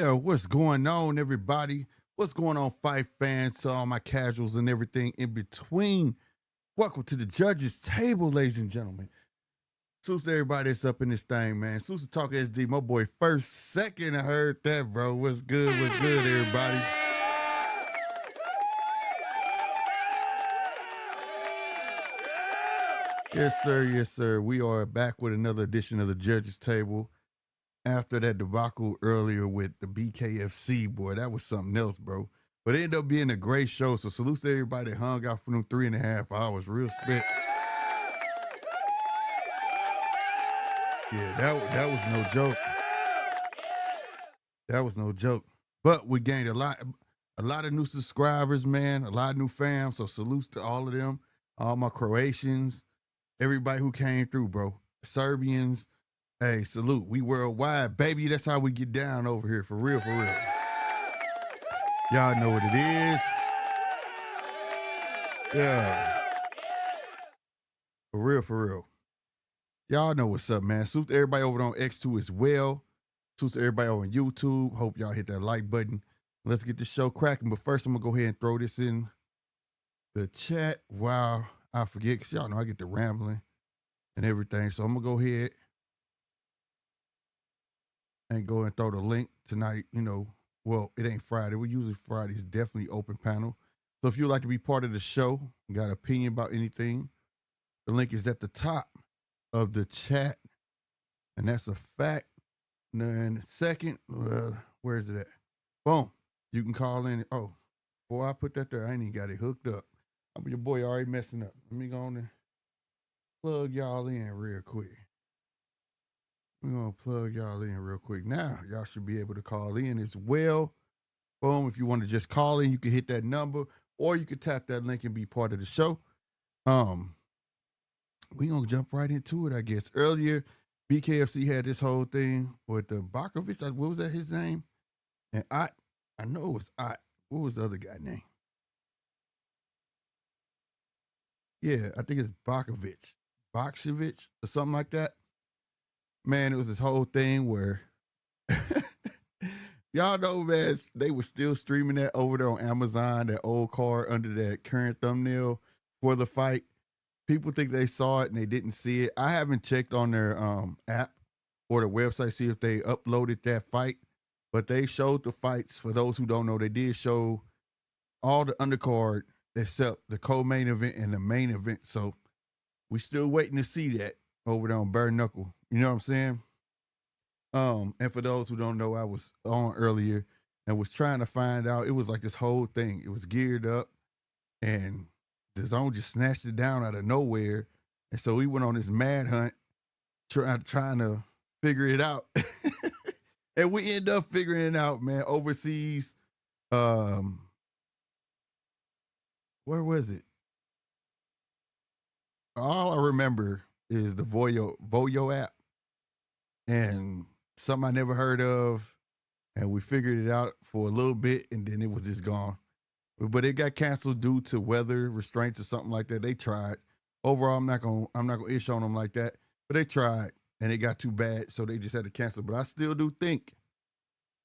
Yeah, what's going on, everybody? What's going on, Fight fans, to all my casuals and everything in between? Welcome to the judges' table, ladies and gentlemen. Salute to everybody that's up in this thing, man. Salute to Talk SD, my boy. First, second, I heard that, bro. What's good? What's good, everybody? Yes, sir. Yes, sir. We are back with another edition of the judges' table. After that debacle earlier with the BKFC, boy, that was something else, bro. But it ended up being a great show. So salute to everybody that hung out for them 3.5 hours. Real spit. Yeah, that was no joke. That was no joke. But we gained a lot of new subscribers, man, a lot of new fans. So salutes to all of them, all my Croatians, everybody who came through, bro. Serbians. Hey, salute. We worldwide, baby. That's how we get down over here. For real, for real. Y'all know what it is. Yeah. For real, for real. Y'all know what's up, man. Salute to everybody over on X2 as well. Salute to everybody over on YouTube. Hope y'all hit that like button. Let's get the show cracking. But first, I'm going to go ahead and throw this in the chat. Wow. I forget, because y'all know I get the rambling and everything. So I'm going to go ahead and go and throw the link tonight. You know, well, it ain't Friday. We usually Friday's definitely open panel. So if you'd like to be part of the show, got an opinion about anything, the link is at the top of the chat. And that's a fact. And then second, where is it at? Boom. You can call in. Oh, before I put that there, I ain't even got it hooked up. I'm your boy already messing up. Let me go on and plug y'all in real quick. We're going to plug y'all in real quick. Now, y'all should be able to call in as well. Boom. If you want to just call in, you can hit that number, or you can tap that link and be part of the show. We going to jump right into it, I guess. Earlier, BKFC had this whole thing with the Bakovic. What was that, his name? And I know it was What was the other guy name? Yeah, I think it's Bakovic or something like that. Man, it was this whole thing where y'all know, man, they were still streaming that over there on Amazon, that old card under that current thumbnail for the fight. People think they saw it and they didn't see it. I haven't checked on their app or the website, see if they uploaded that fight, but they showed the fights. For those who don't know, they did show all the undercard except the co-main event and the main event. So we still waiting to see that over there on Bare Knuckle. You know what I'm saying? And for those who don't know, I was on earlier and was trying to find out. It was like this whole thing. It was geared up, and the zone just snatched it down out of nowhere. And so we went on this mad hunt, trying to figure it out. And we end up figuring it out, man. Overseas, where was it? All I remember is the Voyo app, and something I never heard of. And we figured it out for a little bit, and then it was just gone. But it got canceled due to weather restraints or something like that. They tried. Overall, I'm not gonna ish on them like that. But they tried, and it got too bad, so they just had to cancel. But I still do think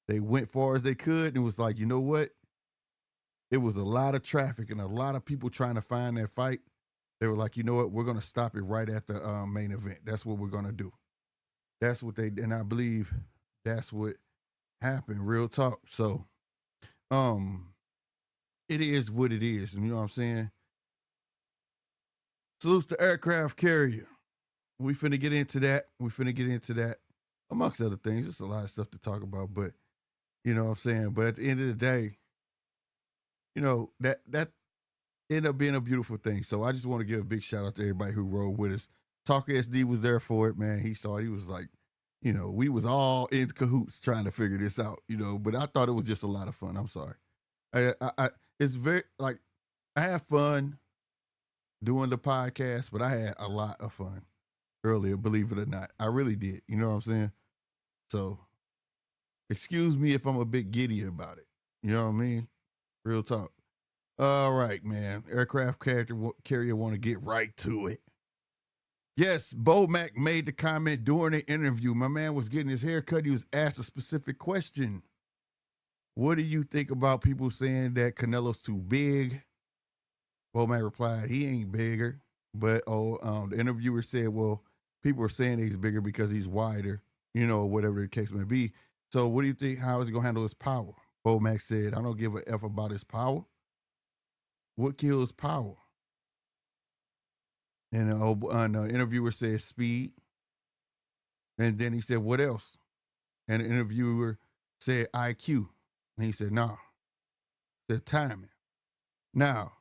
they went far as they could, and it was like, you know what? It was a lot of traffic and a lot of people trying to find that fight. They were like, you know what? We're gonna stop it right at the main event. That's what we're gonna do. That's what and I believe that's what happened. Real talk. So, it is what it is. You know what I'm saying? Salutes to aircraft carrier. We finna get into that. Amongst other things. There's a lot of stuff to talk about, but you know what I'm saying? But at the end of the day, you know, that ended up being a beautiful thing. So I just want to give a big shout out to everybody who rode with us. Talk SD was there for it, man. He saw it. He was like, you know, we was all in cahoots trying to figure this out, you know, but I thought it was just a lot of fun. I'm sorry. It's very, like, I have fun doing the podcast, but I had a lot of fun earlier, believe it or not. I really did. You know what I'm saying? So excuse me if I'm a bit giddy about it. You know what I mean? Real talk. All right, man. Aircraft carrier want to get right to it. Yes, BoMac made the comment during the interview. My man was getting his hair cut. He was asked a specific question. What do you think about people saying that Canelo's too big? BoMac replied, he ain't bigger. But the interviewer said, well, people are saying he's bigger because he's wider, whatever the case may be. So what do you think? How is he gonna handle his power? BoMac said, I don't give a F about his power. What kills power? And the interviewer said speed. And then he said, what else? And the interviewer said IQ. And he said, no. He said timing. Now,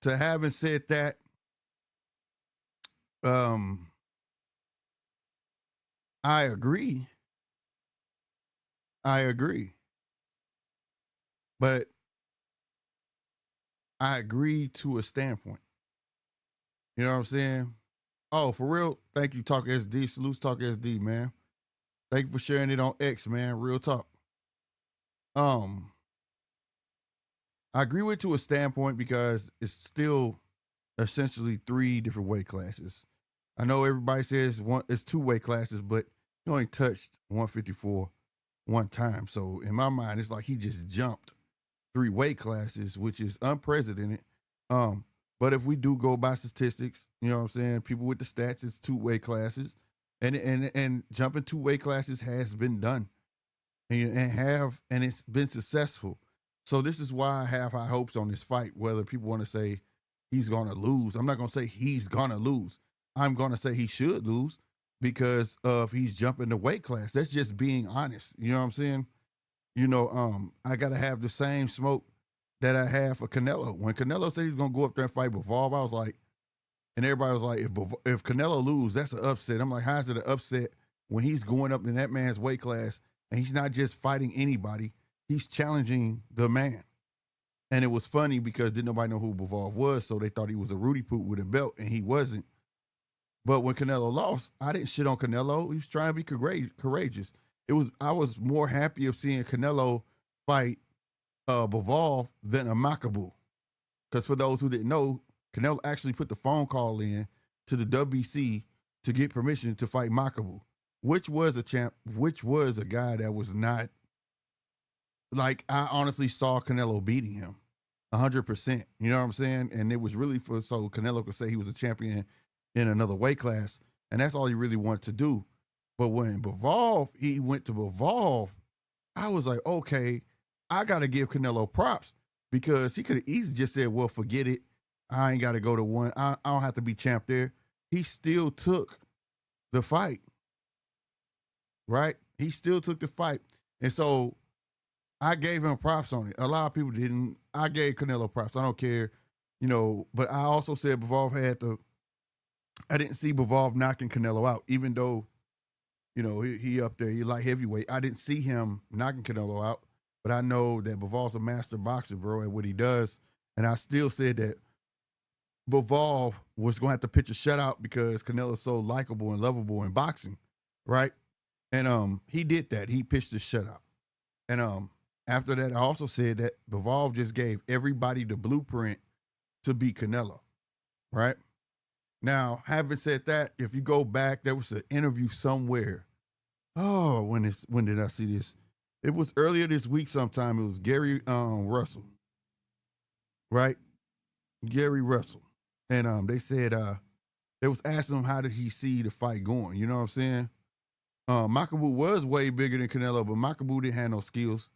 to having said that, I agree. But I agree to a standpoint. You know what I'm saying? Oh, for real? Thank you, Talk SD. Salutes, Talk SD, man. Thank you for sharing it on X, man. Real talk. Um, I agree with to a standpoint because it's still essentially three different weight classes. I know everybody says it's two weight classes, but he only touched 154 one time. So in my mind, it's like he just jumped three weight classes, which is unprecedented. But if we do go by statistics, you know what I'm saying, people with the stats, it's two weight classes, and jumping two weight classes has been done, and it's been successful. So this is why I have high hopes on this fight. Whether people want to say he's gonna lose, I'm not gonna say he's gonna lose. I'm gonna say he should lose because of he's jumping the weight class. That's just being honest. You know what I'm saying? I gotta have the same smoke that I had for Canelo. When Canelo said he's gonna go up there and fight Bivol, I was like, and everybody was like, if Canelo lose, that's an upset. I'm like, how's it an upset when he's going up in that man's weight class and he's not just fighting anybody, he's challenging the man. And it was funny because didn't nobody know who Bivol was, so they thought he was a Rudy Poot with a belt, and he wasn't. But when Canelo lost, I didn't shit on Canelo. He was trying to be courageous. I was more happy of seeing Canelo fight Bivol than a Makabu. Because for those who didn't know, Canelo actually put the phone call in to the WBC to get permission to fight Makabu, which was a champ, which was a guy that was not, like, I honestly saw Canelo beating him 100%. You know what I'm saying? And it was really so Canelo could say he was a champion in another weight class. And that's all he really wanted to do. But when he went to Bivol, I was like, okay, I got to give Canelo props because he could have easily just said, well, forget it. I ain't got to go to one. I don't have to be champ there. He still took the fight, right? He still took the fight. And so I gave him props on it. A lot of people didn't. I gave Canelo props. I don't care, but I also said Bivol I didn't see Bivol knocking Canelo out, even though, he up there, he light heavyweight. I didn't see him knocking Canelo out. But I know that Bivol's a master boxer, bro, at what he does. And I still said that Bivol was going to have to pitch a shutout because Canelo's so likable and lovable in boxing, right? And he did that. He pitched a shutout. And after that, I also said that Bivol just gave everybody the blueprint to beat Canelo, right? Now, having said that, if you go back, there was an interview somewhere. Oh, when did I see this? It was earlier this week sometime. It was Gary Russell, right? Gary Russell. And they said they was asking him how did he see the fight going. You know what I'm saying? Makabu was way bigger than Canelo, but Makabu didn't have no skills.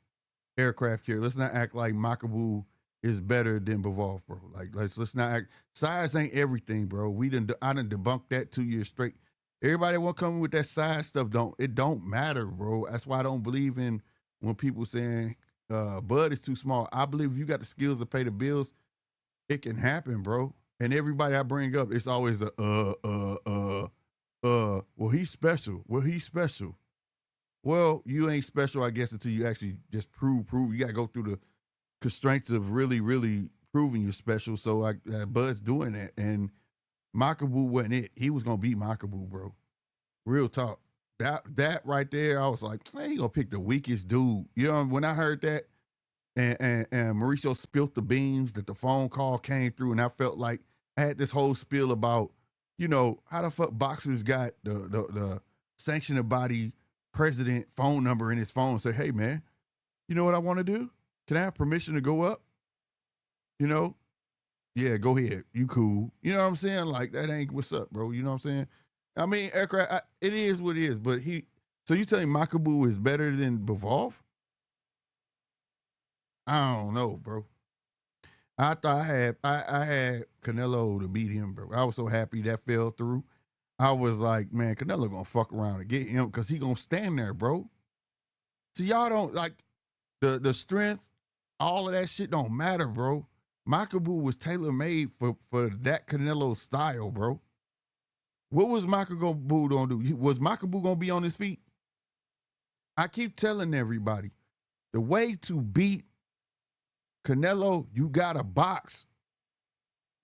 Aircraft carrier. Let's not act like Makabu is better than Bivol, bro. Like let's not act. Size ain't everything, bro. I done debunked that 2 years straight. Everybody want to come with that size stuff. It don't matter, bro. That's why I don't believe in when people saying Bud is too small. I believe if you got the skills to pay the bills, it can happen, bro. And everybody I bring up, it's always well, he's special. Well, he's special. Well, you ain't special, I guess, until you actually just prove. You got to go through the constraints of really, really proving you're special. So Bud's doing that. And Makabu wasn't it. He was going to beat Makabu, bro. Real talk. That right there, I was like, man, he going to pick the weakest dude. You know, when I heard that, and Mauricio spilt the beans that the phone call came through, and I felt like I had this whole spiel about, how the fuck boxers got the sanctioning body president phone number in his phone and say, hey, man, You know what I want to do? Can I have permission to go up? You know, yeah, go ahead. You cool. You know what I'm saying? Like, that ain't what's up, bro. You know what I'm saying? I mean, aircraft, it is what it is, but so you telling Makabu is better than Bivol? I don't know, bro. I thought I had Canelo to beat him, bro. I was so happy that fell through. I was like, man, Canelo gonna fuck around and get him because he gonna stand there, bro. See, y'all don't like the strength, all of that shit don't matter, bro. Makabu was tailor made for that Canelo style, bro. What was Makabu gonna do? Was Makabu gonna be on his feet? I keep telling everybody, the way to beat Canelo, you gotta box.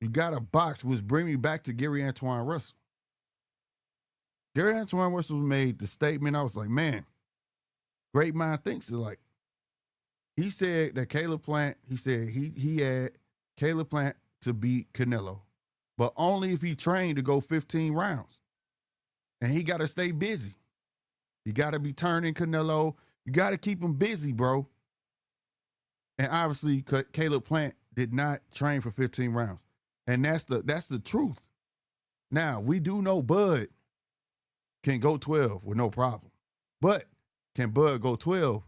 You gotta box, which bring me back to Gary Antoine Russell. Gary Antoine Russell made the statement. I was like, man, great mind thinks alike. He said that Caleb Plant, he said he had Caleb Plant to beat Canelo, but only if he trained to go 15 rounds. And he got to stay busy. You got to be turning Canelo. You got to keep him busy, bro. And obviously, Caleb Plant did not train for 15 rounds. And that's the truth. Now, we do know Bud can go 12 with no problem. But can Bud go 12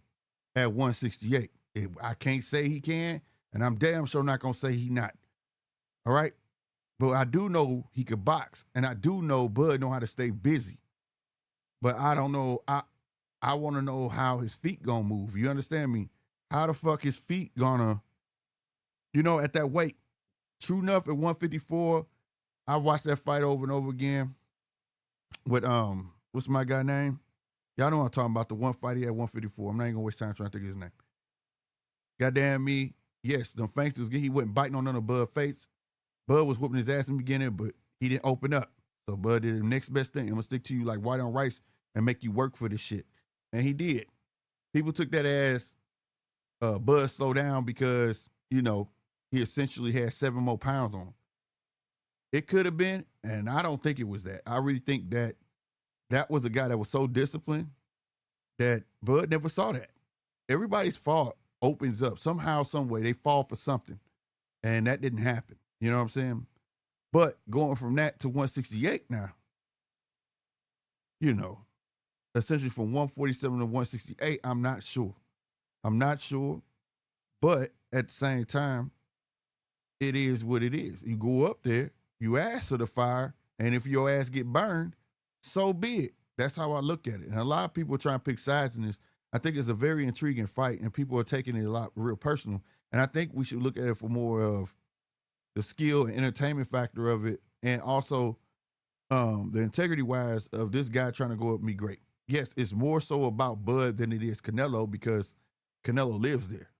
at 168? I can't say he can, and I'm damn sure not going to say he not. All right? But I do know he could box, and I do know Bud know how to stay busy. But I don't know. I want to know how his feet going to move. You understand me? How the fuck his feet going to, at that weight? True enough, at 154, I watched that fight over and over again with, what's my guy name? Y'all know what I'm talking about, the one fight he had 154. I'm not even going to waste time trying to think of his name. Goddamn me. Yes, them fangs was good. He wasn't biting on none of Bud's face. Bud was whooping his ass in the beginning, but he didn't open up. So Bud did the next best thing. I'm going to stick to you like white on rice and make you work for this shit. And he did. People took that as Bud slow down because, he essentially had 7 more pounds on him. It could have been, and I don't think it was that. I really think that was a guy that was so disciplined that Bud never saw that. Everybody's fault opens up. Somehow, some way, they fall for something. And that didn't happen. You know what I'm saying? But going from that to 168 now, essentially from 147 to 168, I'm not sure. But at the same time, it is what it is. You go up there, you ask for the fire, and if your ass get burned, so be it. That's how I look at it. And a lot of people are trying to pick sides in this. I think it's a very intriguing fight, and people are taking it a lot real personal. And I think we should look at it for more of the skill and entertainment factor of it, and also the integrity-wise of this guy trying to go up me great. Yes, it's more so about Bud than it is Canelo because Canelo lives there,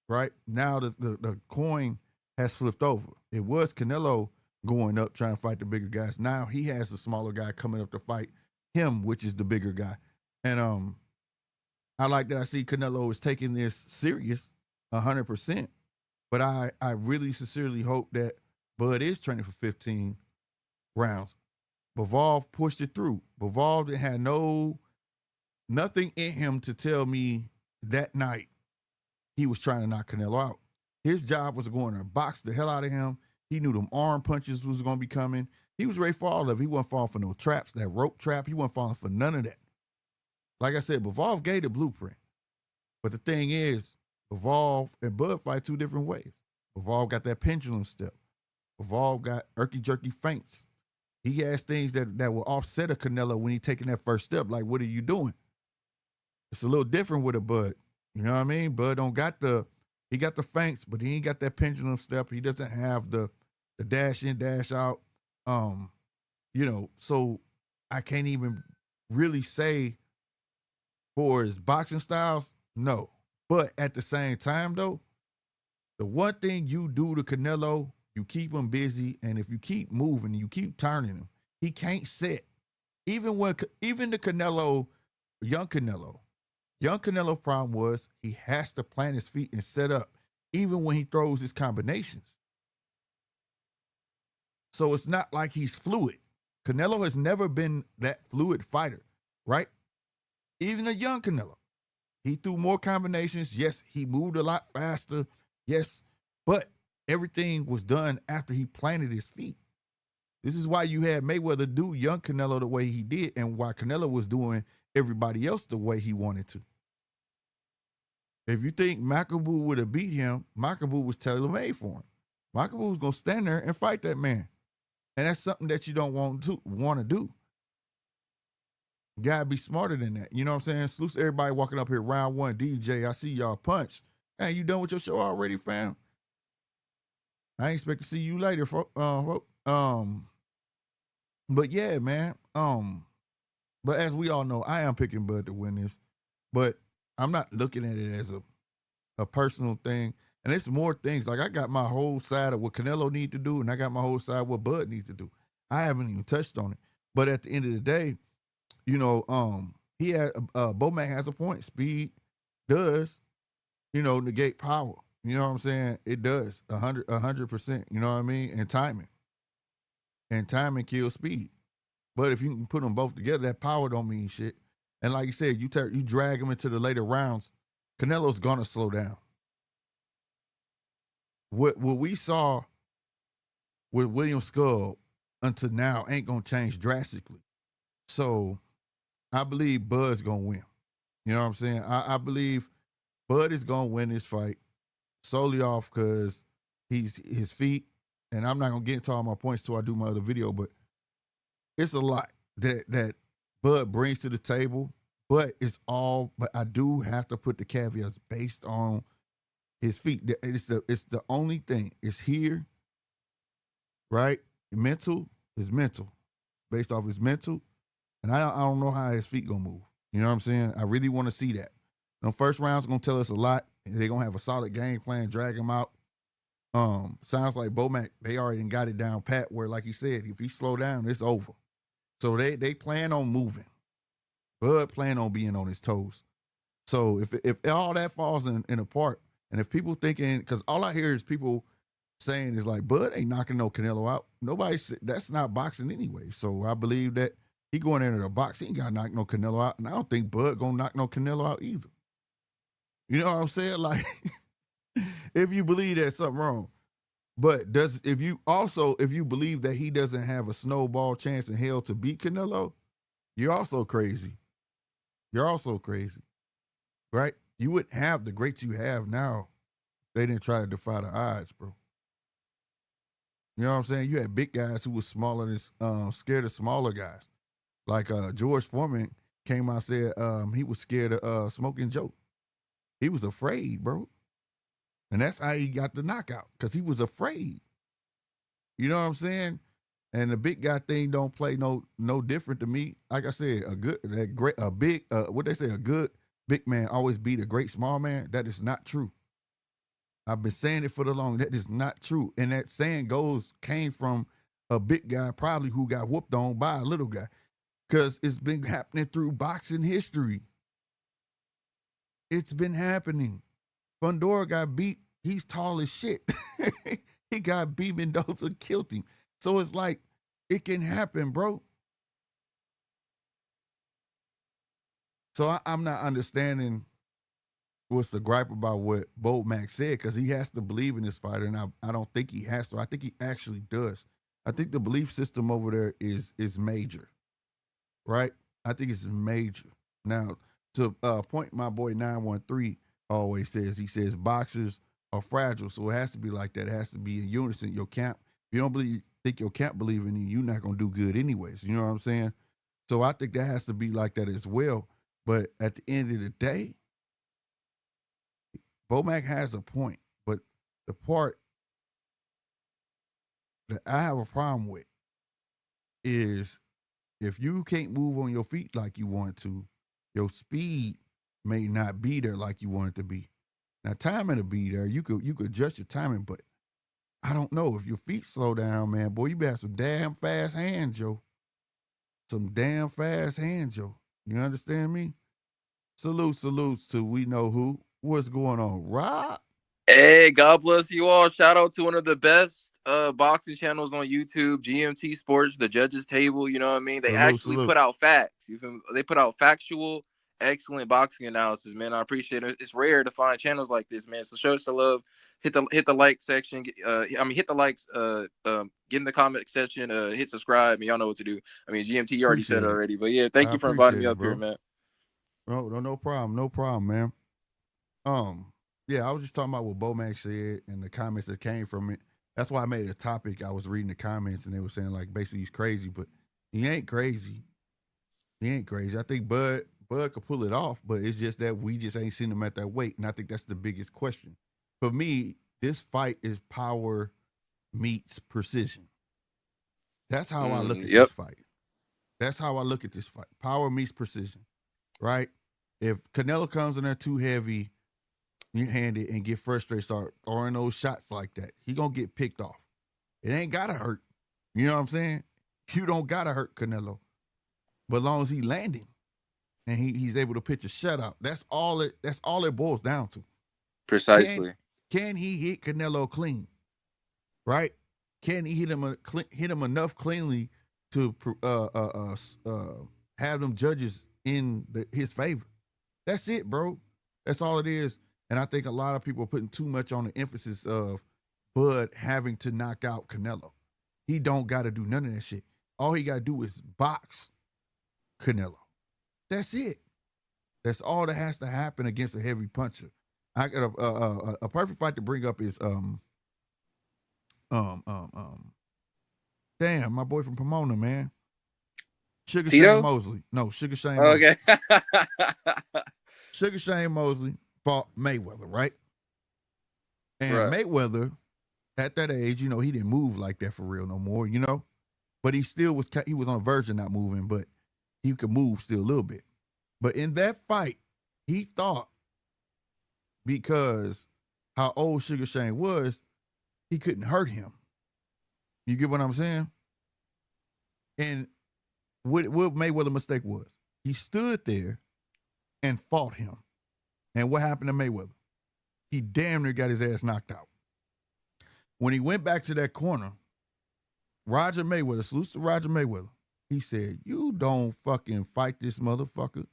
right? Now the coin has flipped over. It was Canelo going up trying to fight the bigger guys. Now he has the smaller guy coming up to fight him, which is the bigger guy. And I like that I see Canelo is taking this serious 100%. But I really sincerely hope that Bud is training for 15 rounds. Bivol pushed it through. Bivol didn't have nothing in him to tell me that night he was trying to knock Canelo out. His job was to go in there and box the hell out of him. He knew them arm punches was going to be coming. He was ready for all of it. He wasn't falling for no traps, that rope trap. He wasn't falling for none of that. Like I said, Bivol gave the blueprint. But the thing is, Bivol and Bud fight 2 different ways. Bivol got that pendulum step. Bivol got irky-jerky feints. He has things that will offset a Canelo when he taking that first step. Like, what are you doing? It's a little different with a Bud. You know what I mean? Bud he got the feints, but he ain't got that pendulum step. He doesn't have the dash in, dash out. So I can't even really say for his boxing styles, no. But at the same time, though, the one thing you do to Canelo, you keep him busy, and if you keep moving, you keep turning him, he can't sit. Even the Canelo, young Canelo problem was he has to plant his feet and set up, even when he throws his combinations. So it's not like he's fluid. Canelo has never been that fluid fighter, right? Even a young Canelo. He threw more combinations. Yes, he moved a lot faster. Yes, but everything was done after he planted his feet. This is why you had Mayweather do young Canelo the way he did, and why Canelo was doing everybody else the way he wanted to. If you think Makabu would have beat him, Makabu was tailor-made for him. Makabu was going to stand there and fight that man. And that's something that you don't want to do. You gotta be smarter than that. You know what I'm saying? Salute to everybody walking up here, round one. DJ, I see y'all punch. Hey, you done with your show already, fam? I ain't expect to see you later, but yeah, man. But as we all know, I am picking Bud to win this. But I'm not looking at it as a personal thing. And it's more things. Like, I got my whole side of what Canelo need to do, and I got my whole side of what Bud needs to do. I haven't even touched on it. But at the end of the day, you know, he had BoMac has a point. Speed does, negate power. You know what I'm saying? It does 100%. You know what I mean? And timing kills speed. But if you can put them both together, that power don't mean shit. And like you said, you drag him into the later rounds, Canelo's gonna slow down. What we saw with William Skull until now ain't gonna change drastically. So I believe Bud's gonna win. You know what I'm saying? I believe Bud is gonna win this fight solely off because his feet, and I'm not gonna get into all my points till I do my other video, but it's a lot that Bud brings to the table. But I do have to put the caveats based on his feet. It's the only thing. It's here, right? Mental is mental, based off his mental, and I don't know how his feet gonna move. You know what I'm saying? I really want to see that. The first round's gonna tell us a lot. They're gonna have a solid game plan, drag him out. Sounds like BoMac, they already got it down pat where, like he said, if he slow down, it's over. So they plan on moving. Bud plan on being on his toes. So if all that falls in apart, and if people thinking, because all I hear is people saying is like, Bud ain't knocking no Canelo out. That's not boxing anyway. So I believe that he going into the box, he ain't got to knock no Canelo out. And I don't think Bud gonna knock no Canelo out either. You know what I'm saying? Like, if you believe that's something wrong. But if you believe that he doesn't have a snowball chance in hell to beat Canelo, you're also crazy. You're also crazy, right? You wouldn't have the greats you have now. They didn't try to defy the odds, bro. You know what I'm saying? You had big guys who was smaller than scared of smaller guys. Like George Foreman came out and said he was scared of Smoking Joe. He was afraid, bro. And that's how he got the knockout, because he was afraid. You know what I'm saying? And the big guy thing don't play no different to me. Like I said, a good big man always beat a great small man. That is not true. I've been saying it for the long. That is not true. And that saying came from a big guy probably who got whooped on by a little guy, because it's been happening through boxing history. It's been happening. Fundora got beat. He's tall as shit. He got beat. Mendoza killed him. So it's like, it can happen, bro. So I'm not understanding what's the gripe about what BoMac said, because he has to believe in this fighter, and I don't think he has to. I think he actually does. I think the belief system over there is major, right? I think it's major. Now, to point my boy 913 always says, he says boxers are fragile, so it has to be like that. It has to be in unison. Your camp, if you don't think your camp believe in you, you're not gonna do good anyways. You know what I'm saying? So I think that has to be like that as well. But at the end of the day, BoMac has a point. But the part that I have a problem with is, if you can't move on your feet like you want to, your speed may not be there like you want it to be. Now, timing will be there. You could adjust your timing, but I don't know. If your feet slow down, man, boy, you better have some damn fast hands, Joe. Some damn fast hands, Joe. You understand me? Salutes to we know who. What's going on, Rob? Hey, God bless you all. Shout out to one of the best boxing channels on YouTube, GMT Sports, the Judges Table. You know what I mean? They actually put out facts. They put out factual excellent boxing analysis, man. I appreciate it. It's rare to find channels like this, man. So show us the love. Hit the like section. Hit the likes. Get in the comment section. Hit subscribe. I mean, y'all know what to do. I mean, GMT, you already said it already, but yeah, thank you for inviting me up here, man. No problem, man. Yeah, I was just talking about what BoMac said and the comments that came from it. That's why I made it a topic. I was reading the comments and they were saying like basically he's crazy, but he ain't crazy. He ain't crazy. I think Bud could pull it off, but it's just that we just ain't seen him at that weight. And I think that's the biggest question. For me, this fight is power meets precision. That's how I look at this fight. That's how I look at this fight. Power meets precision, right? If Canelo comes in there too heavy, handed and get frustrated, start throwing those shots like that, he gonna get picked off. It ain't gotta hurt. You know what I'm saying? You don't gotta hurt Canelo. But as long as he landing and he's able to pitch a shutout, that's all it boils down to. Precisely. Can he hit Canelo clean? Right? Can he hit him enough cleanly to have them judges in his favor? That's it, bro. That's all it is. And I think a lot of people are putting too much on the emphasis of Bud having to knock out Canelo. He don't got to do none of that shit. All he got to do is box Canelo. That's it. That's all that has to happen against a heavy puncher. I got a perfect fight to bring up is damn, my boy from Pomona, man. Sugar Shane Mosley. No, Sugar Shane Mosley. Okay. Sugar Shane Mosley fought Mayweather, right? And Mayweather, at that age, you know, he didn't move like that for real no more, you know? But he still was on the verge of not moving, but he could move still a little bit. But in that fight, he thought because how old Sugar Shane was, he couldn't hurt him. You get what I'm saying? And what Mayweather's mistake was, he stood there and fought him. And what happened to Mayweather? He damn near got his ass knocked out. When he went back to that corner, Roger Mayweather, salutes to Roger Mayweather, he said, you don't fucking fight this motherfucker.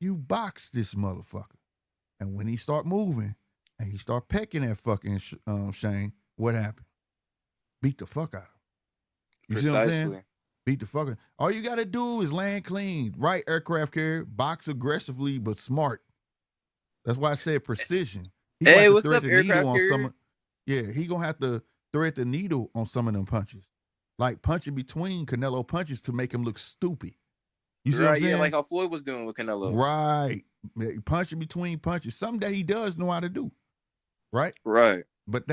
You box this motherfucker. And when he start moving and he start pecking at fucking Shane, what happened? Beat the fuck out of him. You see what I'm saying? Beat the fuck out. All you got to do is land clean. Right aircraft carrier, box aggressively but smart. That's why I said precision. He hey, what's up, aircraft carrier? Yeah, he going to have to thread the needle on some of them punches. Like punching between Canelo punches to make him look stupid. You see what I'm saying? Yeah, like how Floyd was doing with Canelo. Right. Punching between punches. Something that he does know how to do. Right? Right. But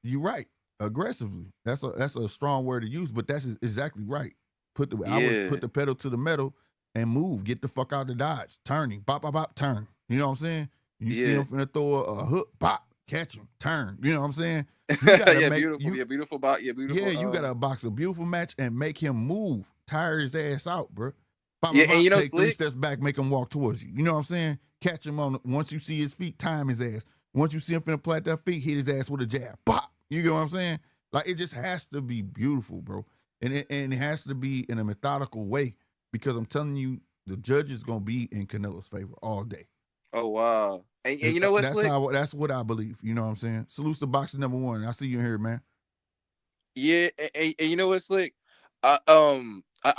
you're right. Aggressively. That's a strong word to use, but that's exactly right. I would put the pedal to the metal and move. Get the fuck out of the dodge. Turning. Bop, bop, bop, turn. You know what I'm saying? You see him finna throw a hook, bop, catch him, turn. You know what I'm saying? You gotta beautiful box. Yeah, beautiful. Yeah, you gotta box a beautiful match and make him move. Tire his ass out, bro. And you know, take 3 steps back, make him walk towards you. You know what I'm saying? Catch him once you see his feet, time his ass. Once you see him finna plant that feet, hit his ass with a jab. Pop. You get what I'm saying? Like, it just has to be beautiful, bro. And it has to be in a methodical way, because I'm telling you, the judge is gonna be in Canelo's favor all day. Oh wow. And you know what? That's what I believe. You know what I'm saying? Salutes to boxing #1. I see you in here, man. Yeah, and you know what, Slick? I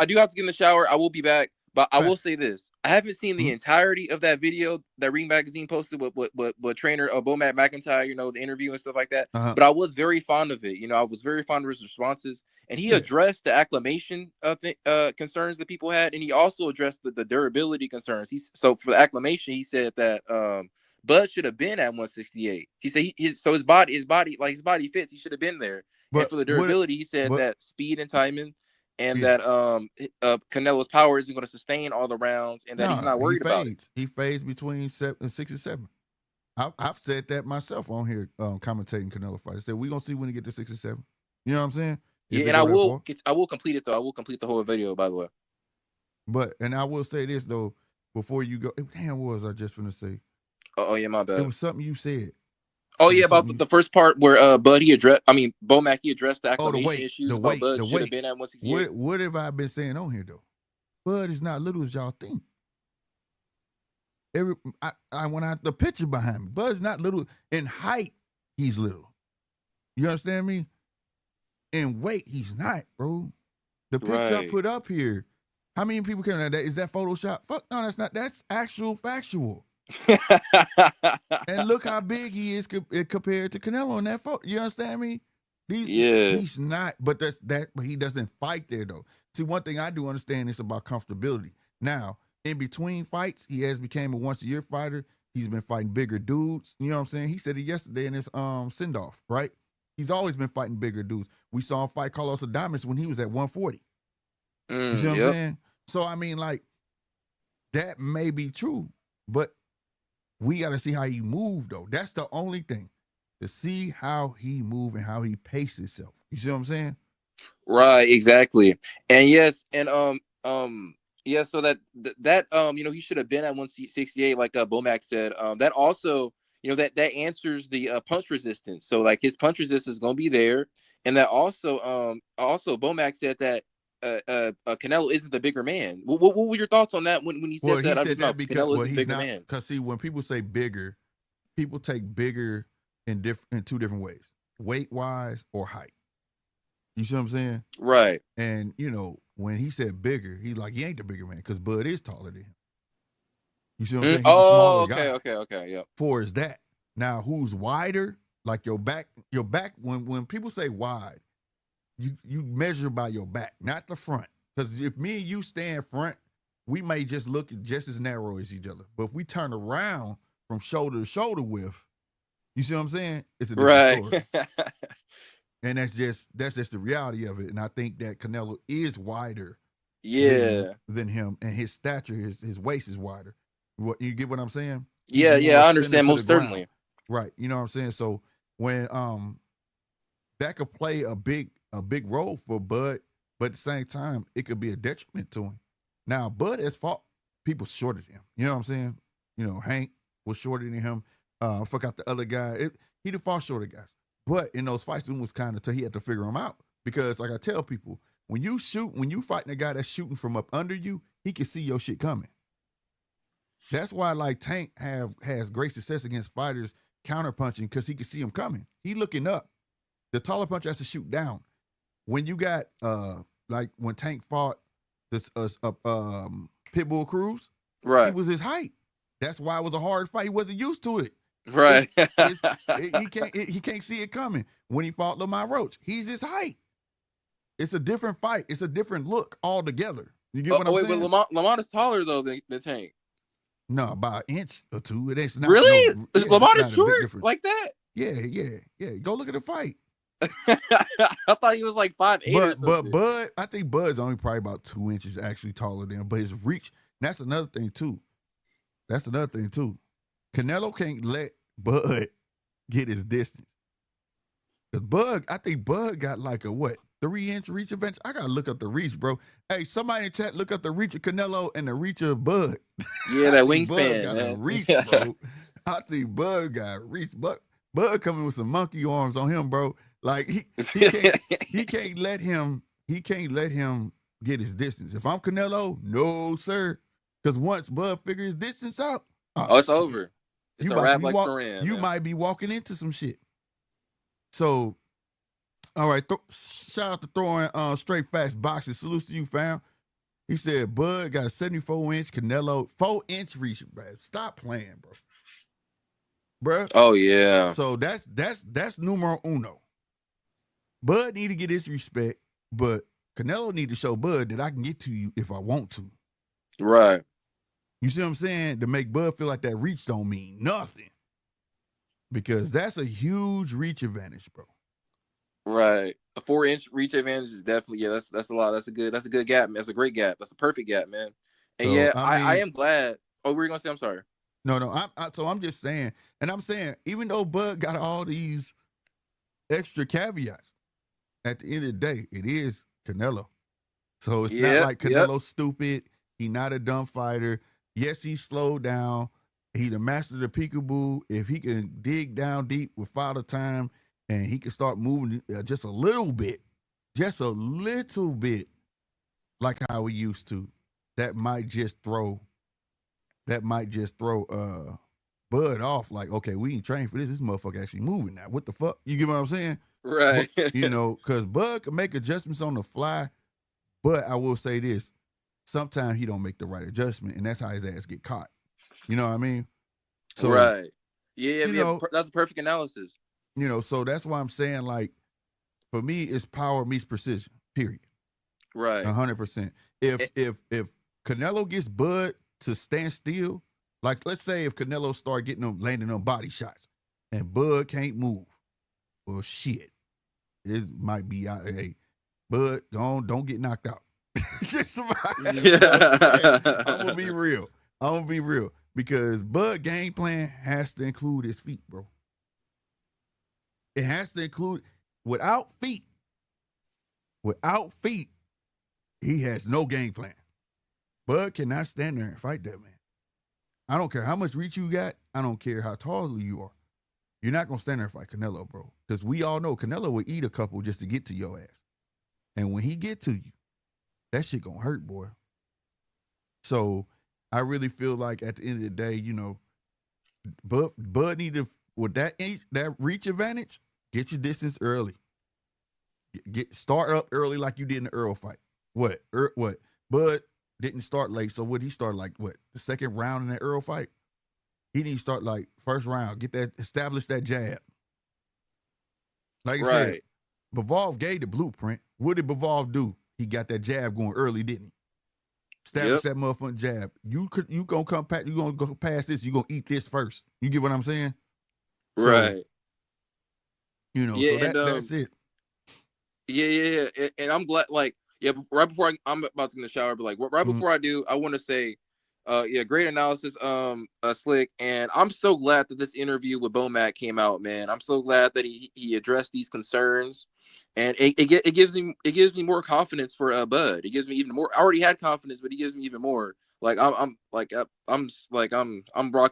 do have to get in the shower. I will be back. But I will say this: I haven't seen the entirety of that video that Ring Magazine posted with trainer BoMac McIntyre, you know, the interview and stuff like that. But I was very fond of it. You know, I was very fond of his responses, and he addressed the acclimation concerns that people had, and he also addressed the durability concerns. So for the acclimation, he said that Bud should have been at 168. He said his body fits. He should have been there. And for the durability, he said that speed and timing. And that Canelo's power isn't going to sustain all the rounds, and that he's not worried about it. He fades between 6 and 7. I've said that myself on here, commentating Canelo fights. I said we're gonna see when he get to 6 and 7. You know what I'm saying? Yeah, and I will complete it though. I will complete the whole video, by the way. And I will say this though, before you go, damn, what was I just gonna say? Oh yeah, my bad. It was something you said. Oh yeah, about the first part where BoMac addressed the acclimation issues about Bud should have been at 168. What have I been saying on here though? Bud is not little as y'all think. When the picture behind me, Bud's not little in height. He's little. You understand me? In weight, he's not, bro. The picture I Right. put up here. How many people came at that? Is that Photoshop? Fuck no, that's not. That's actual factual. And look how big he is compared to Canelo in that photo. You understand me? He's not, but but he doesn't fight there though. See, one thing I do understand is about comfortability. Now, in between fights, he has became a once-a-year fighter. He's been fighting bigger dudes. You know what I'm saying? He said it yesterday in his send-off, right? He's always been fighting bigger dudes. We saw him fight Carlos Adames when he was at 140. You see what I'm saying? So I mean, like, that may be true, but we got to see how he moved, though. That's the only thing. To see how he move and how he paces himself. You see what I'm saying? Right, exactly. And yes, and yeah, so that he should have been at 168, like BoMac said. That also, that answers the punch resistance. So like his punch resistance is gonna be there, and that also BoMac said that Canelo isn't the bigger man. What were your thoughts on that when he said that? He said that because Canelo isn't the he's bigger not. man. Because see, when people say bigger, people take bigger in two different ways, weight wise or height. You see what I'm saying? Right. And when he said bigger, he's like, he ain't the bigger man because Bud is taller than him. You see what I'm saying? He's a smaller guy. Okay, yeah. For is that. Now, who's wider? Like your back, when people say wide, you measure by your back, not the front. Because if me and you stand front, we may just look just as narrow as each other. But if we turn around from shoulder to shoulder width, you see what I'm saying? It's a different story. And that's just the reality of it. And I think that Canelo is wider than him. And his stature, his waist is wider. What, you get what I'm saying? Yeah, I understand, most certainly. Right. You know what I'm saying? So when that could play a big role for Bud, but at the same time, it could be a detriment to him. Now, Bud has fought people shorter than him. You know what I'm saying? Hank was shorter than him. Forgot the other guy. He done fought shorter guys. But in those fights, it was kind of he had to figure them out. Because like I tell people, when you fighting a guy that's shooting from up under you, he can see your shit coming. That's why like Tank has great success against fighters counterpunching because he can see him coming. He looking up. The taller puncher has to shoot down. When you got like when Tank fought this Pitbull Cruz, right? He was his height. That's why it was a hard fight. He wasn't used to it. Right. He can't see it coming. When he fought Lamar Roach, he's his height. It's a different fight. It's a different look altogether. You get what I'm saying? But Lamar is taller though than Tank. No, by an inch or two. It ain't not really. Lamar is short like that. Yeah. Go look at the fight. I thought he was like 5'8". But Bud, I think Bud's only probably about 2 inches actually taller than him. But his reach, that's another thing too. Canelo can't let Bud get his distance. Because I think Bud got like a 3-inch reach advantage. I gotta look up the reach, bro. Hey, somebody in chat, look up the reach of Canelo and the reach of Bud. Yeah, that wingspan, Bud got a reach, bro. I think Bud got reach. Bud coming with some monkey arms on him, bro. Like he can't let him get his distance. If I'm Canelo, no sir. Because once Bud figure his distance out, it's over. It's a wrap like Saran. You might be walking into some shit. So, all right. Shout out to throwing straight fast boxes. Salutes to you, fam. He said Bud got a 74-inch, Canelo 4-inch reach. Bro. Stop playing, bro. Oh yeah. So that's numero uno. Bud need to get his respect, but Canelo need to show Bud that I can get to you if I want to. Right. You see what I'm saying? To make Bud feel like that reach don't mean nothing. Because that's a huge reach advantage, bro. Right. A 4-inch reach advantage is definitely, that's a lot. That's a good gap, man. That's a great gap. That's a perfect gap, man. And so, I am glad. Oh, we were gonna say, I'm sorry. No. So I'm just saying, and I'm saying, even though Bud got all these extra caveats, at the end of the day, it is Canelo. So it's not like Canelo's stupid. He not a dumb fighter. Yes, he slowed down. He the master of the peekaboo. If he can dig down deep with Father Time and he can start moving just a little bit, like how he used to, that might just throw that might just throw Bud off. Like, okay, we ain't trained for this. This motherfucker actually moving now. What the fuck? You get what I'm saying? Right. But, you know, because Bud can make adjustments on the fly. But I will say this: sometimes he don't make the right adjustment, and that's how his ass get caught. You know what I mean? So, right. Yeah, you yeah. know, That's a perfect analysis. so that's why I'm saying, like, for me, it's power meets precision. Period. Right. 100%. If Canelo gets Bud to stand still, like let's say if Canelo start getting them landing on body shots, and Bud can't move, well, shit, it might be out. Hey, Bud, go on, don't get knocked out. Just somebody, you know what I'm saying? I'm gonna be real. Because Bud game plan has to include his feet, bro. It has to include without feet. Without feet, he has no game plan. Bud cannot stand there and fight that man. I don't care how much reach you got. I don't care how tall you are. You're not gonna stand there and fight Canelo, bro. Because we all know Canelo will eat a couple just to get to your ass. And when he get to you, that shit gonna hurt, boy. So I really feel like at the end of the day, you know, Bud need to, with that reach advantage, get your distance early. Start up early like you did in the Earl fight. What? Bud didn't start late, so what he started like what? The second round in that Earl fight? He didn't start like first round. Establish that jab. Like I said, Bivol gave the blueprint. What did Bivol do? He got that jab going early, didn't he? Establish that motherfucking jab. You gonna come past, you gonna go past this, you gonna eat this first. You get what I'm saying? Right. So, you know, yeah, so that's it. Yeah. And I'm glad, like, right before I'm about to get in the shower, but like right before I do, I want to say, great analysis, Slick, and I'm so glad that this interview with BoMac came out, man. I'm so glad that he addressed these concerns, and it gives me more confidence for Bud. It gives me even more. I already had confidence, but he gives me even more. Like I'm rocking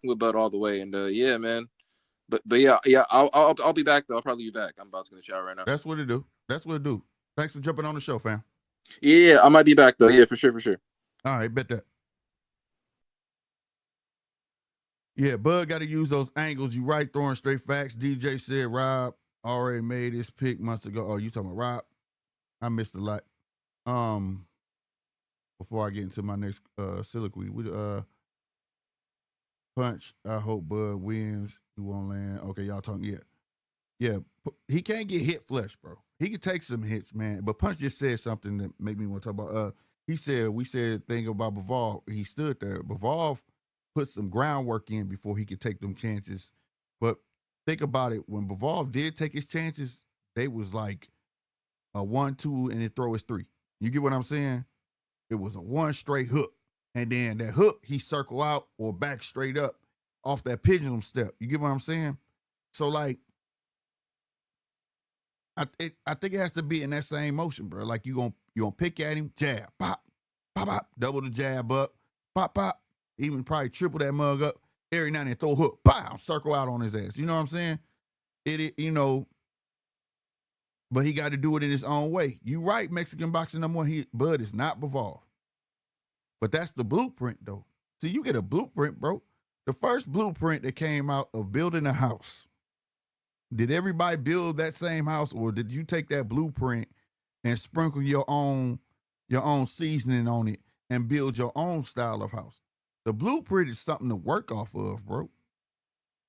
with Bud all the way, and yeah, man. But yeah, I'll be back though. I'll probably be back. I'm about to get in the shower right now. That's what it do. Thanks for jumping on the show, fam. Yeah, I might be back though. Yeah, for sure. All right, bet that. Yeah, Bud got to use those angles. You right, throwing straight facts. DJ said Rob already made his pick months ago. Oh, you talking about Rob? I missed a lot. Before I get into my next soliloquy, Punch. I hope Bud wins. He won't land. Okay, y'all talking? Yeah. He can't get hit flush, bro. He can take some hits, man. But Punch just said something that made me want to talk about. We said thing about Bivol. He stood there. Bivol put some groundwork in before he could take them chances. But think about it. When Bivol did take his chances, they was like a 1-2 and then throw his 3. You get what I'm saying? It was a 1 straight hook. And then that hook, he circle out or back straight up off that pendulum step. You get what I'm saying? So, like, I think it has to be in that same motion, bro. Like, you gonna pick at him, jab, pop, pop, pop, double the jab up, pop, pop, even probably triple that mug up. Every now and then throw a hook, pow, circle out on his ass. You know what I'm saying? But he got to do it in his own way. You right, Mexican boxing #1, Bud is not Bivol. But that's the blueprint, though. See, you get a blueprint, bro. The first blueprint that came out of building a house, did everybody build that same house, or did you take that blueprint and sprinkle your own seasoning on it and build your own style of house? The blueprint is something to work off of, bro.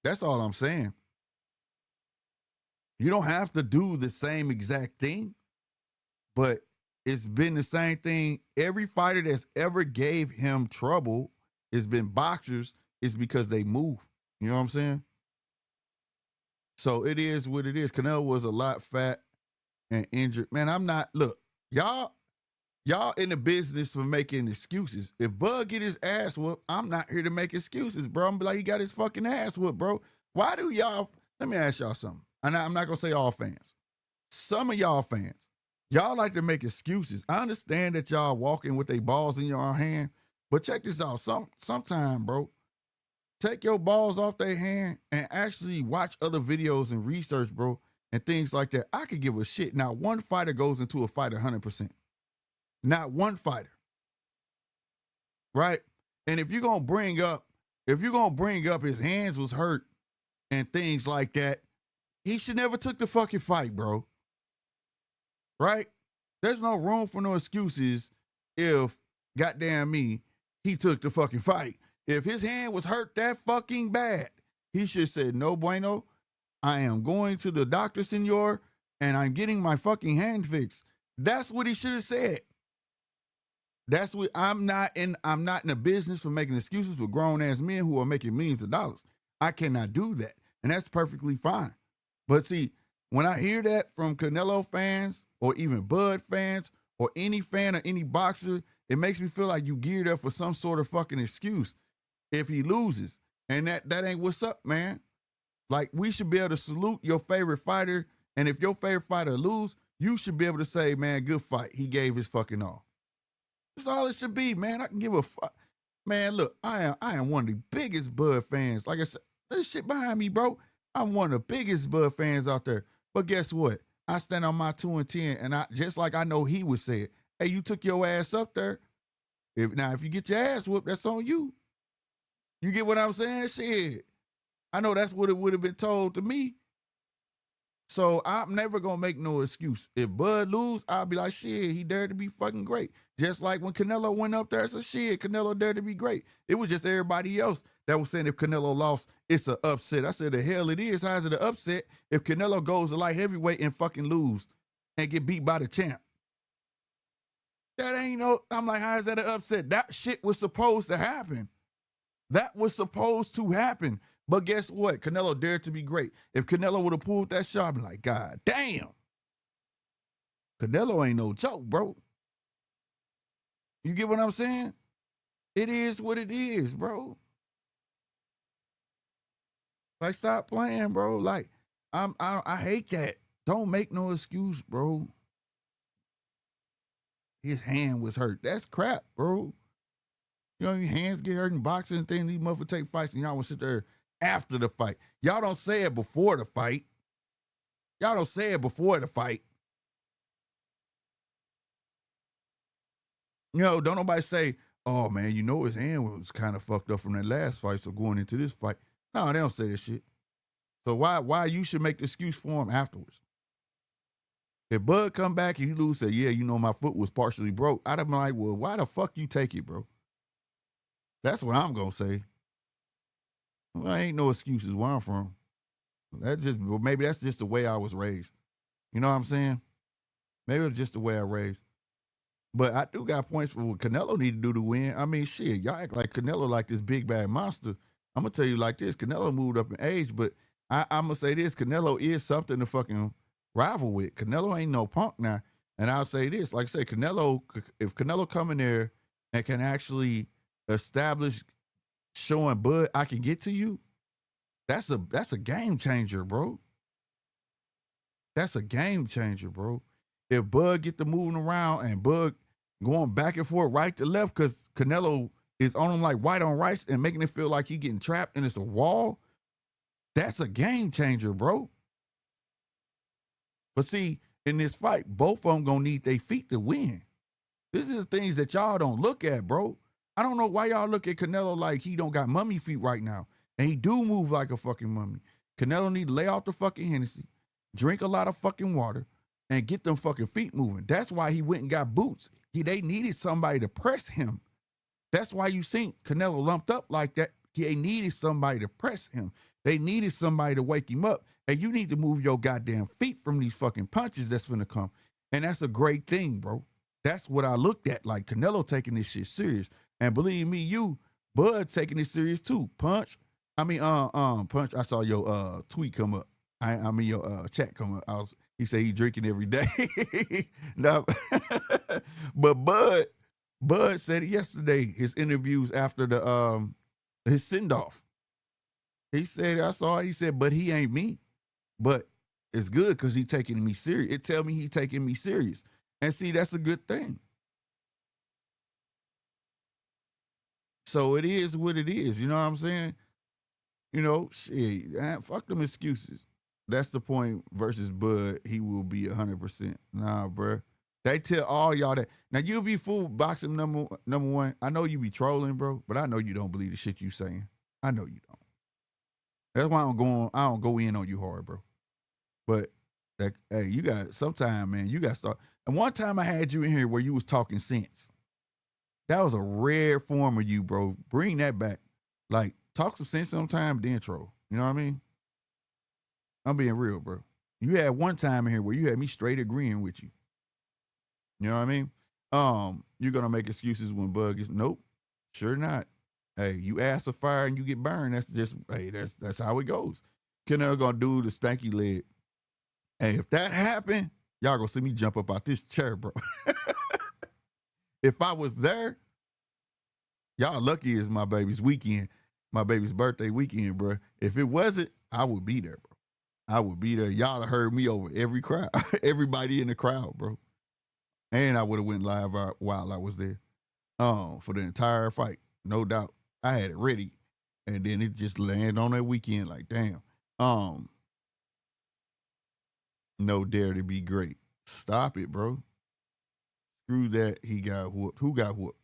That's all I'm saying. You don't have to do the same exact thing, but it's been the same thing. Every fighter that's ever gave him trouble has been boxers, is because they move. You know what I'm saying? So it is what it is. Canelo was a lot fat and injured. Man, I'm not, look, y'all in the business for making excuses. If Bud get his ass whooped, I'm not here to make excuses, bro. I'm like, he got his fucking ass whooped, bro. Why do y'all, let me ask y'all something. And I'm not going to say all fans. Some of y'all fans, y'all like to make excuses. I understand that y'all walking with their balls in your hand, but check this out. Sometime, bro, take your balls off their hand and actually watch other videos and research, bro, and things like that. I could give a shit. Not one fighter goes into a fight 100%. Not one fighter. Right? And if you're going to bring up If you're gonna bring up his hands was hurt and things like that, he should never took the fucking fight, bro. Right? There's no room for no excuses if, goddamn me, he took the fucking fight. If his hand was hurt that fucking bad, he should have said, no bueno, I am going to the doctor, senor, and I'm getting my fucking hand fixed. That's what he should have said. That's what I'm not in the business for making excuses for grown ass men who are making millions of dollars. I cannot do that. And that's perfectly fine. But see, when I hear that from Canelo fans or even Bud fans or any fan or any boxer, it makes me feel like you geared up for some sort of fucking excuse if he loses. And that ain't what's up, man. Like, we should be able to salute your favorite fighter. And if your favorite fighter lose, you should be able to say, man, good fight. He gave his fucking all. That's all it should be, man. I can give a fuck. Man, look, I am one of the biggest Bud fans. Like I said, there's shit behind me, bro. I'm one of the biggest Bud fans out there. But guess what? I stand on my 2 and 10, and I just like I know he would say it. Hey, you took your ass up there. If you get your ass whooped, that's on you. You get what I'm saying? Shit. I know that's what it would have been told to me. So I'm never gonna make no excuse. If Bud lose, I'll be like, shit, he dared to be fucking great. Just like when Canelo went up there, I said, shit, Canelo dared to be great. It was just everybody else that was saying if Canelo lost, it's an upset. I said, the hell it is. How is it an upset if Canelo goes to light heavyweight and fucking lose and get beat by the champ? That ain't no, I'm like, how is that an upset? That shit was supposed to happen. That was supposed to happen. But guess what? Canelo dared to be great. If Canelo would have pulled that shot, I'd be like, God damn. Canelo ain't no joke, bro. You get what I'm saying? It is what it is, bro. Like, stop playing, bro. Like, I hate that. Don't make no excuse, bro. His hand was hurt. That's crap, bro. You know, your hands get hurt in boxing and things. These motherfuckers take fights and y'all will sit there after the fight. Y'all don't say it before the fight. Y'all don't say it before the fight. You know, don't nobody say, oh man, you know his hand was kind of fucked up from that last fight, so going into this fight. No, they don't say that shit. So why you should make the excuse for him afterwards? If Bud come back and he lose, say, yeah, you know, my foot was partially broke, I'd have been like, well, why the fuck you take it, bro? That's what I'm gonna say. Well, I ain't no excuses where I'm from. Maybe that's just the way I was raised. You know what I'm saying? Maybe it's just the way I raised. But I do got points for what Canelo need to do to win. I mean, shit, y'all act like Canelo like this big bad monster. I'm gonna tell you like this: Canelo moved up in age, but I'm gonna say this: Canelo is something to fucking rival with. Canelo ain't no punk now. And I'll say this: like I said, Canelo, if Canelo come in there and can actually establish showing Bud, I can get to you. That's a game changer, bro. That's a game changer, bro. If Bud get to moving around and Bud going back and forth, right to left, because Canelo is on him like white on rice and making it feel like he getting trapped and it's a wall, that's a game changer, bro. But see, in this fight, both of them gonna need their feet to win. This is the things that y'all don't look at, bro. I don't know why y'all look at Canelo like he don't got mummy feet right now. And he do move like a fucking mummy. Canelo need to lay off the fucking Hennessy, drink a lot of fucking water, and get them fucking feet moving. That's why he went and got boots. They needed somebody to press him. That's why you seen Canelo lumped up like that. They needed somebody to press him. They needed somebody to wake him up. And you need to move your goddamn feet from these fucking punches that's finna come. And that's a great thing, bro. That's what I looked at. Like, Canelo taking this shit serious. And believe me, Bud taking it serious too. Punch. Punch. I saw your tweet come up. Your chat come up. He said he drinking every day. No, but Bud said it yesterday. His interviews after the his send off. He said, I saw it. He said, but he ain't me. But it's good because he taking me serious. It tell me he taking me serious. And see, that's a good thing. So it is what it is. You know what I'm saying? You know, shit, man, fuck them excuses. That's the point versus Bud. He will be 100%. Nah, bro. They tell all y'all that. Now, you be fool boxing number one. I know you be trolling, bro, but I know you don't believe the shit you saying. I know you don't. That's why I don't go in on you hard, bro. But that, hey, you got sometime, man, you got to start. And one time I had you in here where you was talking sense. That was a rare form of you, bro. Bring that back. Like, talk some sense sometime, then troll. You know what I mean? I'm being real, bro. You had one time in here where you had me straight agreeing with you. You know what I mean? You're gonna make excuses when bug is nope, sure not. Hey, you ask for fire and you get burned. That's just that's how it goes. Kennel gonna do the stanky leg. Hey, if that happened, y'all gonna see me jump up out this chair, bro. If I was there, y'all lucky it's my baby's weekend, my baby's birthday weekend, bro. If it wasn't, I would be there, bro. I would be there. Y'all have heard me over every crowd, everybody in the crowd, bro. And I would have went live while I was there. For the entire fight, no doubt. I had it ready. And then it just landed on that weekend like, damn. No dare to be great. Stop it, bro. Screw that. He got whooped. Who got whooped?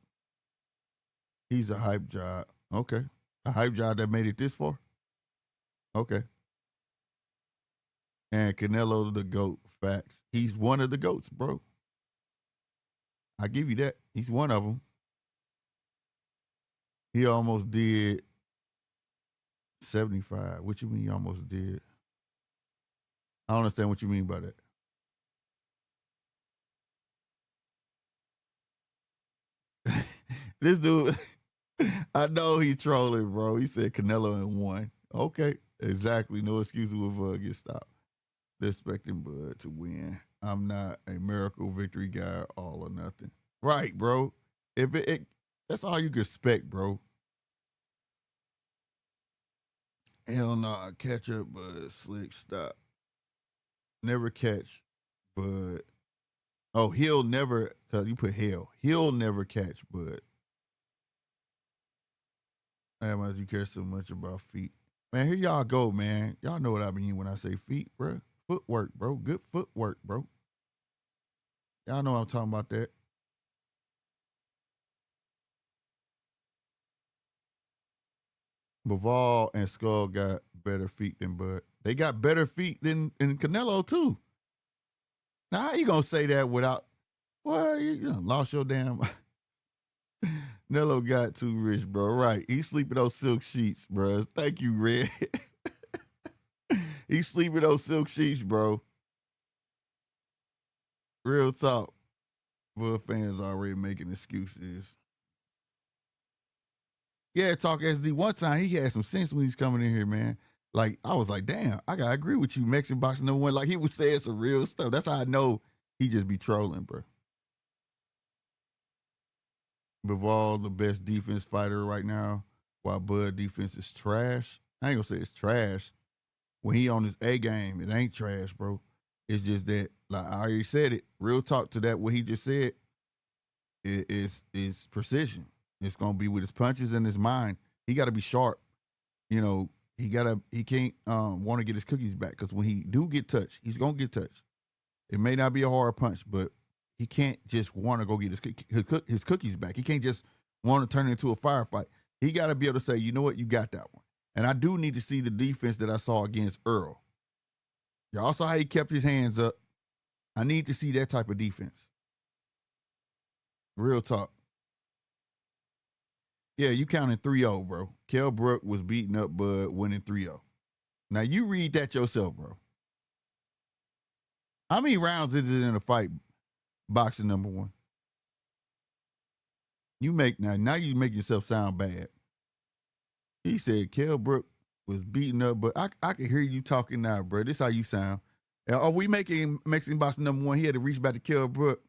He's a hype job. Okay. A hype job that made it this far? Okay. And Canelo the GOAT. Facts. He's one of the GOATs, bro. I give you that. He's one of them. He almost did 75. What you mean he almost did? I don't understand what you mean by that. This dude, I know he's trolling, bro. He said Canelo in one. Okay, exactly. No excuse if Bud get stopped. They're expecting Bud to win. I'm not a miracle victory guy, all or nothing. Right, bro. If it that's all you can expect, bro. Hell no, catch up, Bud. Slick, stop. Never catch, Bud. Oh, he'll never, because you put hell. He'll never catch, Bud. Damn, as you care so much about feet. Man, here y'all go, man. Y'all know what I mean when I say feet, bro. Footwork, bro. Good footwork, bro. Y'all know I'm talking about that. Bivol and Skull got better feet than Bud. They got better feet than Canelo, too. Now, how you going to say that without, well, you done lost your damn. Nello got too rich, bro. Right. He sleeping on silk sheets, bro. Thank you, Red. He sleeping on silk sheets, bro. Real talk. Bud fans already making excuses. Yeah, talk SD. One time he had some sense when he's coming in here, man. Like, I was like, damn, I gotta agree with you, Mexican boxing #1. Like, he was saying some real stuff. That's how I know he just be trolling, bro. Bivol, the best defense fighter right now, while Bud defense is trash. I ain't gonna say it's trash. When he on his A game, it ain't trash, bro. It's just that, like I already said it. Real talk to that, what he just said, is precision. It's gonna be with his punches and his mind. He gotta be sharp. You know, he can't want to get his cookies back, because when he do get touched, he's gonna get touched. It may not be a hard punch, but he can't just want to go get his cookies back. He can't just want to turn it into a firefight. He got to be able to say, you know what, you got that one. And I do need to see the defense that I saw against Earl. Y'all saw how he kept his hands up. I need to see that type of defense. Real talk. Yeah, you counted 3-0, bro. Kell Brook was beating up Bud, winning 3-0. Now, you read that yourself, bro. How many rounds is it in a fight, boxing #1? You make now you make yourself sound bad. He said Kell Brook was beating up, but I can hear you talking now, bro. This how you sound. Are we making Mexican boxing #1? He had to reach back to Kell Brook.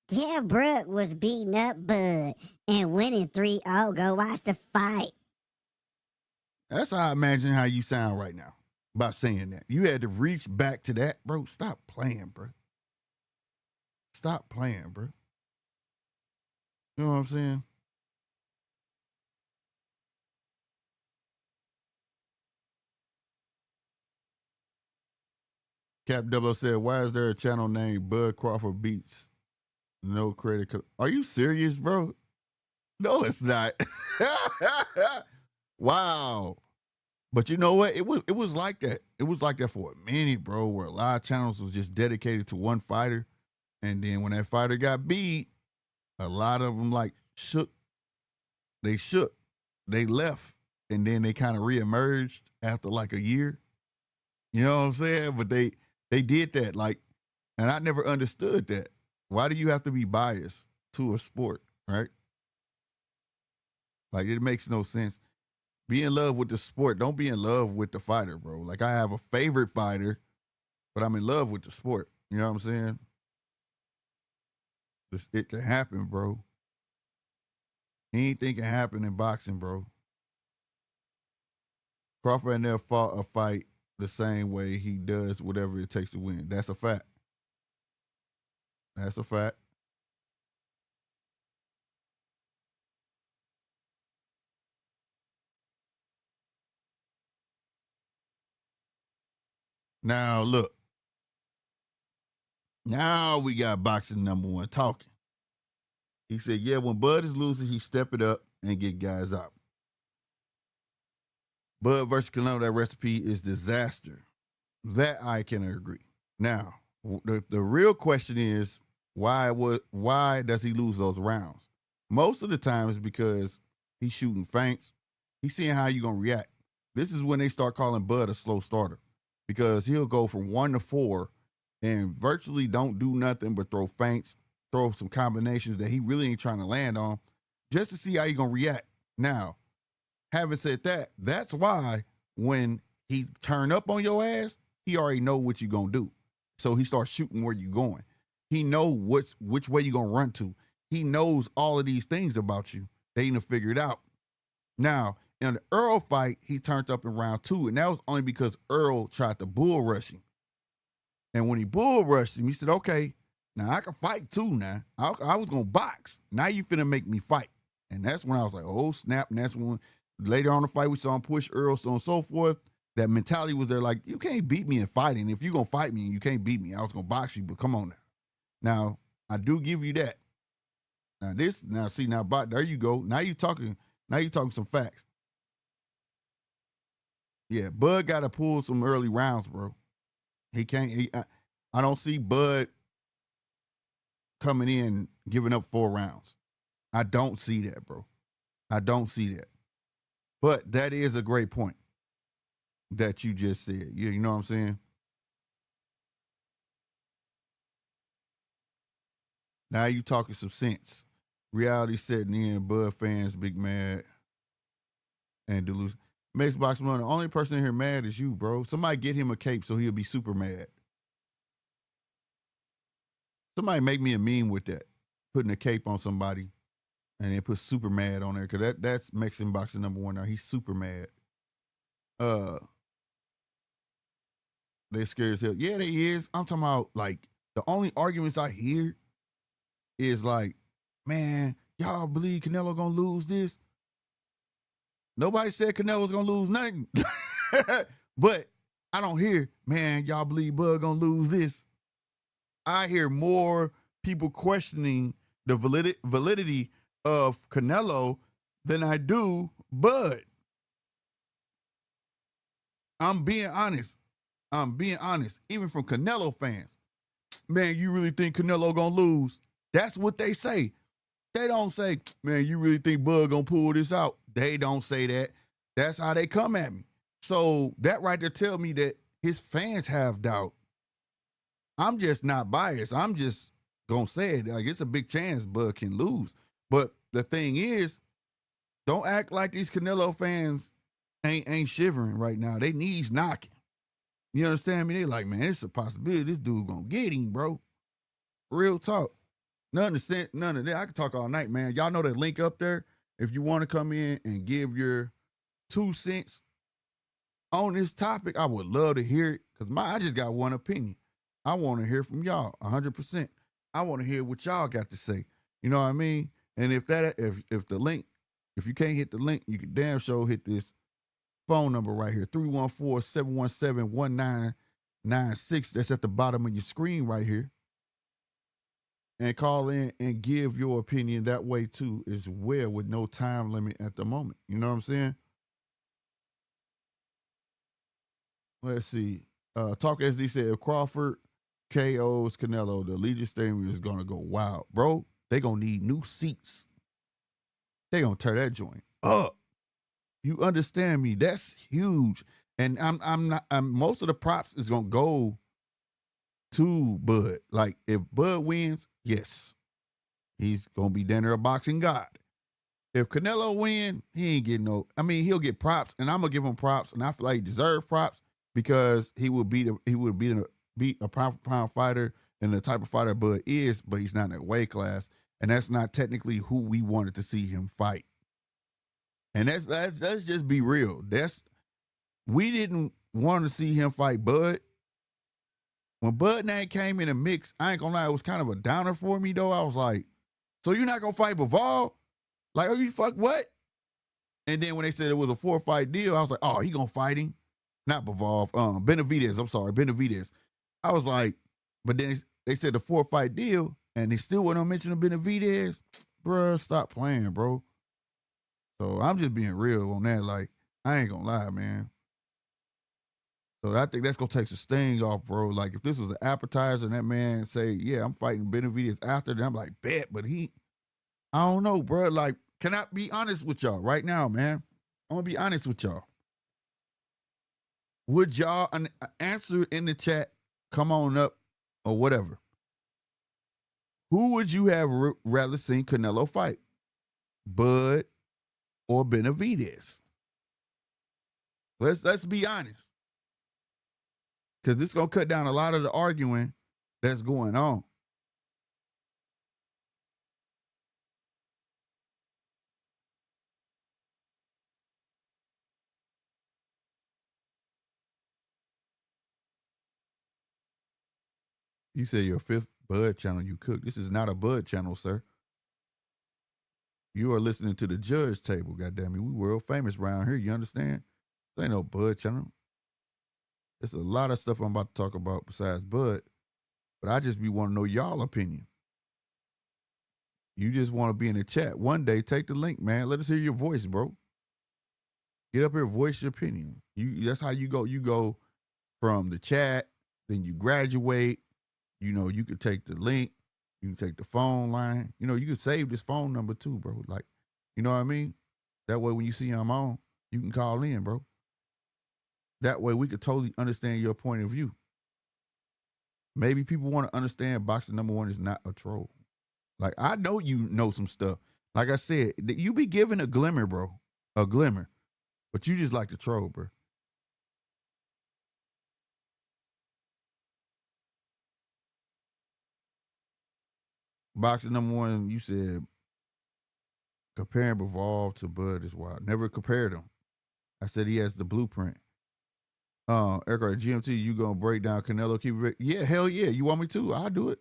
Kell Brook was beating up Bud and winning 3-0. Go watch the fight. That's how I imagine how you sound right now by saying that. You had to reach back to that, bro. Stop playing, bro. Stop playing, bro. You know what I'm saying? Cap Double said, why is there a channel named Bud Crawford Beats? No credit. Are you serious, bro? No, it's not. Wow. But you know what? It was like that. It was like that for a minute, bro, where a lot of channels was just dedicated to one fighter. And then when that fighter got beat, a lot of them like shook. They shook. They left. And then they kind of reemerged after like a year. You know what I'm saying? But they did that. Like, and I never understood that. Why do you have to be biased to a sport, right? Like it makes no sense. Be in love with the sport. Don't be in love with the fighter, bro. Like I have a favorite fighter, but I'm in love with the sport. You know what I'm saying? It can happen, bro. Anything can happen in boxing, bro. Crawford never fought a fight the same way he does whatever it takes to win. That's a fact. That's a fact. Now look. Now we got boxing number one talking. He said, yeah, when Bud is losing, he step it up and get guys out. Bud versus Canelo, that recipe is disaster. That I can agree. Now, the real question is why does he lose those rounds? Most of the time it's because he's shooting feints. He's seeing how you're gonna react. This is when they start calling Bud a slow starter because he'll go from 1 to 4 and virtually don't do nothing but throw feints, throw some combinations that he really ain't trying to land on, just to see how you're gonna react. Now, having said that, that's why when he turn up on your ass, he already know what you gonna do. So he starts shooting where you going. He know which way you gonna run to. He knows all of these things about you. They even figured out. Now, in the Earl fight, he turned up in round 2, and that was only because Earl tried to bull rush him. And when he bull rushed him, he said, okay, now I can fight too now. I was gonna box. Now you finna make me fight. And that's when I was like, oh snap. And that's when later on the fight, we saw him push Earl, so on and so forth. That mentality was there like, you can't beat me in fighting. If you're going to fight me and you can't beat me, I was going to box you, but come on now. Now, I do give you that. Now, there you go. Now you talking some facts. Yeah, Bud got to pull some early rounds, bro. He can't, I don't see Bud coming in giving up 4 rounds. I don't see that, bro. I don't see that. But that is a great point that you just said. You know what I'm saying? Now you talking some sense. Reality setting in, Bud fans big mad and delusion. Mace Box Money, the only person in here mad is you, bro. Somebody get him a cape so he'll be super mad. Somebody make me a meme with that. Putting a cape on somebody and then put super mad on there. Cause that's Mexican boxing number 1 now. He's super mad. They scared as hell. Yeah, they is. I'm talking about like the only arguments I hear is like, man, y'all believe Canelo gonna lose this? Nobody said Canelo's gonna lose nothing. But I don't hear, man, y'all believe Bud gonna lose this? I hear more people questioning the validity of Canelo than I do Bud. I'm being honest. Even from Canelo fans. Man, you really think Canelo gonna lose? That's what they say. They don't say, man, you really think Bud gonna pull this out? They don't say that. That's how they come at me. So that right there tell me that his fans have doubt. I'm just not biased. I'm just gonna say it. Like it's a big chance Bud can lose. But the thing is, don't act like these Canelo fans ain't shivering right now. They knees knocking. You understand me? They like, man, it's a possibility this dude gonna get him, bro. Real talk. None of that. I can talk all night, man. Y'all know that link up there. If you want to come in and give your 2 cents on this topic, I would love to hear it. Cause I just got one opinion. I want to hear from y'all 100%. I want to hear what y'all got to say. You know what I mean? And if the link, if you can't hit the link, you can damn sure hit this phone number right here, 314-717-1996. That's at the bottom of your screen right here. And call in and give your opinion that way too as well with no time limit at the moment. You know what I'm saying? Let's see. Talk SD said if Crawford KOs Canelo, the Allegiant Stadium is gonna go wild, bro. They gonna need new seats. They gonna tear that joint up. You understand me? That's huge. And I'm not. Most of the props is gonna go to Bud. Like if Bud wins, yes, he's gonna be dinner a boxing god. If Canelo win, he ain't getting no. I mean, he'll get props, and I'm gonna give him props, and I feel like he deserves props because he would beat a pound for pound fighter and the type of fighter Bud is, but he's not in that weight class, and that's not technically who we wanted to see him fight. And let's just be real. We didn't want to see him fight Bud. When Bud name came in the mix, I ain't gonna lie, it was kind of a downer for me though. I was like, so you're not gonna fight Bivol? Like, oh, you fuck what? And then when they said it was a 4-fight deal, I was like, oh, he gonna fight him. Not Bivol, Benavidez. I'm sorry, Benavidez. I was like, but then they said the 4-fight deal, and they still wouldn't mention Benavidez. Bruh, stop playing, bro. So I'm just being real on that. Like, I ain't gonna lie, man. So I think that's gonna take some sting off, bro. Like, if this was an appetizer and that man say, yeah, I'm fighting Benavidez after, then I'm like, bet, but I don't know, bro. Like, can I be honest with y'all right now, man? I'm gonna be honest with y'all. Would y'all answer in the chat? Come on up or whatever. Who would you have rather seen Canelo fight? Bud or Benavidez? Let's be honest. Because this is gonna cut down a lot of the arguing that's going on. You say your 5th Bud channel you cook. This is not a Bud channel, sir. You are listening to the judge table, goddammit. We world famous around here, you understand? This ain't no Bud channel. There's a lot of stuff I'm about to talk about besides Bud, but I just be want to know y'all opinion. You just want to be in the chat. One day, take the link, man. Let us hear your voice, bro. Get up here, voice your opinion. That's how you go. You go from the chat, then you graduate. You know, you could take the link. You can take the phone line. You know, you could save this phone number too, bro. Like, you know what I mean? That way, when you see I'm on, you can call in, bro. That way, we could totally understand your point of view. Maybe people want to understand boxing number 1 is not a troll. Like, I know you know some stuff. Like I said, you be given a glimmer, bro. A glimmer. But you just like to troll, bro. Boxing number 1, you said comparing Bivol to Bud is wild. Never compared him. I said he has the blueprint. Eric, GMT, you gonna break down Canelo? Yeah, hell yeah. You want me to? I'll do it.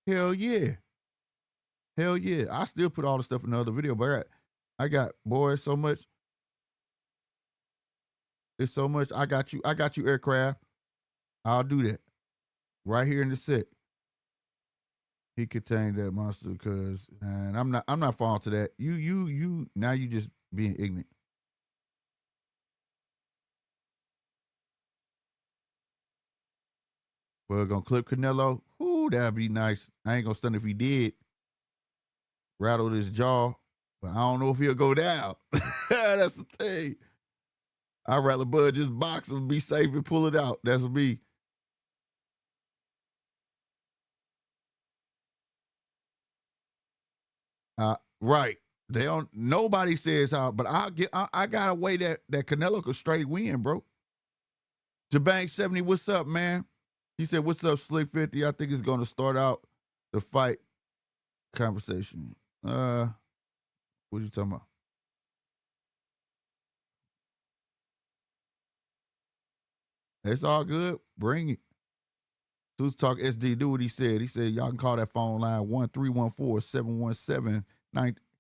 Hell yeah. Hell yeah. I still put all the stuff in the other video, but I got, boy, so much. It's so much. I got you, aircraft. I'll do that. Right here in the set. He contained that monster because, and I'm not falling to that. You now you just being ignorant. We're gonna clip Canelo. Ooh, that'd be nice. I ain't gonna stun if he did. Rattle his jaw, but I don't know if he'll go down. That's the thing. I'd rather Bud just box him, be safe, and pull it out. That's me. Right. They don't. Nobody says how, but I got a way that Canelo could straight win, bro. Jabang 70, what's up, man? He said, "What's up, Slick 50? I think it's going to start out the fight conversation." What are you talking about? It's all good. Bring it. Suits Talk SD, do what he said. He said, y'all can call that phone line 1-314-717-9.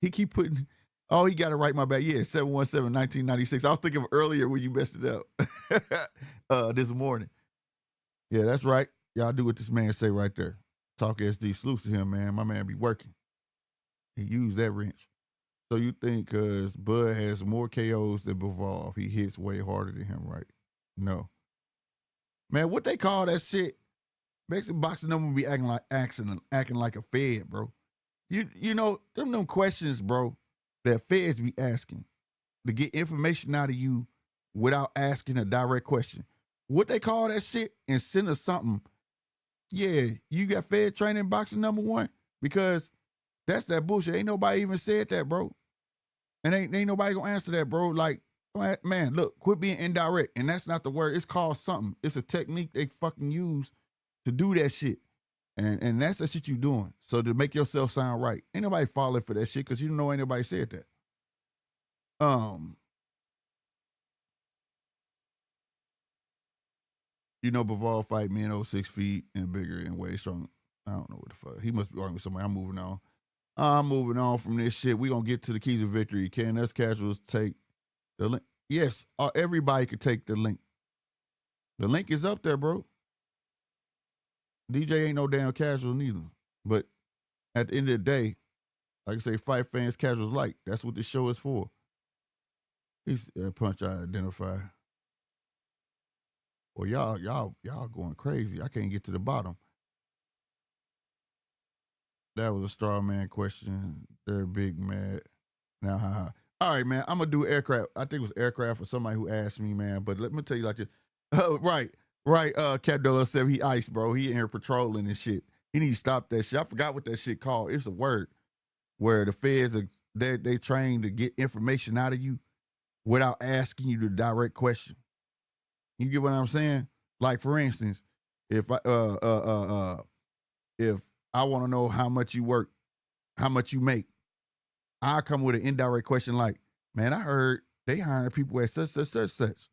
He keep putting, oh, he got it right, my bad. Yeah, 717-1996. I was thinking of earlier when you messed it up this morning. Yeah, that's right. Y'all do what this man say right there. Talk SD, salutes to him, man. My man be working. He used that wrench. So you think because Bud has more KOs than Bivol, he hits way harder than him, right? No. Man, what they call that shit? Basically, boxing number be acting like a fed, bro. You know them questions, bro, that feds be asking to get information out of you without asking a direct question. What they call that shit and send us something. Yeah, you got fed training boxing number one because that's that bullshit. Ain't nobody even said that, bro. And ain't nobody gonna answer that, bro. Like, man, look, quit being indirect. And that's not the word. It's called something. It's a technique they fucking use to do that shit. And that's the shit you doing. So to make yourself sound right. Ain't nobody falling for that shit because you know ain't nobody said that. You know, Bivol fight men over 6 feet and bigger and way strong. I don't know what the fuck. He must be arguing with somebody. I'm moving on from this shit. We gonna get to the keys of victory. Can us casuals take the link? Yes, everybody could take the link. The link is up there, bro. DJ ain't no damn casual neither. But at the end of the day, like I say, fight fans, casuals like. That's what this show is for. He's punch I identify. Well, y'all going crazy. I can't get to the bottom. That was a straw man question. They're big mad. Now, haha. All right, man. I'm gonna do aircraft. I think it was aircraft for somebody who asked me, man. But let me tell you like this. Right. Cat Dollar said he iced, bro. He in here patrolling and shit. He need to stop that shit. I forgot what that shit called. It's a word where the feds are they trained to get information out of you without asking you the direct question. You get what I'm saying? Like for instance, if I if I want to know how much you work, how much you make, I come with an indirect question like, man, I heard they hiring people at such.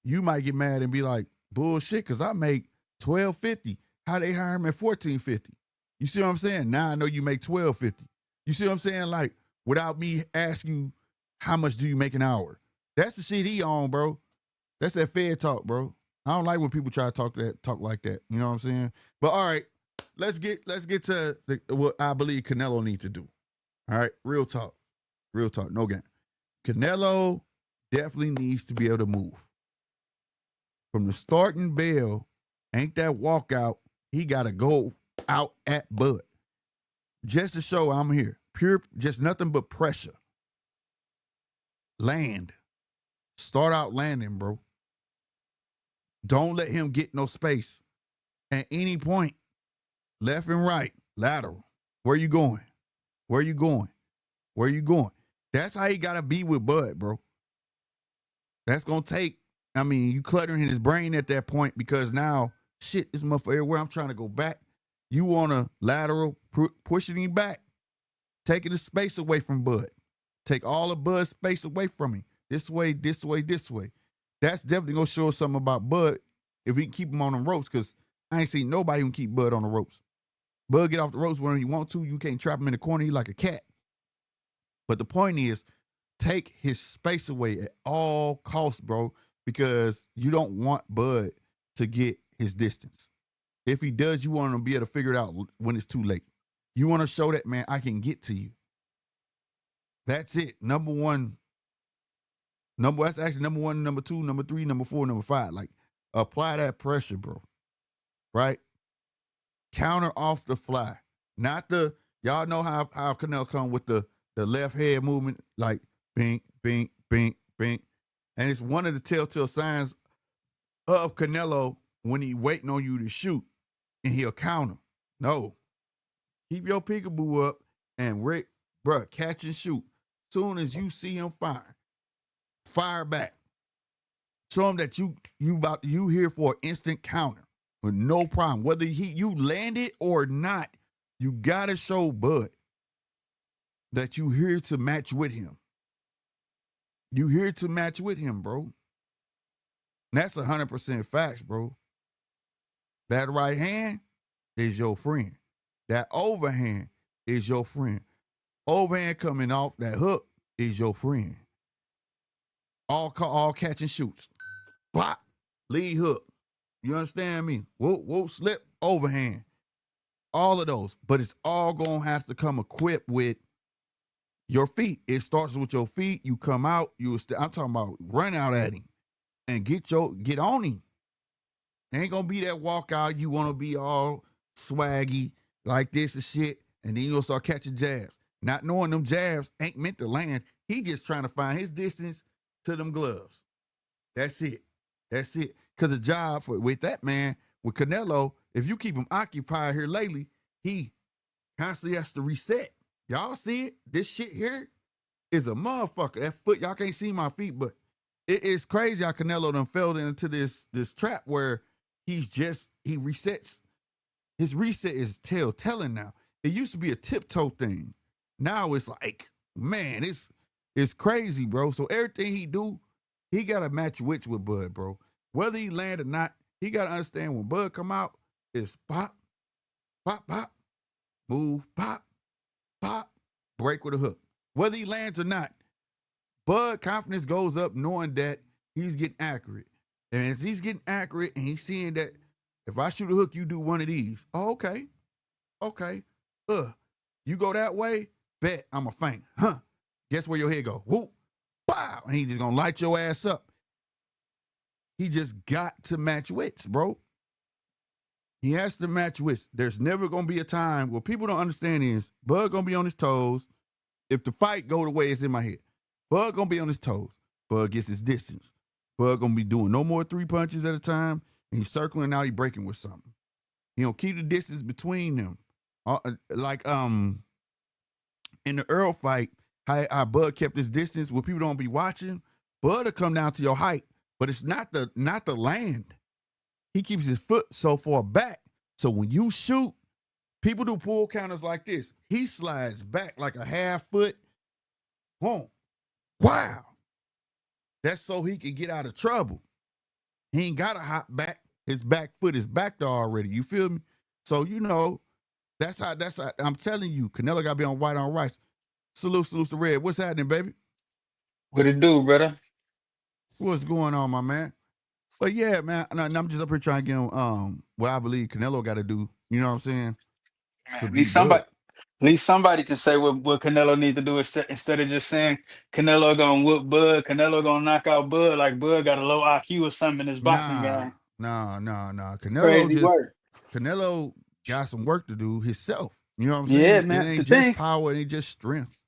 You might get mad and be like, bullshit, because I make $12.50. How they hire him at $14.50? You see what I'm saying? Now I know you make $12.50. You see what I'm saying? Like, without me asking you, how much do you make an hour? That's the shit he on, bro. That's that Fed talk, bro. I don't like when people try to talk like that. You know what I'm saying? But all right, let's get to what I believe Canelo needs to do. All right, real talk, no game. Canelo definitely needs to be able to move. From the starting bell, ain't that walkout, he got to go out at Bud. Just to show I'm here. Pure, just nothing but pressure. Land. Start out landing, bro. Don't let him get no space. At any point, left and right, lateral. Where you going? Where you going? Where you going? That's how he got to be with Bud, bro. That's going to take, I mean, you cluttering his brain at that point because now, shit, this motherfucker everywhere. I'm trying to go back. You want to lateral, pushing him back, taking the space away from Bud. Take all the Bud's space away from him. This way, this way, this way. That's definitely going to show us something about Bud if we can keep him on the ropes because I ain't seen nobody who can keep Bud on the ropes. Bud get off the ropes when he want to. You can't trap him in the corner. He like a cat. But the point is, take his space away at all costs, bro, because you don't want Bud to get his distance. If he does, you want him to be able to figure it out when it's too late. You want to show that, man, I can get to you. That's it. Number one. That's actually number one, number two, number three, number four, number five. Like, apply that pressure, bro. Right? Counter off the fly. Not the, y'all know how Canelo come with the left head movement, like bink, bink, bink, bink. And it's one of the telltale signs of Canelo when he waiting on you to shoot and he'll counter. No. Keep your peekaboo up and bro, catch and shoot. Soon as you see him fire back. Show him that you here for an instant counter with no problem. Whether you land it or not, you gotta show Bud that you here to match with him. You here to match with him, bro. And that's 100% facts, bro. That right hand is your friend. That overhand is your friend. Overhand coming off that hook is your friend. All catch and shoots. Pop, lead hook. You understand me? Whoop, slip, overhand. All of those. But it's all going to have to come equipped with your feet. It starts with your feet. You come out. I'm talking about run out at him and get on him. Ain't gonna be that walkout. You want to be all swaggy like this and shit, and then you'll start catching jabs. Not knowing them jabs ain't meant to land. He just trying to find his distance to them gloves. That's it. That's it. Because the job with that man, with Canelo, if you keep him occupied here lately, he constantly has to reset. Y'all see it? This shit here is a motherfucker. That foot, y'all can't see my feet, but it is crazy how Canelo done fell into this trap where he resets. His reset is telling now. It used to be a tiptoe thing. Now it's like, man, it's crazy, bro. So everything he do, he got to match wits with Bud, bro. Whether he land or not, he got to understand when Bud come out, it's pop, pop, pop, move, pop, pop, break with a hook. Whether he lands or not, Bud confidence goes up knowing that he's getting accurate. And as he's getting accurate and he's seeing that if I shoot a hook, you do one of these. Oh, okay. Okay. You go that way, bet I'm a faint. Huh. Guess where your head go? Whoop. Wow. And he just gonna light your ass up. He just got to match wits, bro. He has to match wits. There's never gonna be a time where people don't understand is Bud gonna be on his toes. If the fight go the way it's in my head, Bud gonna be on his toes. Bud gets his distance. Bud gonna be doing no more 3 punches at a time. And he's circling out, he breaking with something. You know, keep the distance between them. Like in the Earl fight, how Bud kept his distance where people don't be watching. Bud will come down to your height, but it's not the land. He keeps his foot so far back. So when you shoot, people do pull counters like this. He slides back like a half foot. Boom. Wow. That's so he can get out of trouble. He ain't got to hop back. His back foot is back there already. You feel me? So, you know, that's how I'm telling you, Canelo got to be on white on rice. Salute to Red. What's happening, baby? What it do, brother? What's going on, my man? But yeah, man, and I'm just up here trying to get him what I believe Canelo got to do. You know what I'm saying? Man, To at beat least Bud. somebody can say what Canelo need to do instead of just saying Canelo gonna whoop Bud, Canelo gonna knock out Bud like Bud got a low IQ or something in his boxing Nah. game. It's crazy work. Canelo got some work to do himself. You know what I'm Yeah, saying? It man. The ain't just thing, power, it ain't just strength.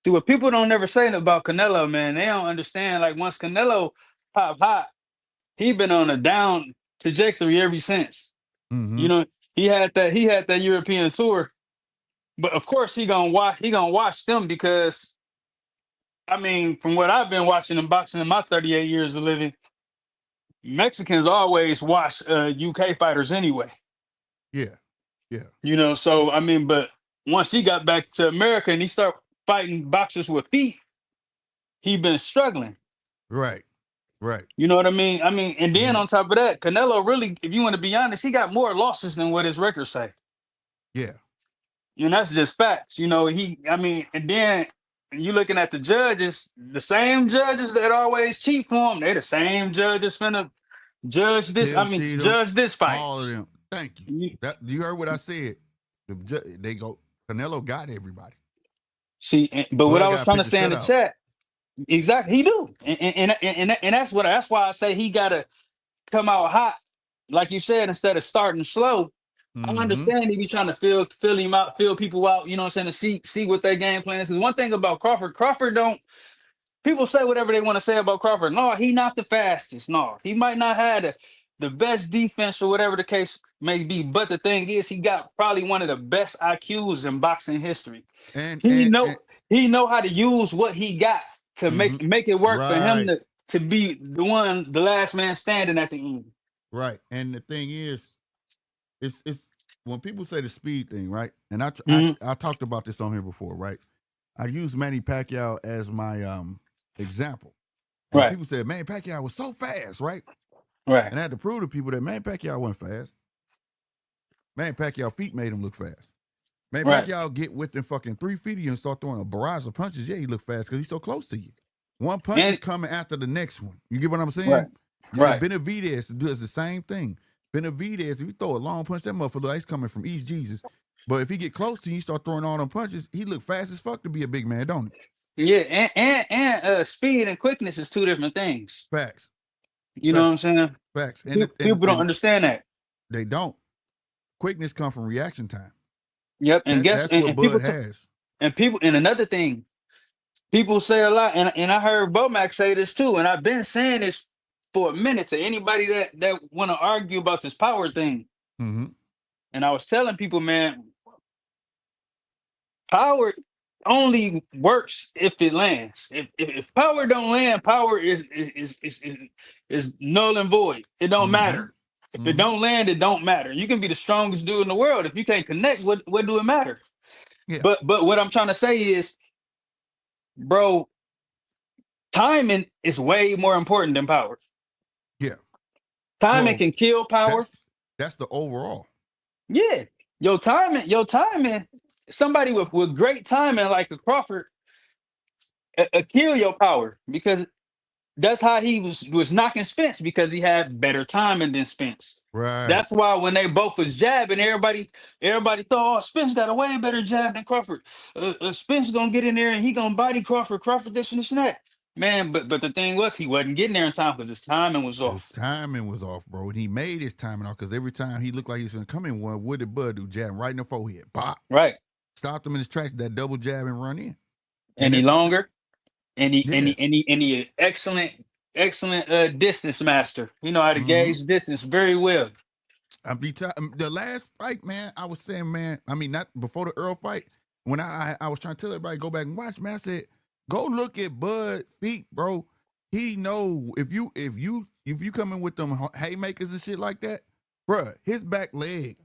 see what people don't never say about Canelo, man, they don't understand. Like once Canelo pop hot, he been on a down trajectory ever since. Mm-hmm. You know, he had that European tour, but of course he gonna watch them because I mean, from what I've been watching in boxing in my 38 years of living, Mexicans always watch UK fighters anyway. Yeah. Yeah. You know, so I mean, but once he got back to America and he started fighting boxers with feet, he been struggling. Right. Right. You know what I mean? And then Mm-hmm. on top of that, Canelo really, if you want to be honest, he got more losses than what his records say. Yeah. You know, that's just facts. You know, and then you looking at the judges, the same judges that always cheat for him, they the same judges finna Tim Cheatham, judge this fight. all of them. Thank you. You- You heard what I said. They go, Canelo got everybody. See, but what I Bud was got to trying pick to the say in the shutout. chat, exactly, he do, and that's why I say he gotta come out hot, like you said, instead of starting slow. I Mm-hmm. understand he be trying to feel him out, feel people out, you know what I'm saying, to see what their game plan is. Because one thing about Crawford don't people say whatever they want to say about Crawford. No, he not the fastest. No, he might not have the best defense or whatever the case may be. But the thing is, he got probably one of the best IQs in boxing history. And He and, know and he know how to use what he got to mm-hmm. make it work for him Right. to be the last man standing at the end. Right. And the thing is, it's when people say the speed thing, right? And I Mm-hmm. talked about this on here before, right? I use Manny Pacquiao as my example. And Right, people said Manny Pacquiao was so fast, right? right, And I had to prove to people that Manny Pacquiao wasn't fast. Manny Pacquiao feet made him look fast. Manny right, Pacquiao get within fucking 3 feet of you and start throwing a barrage of punches. Yeah, he look fast because he's so close to you. One punch is and coming after the next one. You get what I'm right, saying? You like right. Benavidez does the same thing. Benavidez, if you throw a long punch, that motherfucker, he's coming from East Jesus. But if he get close to you, start throwing all them punches, he look fast as fuck to be a big man, don't he? Yeah, and speed and quickness is two different things. Facts. You know what I'm Facts. saying? Facts. People don't understand that. They don't. Quickness come from reaction time. Yep. And That's what and Bud has. and another thing, people say a lot, and I heard BoMac say this too, and I've been saying this for a minute to anybody that want to argue about this power thing. Mm-hmm. And I was telling people, man, power only works if it lands. If power don't land, power is null and void. It don't Mm-hmm. matter. If it Mm-hmm. don't land, it don't matter. You can be the strongest dude in the world. If you can't connect, what do it matter? Yeah. But what I'm trying to say is, bro, timing is way more important than power. Yeah. Timing Well, can kill power. that's the overall. Yeah. Your timing, somebody with great timing like a Crawford, kill your power because that's how he was knocking Spence because he had better timing than Spence. Right. That's why when they both was jabbing, everybody thought, oh, Spence got a way better jab than Crawford. Spence gonna get in there and he gonna body Crawford. Crawford this and this and that. Man, but the thing was he wasn't getting there in time because his timing was His off. timing was off, bro. And he made his timing off because every time he looked like he was going to come in one, what did Bud do? Jab him right in the forehead. Bop. Right. Stopped him in his tracks, that double jab and run in. And he that's longer. And he yeah. excellent distance master. You know how to Mhm. gauge distance very well. The last fight, man, I was saying, man, I mean, not before the Earl fight, when I was trying to tell everybody go back and watch, man, I said, go look at Bud feet, bro. He know if you come in with them haymakers and shit like that, bruh, his back leg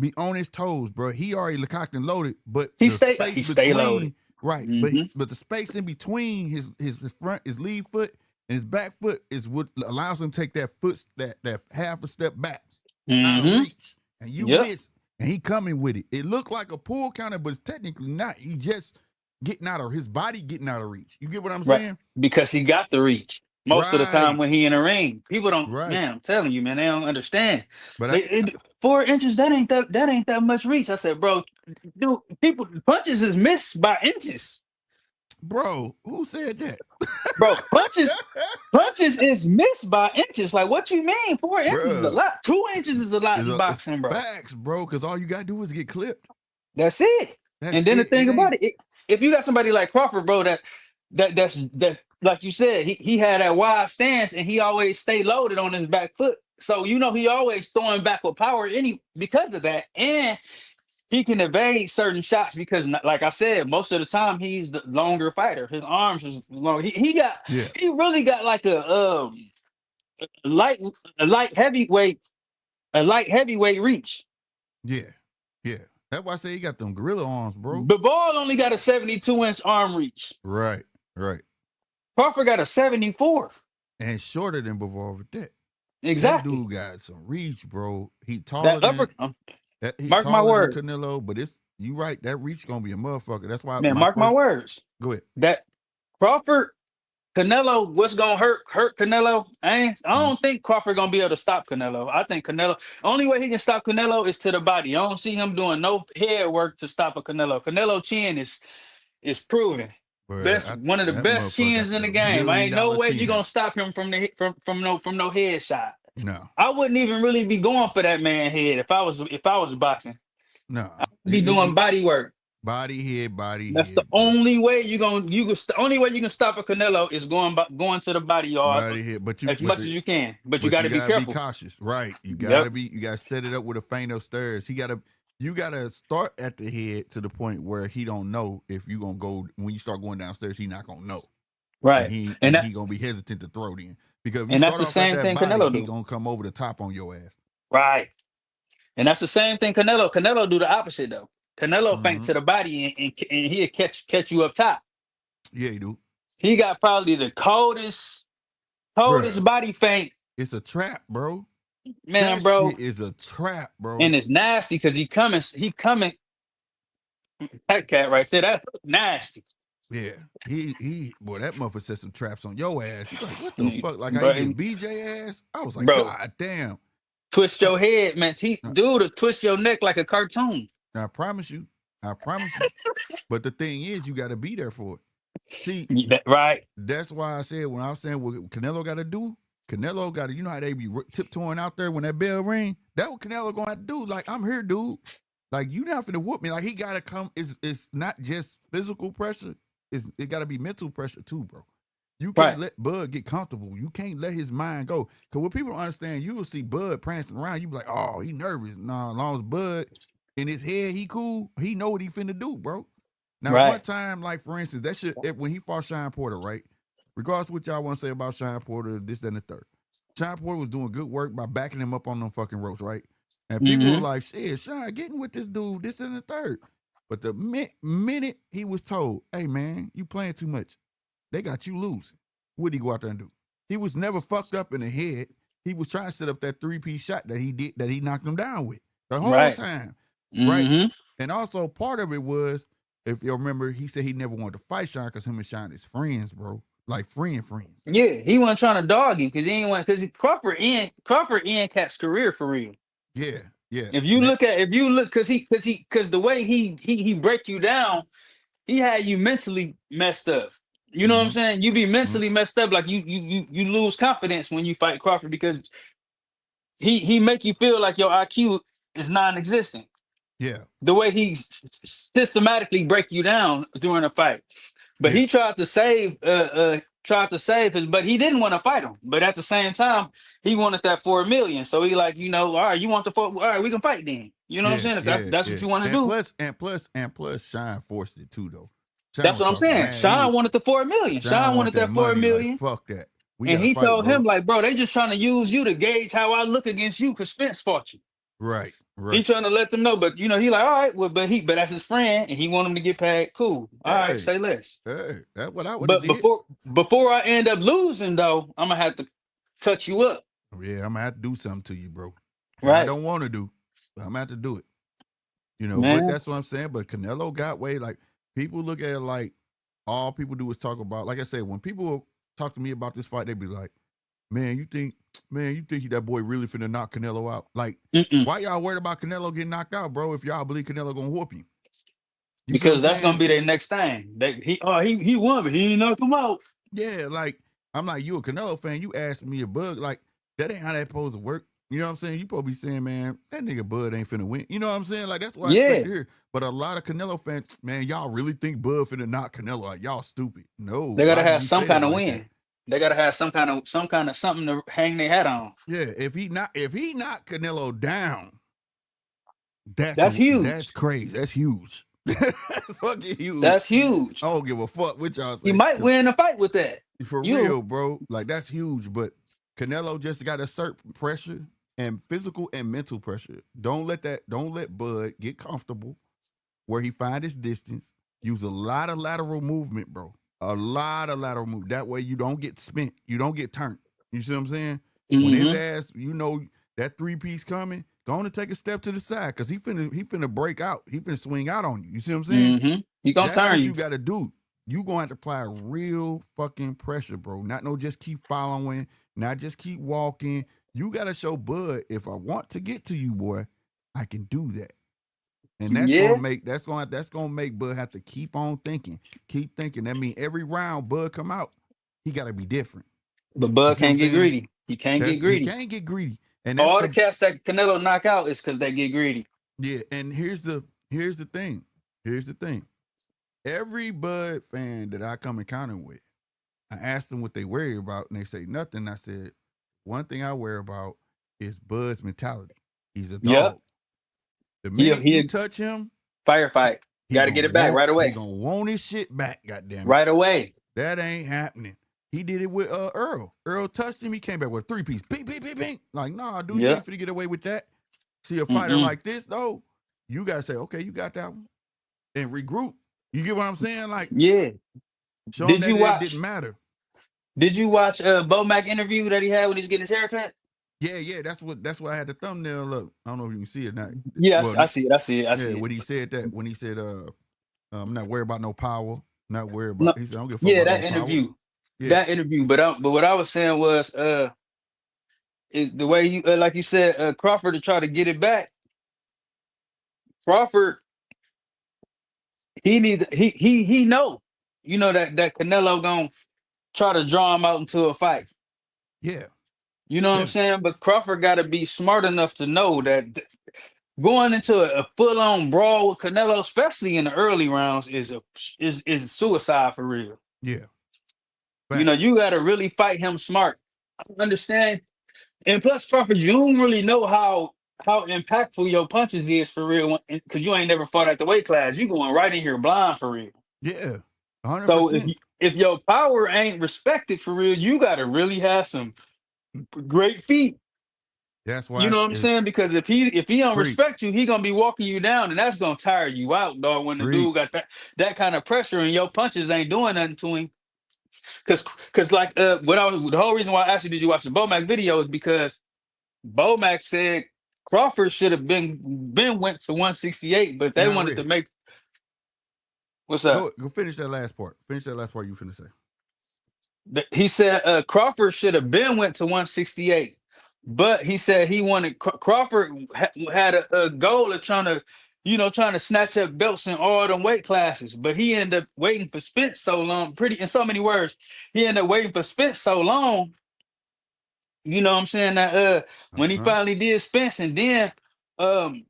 be on his toes, bro. He already cocked and loaded, but He the stay space loaded. between, right? Mhm. But the space in between his front, his lead foot and his back foot is what allows him to take that foot that half a step back out of Mhm. reach, and you Yep. miss, and he coming with it. It looked like a pull counter, but it's technically not. He just getting out of his body, getting out of reach. You get what I'm Right. saying? Because he got the reach. Most of the time Right, when he in the ring, people don't. right. Man, I'm telling you, man, they don't understand. But They, 4 inches, that ain't that much reach. I said, bro, dude, people punches is missed by inches, bro, who said that? bro. Punches is missed by inches. Like, what you mean? 4 inches is a Bro, lot. 2 inches is a lot is in a boxing, bro. facts, bro, because all you gotta do is get clipped. That's it. That's And then the it. thing It about ain't it, if you got somebody like Crawford, bro, that like you said, he had that wide stance and he always stay loaded on his back foot. So he always throwing back with power because of that. And he can evade certain shots because like I said, most of the time he's the longer fighter. His arms is long. yeah, He really got like light a light heavyweight a light heavyweight reach. yeah, yeah. That's why I say he got them gorilla arms, bro. Bivol only got a 72-inch arm reach. Right, right. Crawford got a 74. And shorter than Bivol at that. That Exactly. dude got some reach, bro. He taller That upper, than he mark my taller than word, Canelo, but you right, that reach gonna be a motherfucker. That's why man. my Mark my first words. go ahead. That Crawford, Canelo, what's gonna hurt Canelo? I don't think Crawford gonna be able to stop Canelo. I think Canelo, only way he can stop Canelo is to the body. I don't see him doing no head work to stop a Canelo. Canelo chin is proven. But One of the that best motherfucker chins got in the the game. I ain't no $1 million way you chin. gonna stop him from no head shot. No, I wouldn't even really be going for that man head if I was boxing. no. I'd be doing body work. Body head, That's the bro. only way the only way you can stop a Canelo is going to the body yard Body head, as much as you can. But you but got you to be gotta be careful. cautious, right? You Yep. gotta set it up with a feint upstairs. You gotta start at the head to the point where he don't know if you gonna go when you start going downstairs. He not gonna know, Right. and he gonna be hesitant to throw it in because if you And that's start the off at same that thing body, Canelo he do. gonna come over the top on your ass. Right. And that's the same thing Canelo do the opposite though. Canelo feint to the body and he'll catch you up top. Yeah, he do. He got probably the coldest Bruh, body feint, it's a trap, bro. man, That bro. shit is a trap, bro. And it's nasty because he coming. That cat right there, that's nasty. Yeah, boy, that motherfucker set some traps on your ass. You like, what the fuck? Like how he Bro, did BJ ass? I was like, bro, God damn. twist your head, man. I, Dude, to twist your neck like a cartoon. I promise you. But the thing is, you got to be there for it. See, Right. that's why I said when I was saying what Canelo got to do, Canelo got to, you know how they be tiptoeing out there when that bell ring? That's what Canelo gonna have to do. Like, I'm here, dude. Like, you not finna whoop me. Like, he gotta come. It's not just physical pressure. It gotta be mental pressure too, bro. You can't let Bud get comfortable. You can't let his mind go. Cause what people don't understand, you will see Bud prancing around. You be like, oh, he nervous. Nah, as long as Bud in his head, he cool. He know what he finna do, bro. Now, one time, like for instance, that shit when he fought Sean Porter, right? Regardless of what y'all want to say about Sean Porter, this, that, and the third. Sean Porter was doing good work by backing him up on them fucking ropes, right? And people were like, shit, Sean getting with this dude, this, and the third. But the minute he was told, hey, man, you playing too much, they got you losing. What'd he go out there and do? He was never fucked up in the head. He was trying to set up that 3-piece shot that he knocked him down with the whole time, right? And also part of it was, if you remember, he said he never wanted to fight Sean because him and Sean is friends, bro. Like friends. Yeah, he wasn't trying to dog him because he ain't want because Crawford in Cat's career for real. Yeah. If you look because the way he break you down, he had you mentally messed up. You know what I'm saying? You be mentally messed up, like you lose confidence when you fight Crawford because he make you feel like your IQ is non-existent. Yeah. The way he systematically break you down during a fight. But he tried to save his, but he didn't want to fight him. But at the same time, he wanted that $4 million. So he like, all right, you want the $4? All right, we can fight then. You know what I'm saying? If that's what you want to do. Plus, Sean forced it too, though. Sean that's what I'm saying. Sean wanted the $4 million. Sean wanted that $4 million. Like, fuck that. And he told him, like, bro, they just trying to use you to gauge how I look against you because Spence fought you. Right. He trying to let them know, but he like, all right, well, but that's his friend, and he want him to get paid. Cool. All right, say less. Hey, that's what I would. But before I end up losing, though, I'm gonna have to touch you up. Yeah, I'm gonna have to do something to you, bro. Right. I don't want to do, but I'm gonna have to do it. Man. But that's what I'm saying. But Canelo got way. Like, people look at it like all people do is talk about. Like I said, when people talk to me about this fight, they be like, Man, you think that boy really finna knock Canelo out? Like, why y'all worried about Canelo getting knocked out, bro? If y'all believe Canelo gonna whoop him, because that's gonna be their next thing. He won, but he ain't knocked him out. Yeah, like I'm like, you a Canelo fan? You asked me a Bud, like that ain't how that supposed to work. You know what I'm saying? You probably be saying, man, that nigga Bud ain't finna win. You know what I'm saying? Like that's what I expect to hear. But a lot of Canelo fans, man, y'all really think Bud finna knock Canelo out? Y'all stupid. No, they gotta have some kind of win. They gotta have some kind of something to hang their hat on. Yeah, if he knock Canelo down, that's huge. That's crazy. That's huge. That's fucking huge. That's huge. I don't give a fuck what y'all say. He might win a fight with that. For real, bro. Like that's huge. But Canelo just got to assert pressure and physical and mental pressure. Don't let Bud get comfortable where he find his distance. Use a lot of lateral movement, bro. A lot of lateral movement. That way you don't get spent. You don't get turned. You see what I'm saying? When his ass, that 3-piece coming, go on and take a step to the side because he finna break out. He finna swing out on you. You see what I'm saying? He gonna That's turn what you. You got to do. You gonna have to apply real fucking pressure, bro. Not just keep following, not just keep walking. You got to show Bud, if I want to get to you, boy, I can do that. And that's gonna make Bud have to keep on thinking. Keep thinking. That means every round Bud come out, he gotta be different. But Bud can't get greedy. He can't get greedy. He can't get greedy. And all the cats that Canelo knock out is because they get greedy. Yeah, and here's the thing. Every Bud fan that I come encounter with, I asked them what they worry about, and they say nothing. I said, one thing I worry about is Bud's mentality. He's a dog. Yep. The minute you touch him, firefight. Got to get it back right away. He gonna want his shit back, goddamn it. Right away. That ain't happening. He did it with Earl. Earl touched him. He came back with a 3-piece. Bing, bing, bing, bing. Like, nah, dude, you ain't finna get away with that. See a fighter like this, though, you gotta say, okay, you got that one, and regroup. You get what I'm saying? Like, yeah. Show him that it didn't matter. Did you watch BoMac interview that he had when he was getting his haircut? Yeah, that's what I had the thumbnail up. I don't know if you can see it now. Yeah, I see it. When he said that, when he said, I'm not worried about no power, not worried about. He said, I don't give a fuck about that no interview. Power. That interview. But what I was saying was, is the way you like you said, Crawford to try to get it back. Crawford, he know, that Canelo gonna try to draw him out into a fight. Yeah. You know what I'm Yeah. saying? But Crawford got to be smart enough to know that going into a full-on brawl with Canelo, especially in the early rounds, is suicide for real. Yeah. You know, Facts. you got to really fight him smart. I understand. And plus, Crawford, you don't really know how impactful your punches is for real, because you ain't never fought at the weight class. You going right in here blind for real. Yeah. So 100%. if your power ain't respected for real, you got to really have some great feet. That's You why know what I'm it's saying? Because if he don't preach. respect you, he gonna be walking you down, and that's gonna tire you out, dog. When the dude got Preach. that kind of pressure and your punches ain't doing nothing to him. Cause like the whole reason why I asked you did you watch the BoMac video is because BoMac said Crawford should have been went to 168, but they Not wanted to ready. make what's up? Go finish that last part. Finish that last part you finna say. He said Crawford should have been went to 168, but he said he wanted Crawford had a goal of trying to snatch up belts in all them weight classes, but he ended up waiting for Spence so long. Pretty in so many words, he ended up waiting for Spence so long. You know what I'm saying? That when he Uh-huh. finally did Spence, and then um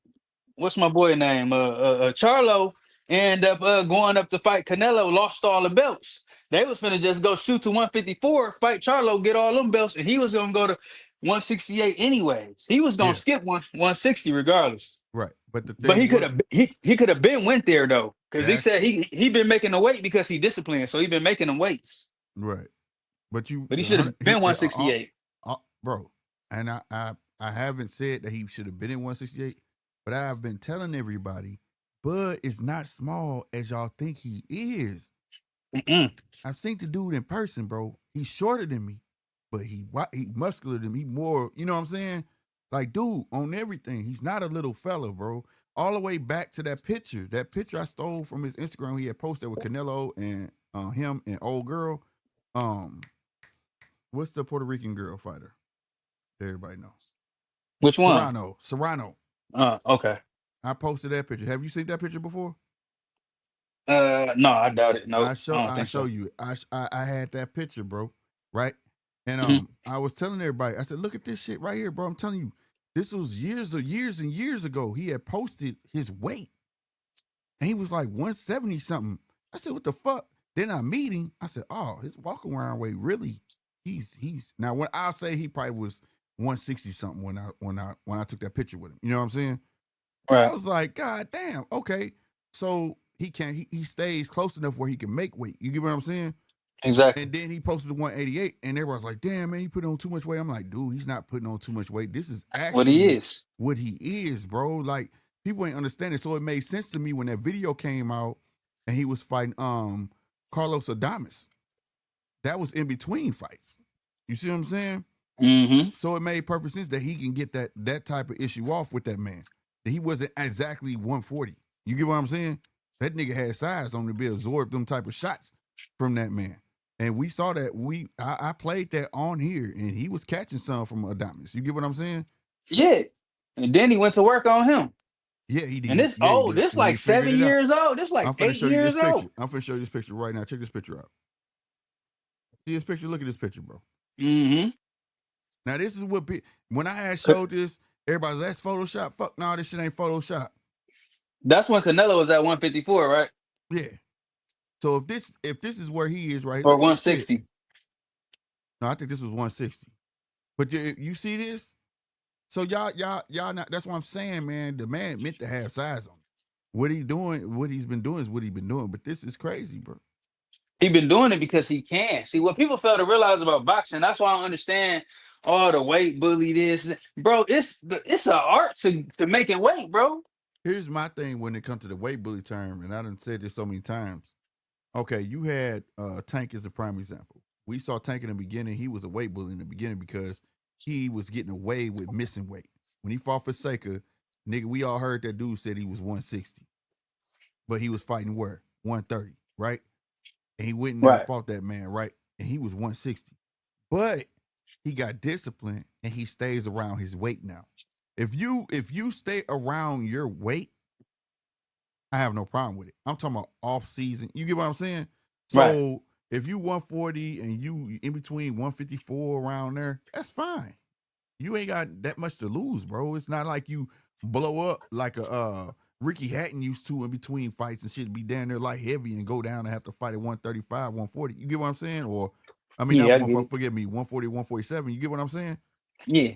what's my boy name? Charlo ended up going up to fight Canelo, lost all the belts. They was finna just go shoot to 154, fight Charlo, get all them belts, and he was gonna go to 168 anyways. He was gonna Yeah. skip 160 regardless. Right. But the But thing was, he could have been went there though, because he that's said he been making the weight because he disciplined, so he been making them weights. right. But you, But he should have been 168. bro, and I haven't said that he should have been in 168, but I've been telling everybody, Bud is not small as y'all think he is. Mm-mm. I've seen the dude in person, bro. He's shorter than me, but he muscular than me. More, you know what I'm saying? Like, dude, on everything, he's not a little fella, bro. All the way back to that picture I stole from his Instagram. He had posted with Canelo and him and old girl. Um, what's the Puerto Rican girl fighter? Everybody know. Which one? Serrano. Okay. I posted that picture. Have you seen that picture before? No, I doubt it. Nope, I don't I think show so. you. I had that picture, bro. Right? And Mhm. I was telling everybody, I said, look at this shit right here, bro. I'm telling you, this was years and years ago. He had posted his weight. And he was like 170 something. I said, what the fuck? Then I meet him. I said, oh, his walk around weight really, he's now when I'll say he probably was 160 something when I took that picture with him. You know what I'm saying? I Right. was like, God damn, okay. So he stays close enough where he can make weight. You get what I'm saying? Exactly. And then he posted 188, and everybody's like, damn, man, he put on too much weight. I'm like, dude, he's not putting on too much weight. This is What he actually is. what he is, bro. Like, people ain't understanding. So it made sense to me when that video came out and he was fighting Carlos Adames. That was in between fights. You see what I'm saying? Mm-hmm. So it made perfect sense that he can get that type of issue off with that man. That he wasn't exactly 140. You get what I'm saying? That nigga had size on to be absorb them type of shots from that man. And we saw that I played that on here and he was catching some from Adames. You get what I'm saying? Yeah. And then he went to work on him. Yeah, he And did. this Yeah, he old, did. this And he like figured 7 it out. years old. This like I'm finna 8 show you this years picture. old. I'm finna show you this picture right now. Check this picture out. See this picture? Look at this picture, bro. Mm-hmm. Now this is what when I had showed this, everybody's that's Photoshop. Fuck no, this shit ain't Photoshop. That's when Canelo was at 154, right? Yeah. So if this is where he is right here, Or look at this shit. 160. No, I think this was 160. But you see this? So y'all not. That's what I'm saying, man. The man meant to have size on him. What he's doing, what he's been doing is what he's been doing. But this is crazy, bro. He been doing it because he can. See, what people fail to realize about boxing, that's why I don't understand all the weight bully this. Bro, it's an art to making weight, bro. Here's my thing when it comes to the weight bully term, and I done said this so many times. Okay, you had Tank as a prime example. We saw Tank in the beginning. He was a weight bully in the beginning because he was getting away with missing weight. When he fought for Saker, nigga, we all heard that dude said he was 160, but he was fighting where 130, right? And he went in there and Right. fought that man, right? And he was 160, but he got disciplined and he stays around his weight now. If you stay around your weight, I have no problem with it. I'm talking about off season. You get what I'm saying? Right. So if you 140 and you in between 154 around there, that's fine. You ain't got that much to lose, bro. It's not like you blow up like a Ricky Hatton used to in between fights and shit, be down there like heavy and go down and have to fight at 135, 140. You get what I'm saying? Or I mean, Yeah, not I get it. forgive me, 140, 147. You get what I'm saying? Yeah.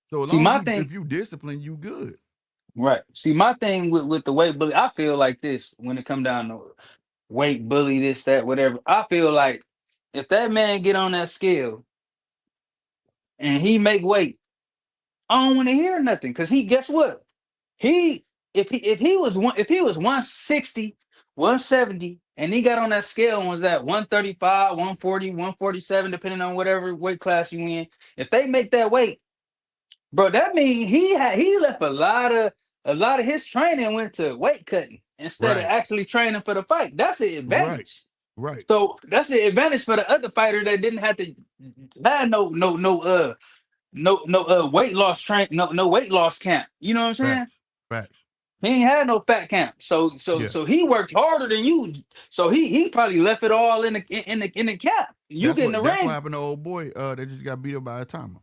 So as See, long as my you, thing, if you discipline, you good. right. See, my thing with the weight bully, I feel like this when it come down to weight bully, this, that, whatever. I feel like if that man get on that scale and he make weight, I don't want to hear nothing. Cause he guess what? He if he was 160, 170, and he got on that scale and was at 135, 140, 147, depending on whatever weight class you in. If they make that weight, bro, that means he left a lot of his training went to weight cutting instead of Right, actually training for the fight. That's the right, advantage. right. So that's the advantage for the other fighter that didn't have to have no weight loss no weight loss camp. You know what I'm saying? Facts, facts. He ain't had no fat camp. Yeah, So he worked harder than you. So he probably left it all in the cap. You get in the that's what ring. happened to old boy that just got beat up by a timer.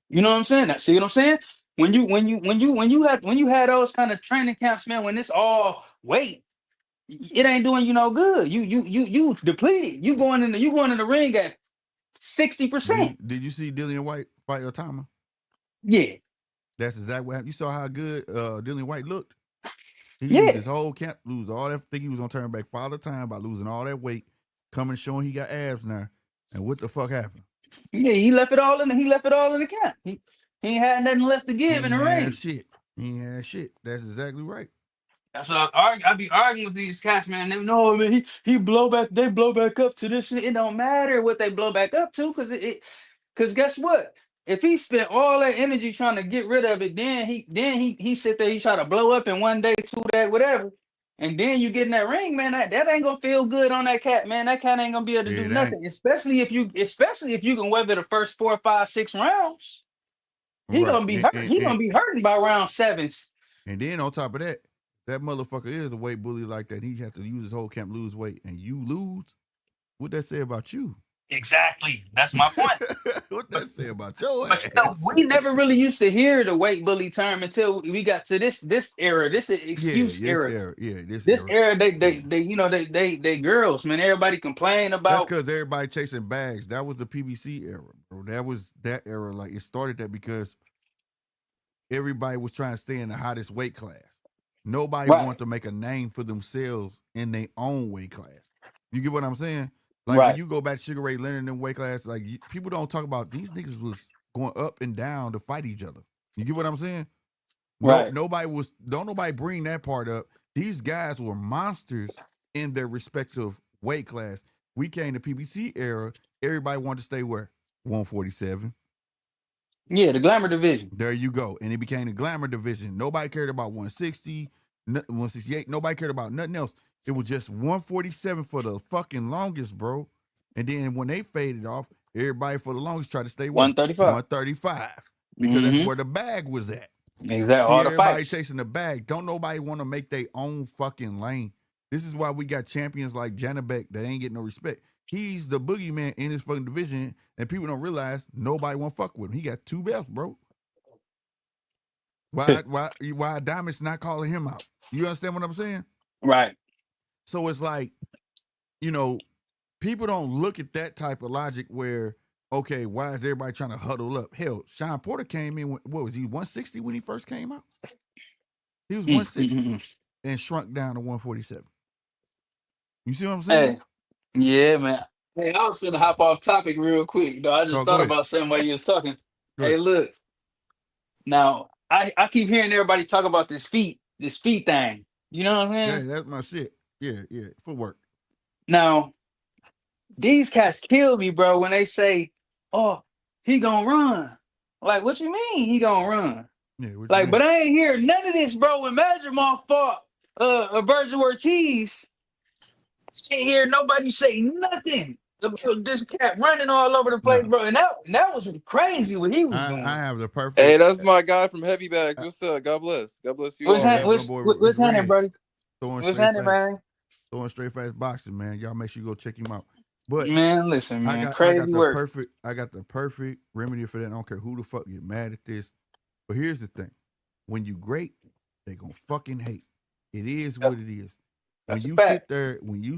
You know what I'm saying? See what I'm saying? When you had those kind of training camps, man, when it's all weight, it ain't doing you no good. You depleted. You going in the ring at 60%. Did you see Dillian White fight a timer? Yeah. That's exactly what happened. You saw how good Dillian White looked. He used Yeah. his whole camp, lose all that. Think he was gonna turn back Father Time by losing all that weight, coming showing he got abs now. And what the fuck happened? Yeah, he left it all in the camp. He ain't had nothing left to He give in ain't the had ring. shit. He ain't had shit. That's exactly right. That's what I be arguing with these cats, man. They know, man, he blow back, they blow back up to this shit. It don't matter what they blow back up to, because guess what? If he spent all that energy trying to get rid of it, then he sit there, he try to blow up in one day, 2 days, whatever. And then you get in that ring, man. That ain't gonna feel good on that cat, man. That cat ain't gonna be able to do It ain't. nothing, especially if you can weather the first 4, 5, 6 rounds. He Right. gonna be hurt. He gonna be hurting by round 7. And then on top of that, that motherfucker is a weight bully like that. He have to use his whole camp, lose weight, and you lose. What that say about you? Exactly. That's my point. What that say about your But ass? we never really used to hear the weight bully term until we got to this era. This is excuse era. This This era. era, they girls, man. Everybody complain That's about. because everybody chasing bags. That was the PBC era, bro. That was that era. Like it started that because everybody was trying to stay in the hottest weight class. Nobody Right, wanted to make a name for themselves in their own weight class. You get what I'm saying? Like when right, you go back to Sugar Ray Leonard in weight class, like people don't talk about these niggas was going up and down to fight each other. You get what I'm saying? right. Don't nobody bring that part up. These guys were monsters in their respective weight class. We came to PBC era. Everybody wanted to stay where? 147. Yeah, the glamour division. There you go. And it became the glamour division. Nobody cared about 160, 168. Nobody cared about nothing else. It was just 147 for the fucking longest, bro. And then when they faded off, everybody for the longest tried to stay where? 135. 135. Because that's Mm-hmm. where the bag was at. Exactly. See, All the everybody fights. chasing the bag. Don't nobody want to make their own fucking lane. This is why we got champions like Janabek that ain't getting no respect. He's the boogeyman in his fucking division, and people don't realize nobody want to fuck with him. He got 2 belts, bro. Why Diamond's not calling him out? You understand what I'm saying? Right. So it's like, you know, people don't look at that type of logic where, okay, why is everybody trying to huddle up? Hell, Sean Porter came in, what was he, 160 when he first came out? He was 160 and shrunk down to 147. You see what I'm saying? Hey, yeah, man. Hey, I was gonna hop off topic real quick, though. I just Oh, go thought ahead. about something while you was talking. Go Hey, ahead. look. Now, I keep hearing everybody talk about this feet thing. You know what I'm Yeah, saying? that's my shit. Yeah, footwork. Now, these cats kill me, bro, when they say, "Oh, he gonna run." Like, what you mean he gonna run? Yeah, what you Like, but mean? I ain't hear none of this, bro. When Madrimov fought Virgil Ortiz, I ain't hear nobody say nothing about this cat running all over the place, No, bro. And that was crazy what he was I doing. have the Hey, perfect. that's my guy from Heavy Bags. Uh, What's up? God bless. God bless you What's all, yeah, hand, man. that's my boy what's happening, Red, buddy? throwing What's straight happening, fast, man? throwing straight fast boxing, man. Y'all make sure you go check him out. But Man, listen, man, I got crazy work. I got the perfect remedy for that. I don't care who the fuck get mad at this. But here's the thing. When you great, they gonna fucking hate. It is what it is. That's When a you fact.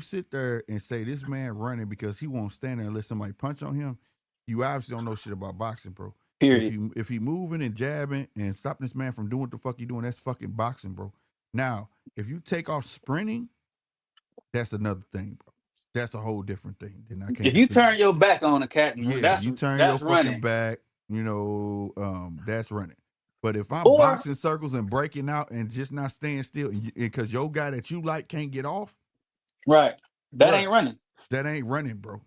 sit there and say this man running because he won't stand there and let somebody punch on him, you obviously don't know shit about boxing, bro. Period. If he moving and jabbing and stopping this man from doing what the fuck he doing, that's fucking boxing, bro. Now, if you take off sprinting, that's another thing, bro. That's a whole different thing. Then I can't. If you turn your back on a cat, yeah, you turn your fucking running. back, that's running. But if I'm Or- boxing circles and breaking out and just not staying still, because your guy that you like can't get off, Right. That Bruh. ain't running. that ain't running, bro. That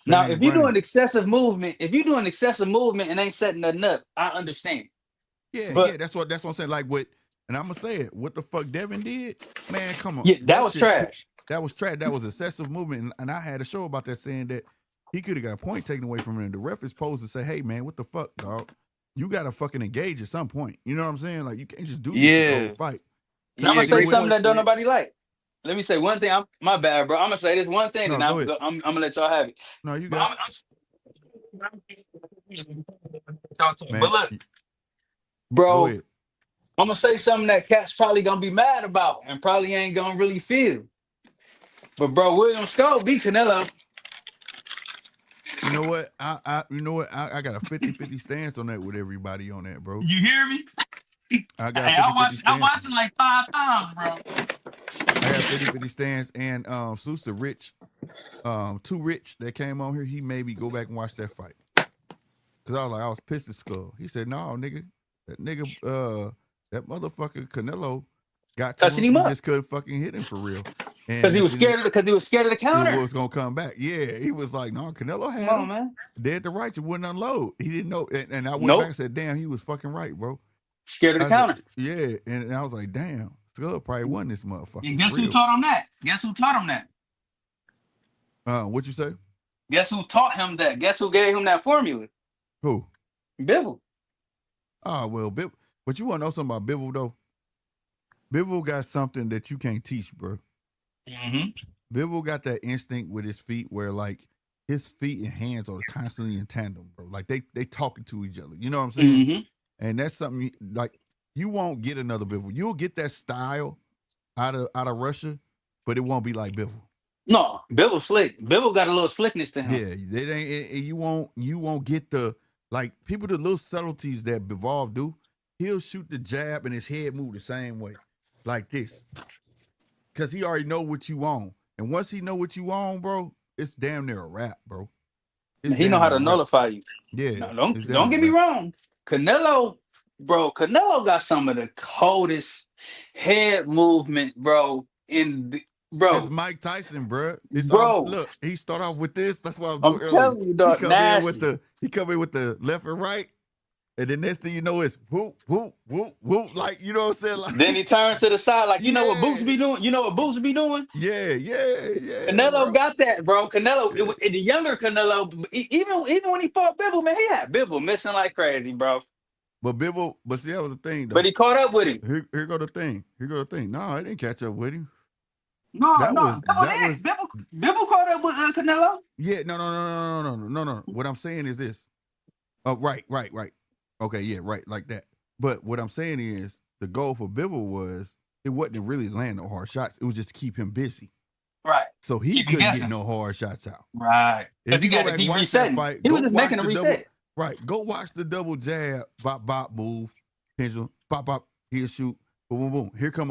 Now, ain't if you're running. doing excessive movement, and ain't setting nothing up, I understand. Yeah, But- that's what I'm saying. Like what, and I'm gonna say it. What the fuck Devin did, man? Come on, Yeah, that was shit- trash. That was trash. That was excessive movement, and I had a show about that saying that he could have got a point taken away from him. And the ref is supposed to say, "Hey, man, what the fuck, dog? You gotta fucking engage at some point." You know what I'm saying? Like you can't just do this shit the whole fight. I'm gonna say great something point, that don't Slick. nobody like. Let me say one thing. My bad, bro. I'm gonna say this one thing, No, and go ahead. I'm gonna let y'all have it. No, you But got man. But look, Go bro, ahead. I'm gonna say something that cats probably gonna be mad about and probably ain't gonna really feel. But bro, William Skull beat Canelo. You know what? I got a 50-50 stance on that with everybody on that, bro. You hear me? I got Hey, 50-50 stance. I'm watching like 5 times, bro. I got 50-50 stance, and salutes to Rich, Too Rich that came on here. He made me go back and watch that fight because I was pissed at Skull. He said, "No, nigga, that motherfucker Canelo got to Touching him. him He up. just couldn't fucking hit him for real." Because he was scared of the counter. It was gonna come back. Yeah, he was like, "No, Canelo had Come on, him man. dead to rights. It wouldn't unload. He didn't know." And I went Nope. back and said, "Damn, he was fucking right, bro." Scared of the I said, counter. yeah, and I was like, "Damn, Skull probably won this motherfucker." And guess for who real. taught him that? What you say? Guess who taught him that? Guess who gave him that formula? Who? Bivol. Oh, well, but you want to know something about Bivol, though? Bivol got something that you can't teach, bro. Mm-hmm. Bivol got that instinct with his feet where, like, his feet and hands are constantly in tandem, bro. Like, they talking to each other. You know what I'm saying? Mm-hmm. And that's something, like, you won't get another Bivol. You'll get that style out of Russia, but it won't be like Bivol. No, Bivol slick. Bivol got a little slickness to him. Yeah, you won't get the, like, people, the little subtleties that Bivol do. He'll shoot the jab and his head move the same way, like this, because he already know what you on. And once he know what you on, bro, it's damn near a wrap, bro. He know how to nullify you. Yeah, Now, don't get me wrong. Canelo got some of the coldest head movement, bro. It's Mike Tyson, bro. Look, he start off with this. That's what I was doing I'm earlier. telling you, dog. He come in with the left and right, and the next thing you know is whoop, whoop, whoop, whoop. Like, you know what I'm saying? Like, then he turned to the side, like, you know what Yeah. Boots be doing? You know what Boots be doing? yeah. Canelo bro. got that, bro. Canelo, the younger Canelo, even when he fought Bivol, man, he had Bivol missing like crazy, bro. But see, that was the thing, though. But he caught up with him. Here go the thing. No, I didn't catch up with him. No, Bivol caught up with Canelo. Yeah, no. What I'm saying is this. Oh, right. Okay, yeah, right, like that. But what I'm saying is the goal for Bivol was it wasn't to really land no hard shots. It was just to keep him busy. Right. So he couldn't get no hard shots out. Right. If you go back and watch that fight, he was just watch making a the reset. Go watch the double jab, bop, bop, move, pendulum, bop, bop, he'll shoot, boom, boom, boom. Here come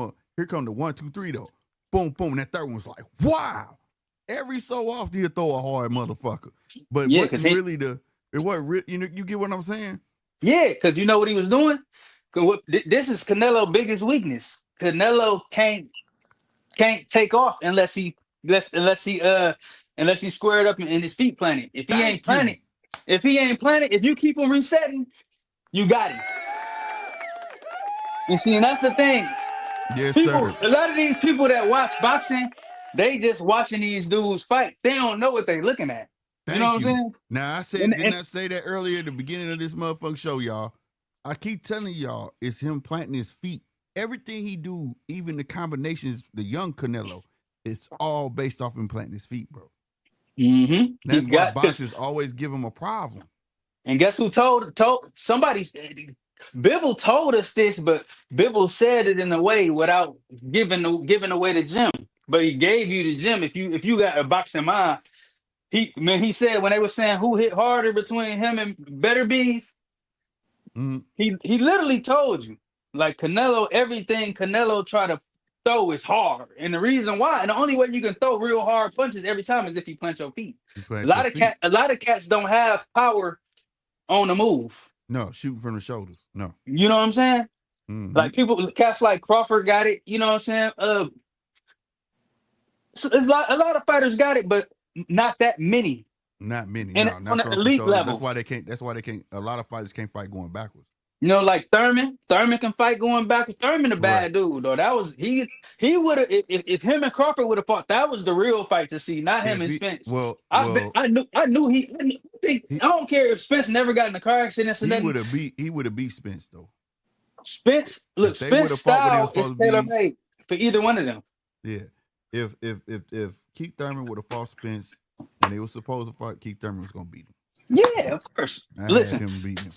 the 1, 2, 3 though. Boom, boom. That third one was like, wow. Every so often he'll throw a hard motherfucker. But Yeah, it wasn't real, you get what I'm saying? Yeah, because you know what he was doing? This is Canelo's biggest weakness. Canelo can't take off unless he squared up and his feet planted. If he ain't planted, if you keep him resetting, you got him. You see, and that's the thing. Yes, People, sir. a lot of these people that watch boxing, they just watching these dudes fight. They don't know what they looking at. You know what I'm saying? Now, I said, didn't I say that earlier at the beginning of this motherfucking show, y'all? I keep telling y'all, it's him planting his feet. Everything he do, even the combinations, the young Canelo, it's all based off him planting his feet, bro. Mm-hmm. That's why boxers always give him a problem. And guess who told somebody? Bibble told us this, but Bibble said it in a way without giving away the gym. But he gave you the gym. If you got a boxing mind, he said when they were saying who hit harder between him and Better Beef, he literally told you like Canelo, everything Canelo try to throw is hard, and the reason why, and the only way you can throw real hard punches every time is if you plant your feet. A lot of cats don't have power on the move. No, shooting from the shoulders. No. You know what I'm saying? Like cats like Crawford got it. You know what I'm saying? So a lot of fighters got it, but not that many. Not many. And no, not on the elite level. That's why they can't. That's why they can't. A lot of fighters can't fight going backwards. You know, like Thurman. Thurman can fight going backwards. Thurman a bad dude, though. That was he would have if him and Crawford would have fought. That was the real fight to see, not him and Spence. I knew he. I don't care if Spence never got in a car accident. He would have beat Spence though. Spence style is tailor made for either one of them. Yeah, if Keith Thurman would have fought Spence and they were supposed to fight, Keith Thurman was gonna beat him. Yeah, of course. Listen, had him beat him.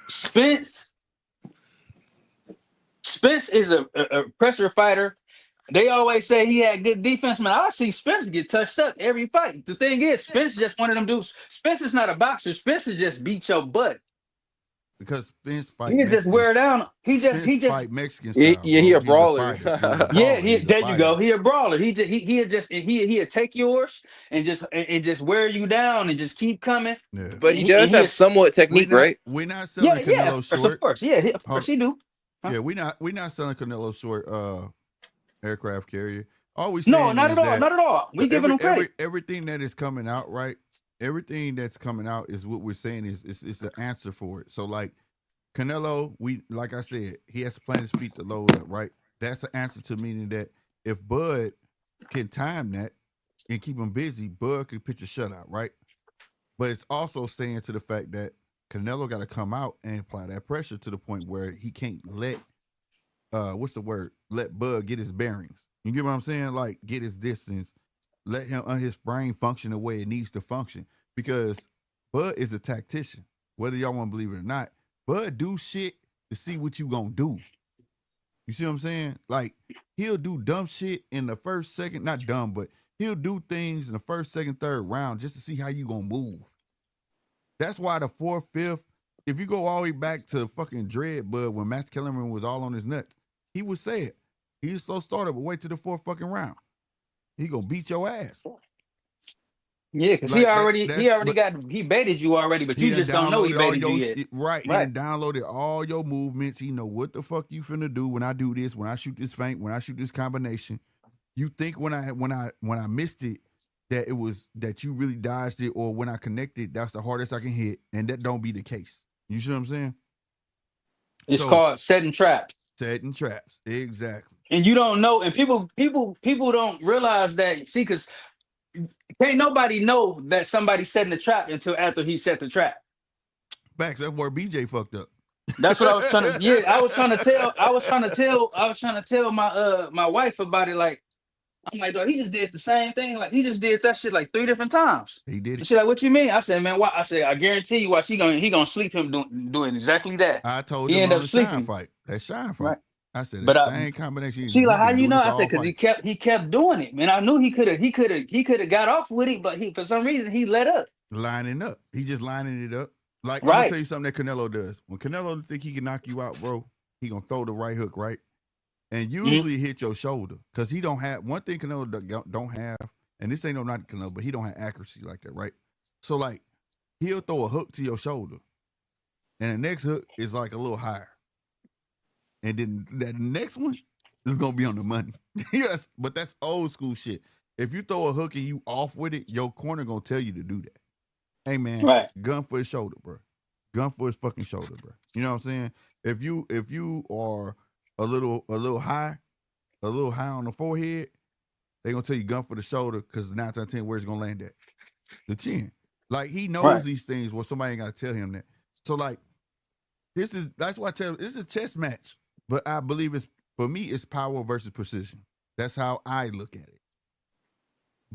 Spence is a pressure fighter. They always say he had good defense. Man, I see Spence get touched up every fight. The thing is, Spence just one of them dudes. Spence is not a boxer. Spence just beat your butt. Because Spence fight. He just wear down. He just fight Mexican style. Yeah, he a brawler. There you go. He a brawler. He'll take yours and just wear you down and just keep coming. Yeah. But he does have somewhat technique, right? We're not selling Canelo short. Of course, of course he do. Huh? Yeah, we're not selling Canelo short aircraft carrier. All we not at all. We giving him credit. Everything that is coming out, right? Everything that's coming out is what we're saying is it's the answer for it. So like Canelo, like I said, he has to plant his feet to load up, right? That's the answer to meaning that if Bud can time that and keep him busy, Bud could pitch a shutout, right? But it's also saying to the fact that Canelo got to come out and apply that pressure to the point where he can't let let Bud get his bearings. You get what I'm saying? Like get his distance, let his brain function the way it needs to function. Because Bud is a tactician, whether y'all want to believe it or not. Bud do shit to see what you gonna do. You see what I'm saying? Like he'll do dumb shit in the first, second, not dumb, but he'll do things in the first, second, third round just to see how you gonna move. That's why the fourth, fifth, if you go all the way back to fucking Dread Bud when Max Kellerman was all on his nuts, he would say it. He's so started, but wait till the fourth fucking round. He gonna beat your ass. Yeah, because he baited you already, but you just don't know he baited you yet. Right. He done downloaded all your movements. He know what the fuck you finna do when I do this, when I shoot this feint, when I shoot this combination. You think when I missed it that it was that you really dodged it, or when I connected, that's the hardest I can hit, and that don't be the case. You see what I'm saying? It's called setting traps. Setting traps, exactly. And you don't know, and people don't realize that. See, because can't nobody know that somebody's setting the trap until after he set the trap. Facts. That's where BJ fucked up. That's what I was trying to. Yeah, I was trying to tell my wife about it. Like, I'm like, dog, he just did the same thing. Like, he just did that shit like 3 different times. He did it. And she's like, what you mean? I said, man, why? I said, I guarantee you, watch, he gonna sleep him doing exactly that. I told you on the Shine fight. That Shine fight. Right. I said the same combination. She like, how you know? I said, because he kept doing it, man. I knew he could have got off with it, but for some reason he let up. Lining up. He just lining it up. Like, I'm gonna tell you something that Canelo does. When Canelo think he can knock you out, bro, he gonna throw the right hook, right? And usually hit your shoulder. Because he don't have one thing Canelo don't have, and this ain't no not Canelo, but he don't have accuracy like that, right? So like he'll throw a hook to your shoulder, and the next hook is like a little higher. And then that next one is gonna be on the money. Yes, but that's old school shit. If you throw a hook and you off with it, your corner gonna tell you to do that. Hey man, gun for his shoulder, bro. Gun for his fucking shoulder, bro. You know what I'm saying? If you are a little high on the forehead, they gonna tell you gun for the shoulder because 9 times out of 10 where it's gonna land at. The chin. Like he knows these things where somebody ain't gotta tell him that. So like that's why I tell you, this is a chess match. But I believe for me, it's power versus precision. That's how I look at it.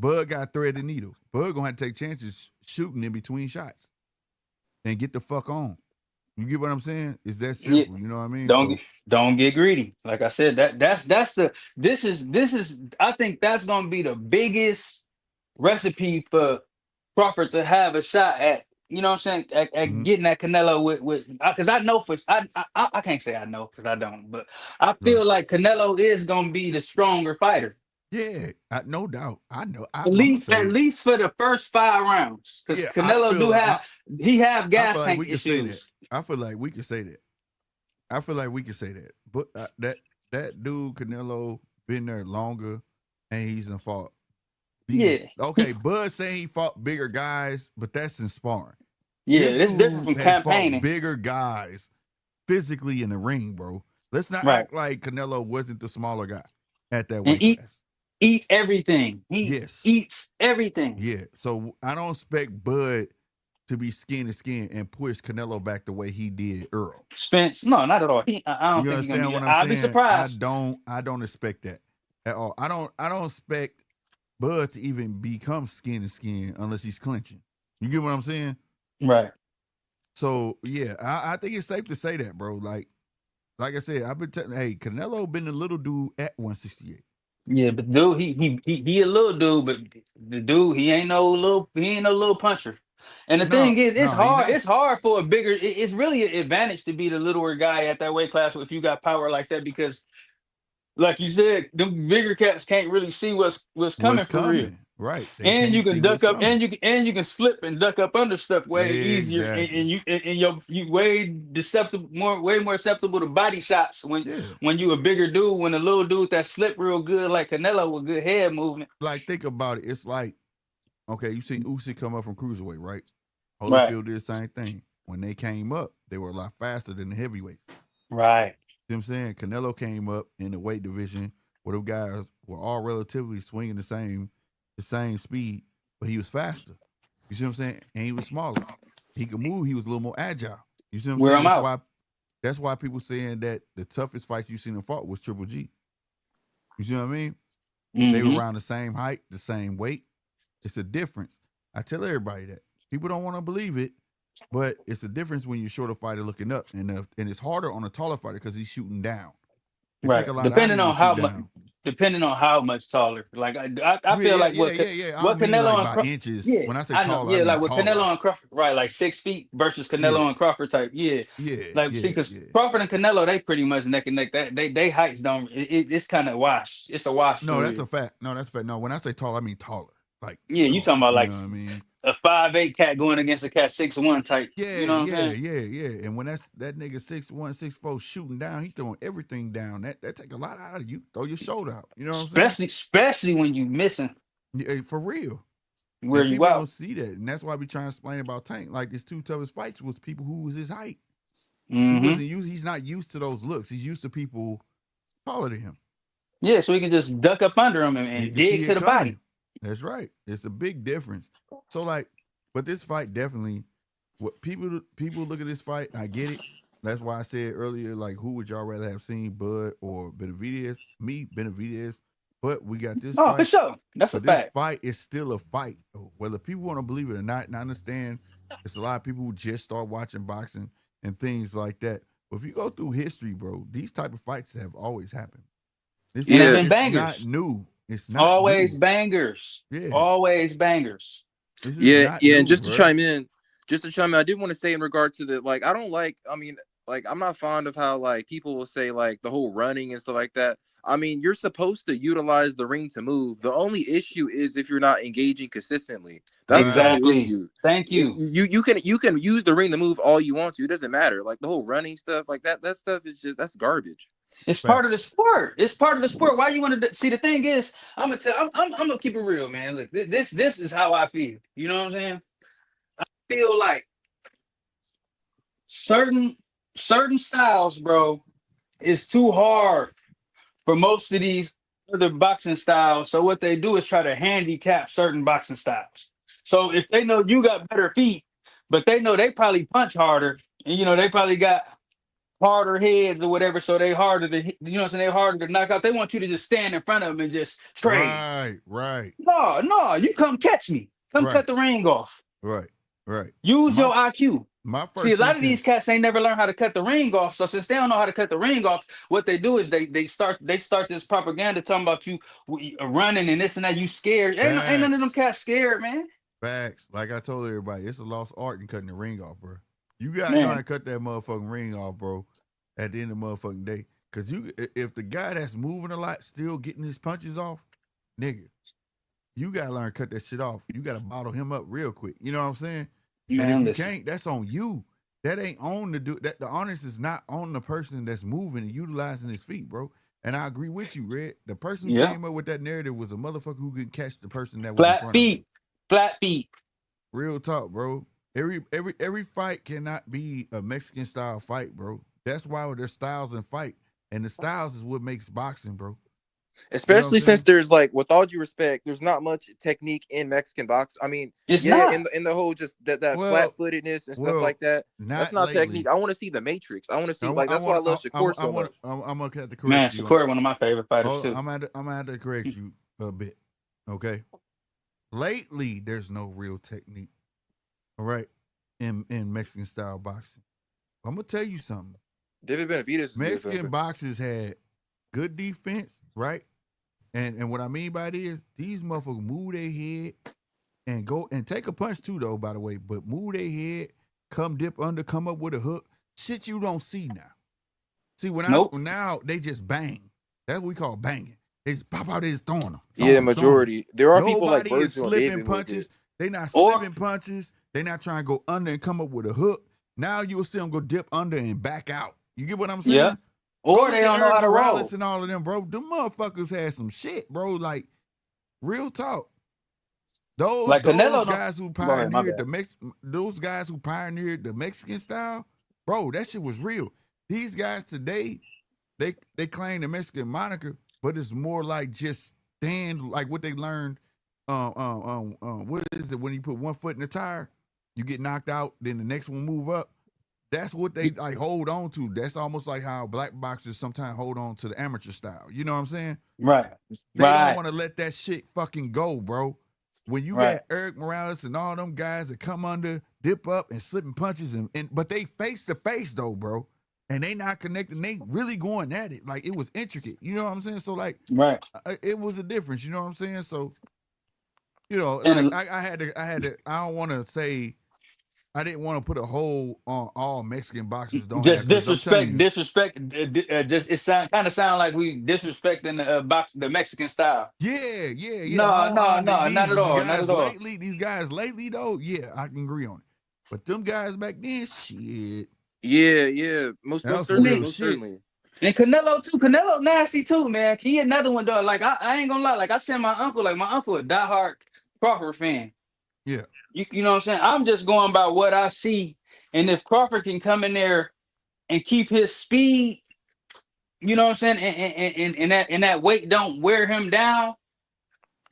Bud got thread the needle. Bud gonna have to take chances shooting in between shots and get the fuck on. You get what I'm saying? It's that Yeah, simple. You know what I mean? don't So get don't get greedy. Like I said, that's the this is I think that's gonna be the biggest recipe for Crawford to have a shot at. You know what I'm saying? At mhm, getting that Canelo with because I know for I can't say I know because I don't, but I right. feel like Canelo is gonna be the stronger fighter. Yeah, no doubt. I know. At I'm gonna least say at it. least for the first 5 rounds. Because Yeah, I Canelo do feel. have he have I feel gas like tank we could say that. issues. I feel like we could say that. I feel like we could say that. But that dude Canelo been there longer, and he's in fought these. Yeah. Okay, Bud saying he fought bigger guys, but that's in sparring. Yeah, This it's different dude from has fought campaigning. bigger guys physically in the ring, bro. Let's not Right. act like Canelo wasn't the smaller guy at that And weight class. eat everything. He Yes. eats everything. Yeah. So I don't expect Bud to be skin to skin and push Canelo back the way he did Earl. Spence, no, not at all. I don't You think he's gonna understand be. what I'm I'll be saying? I surprised. don't expect that at all. I don't expect Bud to even become skin to skin unless he's clinching. You get what I'm saying? Right. So yeah, I think it's safe to say that, bro. Like I said, I've been telling. Hey, Canelo been a little dude at 168. Yeah, but dude, he a little dude, but the dude he ain't no little puncher. And the thing No, is, no, he not. it's hard for a bigger. It's really an advantage to be the littler guy at that weight class if you got power like that because, like you said, them bigger cats can't really see what's coming What's for real. coming? Right. They And you can't can see duck what's up, coming. and you can slip and duck up under stuff way easier, and Exactly. you way more susceptible to body shots Yeah. when you a bigger dude. When a little dude that slip real good like Canelo with good head movement. Like think about it. It's like, okay, you seen Usyk come up from cruiserweight, right? Right, Holyfield did the same thing. When they came up, they were a lot faster than the heavyweights. right, You know what I'm saying? Canelo came up in the weight division where them guys were all relatively swinging the same speed, but he was faster. You see what I'm saying? And he was smaller. He could move. He was a little more agile. You see what I'm where saying? I'm out. That's why people saying that the toughest fights you seen him fought was Triple G. You see what I mean? They were Hmm. around the same height, the same weight. It's a difference. I tell everybody that. People don't want to believe it, but it's a difference when you're shorter fighter looking up, and it's harder on a taller fighter because he's shooting down. It take Right, a lot out of you to shoot down. depending on how much taller. Like I Yeah, feel yeah, like yeah, yeah, yeah. I what don't mean Canelo like and by inches. yeah, When I say I know, taller, I yeah, mean like with taller. Canelo and Crawford, right, like 6 feet versus Yeah, Canelo and Crawford type, yeah. yeah, Like, see, yeah, because yeah. Crawford and Canelo, they pretty much neck and neck. That they heights don't. It's kind of wash. It's a wash No, for that's real. a fact. No, that's a fact. No, when I say tall, I mean taller. Like Yeah, you taller. talking about You like know what I mean? a 5'8" cat going against a cat 6'1" type. Yeah, You know what I'm yeah, saying? yeah, yeah. And when that nigga 6'1", 6'4" shooting down, he throwing everything down. That take a lot out of you. Throw your shoulder out. You know what I'm saying? Especially when you missing Yeah, for real. where And you people don't out. see that. And that's why we trying to explain about Tank. Like his two toughest fights was people who was his height. He Hmm. wasn't used, he's not used to those looks. He's used to people taller than him. Yeah, so we can just duck up under him He and can see dig to it the body. coming. That's right. It's a big difference. So like, but this fight definitely, what people look at this fight, I get it. That's why I said earlier, like, who would y'all rather have seen, Bud or Benavidez? Me, Benavidez. But we got this Oh, for fight. sure. That's a But this fact. fight is still a fight, though. Whether people want to believe it or not, and I understand it's a lot of people who just start watching boxing and things like that. But if you go through history, bro, these type of fights have always happened. It's And they've not Yeah, been it's not bangers. new. It's not Always new. bangers. Yeah. Always bangers. This is yeah, not yeah. And new, bro. just to chime in, I did want to say in regard to the like, I don't like. I mean, like, I'm not fond of how like people will say like the whole running and stuff like that. I mean, you're supposed to utilize the ring to move. The only issue is if you're not engaging consistently. That's the Right. only Exactly. issue. Thank you. You can use the ring to move all you want to. It doesn't matter. Like the whole running stuff, like that stuff is just that's garbage. It's part Fact. of the sport. It's part of the sport. Why you want to see? The thing is, I'm gonna keep it real, man. Look, this is how I feel. You know what I'm saying? Feel like certain styles, bro, is too hard for most of these other boxing styles. So what they do is try to handicap certain boxing styles. So if they know you got better feet, but they know they probably punch harder, and you know they probably got harder heads or whatever, so they harder to, you know what I'm saying, they harder to knock out. They want you to just stand in front of them and just trade. Right. No, you come catch me. Come Right. cut the ring off. Right. Use your IQ. My See, first a lot of these sentence. cats ain't never learned how to cut the ring off. So since they don't know how to cut the ring off, what they do is they start this propaganda talking about you running and this and that. You scared? Ain't none of them cats scared, man. Facts. Like I told everybody, it's a lost art in cutting the ring off, bro. You gotta know how Man, to cut that motherfucking ring off, bro. At the end of the motherfucking day, cause if the guy that's moving a lot still getting his punches off, nigga, you gotta learn to cut that shit off. You gotta bottle him up real quick. You know what I'm saying? And if man, you listen. can't, that's on you. That ain't on the honest is not on the person that's moving and utilizing his feet, bro. And I agree with you, Red. The person who Yeah, came up with that narrative was a motherfucker who could catch the person that was in flat front of him. feet, flat feet. Real talk, bro. Every fight cannot be a Mexican style fight, bro. That's why there's styles in fight, and the styles is what makes boxing, bro. Especially since there's like, with all due respect, there's not much technique in Mexican box. I mean, It's yeah, not. in the whole just that flat-footedness and stuff like that. That's not technique. I want to see the Matrix. I want to see that's why I love Shakur so much. I'm gonna have to correct Man, you. Shakur, one of my favorite fighters too. I'm gonna have to correct you a bit. Okay. Lately, there's no real technique. All right, in Mexican style boxing. I'm gonna tell you something. David Benavidez. Mexican boxers had good defense, right? And what I mean by this, these motherfuckers move their head and go and take a punch too, though, by the way. But move their head, come dip under, come up with a hook. Shit you don't see now. See, now they just bang. That's what we call banging. They just pop out, they just throwing them. Yeah, majority. There are people like Nobody is Virgil and slipping David punches. They not slipping punches. They not trying to go under and come up with a hook. Now you will see them go dip under and back out. You get what I'm saying? Yeah. Or they don't know how to roll. And all of them, bro. Them motherfuckers had some shit, bro. Like, real talk. Those guys who pioneered the Mexican style, bro, that shit was real. These guys today, they claim the Mexican moniker, but it's more like just stand like what they learned. What is it when you put one foot in the tire, you get knocked out, then the next one move up. That's what they like hold on to. That's almost like how black boxers sometimes hold on to the amateur style. You know what I'm saying? Right. They don't want to let that shit fucking go, bro. When you got Eric Morales and all them guys that come under, dip up, and slipping punches, but they face to face though, bro. And they not connecting. They really going at it. Like, it was intricate. You know what I'm saying? So, like, it was a difference. You know what I'm saying? So, you know, like, I don't want to say, I didn't want to put a hold on all Mexican boxers. Just disrespect. Just kind of sound like we disrespecting the Mexican style. Yeah. No, not at all. Not at all. These guys lately though, yeah, I can agree on it. But them guys back then, shit. Yeah. Most certainly. And Canelo too. Canelo nasty too, man. He another one though. Like I ain't gonna lie. Like I sent my uncle. Like my uncle a diehard Crawford fan. Yeah. You know what I'm saying? I'm just going by what I see. And if Crawford can come in there and keep his speed, you know what I'm saying, and that weight don't wear him down,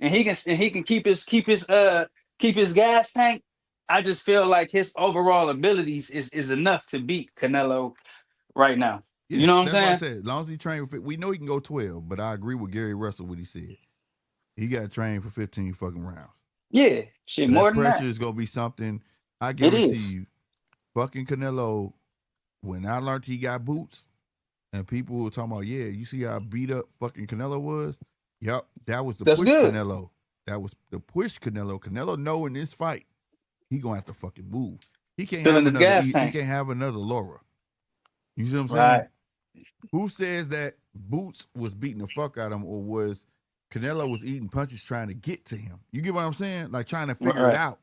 and he can keep his gas tank, I just feel like his overall abilities is enough to beat Canelo right now. Yeah, you know what I'm saying? What I said. As long as he train with, we know he can go 12, but I agree with Gary Russell what he said. He got to train for 15 fucking rounds. Yeah, shit, more than that. Pressure is gonna be something. I guarantee you, fucking Canelo. When I learned he got boots, and people were talking about, yeah, you see how beat up fucking Canelo was. Yep, that was the push Canelo. That was the push Canelo. Canelo know in this fight, he gonna have to fucking move. He can't have another. He can't have another Laura. You see what I'm saying? Right. Who says that Boots was beating the fuck out of him, or was Canelo was eating punches trying to get to him? You get what I'm saying? Like trying to figure it out.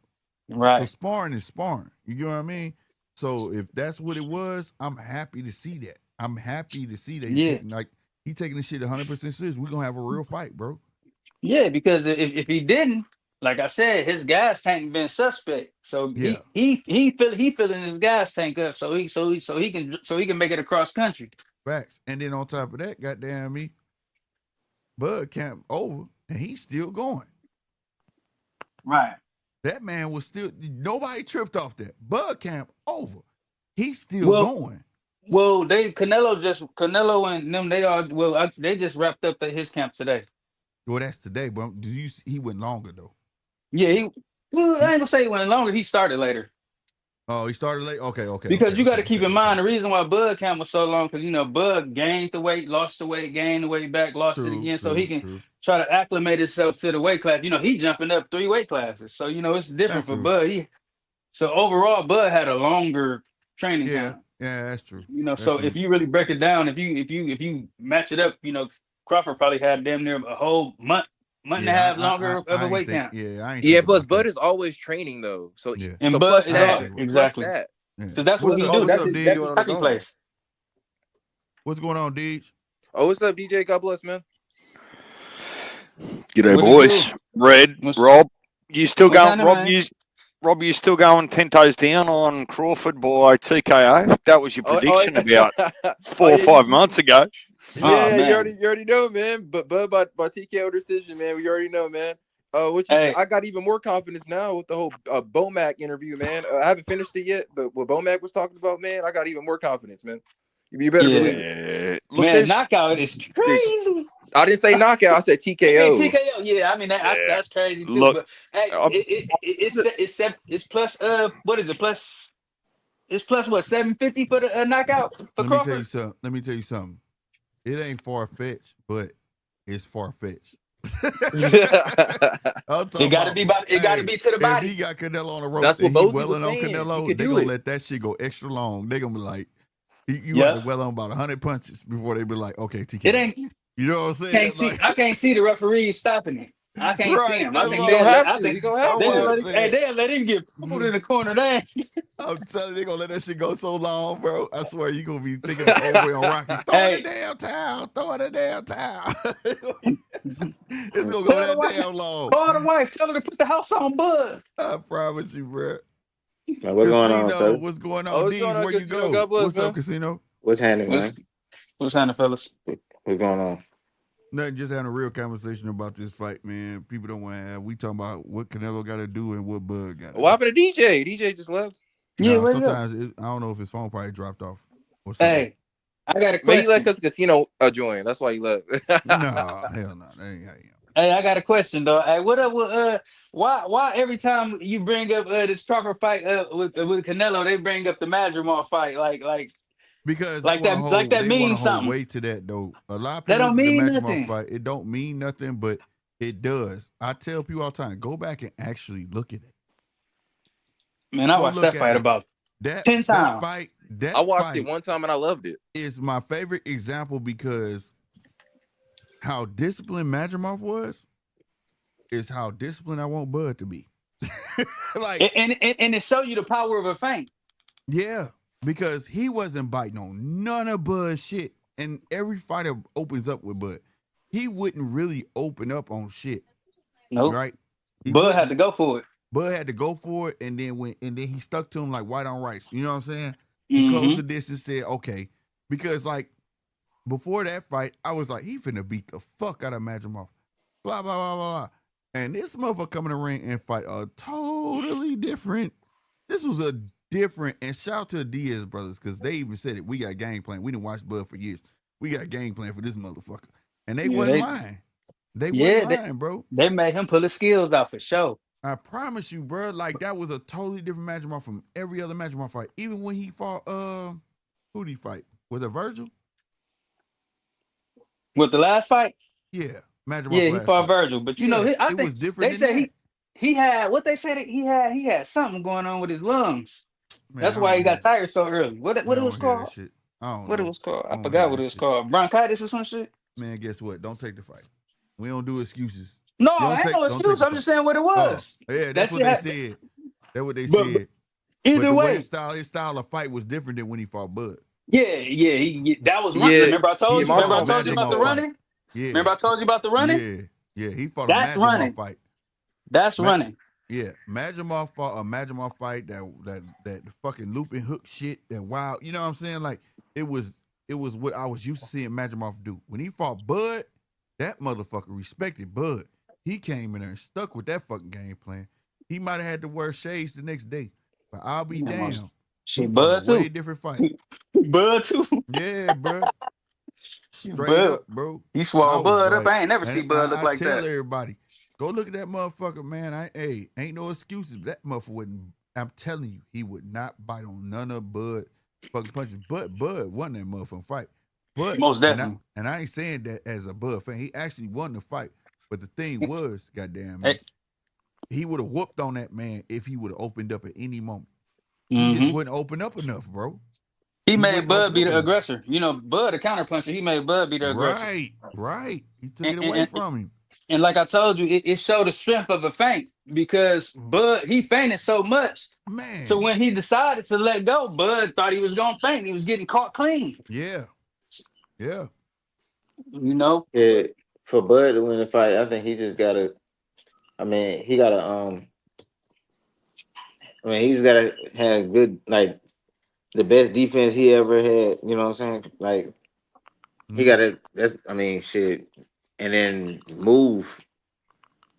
Right. So sparring is sparring. You get what I mean? So if that's what it was, I'm happy to see that. I'm happy to see that. He taking this shit 100% serious. We're gonna have a real fight, bro. Yeah, because if he didn't, like I said, his gas tank been suspect. So he filling his gas tank up so he can make it across country. Facts. And then on top of that, goddamn me, Bud camp over and he's still going. Right. That man was still, nobody tripped off that. Bud camp over. He's still going. Well, Canelo and them they just wrapped up his camp today. Well, that's today, but he went longer though. Yeah, I ain't gonna say he went longer. He started later. Oh, he started late. Okay. Because you got to keep in mind the reason why Bud camp was so long, because Bud gained the weight, lost the weight, gained the weight back, lost it again, so he can try to acclimate himself to the weight class. He jumping up 3 weight classes, so it's different for Bud. So overall, Bud had a longer training time. Yeah, that's true. So if you really break it down, if you match it up, Crawford probably had damn near a whole month and a half longer of a weight camp. Yeah, plus Bud is always training though. So and so Bud plus that, exactly. Plus that. So that's what he do. That's his place. What's going on, Deej? Oh, what's up, DJ? God bless, man. G'day, boys. Red, Rob, you still going? Rob, you still going 10 toes down on Crawford by TKO? That was your prediction about 4 or 5 months ago. Yeah, you already know, man. But by TKO decision, man, we already know, man. I got even more confidence now with the whole BoMac interview, man. I haven't finished it yet, but what BoMac was talking about, man, I got even more confidence, man. You better believe it. Look, man, knockout is crazy. I didn't say knockout. I said TKO. TKO, yeah. I mean that's crazy too. Look, but hey, it's plus what is it? It's plus what 750 for the knockout for Crawford. Let me tell you something. It ain't far-fetched, but it's far-fetched. It gotta be to the body. If he got Canelo on the ropes, that's what Bozy was on Canelo, they gonna let that shit go extra long. They gonna be like, you have to well on about 100 punches before they be like, okay, TK. It ain't. You know what I'm saying? I can't see the referee stopping it. I can't see him. I think they'll let him get pulled in the corner there. I'm telling you, they're gonna let that shit go so long, bro. I swear you're gonna be thinking the old way on Rocky. Throw in the damn towel. It's gonna go that damn long. Call the wife, tell her to put the house on Bud. I promise you, bro. Now, what's going on? What's going on, Deej? Where you go? What's up, Casino? What's happening, man? What's happening, fellas? What's going on? Nothing, just having a real conversation about this fight, man. People don't want to have. We talking about what Canelo got to do and what Bud got to do. What happened to DJ? DJ just left. Yeah, sometimes I don't know if his phone probably dropped off. Hey, I got a question. Maybe he let Casino join. That's why he left. No, hell no. That ain't how you. Hey, I got a question though. Hey, what up with why every time you bring up this Crawford fight with Canelo, they bring up the Madrimov fight like because that means something. Weight to that though. A lot of people that don't mean nothing. Fight, it don't mean nothing, but it does. I tell people all the time, go back and actually look at it. Man, I watched that fight about 10 times. I watched it one time and I loved it. It's my favorite example because how disciplined Madrimov was is how disciplined I want Bud to be. and it show you the power of a feint. Yeah, because he wasn't biting on none of Bud's shit. And every fighter opens up with Bud. He wouldn't really open up on shit. Nope. Right? Bud had to go for it. Bud had to go for it, and then he stuck to him like white on rice. You know what I'm saying? He closed the distance, said, okay. Because like before that fight, I was like, he finna beat the fuck out of Madrimov. Blah, blah, blah, blah. And this motherfucker come in the ring and fight a totally different. This was a different, and shout out to the Diaz brothers, because they even said it. We got game plan. We didn't watch Bud for years. We got game plan for this motherfucker. And they wasn't lying. They wasn't lying, bro. They made him pull his skills out for sure. I promise you, bro. Like that was a totally different Madrimov from every other Madrimov fight. Even when he fought, who did he fight? Was it Virgil? With the last fight? Yeah, Madrimov. Yeah, he fought Virgil, but I think was different. They said he had what they said he had something going on with his lungs. Man, that's why he got tired so early. What it was called? What it was called? I forgot what it was called. Bronchitis or some shit. Man, guess what? Don't take the fight. We don't do excuses. No, I ain't no excuse. I'm just saying what it was. Yeah, that's what they said. That's what they said. Either way, his style of fight was different than when he fought Bud. Yeah, that was running. Remember I told you? Remember I told you about the running? Yeah. Remember I told you about the running? Yeah, he fought a Madrimov fight. That's running. Yeah, Madrimov fought a Madrimov fight that fucking looping hook shit, that wild. You know what I'm saying? Like it was what I was used to seeing Madrimov do. When he fought Bud, that motherfucker respected Bud. He came in there and stuck with that fucking game plan. He might have had to wear shades the next day, but I'll be damned. She We fought a Bud too. way different fight. Bud too. Yeah, bro. Straight Bud. up, bro. You I swallowed was Bud up. like, I ain't never and seen Bud look I like tell that. everybody, go look at that motherfucker, man. Ain't no excuses. That motherfucker wouldn't. I'm telling you, he would not bite on none of Bud fucking punches. But Bud won that motherfucking fight. But Most definitely. and I ain't saying that as a Bud fan. He actually won the fight. But the thing was, goddamn, Hey. he would have whooped on that man if he would have opened up at any moment. He Mm-hmm. just wouldn't open up enough, bro. He made wouldn't Bud open be up the enough. aggressor. You know, Bud a counterpuncher. He made Bud be the aggressor. Right. He took it away from him. And like I told you, it showed the strength of a feint because Bud, he feinted so much. Man. So when he decided to let go, Bud thought he was going to feint. He was getting caught clean. Yeah. You know? Yeah, for Bud to win the fight, I think he just gotta. He gotta. He's gotta have good, like the best defense he ever had. You know what I'm saying? Like he gotta. Shit, and then move.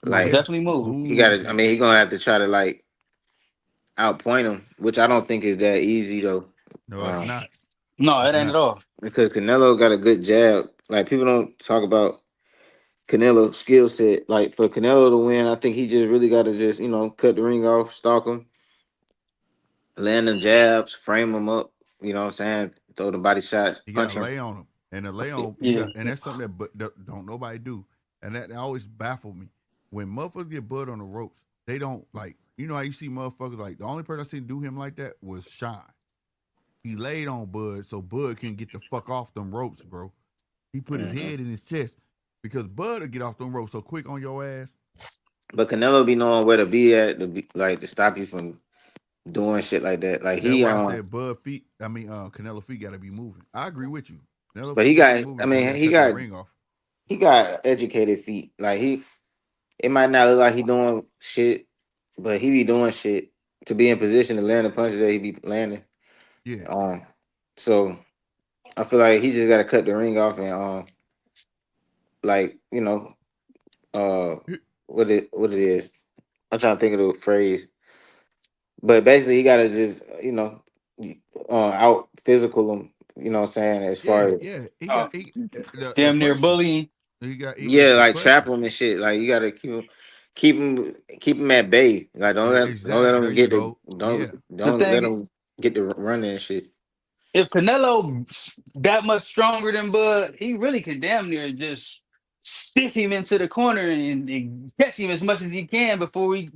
Most Like definitely move. he gotta. He gonna have to try to like outpoint him, which I don't think is that easy though. No, it's not. No, it ain't at all. Because Canelo got a good jab. Like people don't talk about Canelo skill set. Like for Canelo to win, I think he just really got to just cut the ring off, stalk him, land them jabs, frame him up. You know what I'm saying? Throw the body shots. You got to lay on him, and the lay on, and that's something that don't nobody do, and that always baffled me. When motherfuckers get Bud on the ropes, they don't like. You know how you see motherfuckers like the only person I seen do him like that was Sean. He laid on Bud so Bud can get the fuck off them ropes, bro. He put his head in his chest because Bud will get off them ropes so quick on your ass. But Canelo be knowing where to be at to stop you from doing shit like that. Like that's why I said Bud feet. Canelo feet got to be moving. I agree with you. Canelo but he got. Ring off. He got educated feet. Like it might not look like he doing shit, but he be doing shit to be in position to land the punches that he be landing. Yeah. So I feel like he just got to cut the ring off and what it is. I'm trying to think of the phrase, but basically he got to just out physical him. You know what I'm saying? As far as he got damn near bullying. He got like trap him and shit. Like you got to keep him at bay. Like don't let him get don't let him get the running and shit. If Canelo that much stronger than Bud, he really can damn near just stiff him into the corner and catch him as much as he can before he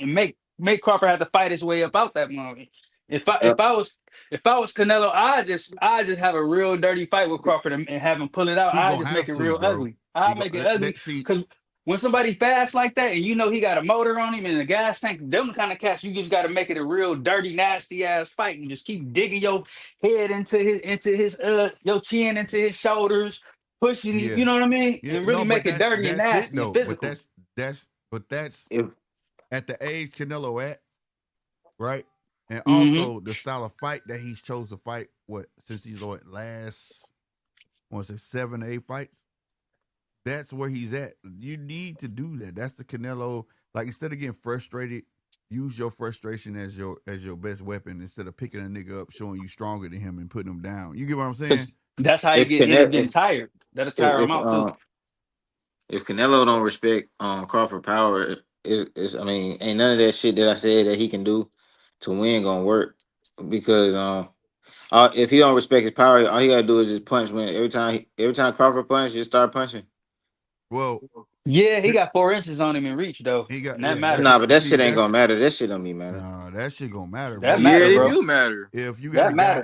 make Crawford have to fight his way up out that moment. If I was Canelo, I just have a real dirty fight with Crawford and have him pull it out. I just make it real ugly. I make it ugly because when somebody fast like that and he got a motor on him and a gas tank, them kind of cats, you just got to make it a real dirty, nasty ass fight and just keep digging your head into his your chin into his shoulders, pushing. You know what I mean? And really make it dirty and nasty and physical. But that's at the age Canelo at, right? And also the style of fight that he's chose to fight. Since he's last, I want to say 7 to 8 fights. That's where he's at. You need to do that. That's the Canelo. Like instead of getting frustrated, use your frustration as your best weapon instead of picking a nigga up, showing you stronger than him and putting him down. You get what I'm saying? That's how he get tired. That'll tire him out too. If Canelo don't respect Crawford power, ain't none of that shit that I said that he can do to win gonna work. Because if he don't respect his power, all he gotta do is just punch. When every time Crawford punch, just start punching. Well, yeah, he got 4 inches on him in reach though. That matters. Nah, but that shit ain't gonna matter. That shit don't mean matter. Nah, that shit gonna matter. That matter, it bro. do matter. If you got a guy,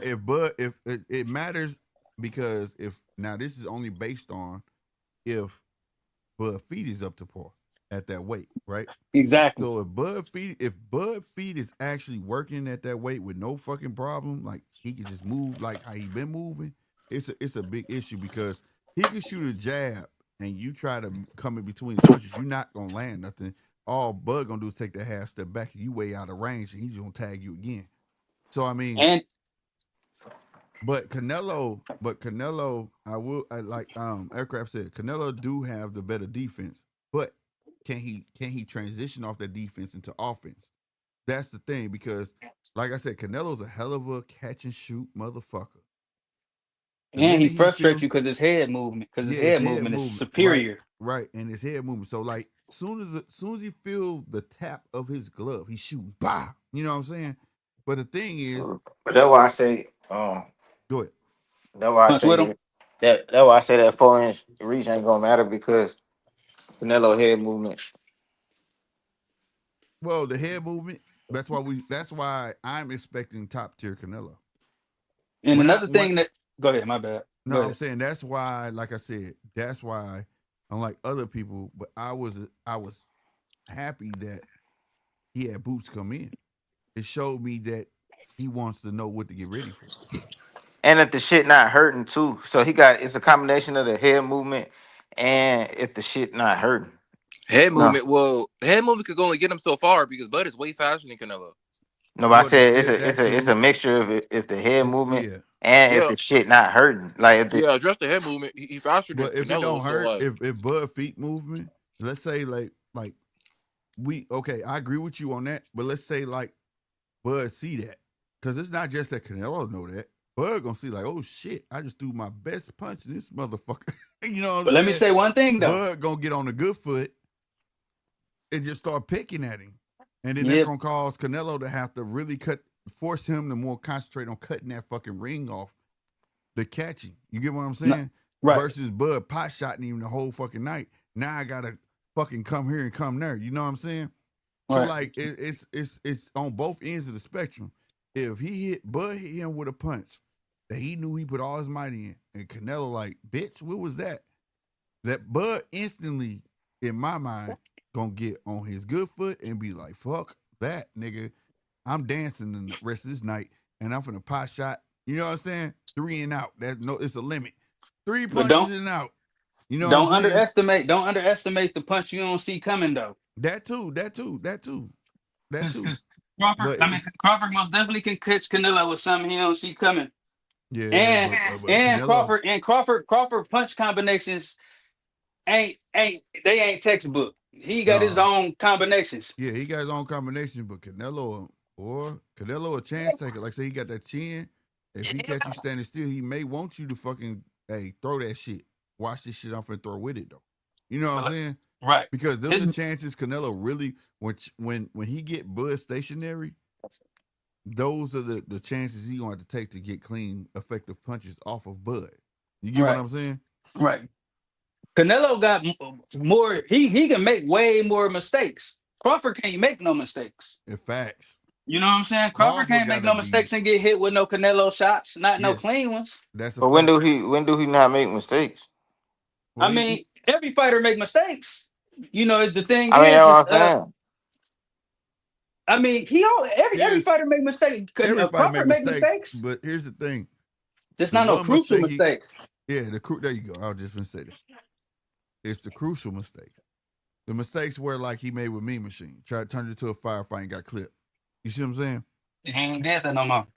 if it matters because now this is only based on if Bud feet is up to par at that weight, right? Exactly. So if Bud feet is actually working at that weight with no fucking problem, like he can just move like how he been moving, it's a big issue because he can shoot a jab and you try to come in between his punches, you're not gonna land nothing. All Bud gonna do is take that half step back and you way out of range and he's gonna tag you again. So I mean, but Canelo, Aircraft said, Canelo do have the better defense, but can he transition off that defense into offense? That's the thing because, like I said, Canelo's a hell of a catch and shoot motherfucker. The And he minute he frustrates feels, you because his head movement, because his yeah, his head head movement is movement, right, superior. right, and his head movement. So like, soon as he feel the tap of his glove, he shoot, bah. You know what I'm saying? But the thing is, But that's why I say, go ahead. that's why I Punch with him. say that's why I say that 4 inch reach ain't gonna matter because Canelo head movement. Well, the head movement. That's why we. That's why I'm expecting top tier Canelo. And When I another when thing that go ahead, my bad. No, Go I'm ahead. saying that's why, like I said, that's why, unlike other people, but I was happy that he had Boots come in. It showed me that he wants to know what to get ready for. And if the shit not hurting too. So it's a combination of the head movement and if the shit not hurting. Head No. movement. Well, head movement could only get him so far because Bud is way faster than Canelo. No, but I Well, said yeah, it's that a it's a too. mixture of if the head movement Yeah, and if Yeah, the shit not hurting. Like if the yeah. Address the head movement. He faster than but if it Canelo. don't So hurt, like, if Bud feet movement, let's say like we okay, I agree with you on that. But let's say like Bud see that because it's not just that Canelo know that. Bud gonna see like, oh shit, I just threw my best punch in this motherfucker. You know what I'm But let me saying? say one thing though. Bud gonna get on the good foot and just start picking at him, and then that's Yeah, gonna cause Canelo to have to really force him to more concentrate on cutting that fucking ring off the catching. You get what I'm no, saying? right, Versus Bud pot shotting him the whole fucking night. Now I gotta fucking come here and come there. You know what I'm saying? So right. like it's on both ends of the spectrum. If he hit Bud hit him with a punch that he knew he put all his might in, and Canelo like, bitch, what was that? That Bud instantly, in my mind, gonna get on his good foot and be like, fuck that, nigga. I'm dancing the rest of this night and I'm finna pot shot. You know what I'm saying? 3 and out. That's no, it's a limit. 3 But punches and out. You know what I'm don't saying? underestimate the punch you don't see coming though. That too, that too, that too, that too. Because Crawford, But I mean it's Crawford most definitely can catch Canelo with something he don't see coming. yeah, And but and Canelo, Crawford punch combinations ain't they ain't textbook. He got his nah, own combinations. yeah, he got his own combination, but Canelo a chance taker. Like say he got that chin. If he catch you standing still, he may want you to fucking throw that shit. Watch this shit off and throw with it though. You know what I'm saying? Right. Because them His the chances Canelo really when he get Bud stationary, those are the chances he gonna have to take to get clean, effective punches off of Bud. You get what right. I'm saying? Right. Canelo got more. He can make way more mistakes. Crawford can't make no mistakes. In facts, You know what I'm saying? Crawford Crawford can't make gotta no be mistakes and get hit with no Canelo shots, not no yes, clean ones. that's a but fact. when do he not make mistakes? Well, I mean, every fighter make mistakes. You know, the thing I mean that's is, what I'm saying. I mean, every here's fighter make mistakes. everybody make Crawford make mistakes, mistakes. but here's the thing: Just the not no one crucial mistake he, mistake. yeah, there you go. I was just gonna say that it's the crucial mistakes, the mistakes where like he made with Mean Machine, tried to turn it into a firefight and got clipped. You see what I'm saying? He ain't did that no more.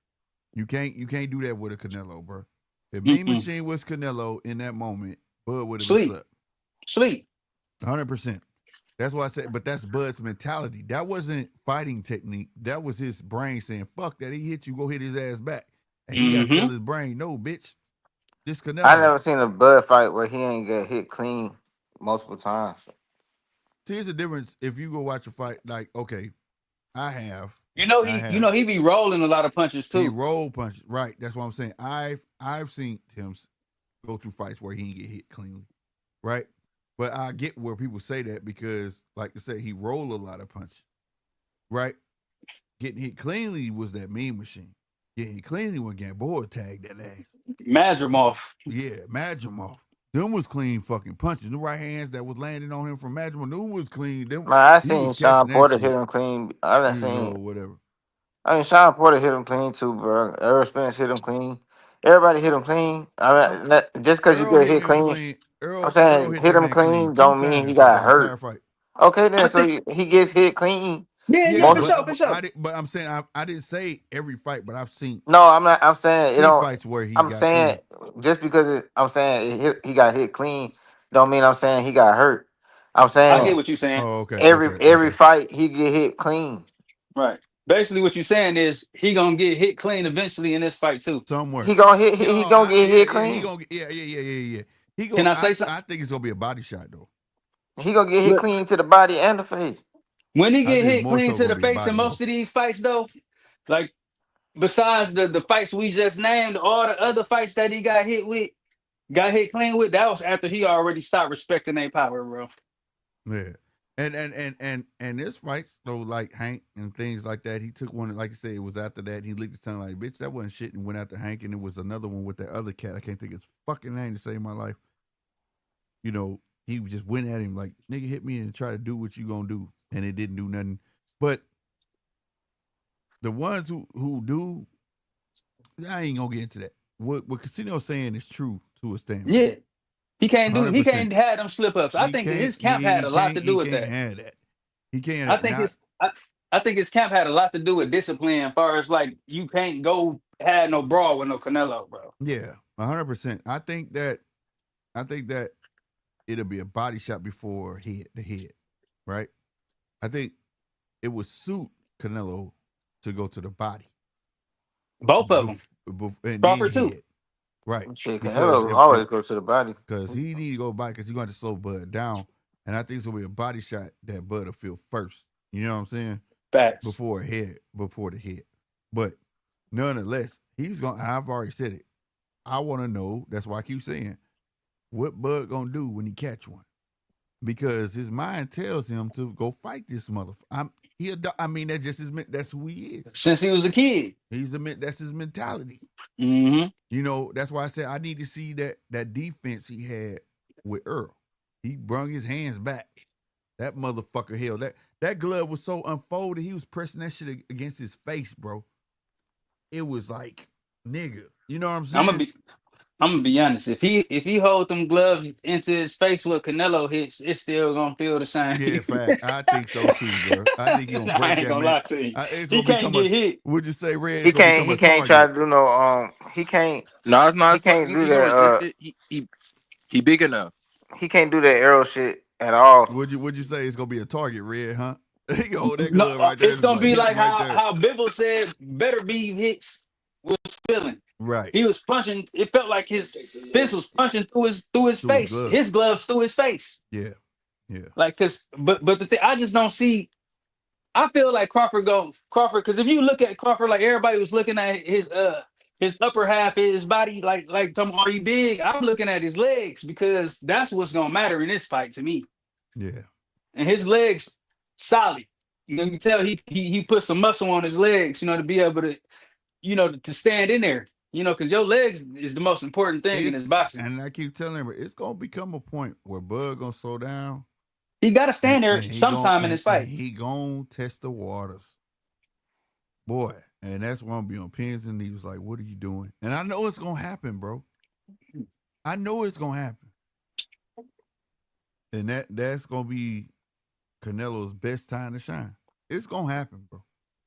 You can't do that with a Canelo, bro. If Mean Mm-mm. Machine was Canelo in that moment, Bud would have been Sleep, slept. sleep. 100%. That's why I said, but that's Bud's mentality. That wasn't fighting technique. That was his brain saying, fuck that. He hit you, go hit his ass back. And he got to tell Mm-hmm. his brain, no, bitch, this I Canelo. never seen a Bud fight where he ain't get hit clean multiple times. See, here's the difference. If you go watch a fight, like, okay, I have. I You have. know he be rolling a lot of punches He too. roll punches. Right. That's what I'm saying. I've seen him go through fights where he didn't get hit cleanly. Right. But I get where people say that because, like I said, he rolled a lot of punches. Right. Getting hit cleanly was that Mean Machine. Getting hit cleanly when Gamboa tagged that ass. Madrimov. Yeah, Madrimov. Them was clean fucking punches. The right hands that was landing on him from Madrimov, them was clean. Man, I He seen was Sean catching that Porter hit shit. him clean. I done You know, seen whatever. I mean Sean Porter hit him clean too, bro. Errol Spence hit him clean. Everybody hit him clean. I Uh, mean, just because you Earl get hit hit him clean, clean. I'm Earl saying hit hit that him man clean clean two don't mean he times for the got entire hurt. fight. Okay, then I so think he gets hit clean. yeah, Yeah, for Most sure, for sure. but I'm saying I didn't say every fight, but I've no, I'm not. I'm saying it seen don't. fights where he I'm got clean. saying just because I'm saying he got hit clean, don't mean I'm saying he got hurt. I'm I get saying what you're saying. Oh, okay, every okay, every okay. fight he get hit clean. Right. Basically, what you're saying is he gonna get hit clean eventually in this fight too. Somewhere. He gonna hit. He gonna get hit clean. He gonna yeah. He Can gonna. I say something? I think it's gonna be a body shot though. He gonna get hit Look, clean to the body and the face. when he I get think hit more clean so to gonna the be face in body most though. of these fights, though, like besides the fights we just named, all the other fights that he got hit clean with, that was after he already stopped respecting their power, bro. Yeah. And this fights though, like Hank and things like that. He took one, like I said, it was after that. He licked his tongue like, bitch, that wasn't shit, and went after Hank. And it was another one with that other cat. I can't think of his fucking name to save my life. You know, he just went at him like, nigga, hit me and try to do what you gonna do. And it didn't do nothing. But the ones who do, I ain't gonna get into that. What Casino's saying is true to a standpoint. Yeah. He can't 100%. have them slip ups. I think his camp had a lot to do with He that. can't have that. He can't. I think his camp had a lot to do with discipline. As far as like you can't go had no brawl with no Canelo, bro. Yeah, 100%. I think that it'll be a body shot before the head, right? I think it would suit Canelo to go to the body. Both of them. And Crawford then too. Right. Shit, Canelo always go to the body. Because he need to go body because he's going to slow Bud down. And I think it's going to be a body shot that Bud will feel first. You know what I'm saying? Facts. Before the head. But nonetheless, he's going to, I've already said it. I want to know, that's why I keep saying, what Bud going to do when he catch one? Because his mind tells him to go fight this motherfucker. That's who he is. Since he was a kid. That's his mentality. Mm-hmm. You know, that's why I said I need to see that defense he had with Earl. He brung his hands back. That motherfucker held that glove was so unfolded. He was pressing that shit against his face, bro. It was like, nigga, you know what I'm saying? I'm gonna be honest. If he hold them gloves into his face with Canelo hits, it's still gonna feel the same. Yeah, fact. I think so too, bro. I think he gonna break I ain't that gonna man. lie to you. He can't get hit. Would you say Red? He can't try to do no. He can't. No, it's not. He can't do He gonna resist that. it. He big enough. He can't do that arrow shit at all. Would you say it's gonna be a target, Red? Huh? He gonna hold that No, glove right there. it's gonna be like right how Bibble said, better be hits was feeling. Right. He was punching. It felt like his fist was punching through his face. His gloves through his face. Yeah. Like, but the thing, I just don't see. I feel like Crawford, because if you look at Crawford, like everybody was looking at his upper half of his body, like are you big? I'm looking at his legs because that's what's gonna matter in this fight to me. Yeah. And his legs solid. You know, you can tell he put some muscle on his legs, you know, to be able to, you know, to stand in there. You know, because your legs is the most important thing in this boxing. And I keep telling him, it's gonna become a point where Bud gonna slow down. He got to stand there sometime in this fight. He gonna test the waters, boy. And that's why I'm be on pins and needles. Like, what are you doing? And I know it's gonna happen, bro. I know it's gonna happen. And that's gonna be Canelo's best time to shine. It's gonna happen, bro.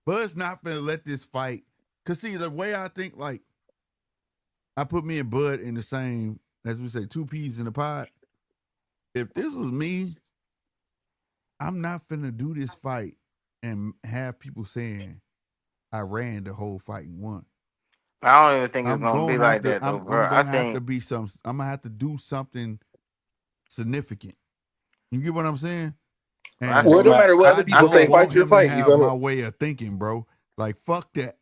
Bud's not gonna let this fight. Cause see, the way I think, like, I put me and Bud in the same, as we say, two peas in the pod. If this was me, I'm not finna do this fight and have people saying I ran the whole fight and won. I don't even think it's gonna be like that, though, bro. I'm gonna have to do something significant. You get what I'm saying? And well, it don't matter what other people say. Fight your fight. You have my way of thinking, bro. Like, fuck that.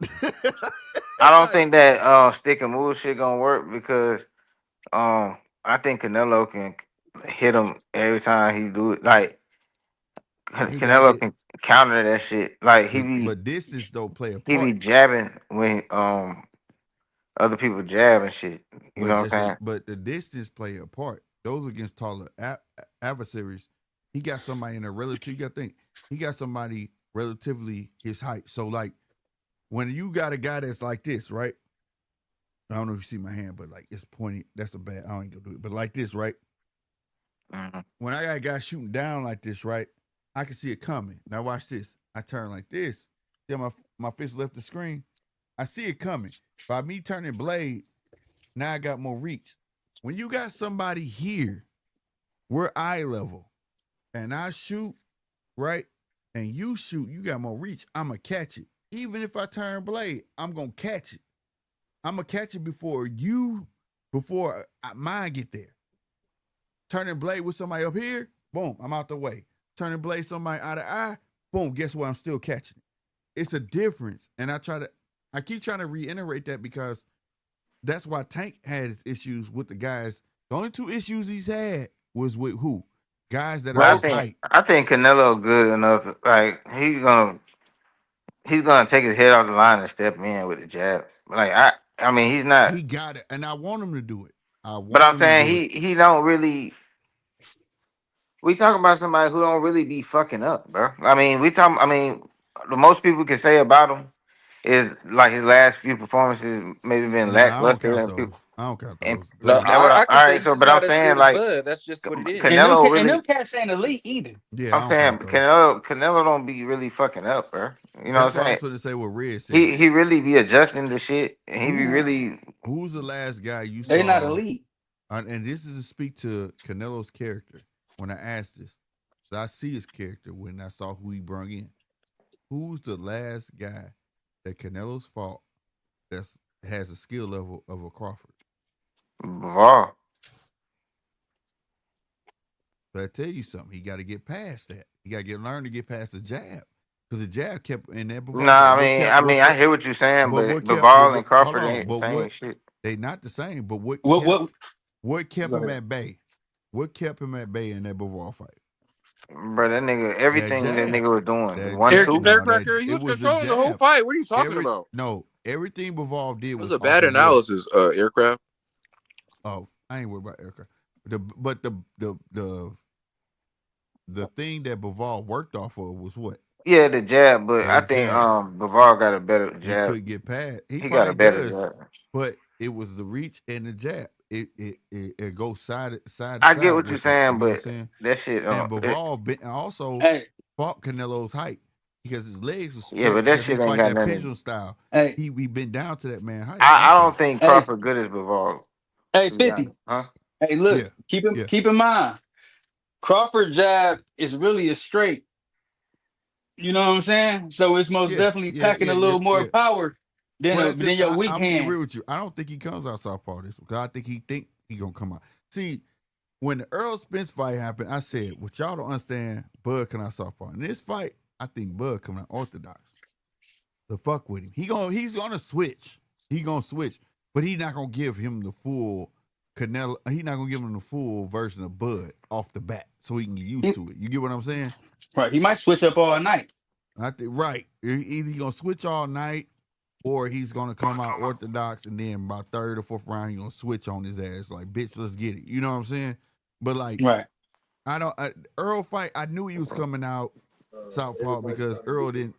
I don't think that stick and move shit gonna work because I think Canelo can hit him every time he do it. Like Canelo can counter that shit. Like but distance don't play a part. He be jabbing when other people jab and shit. You know what I'm saying? But the distance play a part. Those against taller adversaries. He got somebody in a relative. You got to think. He got somebody relatively his height. So like when you got a guy that's like this, right? I don't know if you see my hand, but like it's pointy. That's a bad. I ain't gonna do it. But like this, right? Mm-hmm. When I got a guy shooting down like this, right? I can see it coming. Now watch this. I turn like this. See how my fist left the screen? I see it coming. By me turning blade, now I got more reach. When you got somebody here, we're eye level, and I shoot, right? And you shoot, you got more reach. I'ma catch it. even if I turn blade, I'm gonna catch it. I'm gonna catch it before mine get there. Turning blade with somebody up here, boom, I'm out the way. Turning blade somebody out of eye, boom, guess what? I'm still catching it. It's a difference, and I keep trying to reiterate that because that's why Tank had his issues with the guys. The only two issues he's had was with who? Guys that are his height. I think Canelo good enough. Like he's gonna take his head off the line and step in with the jab. Like I mean he's not. He got it, and I want him to do it. But I'm saying he don't really. We talking about somebody who don't really be fucking up, bro. I mean the most people can say about him is like his last few performances maybe been lackluster. I don't count And those. No, I can say he's so, just but I'm not as saying good like as Bud. That's just what it is. Canelo and them cats ain't elite either. Yeah, I'm saying Canelo don't be really fucking up, bro. You know that's what I'm saying? I was going to say what Red said. He really be adjusting the shit, and he be really. Who's the last guy you saw? They not elite. And this is to speak to Canelo's character. When I asked this, so I see his character when I saw who he brought in. Who's the last guy that Canelo's fought that has a skill level of a Crawford? Bavard. But I tell you something, he got to get past that. He got to learn to get past the jab because the jab kept in that. Nah, I mean, I hear what you're saying, but Bavard and Crawford ain't the same shit. They not the same, but what kept him at bay? What kept him at bay in that Bavard fight? Bro, that nigga, everything that nigga was doing. 1-2. Aircracker, he was controlling the whole fight. What are you talking about? No, everything Bavard did was a bad analysis. Aircraft. Oh, I ain't worried about aircraft. But the thing that Bavard worked off of was what? Yeah, the jab, but I think Bavard got a better jab. He couldn't get past. He got a better jab. But it was the reach and the jab. It goes side. I get what you're saying, but that shit. And Bavard also fought Canelo's height because his legs were split. Yeah, but that shit ain't got nothing. Pendulum style. He been down to that man height. I don't think Crawford good as Bavard. Hey, 50. Huh? Hey, look. Yeah. Keep in mind, Crawford jab is really a straight. You know what I'm saying? So it's most definitely packing a little more power than your weak hand. I agree with you. I don't think he comes out southpaw this because I think he gonna come out. See, when the Earl Spence fight happened, I said, what y'all don't understand, Bud come out southpaw. In this fight, I think Bud coming out orthodox. The fuck with him. He's gonna switch. He gonna switch, but he's not gonna give him the full Canelo. He's not gonna give him the full version of Bud off the bat, so he can get used to it. You get what I'm saying? Right. He might switch up all night. I think right. Either he's gonna switch all night, or he's gonna come out orthodox, and then by third or fourth round, he's gonna switch on his ass like, bitch, let's get it. You know what I'm saying? But like, right. Earl fight, I knew he was coming out southpaw because Earl he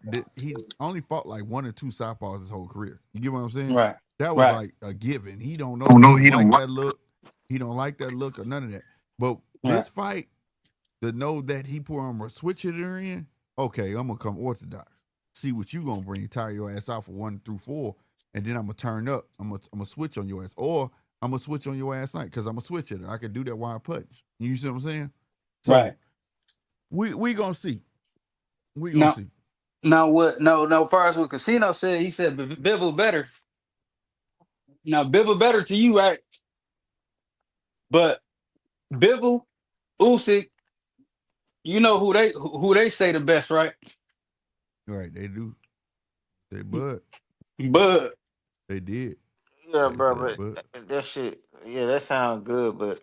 only fought like 1 or 2 southpaws his whole career. You get what I'm saying? Right. That was like a given. He don't know. He don't like that look. He don't like that look or none of that. But this fight, to know that he put on a switch hitter in, okay, I'm gonna come orthodox. See what you gonna bring. Tire your ass out for 1 through 4, and then I'm gonna turn up. I'm gonna switch on your ass, or I'm gonna switch on your ass night because I'm a switch hitter. I can do that while I punch. You see what I'm saying? So, right. We gonna see. We gonna see. Now what? No. Far as what Casino said, he said Bivol better. Now Bivol better to you, right? But Bivol, Usyk, you know who they say the best, right? Right, they do. They Bud. They did. Yeah, bro, but that shit, that sounds good, but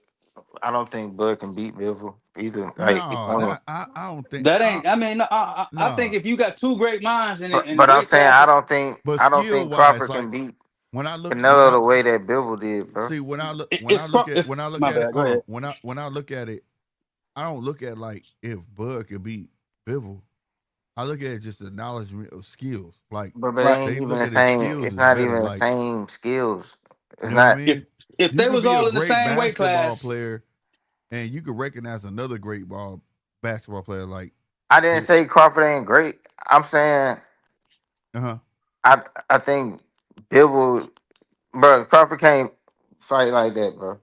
I don't think Bud can beat Bivol either. I don't think that ain't. I think if you got 2 great minds in it, but I'm saying I don't think Crawford can beat Canelo the way that Bivol did, bro. See, when I look at it, I don't look at like if Bud could beat Bivol. I look at it just acknowledgement of skills. Like, but it ain't even the same. It's not even the same skills. It's not. If they was all in the same weight class, player, and you could recognize another great basketball player, like I didn't say Crawford ain't great. I'm saying, I think Bivol, bro. Crawford can't fight like that, bro.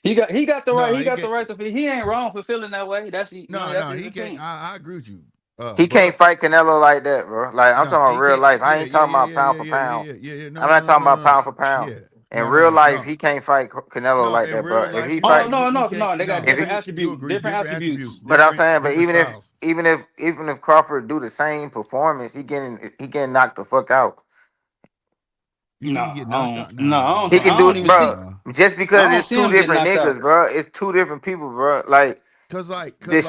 He got the right. He got the right to. He ain't wrong for feeling that way. That's he can't. I agree with you. He Bud, can't fight Canelo like that, bro. Like I'm no, talking about he real can't. life. I Yeah, ain't yeah, talking yeah, about yeah, pound yeah, for yeah, pound. yeah, yeah, yeah. No, I'm no, not no, talking no, about no. pound for pound. Yeah, In no, real no, life, no, he can't fight Canelo no. like In that, bro. real If life, he Oh fight, no, you no, can't. no. They got No, if different he, you attributes. agree. Different Different attributes, attributes. but I'm different saying, but different styles. even if Crawford do the same performance, he getting knocked the fuck out. You think he No, get I knocked don't. out? No, I Nah, don't He think. I can do don't it, even see. bro. nah. Just I because don't it's see two him getting different knocked out. niggas, bro. It's two different people, bro. Like Cause like, the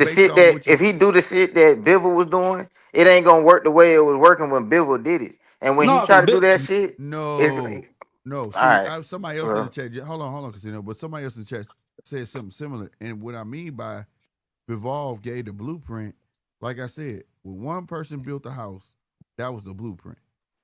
based shit on that what you if he do the shit that Bivol was doing, it ain't gonna work the way it was working when Bivol did it. And when he No, tried because to do bit. that shit, it's all no, no. See, right, somebody else in the bro. chat. Hold on, Casino. But somebody else in the chat said something similar. And what I mean by Revolve gave the blueprint, like I said, when one person built the house, that was the blueprint.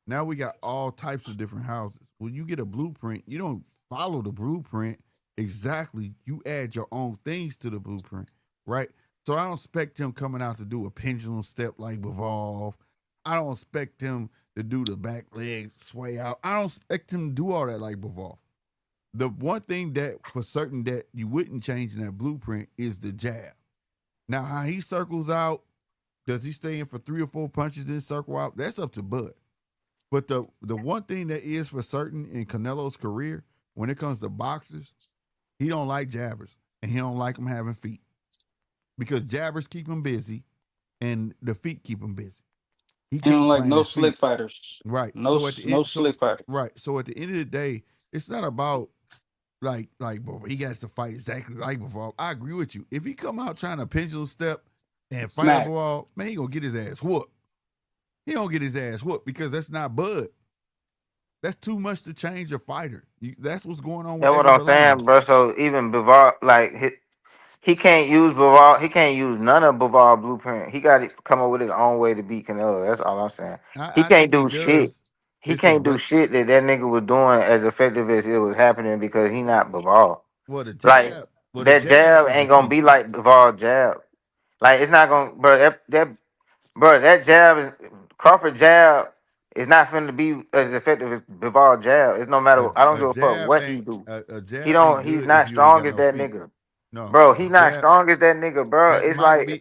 Now we got all types of different houses. When you get a blueprint, you don't follow the blueprint exactly. You add your own things to the blueprint, right? So I don't expect him coming out to do a pendulum step like Revolve. I don't expect him to do the back leg sway out. I don't expect him to do all that like Revolve. The one thing that for certain that you wouldn't change in that blueprint is the jab. Now, how he circles out, does he stay in for 3 or 4 punches, then circle out? That's up to Bud. But the one thing that is for certain in Canelo's career, when it comes to boxers, he don't like jabbers, and he don't like them having feet because jabbers keep him busy, and the feet keep him busy. He He don't can't like plant no his feet. slick fighters. Right. No, So at the no end, slick fighter. so at the end of the day, it's not about like bro, he got to fight exactly like before. I agree with you. If he come out trying to pendulum step and fight like Smack. before, man, he gonna get his ass whooped. He don't get his ass whooped because that's not Bud. That's too much to change a fighter. That's what's going on with That's what David I'm Berlanga. saying, bro. So even Bivol, like he can't use Bivol. He can't use none of Bivol blueprint. He got to come up with his own way to beat Canelo. That's all I'm saying. He I can't think he do shit. does. He Listen, can't do but shit that nigga was doing as effective as it was happening because he not Bivol. well, Like the that jab jab is the ain't gonna key. be like Bivol jab. Like it's not gonna, bro. That jab is Crawford jab is not finna be as effective as Bivol jab. It's no matter. I don't A give a fuck jab what he ain't do. a He jab ain't don't. He's good if not you ain't strong got as no that feet. nigga, No, bro. a He not jab strong as that nigga, bro. It's like,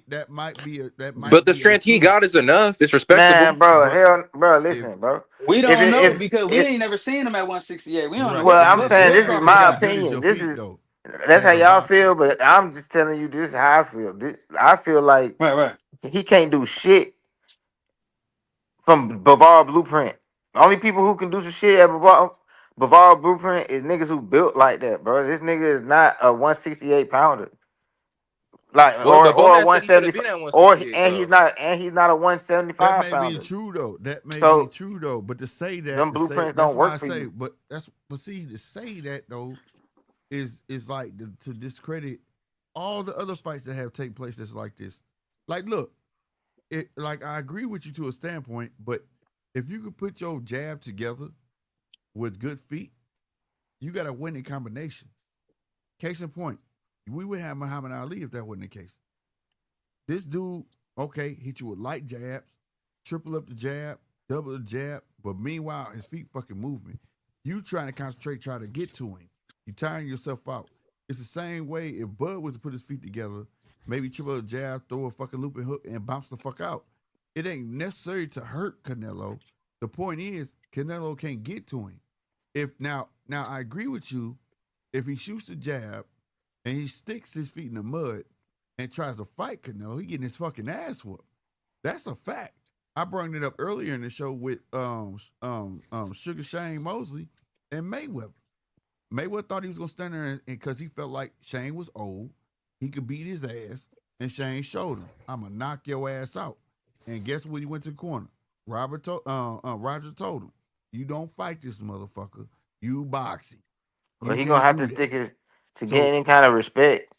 that But might the be a strength he tool. got is enough. It's respectable. man, bro. But Hell, bro. if Listen, bro. We If don't it, know because we if ain't never seen him at 168. We don't know right, well, I'm and saying what this is jab Crawford ain't my as got. good as opinion. your This feet is though, that's how as a y'all boxer. feel, but I'm just telling you this is how I feel. I feel like Right, right. he can't do shit from Bavar Blueprint. The only people who can do some shit at Bavar Blueprint is niggas who built like that, bro. This nigga is not a 168 pounder, like Well, but or a BoMac said he could have 175, been at or 168 and though. he's not a That 175 may be pounder. true though. That may be So true though. But to say that, them to say blueprints that's don't why work I for say. you. But see, to say that though is like to discredit all the other fights that have taken place that's like this. Like, look, like I agree with you to a standpoint, but if you could put your jab together with good feet, you got a winning combination. Case in point, we would have Muhammad Ali if that wasn't the case. This dude, okay, hit you with light jabs, triple up the jab, double the jab, but meanwhile, his feet fucking moving. You trying to concentrate, try to get to him. You tiring yourself out. It's the same way if Bud was to put his feet together, maybe triple the jab, throw a fucking looping hook, and bounce the fuck out. It ain't necessary to hurt Canelo. The point is, Canelo can't get to him. If now I agree with you, if he shoots the jab and he sticks his feet in the mud and tries to fight Canelo, he getting his fucking ass whooped. That's a fact. I brought it up earlier in the show with Sugar Shane Mosley and Mayweather. Mayweather thought he was gonna stand there and because he felt like Shane was old, he could beat his ass, and Shane showed him, "I'm gonna knock your ass out." And guess what? He went to the corner. Roger told him, "You don't fight this motherfucker. You boxing. But You he gonna can't have do to that." stick his to get So, any kind of respect.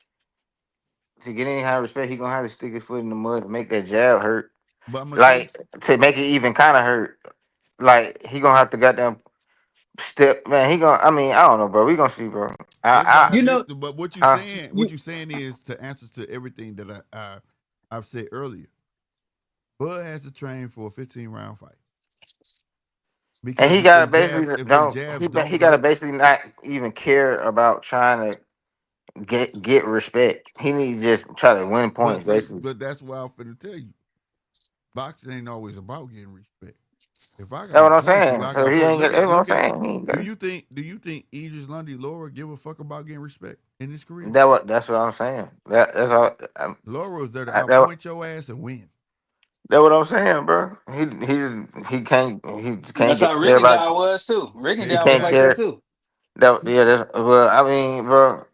To get any kind of respect, he gonna have to stick his foot in the mud to make that jab hurt. but I'm gonna tell you, Like to make it even kind of hurt. Like he gonna have to goddamn step, man. He gonna. I mean, I don't know, bro. We gonna see, bro. it's gonna I, have You this. know, But I what you saying is to answers to everything that I've said earlier. Bud has to train for a 15-round fight and because he gotta basically if them don't. jabs don't He gotta go, basically not even care about trying to get respect. He needs to just try to win but points, see, basically. but that's what I'm finna tell you. boxing ain't always about getting respect. If I That's got what to I'm punch you, saying. I So got he to ain't look get. at That's what I'm look at. saying. Do you think Idris Lundy Laura give a fuck about getting respect in his career? That's what I'm saying. That's all. Laura's there to That, outpoint your ass and win. that's what I'm saying, bro. He can't That's how care Ricky about. Dow was too. Ricky He Dow was can't like Exactly. that care. too. That's well. I mean, bro.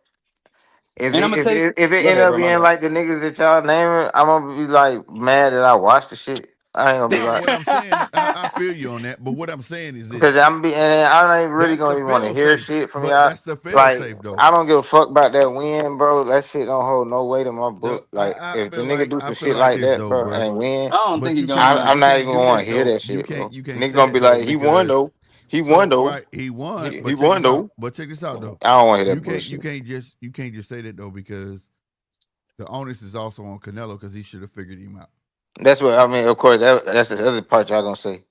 And I'm gonna tell you, If it go end ahead, up bro. My being bad. like the niggas that y'all naming, I'm gonna be like mad that I watched the shit. I ain't gonna be No, like what I'm saying, I feel you on that. But what I'm saying is because this: and I ain't really that's gonna the even want to fail hear safe. shit from But y'all. that's the fail Like safe though. I don't give a fuck about that win, bro. That shit don't hold no weight in my No, book. Like if the nigga do I some feel shit like like this that, though, bro, bro. and win, I don't think But he's gonna do I'm you that. not can't even do gonna want to that hear though. that shit, bro. You can't Nigga say gonna be that though like, he won because though. He won so though. right, he won. He But check won this out. though. But check this out though. I don't want to hear that You bullshit. can't just say that though because the onus is also on Canelo because he should have figured him out. That's what I mean. Of course, that's the other part y'all gonna say.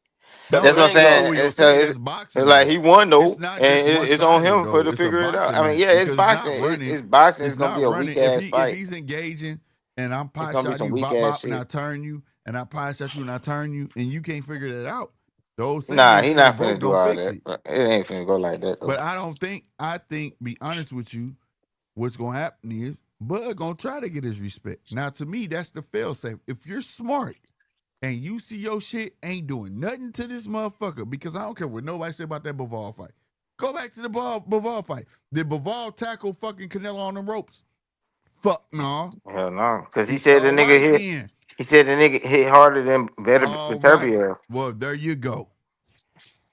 The No, That's what I'm that's not Marengo. what saying. we gonna So say. That's it's boxing like though. he won It's though, not just and one it's on sided him for though. to It's a figure it out. boxing I mean, match yeah, it's because it's not boxing. running. It's boxing. It's It's gonna be not a running. weak ass If fight. he's engaging and I'm It's pie gonna be shotting some you, weak bop ass bop, and I shit. turn you, and I pie shot you and I turn you, and you can't figure that out. The old saying, Nah, if he it ain't not finna broke, do don't all fix that. it. But it ain't finna go like that though. But I think, be honest with you, what's gonna happen is Bud gonna try to get his respect. Now, to me, that's the fail safe. If you're smart and you see your shit ain't doing nothing to this motherfucker, because I don't care what nobody say about that Bivol fight. Go back to the Bivol fight. Did Bivol tackle fucking Canelo on the ropes? Fuck no. Hell no, because he It's said the all nigga right hit. then. He said the nigga hit harder than better All right. Beterbiev. Well, there you go.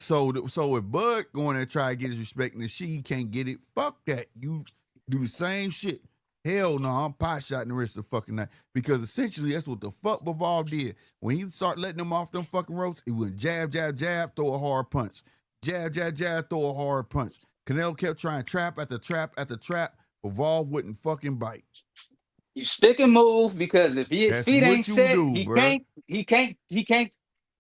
So if Bud going to try to get his respect and the shit he can't get it, fuck that. You do the same shit. Hell no, I'm pie shotting the rest of the fucking night. Because essentially that's what the fuck Bivol did. When he start letting them off them fucking ropes, he went jab, jab, jab, throw a hard punch. Jab, jab, jab, throw a hard punch. Canelo kept trying trap after trap after trap. Bivol wouldn't fucking bite. You stick and move because if his That's feet ain't what you set, do, bruh. he can't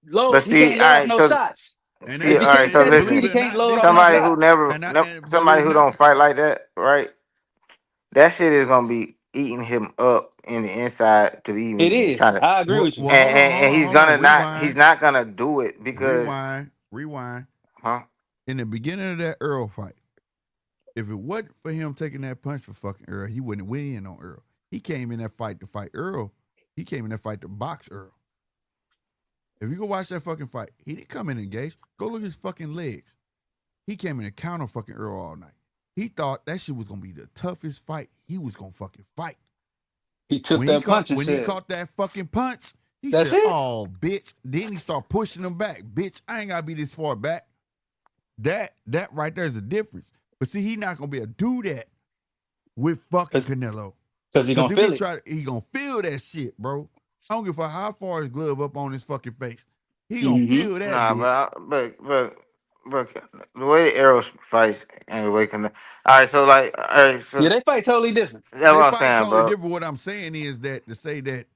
load But he see, can't all load off right, no so shots. And see, If that's all he right, can't and, so set and his feet, believe listen. he it or can't not, load this off no Somebody nigga who shots. never, believe somebody it or who not, don't fight like that, right? That shit is gonna be eating him up in the inside to be It even be trying is. to, I agree with you. well, and he's hold on, gonna not, he's rewind. not gonna do it because, Rewind. huh? In the beginning of that Earl fight, if it wasn't for him taking that punch for fucking Earl, he wouldn't win in on Earl. He came in that fight to fight Earl. He came in that fight to box Earl. If you go watch that fucking fight, he didn't come in engaged. Go look at his fucking legs. He came in and counter fucking Earl all night. He thought that shit was gonna be the toughest fight he was gonna fucking fight. He took that punch and When he said, caught that fucking punch, he "That's said, it." "Oh, bitch." Then he started pushing him back. Bitch, I ain't gotta be this far back. That right there is the difference. But see, he not gonna be able to do that with fucking Canelo. Because he Because gonna if he feel it. try to, he gonna feel that shit, bro. I don't give a fuck how far his glove up on his fucking face. He gonna Mm-hmm. feel that Nah, bitch. but the way Arrow fights and the way all right, so like, all right, Yeah, so they fight totally different. that's They what I'm fight saying, totally bro. different. What I'm saying is that to say that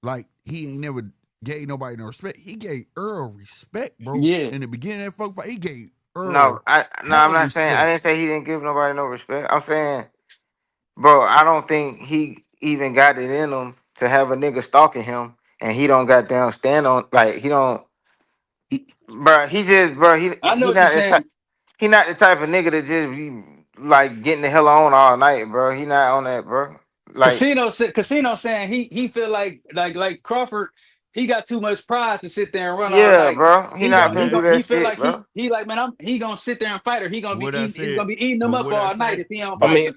like he ain't never gave nobody no respect. He gave Earl respect, bro. Yeah. In the beginning of that fuck fight, he gave No, Earl I'm hella not saying. I respect. didn't say he didn't give nobody no respect. I'm saying, bro, I don't think he even got it in him to have a nigga stalking him, and he don't goddamn stand on like he don't, bro. He just, bro, I know he what you're not the type. saying. He not the type of nigga that just be like getting the hell on all night, bro. He not on that, bro. Like, Casino saying he feel like Crawford, he got too much pride to sit there and run all yeah, night. bro. He not Well, finna do He that that's feel shit, like bro. he like, man, he gonna sit there and fight her. what I He's said. gonna be eating them But up what I all night say, if he don't I but fight. mean,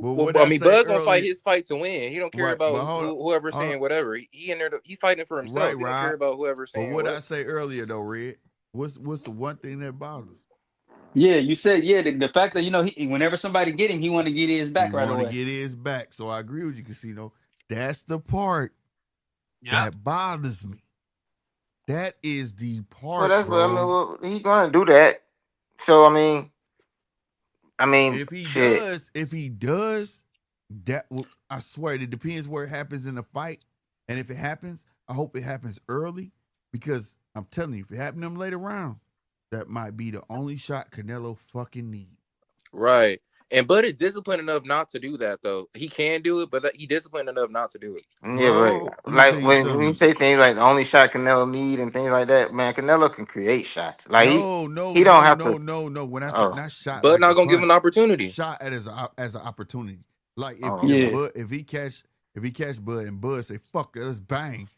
But what I I mean, say Bud's gonna fight earlier, his fight to win. He don't care right? But about hold on, whoever's hold on. saying whatever. He in there. He's fighting for Right, himself. He don't care Rob. about whoever's But saying what what. I say earlier though, Red, what's the one thing that bothers? yeah, you said the fact that he whenever somebody get him, he want to get his He back right want to away. get his back. So I agree with you, Casino. That's the part Yeah. that bothers me. That is the Well, part, that's what I mean. bro. Well, he gonna do that. So I mean, If he shit. does, that will, I swear it depends where it happens in the fight. And if it happens, I hope it happens early because I'm telling you, if it happens in them later rounds, that might be the only shot Canelo fucking need. Right. And Bud is disciplined enough not to do that, though. He can do it, but he disciplined enough not to do it. Yeah, Bro, but let me tell like you when you something. say things like the only shot Canelo need and things like that, man, Canelo can create shots. Like No, he don't have to. no. When I say Oh, not shot Bud like not a gonna give him an punch, opportunity. shot as an opportunity. Like oh, if Yeah. Bud if he catch Bud and Bud say fuck it, let's bang.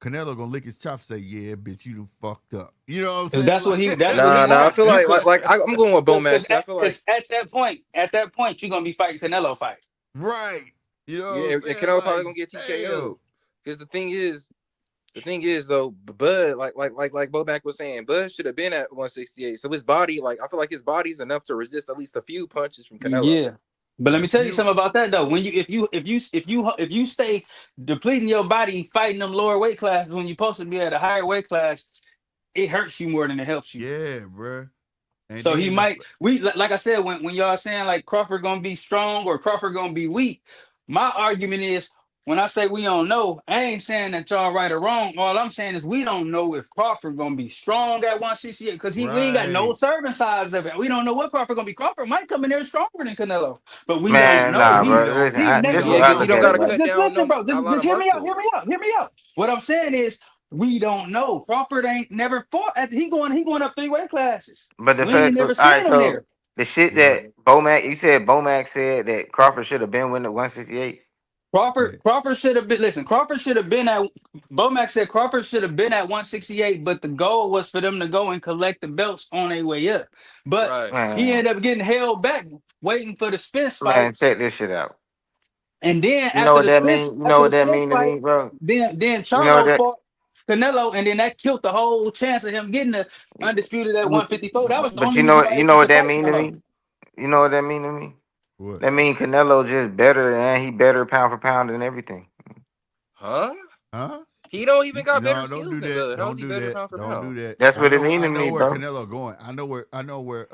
Canelo gonna lick his chops, say yeah, bitch, you done fucked up. You know what I'm Because saying? that's what he Nah. I wants. feel like I'm going with BoMac. I feel like Because at that point, you're gonna be fighting Canelo fight. right. You know what yeah, I'm and saying? Canelo probably Like, gonna get damn. TKO. Because the thing is though, Bud like BoMac was saying, Bud should have been at 168. So his body, like I feel like his body's enough to resist at least a few punches from Canelo. Yeah. But let A me tell you few. something about that though. When if you stay depleting your body fighting them lower weight classes when you're supposed to be at a higher weight class, it hurts you more than it helps you. Yeah, bruh. And So he then might like I said when y'all saying like Crawford gonna be strong or Crawford gonna be weak. My argument is when I say we don't know, I ain't saying that y'all right or wrong. All I'm saying is we don't know if Crawford gonna be strong at 168 because we ain't got no right. serving size of it. We don't know what Crawford gonna be. Crawford might come in there stronger than Canelo, but we don't man, know. nah, We bro. don't Listen, He this never is Yeah, what look, I because he look don't at it gotta like. cut just down listen, no bro. a lot Just of hear me out. muscle. Hear me out. Hear me out. What I'm saying is we don't know. Crawford ain't never fought at he going up 3 weight classes. But the We ain't fact, all never right. seen him So there. the shit right. that Bomac, you said Bomac said that Crawford should have been winning at 168. Yeah. Crawford should have been. Listen, Crawford should have been at. Bomac said Crawford should have been at 168, but the goal was for them to go and collect the belts on their way up. But Right. he Man, ended up getting held back, waiting for the Spence fight, man, check this shit out. and then You know after what the that Spence, mean? You know after what the that Spence mean to fight, me, bro? then You know Charlo that. fought Canelo, and then that killed the whole chance of him getting the undisputed at 154. That was the But only reason why you he know took what the that fight mean so to long. me? You know what that mean to me? What? That mean Canelo just better and he better pound for pound than everything. Huh? Huh? He don't even got better No, don't skills do than that. Bud. How is Don't he do better that. pound for Don't do pound? that. That's what it mean I to know me, where bro. Canelo going. I know where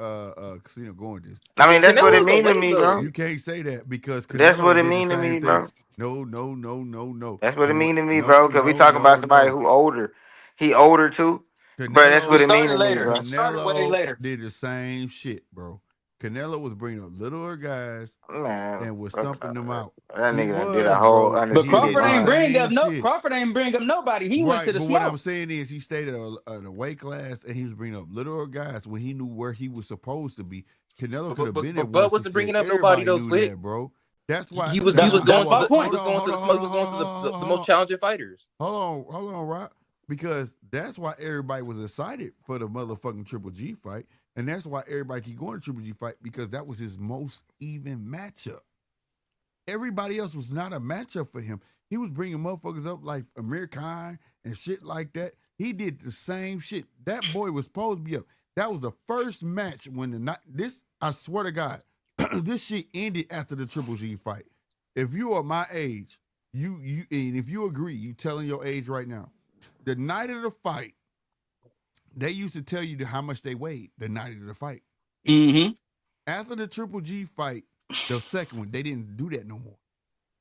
Casino going with this. I mean, that's what it Canelo's a mean to weight me, load. bro. You can't say that because That's what Canelo it did the mean to same me, thing. bro. No. That's what it mean to me, No, bro. Because we no, talking about no, somebody no. who older. He older too, bro. That's He what Canelo it mean started to me, later. bro. He started way Canelo later. did the same shit, bro. Canelo was bringing up littler guys Man, and was bro, stumping them out. that He nigga done did a was, whole bro. But He undisputed did the run. same shit. Crawford ain't bring up nobody. He went to Right, the but what I'm smoke. saying is he stayed at a weight class and he was bringing up littler guys when he knew where he was supposed to be. Canelo could have been at But Bud wasn't 168. bringing up nobody Everybody though, knew Slick. that, bro. That's why. He was Nah, he was going That's to my the point. smoke. He was going to the most challenging fighters. hold on, Rock. Because that's why everybody was excited for the motherfucking Triple G fight, and that's why everybody keep going to Triple G fight because that was his most even matchup. Everybody else was not a matchup for him. He was bringing motherfuckers up like Amir Khan and shit like that. He did the same shit. That boy was supposed to be up. That was the first match when the night. This I swear to God, this shit ended after the Triple G fight. If you are my age, you and if you agree, you telling your age right now. The night of the fight, they used to tell you how much they weighed the night of the fight. Mm-hmm. After the Triple G fight, the second one, they didn't do that no more.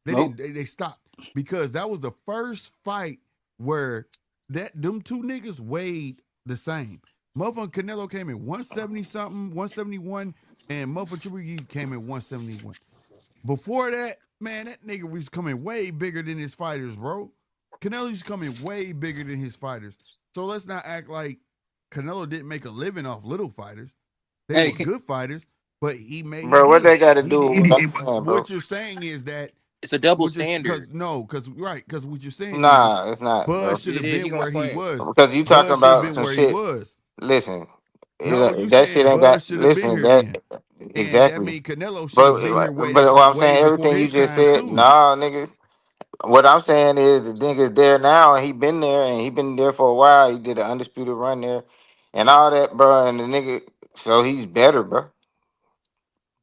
They Nope. didn't. They stopped because that was the first fight where them two niggas weighed the same. Motherfucking Canelo came in 170 something, 171, and motherfucking Triple G came in 171. Before that, man, that nigga was coming way bigger than his fighters, bro. Canelo's coming way bigger than his fighters. So let's not act like Canelo didn't make a living off little fighters. They Hey, were good fighters, but he Bro, what did. they got to He do did. with what I'm saying, bro? What you're saying is that It's a double what you're standard. because what you're saying is Nah, it's not, Bud bro. should It have is. He been gonna where he claim. was. Because you talking Bud should have about been some where he shit. was. Listen, No, you that shit saying ain't Bud got. should have been Listen, here then. And that exactly. means Canelo should have been here But way but what I'm way saying, before everything you his just time said, too. nah, nigga. What I'm saying is the nigga's there now, and he been there, and he been there for a while. He did an undisputed run there, and all that, bro. And the nigga, so he's better, bro.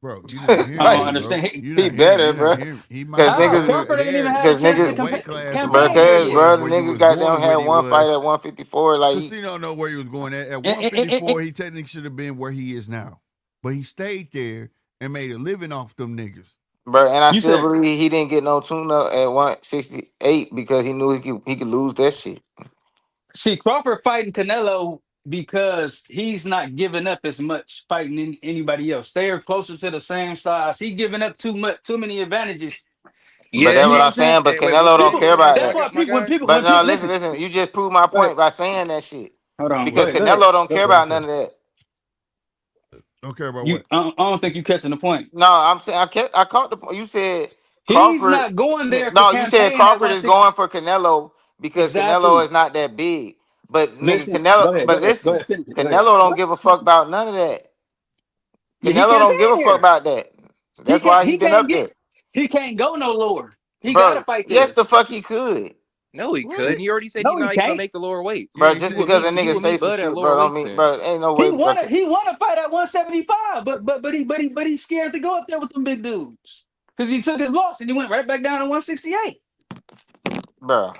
Bro, you're not hearing I don't me, Like bro. understand. he better, You're not bro. hearing me. He might Cause be How niggas, over Crawford ain't even there had a cause chance to in niggas, weight class where campaign there because yet. bro, the where you nigga was going goddamn had when he one fight was. at 154. Like Casino know where he was going at. At And- and- and- 154, and- he technically should have been where he is now. But he stayed there and made a living off them niggas. bro, and I you still said, believe he didn't get no tune up at 168 because he knew he could lose that shit. see, Crawford fighting Canelo because he's not giving up as much fighting anybody else. They are closer to the same size. He's giving up too many advantages. But Yeah, that's You know what what I'm I'm saying? saying. But wait, what Canelo you don't saying? care People. about That's that. why My people guy. But when no, people listen, listen. listen. You just proved my Go ahead. point by saying that shit. Hold on. Go Because ahead. Go ahead. Canelo don't care Go. What he about none say? of that. Don't care about You. what? I don't think you catching the point. No, I'm saying I caught the point. You said He's Crawford. not going there to No, you said campaign at Crawford is 160. going for Canelo because Canelo Exactly. is not that big. But nigga, Listen. Go Canelo. ahead. Go But ahead. Go listen, ahead. Finish it. Go ahead. Canelo don't What? give a fuck about none of that. Yeah, he Canelo don't give campaigned a fuck there. about that. He That's can't. why he He been can't up get. there, He can't go no lower. He got to bro. fight Yes, there. the fuck he could, No, he What? couldn't. He already said he's No, he not even gonna can't. make the lower weights. Yeah, bro. he Just He would said. because a meet he nigga would say meet some Bud at shit, lower bro, don't weights mean, then. bro. Ain't no way, He bro. wanna. He wanna fight at 175, but he's scared to go up there with them big dudes because he took his loss and he went right back down to 168, Bro.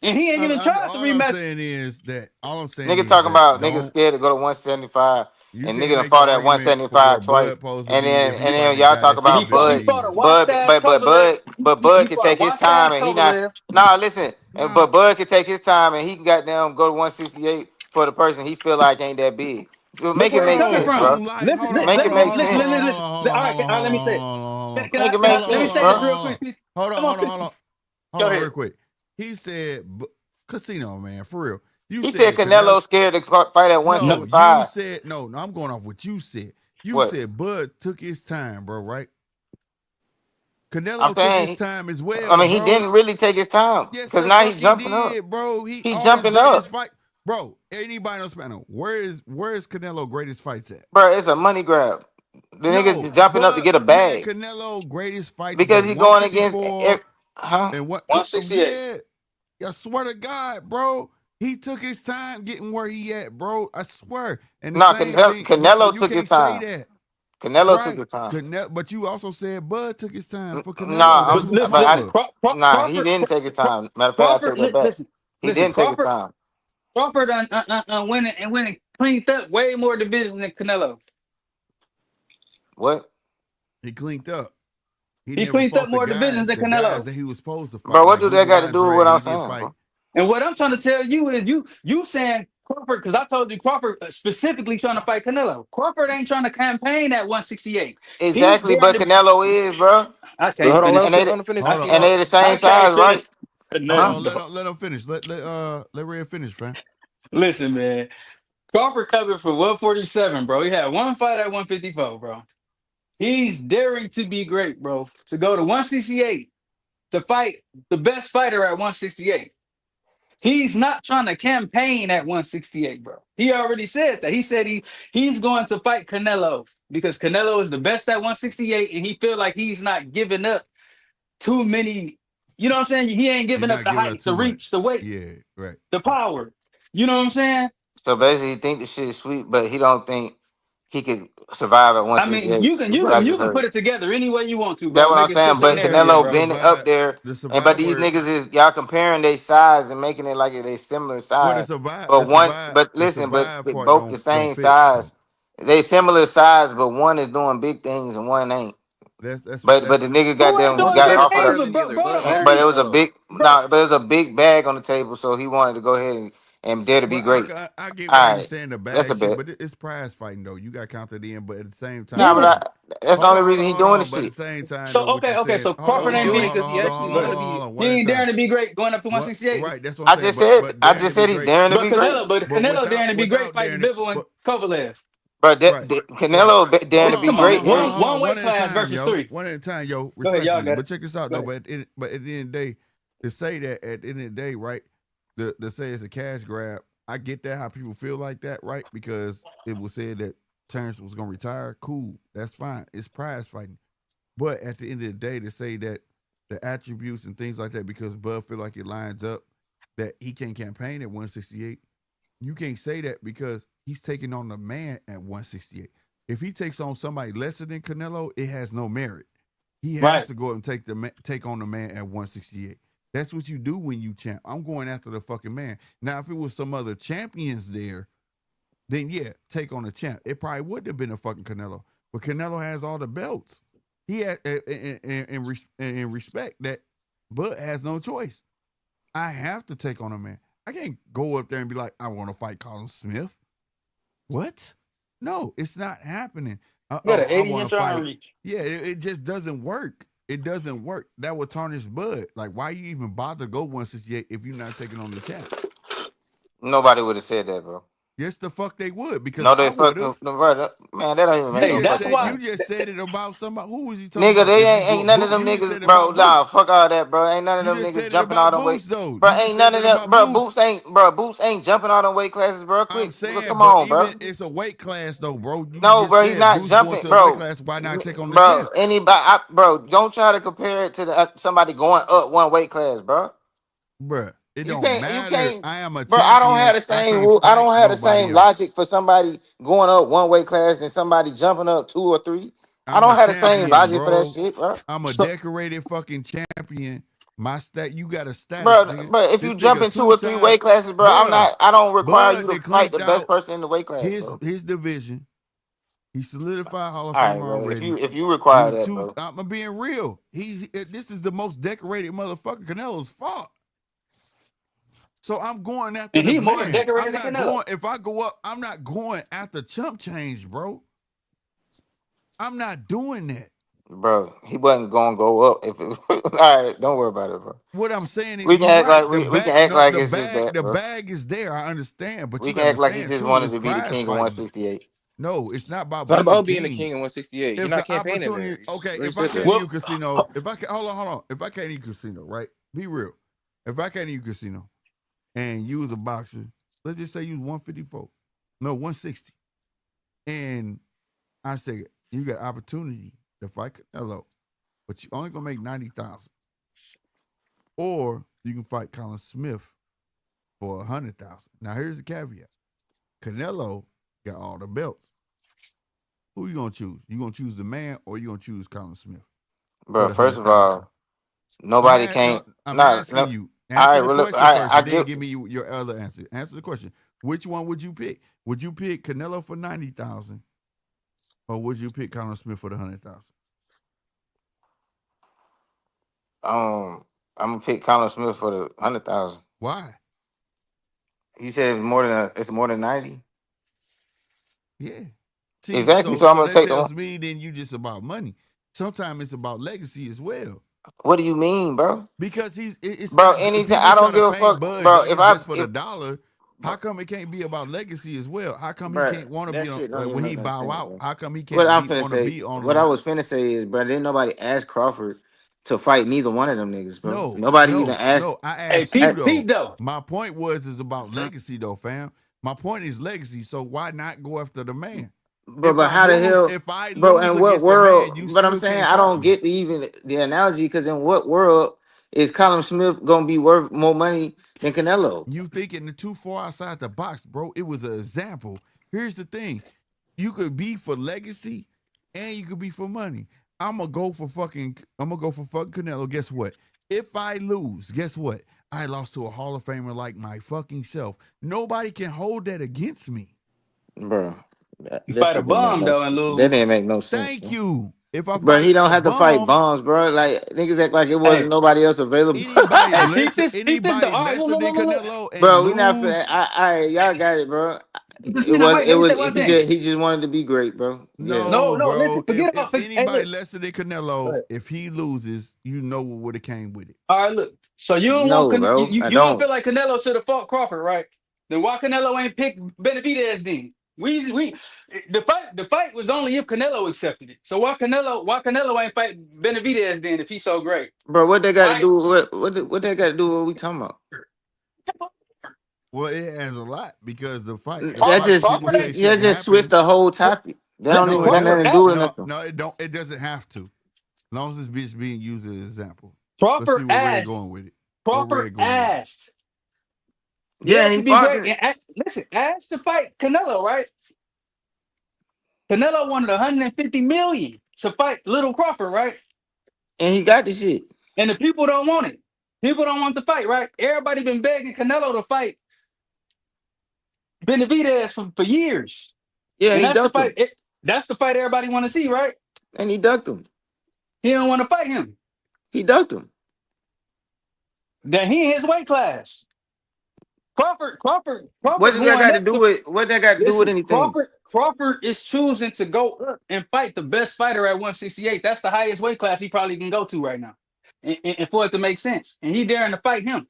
and he ain't even tried the All I'm rematch. saying is that. All I'm saying Nigga is talking that about niggas don't. scared to go to 175 You and nigga can't done make an fought at argument for where 175 twice. Bud supposed to And be then if he and then fighting a y'all guy talk that's He about 60 fought. He Bud. fought a kgs. watch ass Kovalev. But He Bud can fought a take his watch time ass and he not Kovalev. nah listen. Nah, But Bud can take his time and he can goddamn go to 168 for the person he feel like ain't that big. So Look make it where he make coming bro, sense, from. bro. I'm like, Listen, hold on, Make hold it on, make hold on, listen, hold sense. on, listen, hold listen. on, hold All on, right, hold on, all right. Let me hold say on, it. hold on, Can Make I it can make I let me sense, say this bro. real quick? hold on, Come on, hold on, hold on, hold go on, ahead. real quick. He said, Casino man, for real. You He said said Canelo. Canelo scared to fight at No, you 175. said no. No, I'm going off what you said. You What? said Bud took his time, bro. Right? I'm Canelo took his saying time as I well, mean he bro. didn't really take his time Yes, because the now he fuck he jumping up. did, bro. He He all his jumping greatest up. fight, bro. Anybody on panel, where is Canelo greatest fights at? Bro, it's a money grab. The nigga No, just jumping up to but get a man, bag Canelo greatest fight is because at he going against 154 huh? and what? 168. Yeah, I swear to God, bro. He took his time getting where he at, bro. I swear. And the No, same thing, but so Canelo you took his can't say time. that. Canelo took Right. his time. But you also said Bud took his time for Canelo. Nah, That's But what's listen, but listen. over. he Crawford, didn't take his time. Matter of fact, I take Crawford. that back. Listen, He listen. didn't take his time. Crawford went and cleaned up way more divisions than Canelo. What? He cleaned up. He He never cleaned up fought the more divisions guys, than the guys Canelo. that he was supposed to fight. Bro, what Like do that Google got to do with what Andre, I'm he didn't saying, fight. bro? And what I'm trying to tell you is you saying Crawford, because I told you Crawford specifically trying to fight Canelo. Crawford ain't trying to campaign at 168. He's Exactly, daring but to. Canelo is, bro. I Wait, can't hold on. finish. And Let him finish. Hold on, and Casino. they the same I can't size, finish. right? hold Huh? on. Let him finish. Let Red finish, fam. Listen, man. Crawford covered for 147, bro. He had one fight at 154, bro. He's daring to be great, bro. To go to 168 to fight the best fighter at 168. He's not trying to campaign at 168, bro. He already said that. He said he's going to fight Canelo because Canelo is the best at 168, and he feel like he's not giving up too many. You know what I'm saying? He ain't He's giving up not the giving up height, the too much. reach, the weight, Yeah, right. the power. You know what I'm saying? So basically, he think the shit is sweet, but he don't think he could survive at I mean, 168. you can Is you what I can you just can put heard. it together any way you want to, That's bro. what I'm Make it saying. fit your But narrative, Canelo The bro. been up survive there, the but these survivor niggas is y'all comparing their size and making it like they similar well size. But one, but the listen, but survive they part both the don't same fit though. size. They similar size, but one is doing big things and one ain't. But That's the nigga got Who ain't them Bud doing a got big better offered things, fighter a but than bro, either. bro, Bud a the better but than it only was a Canelo. big bro. no, but it was a big bag on the table, so he wanted to go ahead and dare to be well, great. I get why All you're right, saying the that's a bag shit, bet. but it's prize fighting though. You got counted in, but at the same Nah, time but Yeah. though, that's the only reason he hold doing the on. But at the shit. same time So though, what you okay. said, So Crawford He's ain't doing being it because he actually hold want to on, be. he one at a ain't time. daring to be great going up to What 168. right, that's what I'm saying. I But daring to just be said he's great, daring to But be great. Canelo daring to be great without fighting daring it, Bivol and but Kovalev. But right, right. Canelo daring to be Come on, great, one and one One weight at a class time, versus yo. three. One at a time, yo. Go ahead, y'all Respectfully, got but it. check this out Go though. ahead. But at the end of the day, to say that at the end of the day, right? The say it's a cash grab. I get that how people feel like that, right? Because it was said that Terrence was gonna retire. Cool, that's fine. It's prize fighting. But at the end of the day, to say that the attributes and things like that, because Bud feel like it lines up, that he can't campaign at 168. You can't say that because he's taking on the man at 168. If he takes on somebody lesser than Canelo, it has no merit. He has Right. to go and take on the man at 168. That's what you do when you champ. I'm going after the fucking man. Now, if it was some other champions there, then yeah, take on the champ. It probably would have been a fucking Canelo. But Canelo has all the belts. He had in respect that Bud has no choice. I have to take on a man. I can't go up there and be like, I want to fight Colin Smith. What? No, it's not happening. Got an I 80 want inch to arm fight. reach. Yeah, it just doesn't work. It doesn't work. That would tarnish Bud. Like, why you even bother to go 168 if you're not taking on the champ? Nobody would have said that, bro. Yes, the fuck they would, because No, I they would fuck have. no, bro, man. That don't even make You no just that's said why. fucking you sense. just said it about somebody. Who was he talking Nigga, about? they If you ain't go none of them you just niggas, said it bro. about Nah, Boots. fuck all that, bro. Ain't none of You them just niggas said it jumping all about them weight. Boots, though. Bro, You just ain't none said of it them, about bro. Boots. Boots ain't jumping all them weight classes, bro. I'm Quick, saying, come but on, even bro. it's a weight class though, bro. You No, just bro, he's said not Boots going jumping, to a weight bro. class. Why not take on the Bro, champ? bro, don't try to compare it to somebody going up one weight class, bro. Bruh, it You don't can't, matter. I am a bro. I don't have champion. the I same can't rule. I fight don't have the nobody same else. logic for somebody going up one weight class and somebody jumping up 2 or 3. I I'm a don't have the same champion, logic for that bro. shit, bro. I'm a So, decorated fucking champion. My you got a status, Bro, nigga. but if you This jump nigga in 2 or 3 2 time, weight classes, bro, bruh. I don't require you Bud to that fight the clanked best out person in the weight class, his bro. his division. He solidified Hall of All right, Famer bro. already. If you require With that, bro. I'm being real. This is the most decorated motherfucker. Canelo's fought. So I'm going after and the he more man. I'm decorated than not Canelo. going. If I go up, I'm not going after chump change, bro. I'm not doing that. Bro, he wasn't gonna go up if it, all right, don't worry about it, bro. What I'm saying is, We can you're act right. like The we bag, can act no, like it's just that, the bro. bag is there. I understand, but We you can got to act like he understand just too. wanted It's to be the prize king of fighting. 168. No, it's not about It's not being the about being the king. king in 168. You're If not the campaigning opportunity, there. okay, Really if I said can't that. in your Well, casino, if I can, hold on. If I can't in your casino, right? Be real. If I can't in your casino and you was a boxer, let's just say you was 154, no 160, and I say you got opportunity to fight Canelo, but you only gonna make 90,000, or you can fight Colin Smith for 100,000. Now here's the caveat: Canelo got all the belts. Who you gonna choose? You gonna choose the man, or you gonna choose Colin Smith for Bro, the first of 100,000? all, nobody can't I'm no, asking no. you. All Answer right, the well look, question first, I and then get give me your other answer. Answer the question. Which one would you pick? Would you pick Canelo for 90,000, or would you pick Colin Smith for the 100,000? I'm gonna pick Colin Smith for the 100,000. Why? You said it's more than 90? Yeah. See, Exactly. so So I'm so gonna that take the tells me then you just about money. Sometimes it's about legacy as well. what do you mean, bro? Because it's Bro, not anytime people I try don't to give a paint fuck, Bud bro. Douglas just for the If dollar. How bro, come it can't be about legacy as well? How come he bro, can't want to that be on shit don't even when he make no bow sense, out? bro. How come he What can't I'm be finna want to say, be on what I was finna say is, bro, didn't nobody ask Crawford to fight neither one of them niggas, bro. No, Nobody even no, asked. no. I hey, asked you Pete though. though. My point is about legacy though, fam. My point is legacy. So why not go after the man? But how the hell, If I bro? lose In what against the man, world? you But I'm still saying can't I fight don't me. get even the analogy because in what world is Colin Smith gonna be worth more money than Canelo? You thinking too far outside the box, bro. It was an example. Here's the thing. You could be for legacy and you could be for money. I'm gonna go for fucking Canelo. Guess what? If I lose, guess what? I lost to a Hall of Famer like my fucking self. Nobody can hold that against me. Bro, that, You that fight a shit didn't make bomb no though and that didn't lose. make no sense, Thank bro. you. If I Bro, he fight don't a have to fight bum, bombs, bro. Like niggas act like it Hey, wasn't nobody else available. hey, peep this. The anybody all right, lesser than look. Canelo and Bro, we not. lose, Y'all got it, bro. But see, now wait, let me say one thing. He just wanted to be great, bro. Yeah. No, no, no, listen, bro. forget If about. Hey, anybody look. lesser than Go Canelo, ahead. if he loses, you know what would have came with it. All right, look. So you don't want No, bro. I you don't don't. feel like Canelo should have fought Crawford, right? Then why Canelo ain't picked Benavidez then? We the fight was only if Canelo accepted it. So why Canelo ain't fight Benavidez then if he's so great? Bro, what they got to Right? do with what they got to do with what we talking about? Well, it has a lot because the That Crawford, fight just people Crawford say ain't that shouldn't just switched happen. the whole topic. That don't listen, No, even it got nothing Crawford to doesn't. do with asked No, nothing. no, it don't. It doesn't have to. As long as this bitch being used as an example. Let's see Crawford where Red going asked with it. Where Crawford Red going with it. asked. Yeah, Yeah, and he to be fought great. it, Listen, asked to fight Canelo, right? Canelo wanted 150 million to fight Little Crawford, right? and he got the shit. And the people don't want it. People don't want the fight, right? Everybody been begging Canelo to fight Benavidez for years. Yeah, and And he that's the ducked fight. him, That's the fight everybody want to see, right? and he ducked him. He don't want to fight him. He ducked him. Then he in his weight class. Crawford What does that going got to up do to with what that got to do with listen. anything, Crawford is choosing to go up and fight the best fighter at 168. That's the highest weight class he probably can go to right now, and for it to make sense. And he daring to fight him.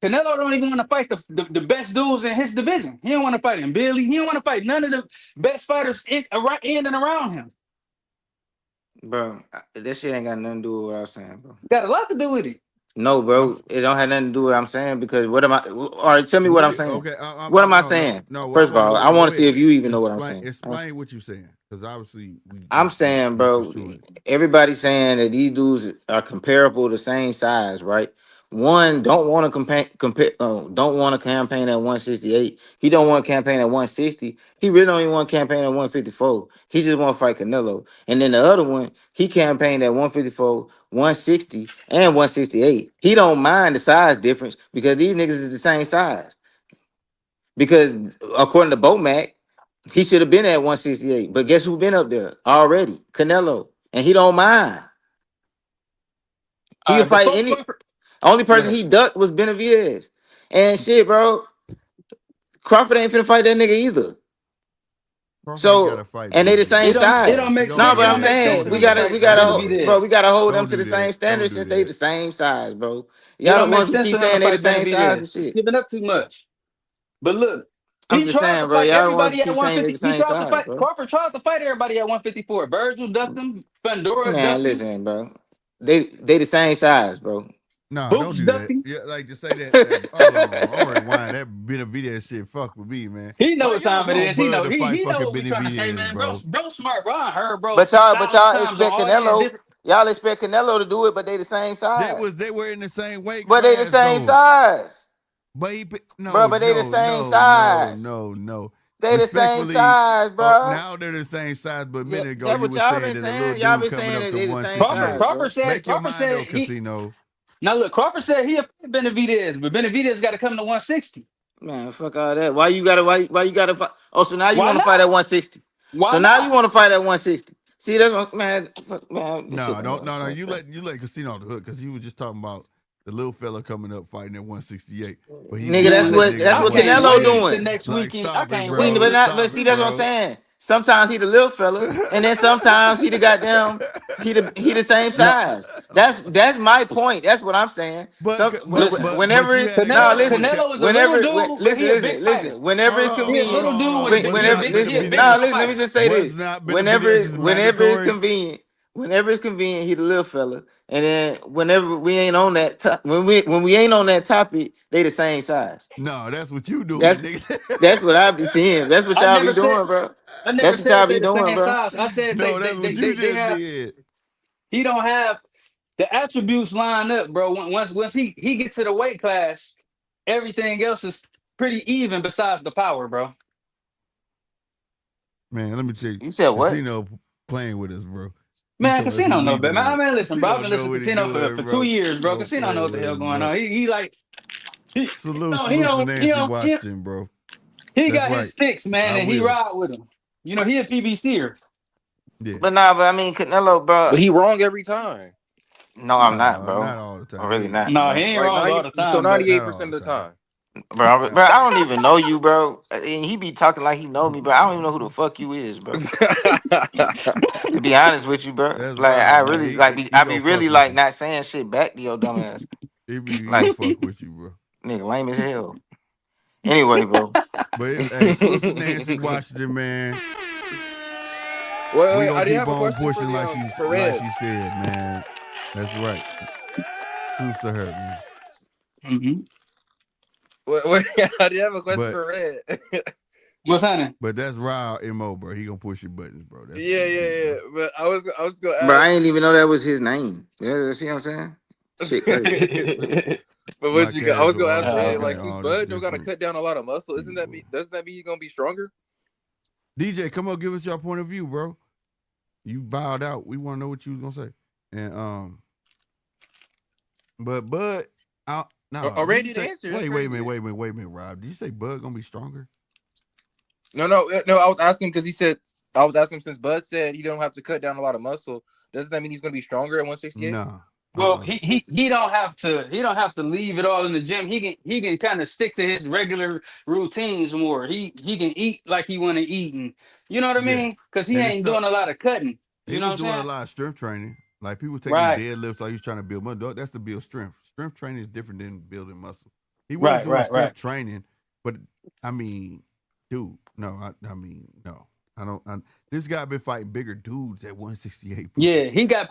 Canelo don't even want to fight the best dudes in his division. He don't want to fight him. Billy, he don't want to fight none of the best fighters in and around him. bro? That shit ain't got nothing to do with what I was saying, bro. Got a lot to do with it. No, bro, it don't have nothing to do with what I'm saying because what am I? All right, tell me what I'm saying. Okay, What am I no, saying? no. First of all, I want to see if you even know what I'm saying. Explain what you're saying, because obviously I'm saying, bro, everybody's saying that these dudes are comparable, the same size, right? One don't want to don't want to campaign at 168. He don't want to campaign at 160. He really don't even want to campaign at 154. He just want to fight Canelo. And then the other one, he campaigned at 154, 160, and 168. He don't mind the size difference because these niggas is the same size. Because according to BoMac, he should have been at 168. But guess who been up there already? Canelo. And he don't mind. He can fight any. Only person he ducked was Benavidez. And shit, bro. Crawford ain't finna fight that nigga either. So and they the same size. It don't make sense. No, but I'm saying we gotta hold them to the same standard since they the same size, bro. Y'all the ones who keep saying they the same size and shit. Giving up too much. But look, I'm just saying, bro. Y'all the ones who keep saying they the same size, bro. Crawford tried to fight everybody at 154. Virgil ducked him. Pandora ducked him. Listen, bro. They the same size, bro. No, don't do that. Yeah, like to say that. Hold on, I'm gonna rewind that Benavidez shit. Fuck with me, man. He know what time it is. He know what we trying to say, man. Bro smart, bro. I heard, bro. But y'all expect Canelo. Y'all expect Canelo to do it, but they the same size. They were in the same weight class. But they the same size. But they the same size. No. They the same size, bro. Now they're the same size, but a minute ago you were saying that a y'all little been dude coming saying up they to the same 168. size. Crawford said, Make your mind up, Casino. Now look, Crawford said he a Benavidez, but Benavidez got to come to 160. Man, fuck all that. Why you gotta fight? Oh, so now you want to fight at 160? Why now you want to fight at 160? See, that's what, man. No. You let Casino off the hook because he was just talking about the little fella coming up fighting at 168. But nigga, that's what Canelo doing. Next weekend, I can't wait. But see, that's what I'm saying. Sometimes he the little fella, and then sometimes he the goddamn he the same size. That's my point. That's what I'm saying. Whenever it's Canelo is a little dude, listen. Whenever it's convenient, let me just say this. Whenever it's convenient, he the little fella. And then whenever we ain't on that when we ain't on that topic, they the same size. No, that's what you doing, nigga. That's what I be seeing. That's what y'all be doing, bro. I never said they the same size. I said no, that's what you just did. He don't have the attributes line up, bro. Once he gets to the weight class, everything else is pretty even besides the power, bro. Man, let me tell you. You said what? Casino playing with us, bro. Man, Casino know, man. Man, listen, bro. I've been listening to Casino for 2 years, bro. Casino know what the hell going on. He like salute to Nancy Washington, bro. He got his sticks, man, and he ride with him. You know, he a PBCer. Yeah. But I mean Canelo, bro. But he wrong every time. No, I'm not, bro. Not all the time. I'm really not. No, he ain't wrong all the time. So 98% of the time. Bro, I don't even know you, bro. And he be talking like he know me, bro. I don't even know who the fuck you is, bro. To be honest with you, bro. That's like right, I really I be really like not saying shit back to your dumb ass. He be like fuck with you, bro. Nigga, lame as hell. Anyway, bro. But hey, salute to Nancy Washington, man. Well, we gonna keep on pushing like she said, man. That's right. Salute to her, man. Mm-hmm. Well, I did have a question for Red. What's happening? But that's Raw MO, bro. He gonna push your buttons, bro. That's yeah. But I was gonna ask. Bro, I didn't even know that was his name. Yeah, see what I'm saying? Shit crazy. But what you got? I was gonna ask Red, like, since Bud don't gotta cut down a lot of muscle, doesn't that mean he's gonna be stronger? DJ, come on, give us your point of view, bro. You bowed out. We want to know what you was gonna say. And but Bud, already did answer. Wait a minute, Rob. Did you say Bud gonna be stronger? No. I was asking because since Bud said he don't have to cut down a lot of muscle, doesn't that mean he's gonna be stronger at 168? No. Well, he don't have to leave it all in the gym. He can kind of stick to his regular routines more. He can eat like he want to eat, and you know what I Yeah. mean? Because he And it's ain't stuff. doing a lot of cutting. He You know was what I'm doing a saying? lot of strength training. Like people taking Right, deadlifts like he's trying to build muscle. Dog, that's to build strength. Strength training is different than building muscle. He was right, doing right, right. strength training, but I mean, dude, no, I mean, no. I don't. This guy been fighting bigger dudes at 168, bro. Yeah, he got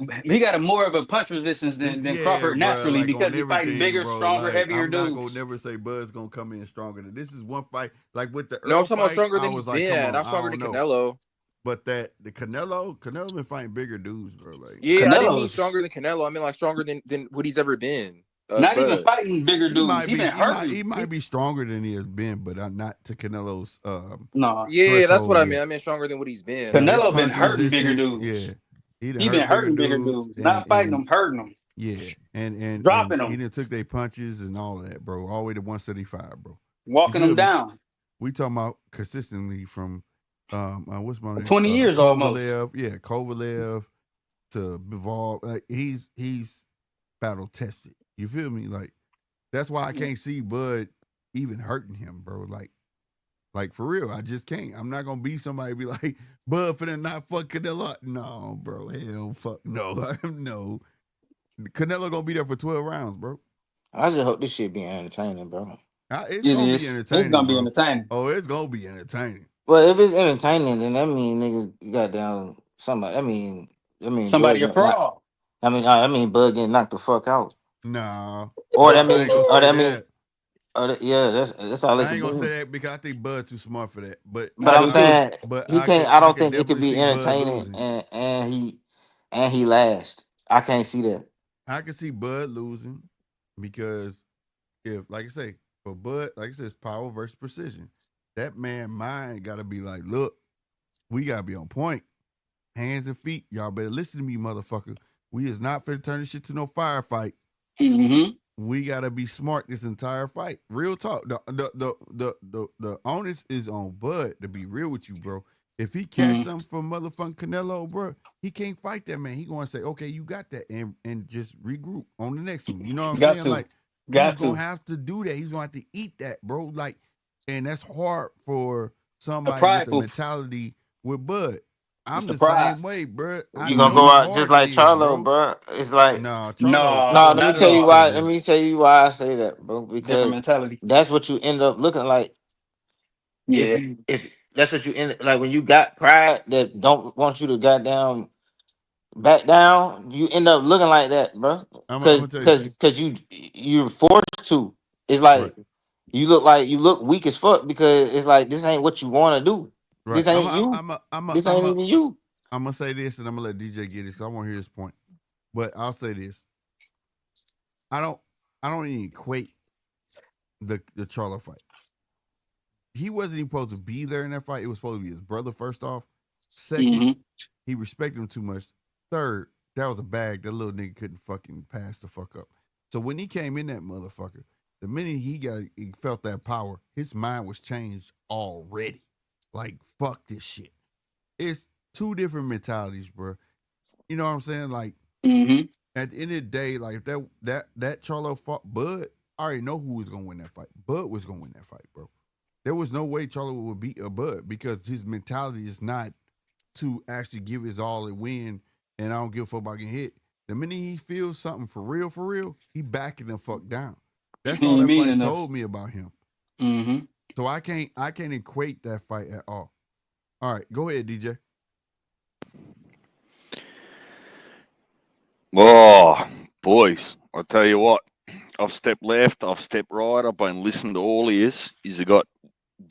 a more of a punch resistance than Yeah, Crawford bro. naturally Like because on he fighting everything, bigger, bro. stronger, Like heavier I'm not gonna dudes. never say Bud's gonna come in stronger. This is one fight. Like with the No, I'm Earl talking about fight, stronger I than he's was like, come been. on, Not I stronger don't than know. Canelo. But that the Canelo been fighting bigger dudes, bro. Like Yeah, I didn't mean Canelo's stronger than Canelo. I mean like stronger than what he's ever been. not even But fighting bigger dudes. He been he hurting. might be stronger than he has been, but not to Canelo's No, yeah, that's what threshold I mean. yet. I mean stronger than what he's been. Yeah, his Canelo been punch hurting bigger resistant. Yeah, dudes. he done He been hurt bigger hurting bigger dudes, dudes, not fighting them, hurting them, yeah, and dropping he them, done took their punches and all of that, bro, all the way to 175, bro. You walking feel them me? down. We talking about consistently from what's my For name? 20 years almost. Kovalev to Bivol. Like he's battle tested. You feel me? Like that's why I can't see Bud even hurting him, bro. Like for real, I just can't. I'm not gonna be somebody be like, Bud finna not fuck Canelo. No, bro. Hell fuck no. No. Canelo gonna be there for 12 rounds, bro. I just hope this shit be entertaining, bro. It's It gonna be is. It's entertaining, gonna be bro. entertaining. Oh, it's gonna be entertaining. Well, if it's entertaining, then that mean niggas got down somebody. I mean, Bud Somebody a getting knocked. fraud. I mean, Bud getting knocked the fuck out. Nah. Or I ain't gonna say that. yeah, that's all they I can ain't gonna do. say that because I think Bud's too smart for that. But But I I'm do too. saying he I can't. could I I don't could think it could definitely be see Bud entertaining losing. and he last. I can't see that. I can see Bud losing because if, like I say, for Bud, like I said, it's power versus precision. That man mind gotta be like, look, we gotta be on point. Hands and feet. Y'all better listen to me, motherfucker. We is not finna turn this shit to no firefight. Mm-hmm. We gotta be smart this entire fight. Real talk. The onus is on Bud to be real with you, bro. If he catch something from motherfucking Canelo, bro, he can't fight that man. He gonna say, okay, you got that, and just regroup on the next one. You know what I'm Got saying? to. Like he's Got gonna to. have to do that. He's gonna have to eat that, bro. Like, and that's hard for A somebody with the prideful. mentality with Bud. I'm It's the the pride. same way, bro. I You gonna know go how out just hard it like is, Charlo, bro. bro? It's like No, No, no. Charlo Let me not at tell you always all. say why. Let this. me tell you why I say that, bro. Different Because mentality. that's what you end up looking like Yeah. if that's what you end like when you got pride that don't want you to goddamn back down. You end up looking like that, bro. I'm Cause gonna tell you, cause cause you're forced to. It's right, like you look weak as fuck because it's like this ain't what you want to do. right. This ain't you. This ain't even you. I'm gonna say this, and I'm gonna let DJ get it because I want to hear his point. But I'll say this: I don't, I don't even equate the Charlo fight. He wasn't even supposed to be there in that fight. It was supposed to be his brother. First off, second, Mm-hmm. he respected him too much. Third, that was a bag that little nigga couldn't fucking pass the fuck up. So when he came in that motherfucker, the minute he felt that power, his mind was changed already. Like fuck this shit. It's two different mentalities, bro. You know what I'm saying? Like Mm-hmm. at the end of the day, like if that Charlo fought Bud, I already know who was gonna win that fight. Bud was gonna win that fight, bro. There was no way Charlo would beat a Bud because his mentality is not to actually give his all and win. And I don't give a fuck about getting hit. The minute he feels something for real, he backing the fuck down. That's He all ain't that mean fight enough. told me about him. Mm-hmm. So I can't equate that fight at all. All right, go ahead, DJ. Oh, boys, I'll tell you what. I've stepped left, I've stepped right, I've been listening to all ears. He's got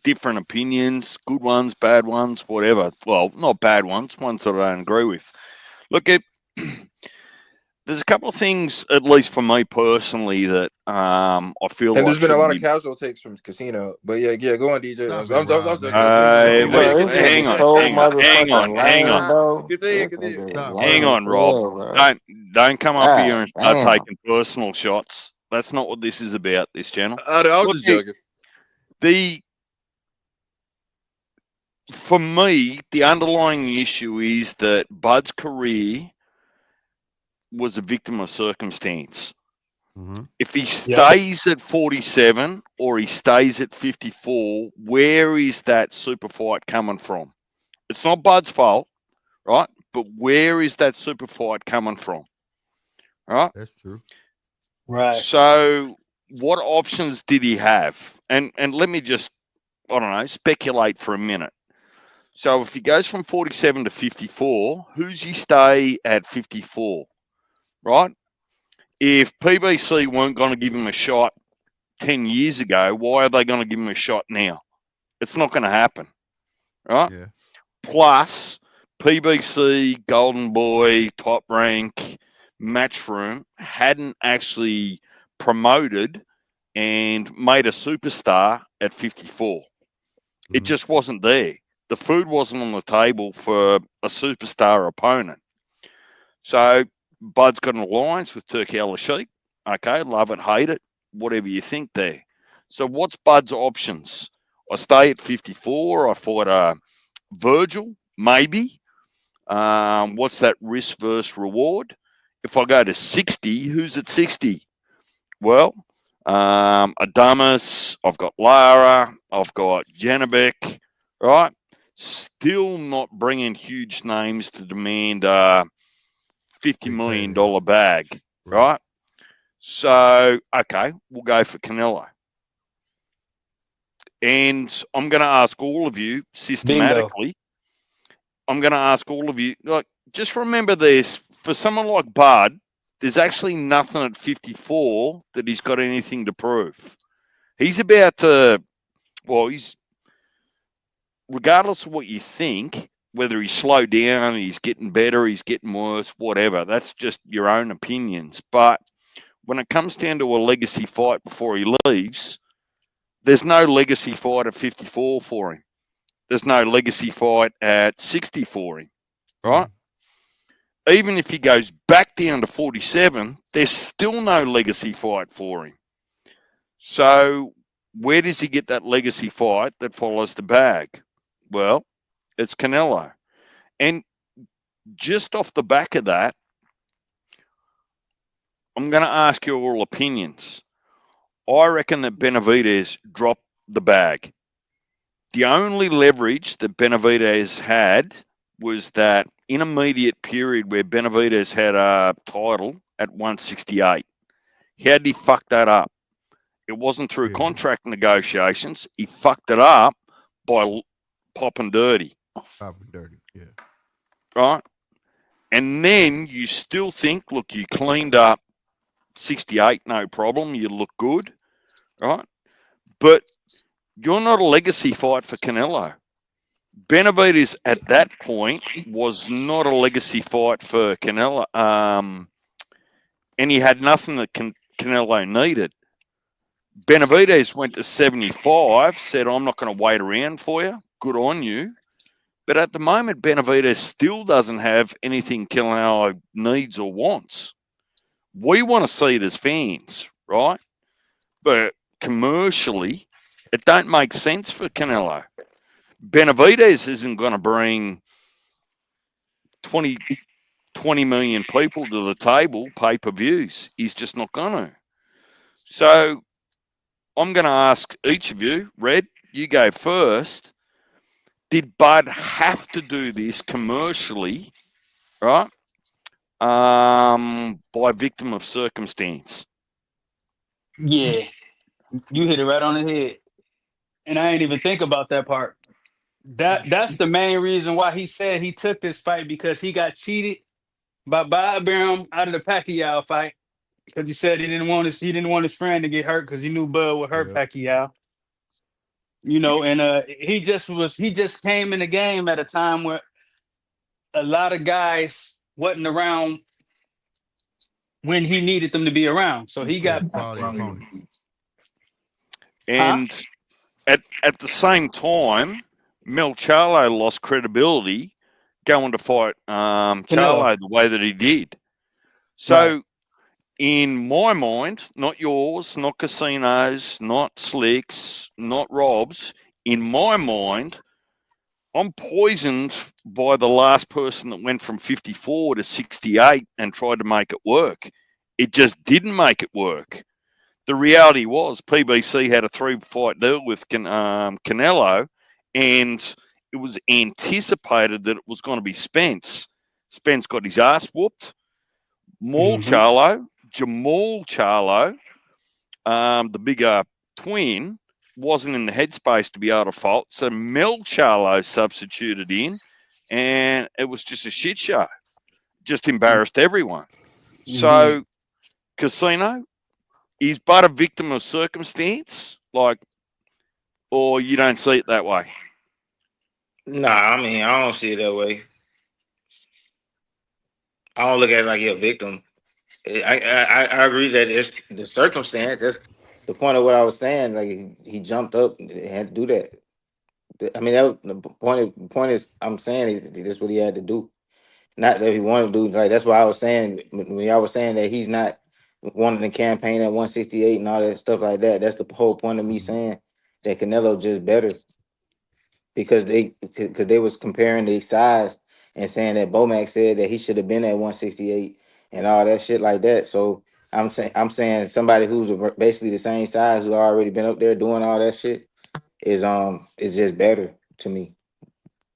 different opinions, good ones, bad ones, whatever. Well, not bad ones that I don't agree with. Look, there's a couple of things, at least for me personally, that I feel And like there's been a shouldn't lot of be. casual takes from Casino. But yeah, go on, DJ. Stop it, I'm Rob, joking. man. Leave him alone, Bro, man. this nigga Hang Leave is him so alone. motherfucking lame, bro. Continue. This nigga is Stop, Hang lame Rob. as on, Rob. hell, bro. Don't come up here God and start damn. taking personal shots. That's not what this is about, this channel. I was Look, just joking. for me, the underlying issue is that Bud's career was a victim of circumstance. Mm-hmm. If he stays at 47 or he stays at 54, where is that super fight coming from? It's not Bud's fault, right? But where is that super fight coming from? Right? That's true. Right. So what options did he have? And let me just, I don't know, speculate for a minute. So if he goes from 47 to 54, who's he stay at 54? Right? If PBC weren't going to give him a shot 10 years ago, why are they going to give him a shot now? It's not going to happen, right? Yeah. Plus, PBC, Golden Boy, Top Rank, Matchroom hadn't actually promoted and made a superstar at 54. It just wasn't there. The food wasn't on the table for a superstar opponent. So Bud's got an alliance with Turkey Al-Sheikh. Okay, love it, hate it, whatever you think there. So what's Bud's options? I stay at 54. I fight Virgil, maybe. What's that risk versus reward? If I go to 60, who's at 60? Well, Adamas, I've got Lara, I've got Janabek, right? Still not bringing huge names to demand $50 million bag, right? So, okay, we'll go for Canelo. And I'm going to ask all of you systematically. I'm going to ask all of you, like, just remember this. For someone like Bud, there's actually nothing at 54 that he's got anything to prove. He's about to, well, he's, regardless of what you think, whether he's slowed down, he's getting better, he's getting worse, whatever, that's just your own opinions. But when it comes down to a legacy fight before he leaves, there's no legacy fight at 54 for him. There's no legacy fight at 60 for him, right? Even if he goes back down to 47, there's still no legacy fight for him. So where does he get that legacy fight that follows the bag? Well, it's Canelo. And just off the back of that, I'm going to ask you all opinions. I reckon that Benavidez dropped the bag. The only leverage that Benavidez had was that intermediate period where Benavidez had a title at 168. How did he fuck that up? It wasn't through contract negotiations. He fucked it up by popping dirty. Popping dirty, yeah. Right? And then you still think, look, you cleaned up 68, no problem. You look good, right? But you're not a legacy fight for Canelo. Benavidez at that point was not a legacy fight for Canelo. And he had nothing that Canelo needed. Benavidez went to 75, said, I'm not going to wait around for you. Good on you. But at the moment, Benavidez still doesn't have anything Canelo needs or wants. We want to see it as fans, right? But commercially, it don't make sense for Canelo. Benavidez isn't going to bring 20 million people to the table, pay-per-views. He's just not going to. So I'm going to ask each of you, Red, you go first. Did Bud have to do this commercially, right, by victim of circumstance? Yeah, you hit it right on the head. And I ain't even think about that part. That's the main reason why he said he took this fight, because he got cheated by Bob Arum out of the Pacquiao fight, because he said he didn't want his friend to get hurt because he knew Bud would hurt Pacquiao. You know, and he just came in the game at a time where a lot of guys wasn't around when he needed them to be around. So he got quality opponent. And at the same time, Mel Charlo lost credibility going to fight Charlo the way that he did. So in my mind, not yours, not Casinos, not Slicks, not Rob's, in my mind, I'm poisoned by the last person that went from 54 to 68 and tried to make it work. It just didn't make it work. The reality was PBC had a 3-fight deal with Canelo, and it was anticipated that it was going to be Spence. Spence got his ass whooped. Jamal Charlo, the bigger twin, wasn't in the headspace to be able to fight. So Mel Charlo substituted in, and it was just a shit show. Just embarrassed everyone. So Casino, he's but a victim of circumstance, or you don't see it that way? Nah, I mean, I don't see it that way. I don't look at it like he's a victim. I agree that it's the circumstance. That's the point of what I was saying. Like he jumped up and had to do that. I mean, the point is, I'm saying that's what he had to do. Not that he wanted to do. Like that's why I was saying when I was saying that he's not wanting to campaign at 168 and all that stuff like that. That's the whole point of me saying that Canelo just better because they was comparing the size and saying that BoMac said that he should have been at 168 and all that shit like that. So I'm saying somebody who's basically the same size who already been up there doing all that shit is just better to me.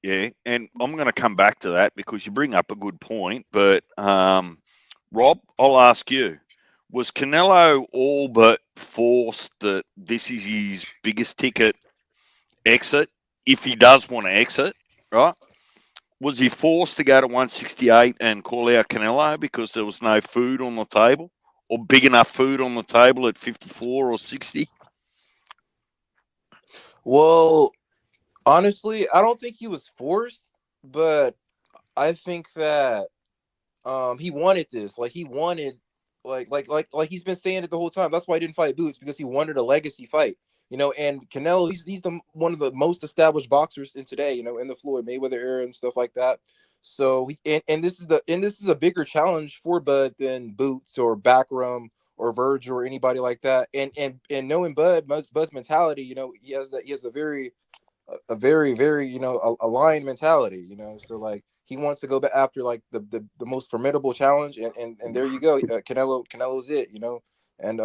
Yeah, and I'm going to come back to that because you bring up a good point. But Rob, I'll ask you: was Canelo all but forced that this is his biggest ticket exit if he does want to exit? Right? Was he forced to go to 168 and call out Canelo because there was no food on the table, or big enough food on the table at 54 or 60? Well, honestly, I don't think he was forced, but I think that he wanted this. Like he wanted like he's been saying it the whole time. That's why he didn't fight Boots, because he wanted a legacy fight. And Canelo, he's one of the most established boxers in today, in the Floyd Mayweather era and stuff like that. So this is a bigger challenge for Bud than Boots or Backrum or Virgil or anybody like that. And knowing Bud's mentality, he has a very, very, aligned mentality, so like he wants to go back after like the most formidable challenge, and there you go. Canelo's it, and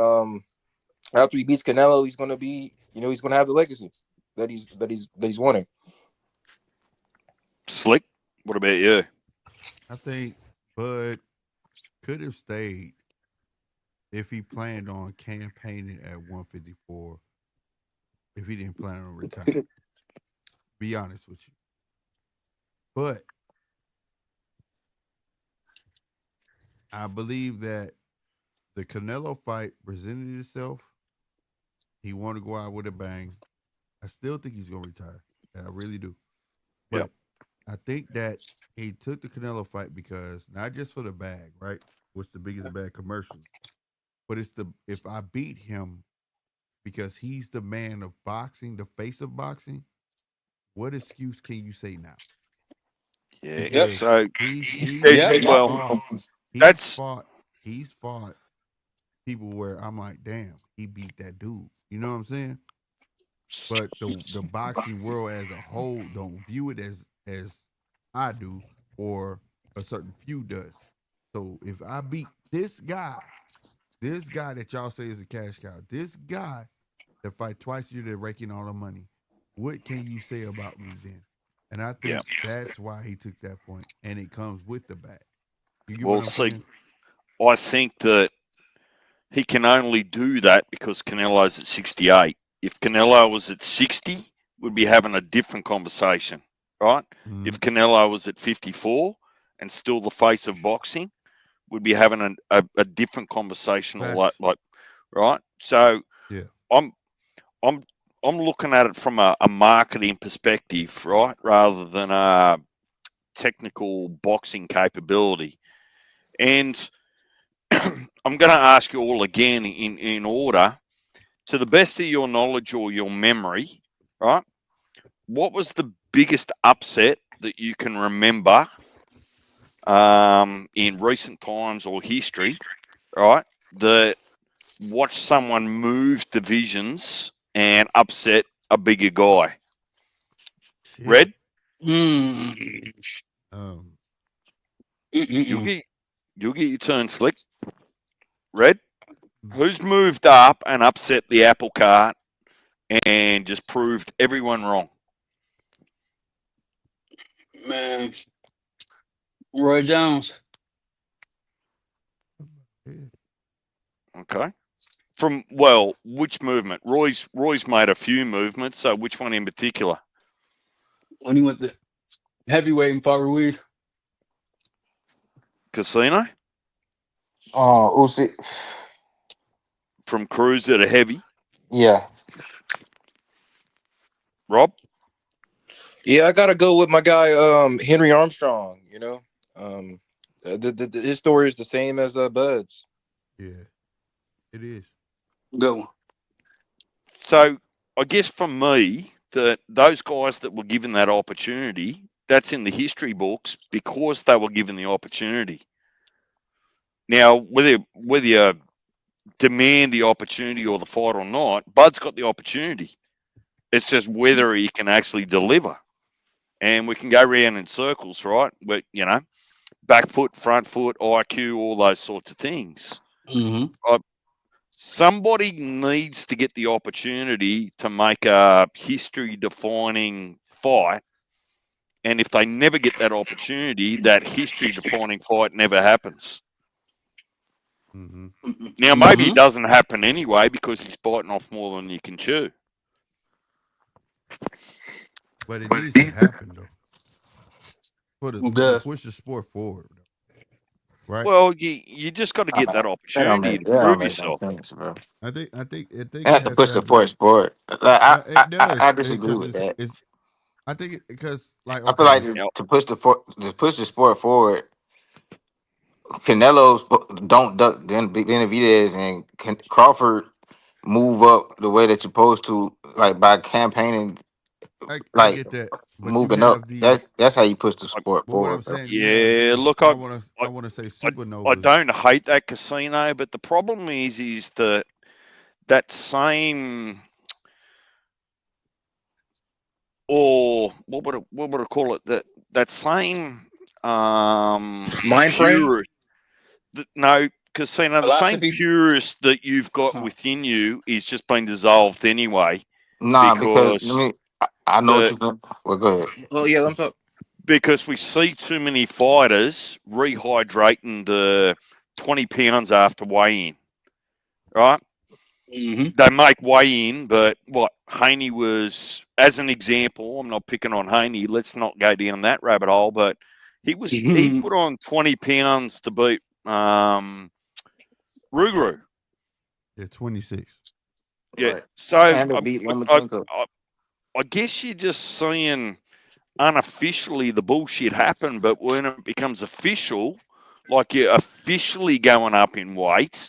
after he beats Canelo, he's gonna be, he's gonna have the legacy that he's wanting. Slick, what about you? I think Bud could have stayed if he planned on campaigning at 154. If he didn't plan on retiring, be honest with you. But I believe that the Canelo fight presented itself. He wanted to go out with a bang. I still think he's gonna retire. I really do. Yep. But I think that he took the Canelo fight because not just for the bag, right? What's the biggest bag commercially? But it's if I beat him because he's the man of boxing, the face of boxing, what excuse can you say now? Yeah. Because So he's fought people where I'm like, damn, he beat that dude. You know what I'm saying? But the boxing world as a whole don't view it as I do or a certain few does. So if I beat this guy that y'all say is a cash cow, this guy that fight twice a year, they're raking all the money, what can you say about me then? And I think that's why he took that point, and it comes with the bag. You get what I'm saying? I think that he can only do that because Canelo's at 68. If Canelo was at 60, we'd be having a different conversation, right? Mm-hmm. If Canelo was at 54 and still the face of boxing, we'd be having a different conversation, right? So yeah, I'm looking at it from a marketing perspective, right, rather than a technical boxing capability. And I'm going to ask you all again in order, to the best of your knowledge or your memory, right? What was the biggest upset that you can remember in recent times or history, right? That watched someone move divisions and upset a bigger guy. shit. Red? Mm. You'll get your turn, Slick. Red, who's moved up and upset the apple cart and just proved everyone wrong? Man, Roy Jones. Okay. Which movement? Roy's made a few movements, so which one in particular? When he went to heavyweight and fought Ruiz. Casino? Oh, Usyk. From cruiser to heavy? Yeah. Rob? Yeah, I gotta go with my guy, Henry Armstrong. His story is the same as Bud's. Yeah, it is. Go. So I guess for me, those guys that were given that opportunity, that's in the history books because they were given the opportunity. Now, whether you demand the opportunity or the fight or not, Bud's got the opportunity. It's just whether he can actually deliver. And we can go round in circles, right? But, back foot, front foot, IQ, all those sorts of things. Mm-hmm. Somebody needs to get the opportunity to make a history-defining fight. And if they never get that opportunity, that history-defining fight never happens. Mm-hmm. Now, maybe it doesn't happen anyway because he's biting off more than you can chew. But it needs to happen, though. To push the sport forward, right? Well, you just got to get that opportunity to prove yourself. Sense, bro. I think I have to push the sport. Like, it does. I disagree with that. I think because I feel like to push the sport forward, Canelo's don't duck then Benavidez and Crawford move up the way that you're supposed to, like by campaigning, I get that, but moving up. That's how you push the sport But what forward. I'm saying, yeah, look, I want to say supernovas. I don't hate that Casino, but the problem is that same, or what would I call it? That same mind frame. No, Casino. The same Philosophy? purist that you've got within you is just been dissolved anyway. Nah, because I know what you're saying. Well, go ahead. Oh yeah, I'm talking. Because we see too many fighters rehydrating to 20 pounds after weigh in, right? Mm-hmm. They make weigh in, but what Haney was, as an example, I'm not picking on Haney. Let's not go down that rabbit hole, but he put on 20 pounds to beat Ruguru. Yeah, 26. Yeah, right. so I guess you're just seeing unofficially the bullshit happen, but when it becomes official, like you're officially going up in weight,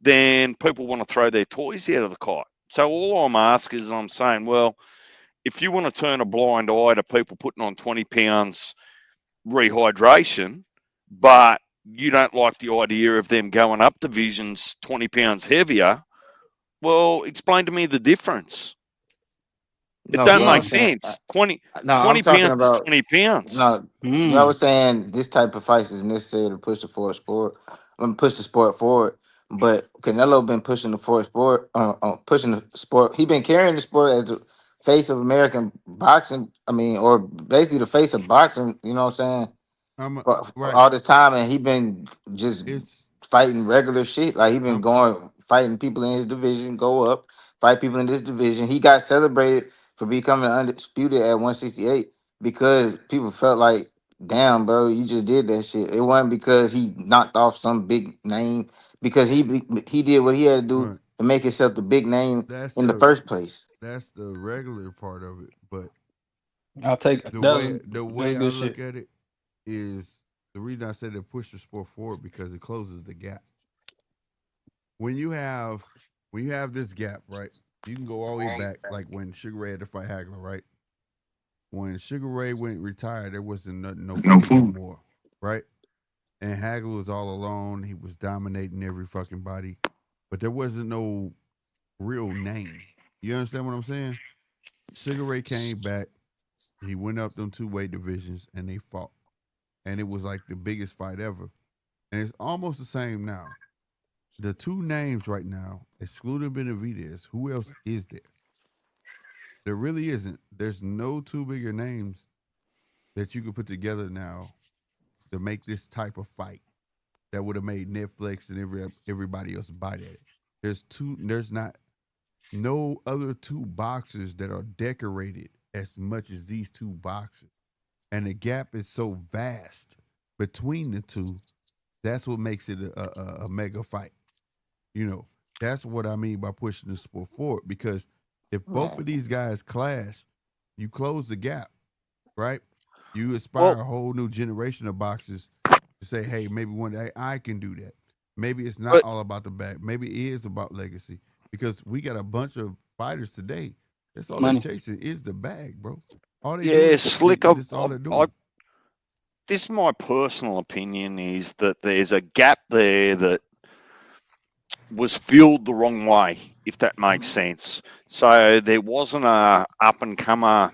then people want to throw their toys out of the kite. So all I'm asking is I'm saying, well, if you want to turn a blind eye to people putting on 20 pounds rehydration, but you don't like the idea of them going up divisions 20 pounds heavier, well, explain to me the difference. It don't make sense. 20 pounds to 20 pounds. No, I was saying this type of fight is necessary to push the sport. Push the sport forward. But Canelo been pushing the sport, pushing the sport. He been carrying the sport as the face of American boxing. I mean, or basically the face of boxing. You know what I'm saying? Right. All this time, and he been just fighting regular shit. Like he been fighting people in his division, go up, fight people in this division. He got celebrated for becoming undisputed at 168 because people felt like, damn, bro, you just did that shit. It wasn't because he knocked off some big name, because he did what he had to do to make himself the big name in the first place. That's the regular part of it, but I'll take the way I look at it is the reason I said to push the sport forward because it closes the gap. When you have this gap, right? You can go all the way back, like when Sugar Ray had to fight Hagler, right? When Sugar Ray went retired, there wasn't no food no more, right? And Hagler was all alone. He was dominating every fucking body, but there wasn't no real name. You understand what I'm saying? Sugar Ray came back. He went up them 2 weight divisions and they fought. And it was like the biggest fight ever. And it's almost the same now. The 2 names right now, excluding Benavidez, who else is there? There really isn't. There's no 2 bigger names that you could put together now to make this type of fight that would have made Netflix and everybody else bite at it. There's not no other 2 boxers that are decorated as much as these 2 boxers. And the gap is so vast between the 2. That's what makes it a mega fight. You know, that's what I mean by pushing the sport forward. Because if both of these guys clash, you close the gap, right? You inspire a whole new generation of boxers to say, hey, maybe one day I can do that. Maybe it's not all about the bag. Maybe it is about legacy. Because we got a bunch of fighters today. That's all they're chasing is the bag, bro. All they do is Slick. that's all they're doing. This is my personal opinion, is that there's a gap there that was filled the wrong way, if that makes sense. So there wasn't a up-and-comer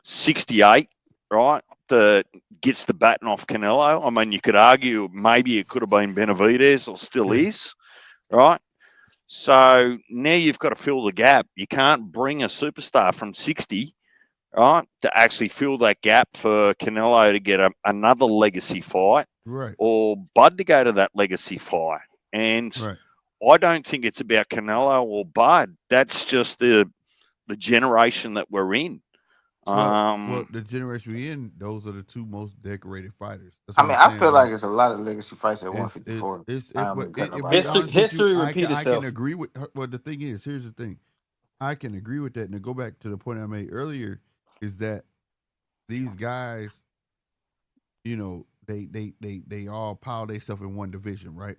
68, right, that gets the baton off Canelo. I mean, you could argue maybe it could have been Benavidez, or still is, right? So now you've got to fill the gap. You can't bring a superstar from 60, right, to actually fill that gap for Canelo to get another legacy fight, right, or Bud to go to that legacy fight. And I don't think it's about Canelo or Bud. That's just the generation that we're in. Well, the generation we're in, those are the 2 most decorated fighters. That's I what mean, I'm I saying. feel like it's a lot of legacy fights at It's 154. history repeat I itself. can agree with. Well, the thing is, here's the thing. I can agree with that, and to go back to the point I made earlier, is that these guys, you know, they all pile themselves in one division, right?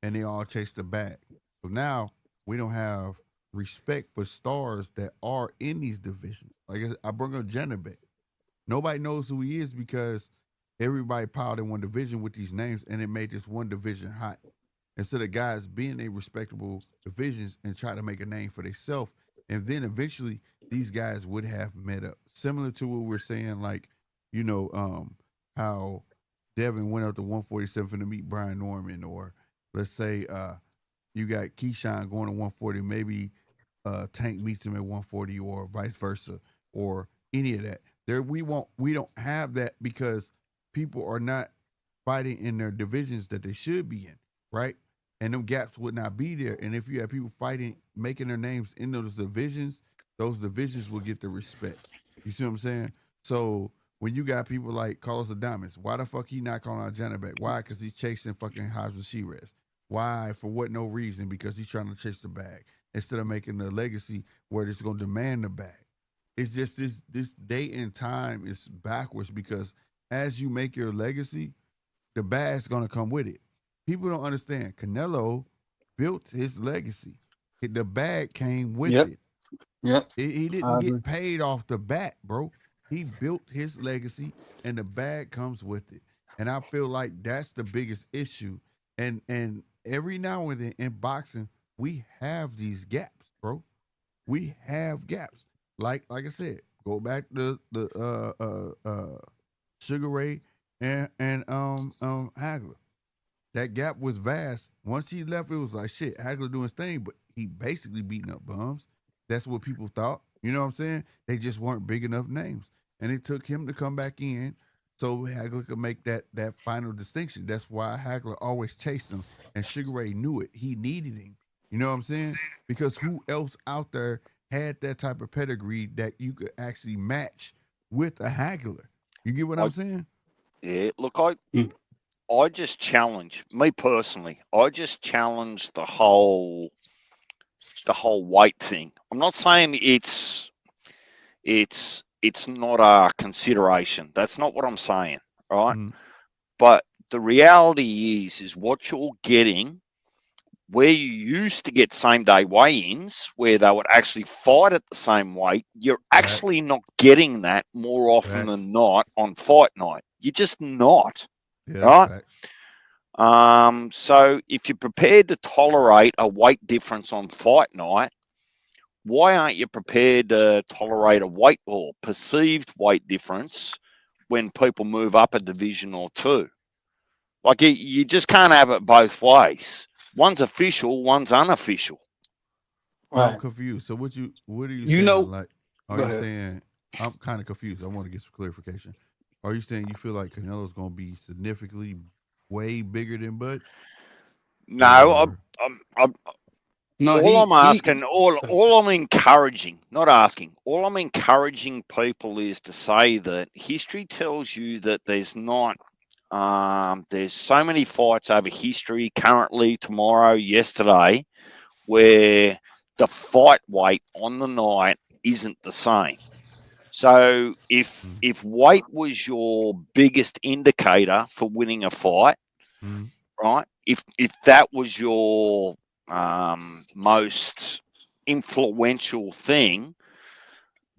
And they all chase the bag. So now we don't have respect for stars that are in these divisions. Like I bring up Janabek. Nobody knows who he is because everybody piled in one division with these names, and it made this one division hot. Instead of guys being in respectable divisions and try to make a name for themselves, and then eventually these guys would have met up. Similar to what we're saying, like, you know, how Devin went up to 147 to meet Brian Norman, or let's say you got Keyshawn going to 140, maybe Tank meets him at 140, or vice versa, or any of that. We don't have that because people are not fighting in their divisions that they should be in, right? And them gaps would not be there. And if you have people fighting, making their names in those divisions will get the respect. You see what I'm saying? So when you got people like Carlos Adames, why the fuck he not calling out Janabek? Why? Because he's chasing fucking Hosmer Shiraz. Why? For what no reason? Because he's trying to chase the bag instead of making a legacy where it's going to demand the bag. It's just this day and time is backwards, because as you make your legacy, the bag's going to come with it. People don't understand. Canelo built his legacy. The bag came with it. Yep. He didn't get paid off the bat, bro. He built his legacy, and the bag comes with it. And I feel like that's the biggest issue. And every now and then in boxing, we have these gaps, bro. We have gaps. Like I said, go back to the Sugar Ray and Hagler. That gap was vast. Once he left, it was like, shit, Hagler doing his thing, but he basically beating up bums. That's what people thought. You know what I'm saying? They just weren't big enough names. And it took him to come back in so Hagler could make that final distinction. That's why Hagler always chased him, and Sugar Ray knew it. He needed him. You know what I'm saying? Because who else out there had that type of pedigree that you could actually match with a Hagler? You get what I'm saying? Yeah, look, I just challenge, me personally, I just challenge the whole weight thing. I'm not saying it's not a consideration. That's not what I'm saying, right? Mm-hmm. But the reality is what you're getting, where you used to get same day weigh-ins, where they would actually fight at the same weight, you're actually not getting that more often than not on fight night. You're just not. Yeah, right? So if you're prepared to tolerate a weight difference on fight night, why aren't you prepared to tolerate a weight or perceived weight difference when people move up a division or two? Like you just can't have it both ways. One's official, one's unofficial. I'm Right. confused. So what are you You saying? know, Like, are go you ahead. saying I'm kind of confused? I want to get some clarification. Are you saying you feel like Canelo's going to be significantly way bigger than Bud? No, Or I'm No, all I'm he asking, all I'm encouraging, not asking, all I'm encouraging people is to say that history tells you that there's so many fights over history currently, tomorrow, yesterday, where the fight weight on the night isn't the same. So if weight was your biggest indicator for winning a fight, mm, right? If that was your most influential thing,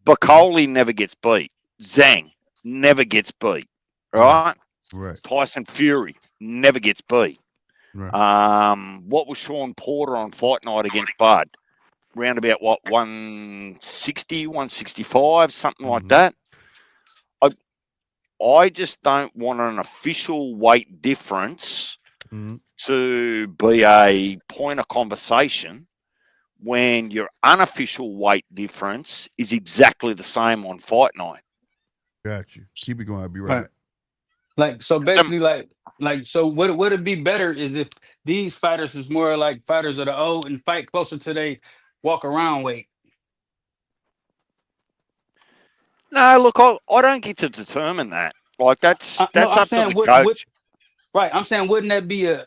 Bacoli never gets beat. Zhang never gets beat, right, right? right, Tyson Fury never gets beat. right, What was Sean Porter on fight night against Bud? Round about what, 160, 165, something like mm-hmm, that. I just don't want an official weight difference mm-hmm. to be a point of conversation when your unofficial weight difference is exactly the same on fight night. Got you. Keep it going. I'll be right right. back. Like so Some, basically like so what would it be better is if these fighters is more like fighters of the old and fight closer to they walk around weight. no, look, I don't get to determine that. Like No, that's I'm up to saying the what coach. right. I'm saying wouldn't that be a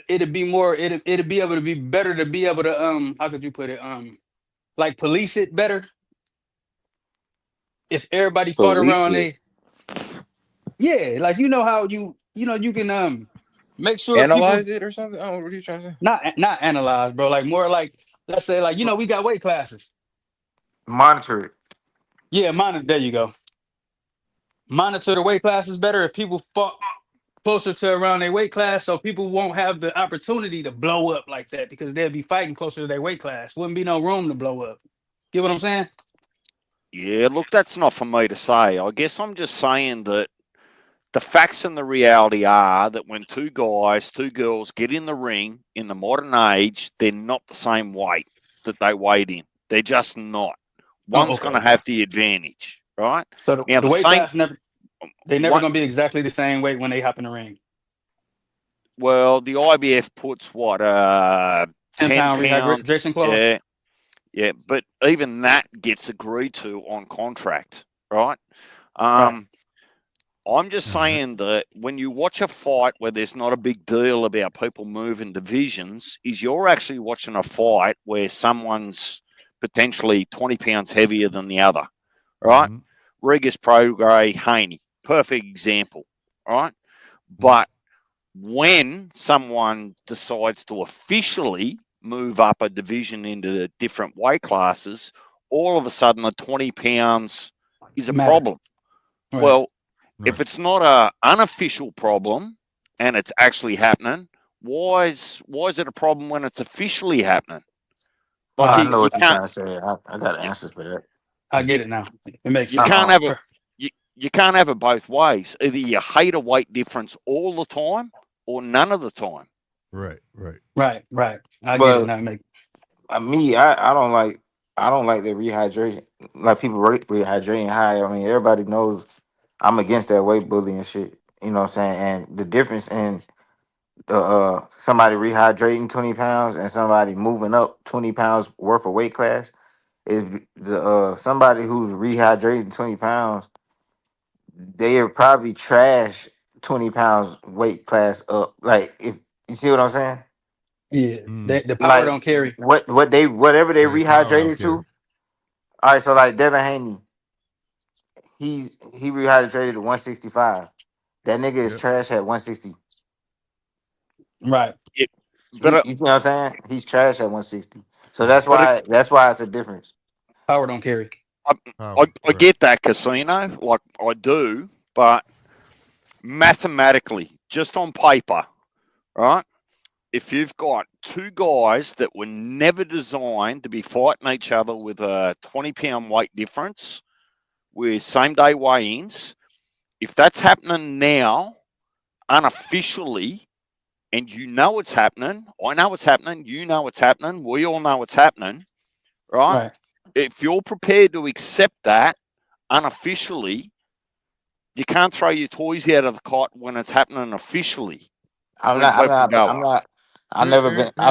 it'd be more it'd be able to be better to be able to how could you put it like police it better if everybody fought Police around it. they yeah like you know how you know you can make sure people Analyze it or something. Oh, what are you trying to say? not analyze bro like more like let's say like you know we got weight classes Monitor it. yeah monitor there you go monitor the weight classes better if people fought closer to around their weight class so people won't have the opportunity to blow up like that because they'll be fighting closer to their weight class wouldn't be no room to blow up get what I'm saying. Yeah, look, that's not for me to say. I guess I'm just saying that the facts and the reality are that when two guys, two girls get in the ring in the modern age, they're not the same weight that they weighed in. They're just not. Oh, One's okay, going to okay. have the advantage, right? So Now, the the weight same class never they never one. gonna be exactly the same weight when they hop in the ring. Well, the IBF puts what 10 10 pound pound. rehydration clause. Yeah, yeah, but even that gets agreed to on contract, right? Right. Um, I'm just All right. saying that when you watch a fight where there's not a big deal about people moving divisions, is you're actually watching a fight where someone's potentially 20 pounds heavier than the other, right? Mm-hmm, Regis Prograis, Haney, perfect example, right? mm-hmm. But when someone decides to officially move up a division into different weight classes, all of a sudden the 20 pounds is a Matter. problem. Right. Well, if Right. it's not a unofficial problem and it's actually happening, why is it a problem when it's officially happening? Oh, Like I I, know you what you're can't trying to say. I got answers for that. I you get it now. It makes you sense. can't have a Uh-uh. you can't have it both ways. Either you hate a weight difference all the time or none of the time. Right. Right. Right, right. I get it But now. It make me, I don't like the rehydration. Like people rehydrating high. I mean, everybody knows I'm against that weight bullying and shit. You know what I'm saying? And the difference in somebody rehydrating 20 pounds and somebody moving up 20 pounds worth of weight class is the somebody who's rehydrating 20 pounds, they are probably trash 20 pounds weight class up. Like if you see what I'm saying? yeah. Mm. The power Like don't carry. whatever they Right. Power don't rehydrated carry. to. All right, so like Devin Haney, he rehydrated to 165. That nigga is Yep. trash at 160. Right. It, You, but you know what I'm saying? He's trash at 160. So Right. but that's why it's a difference. Power don't carry. I, I, Power. I Right. get that, Casino, like I do, but mathematically, just on paper, right? if you've got two guys that were never designed to be fighting each other with a 20-pound weight difference with same-day weigh-ins, if that's happening now, unofficially, and you know it's happening, I know it's happening, you know it's happening, we all know it's happening, right? Right. If you're prepared to accept that unofficially, you can't throw your toys out of the cot when it's happening officially. I'm When not. I'm people not. go, I'm not. I've Here's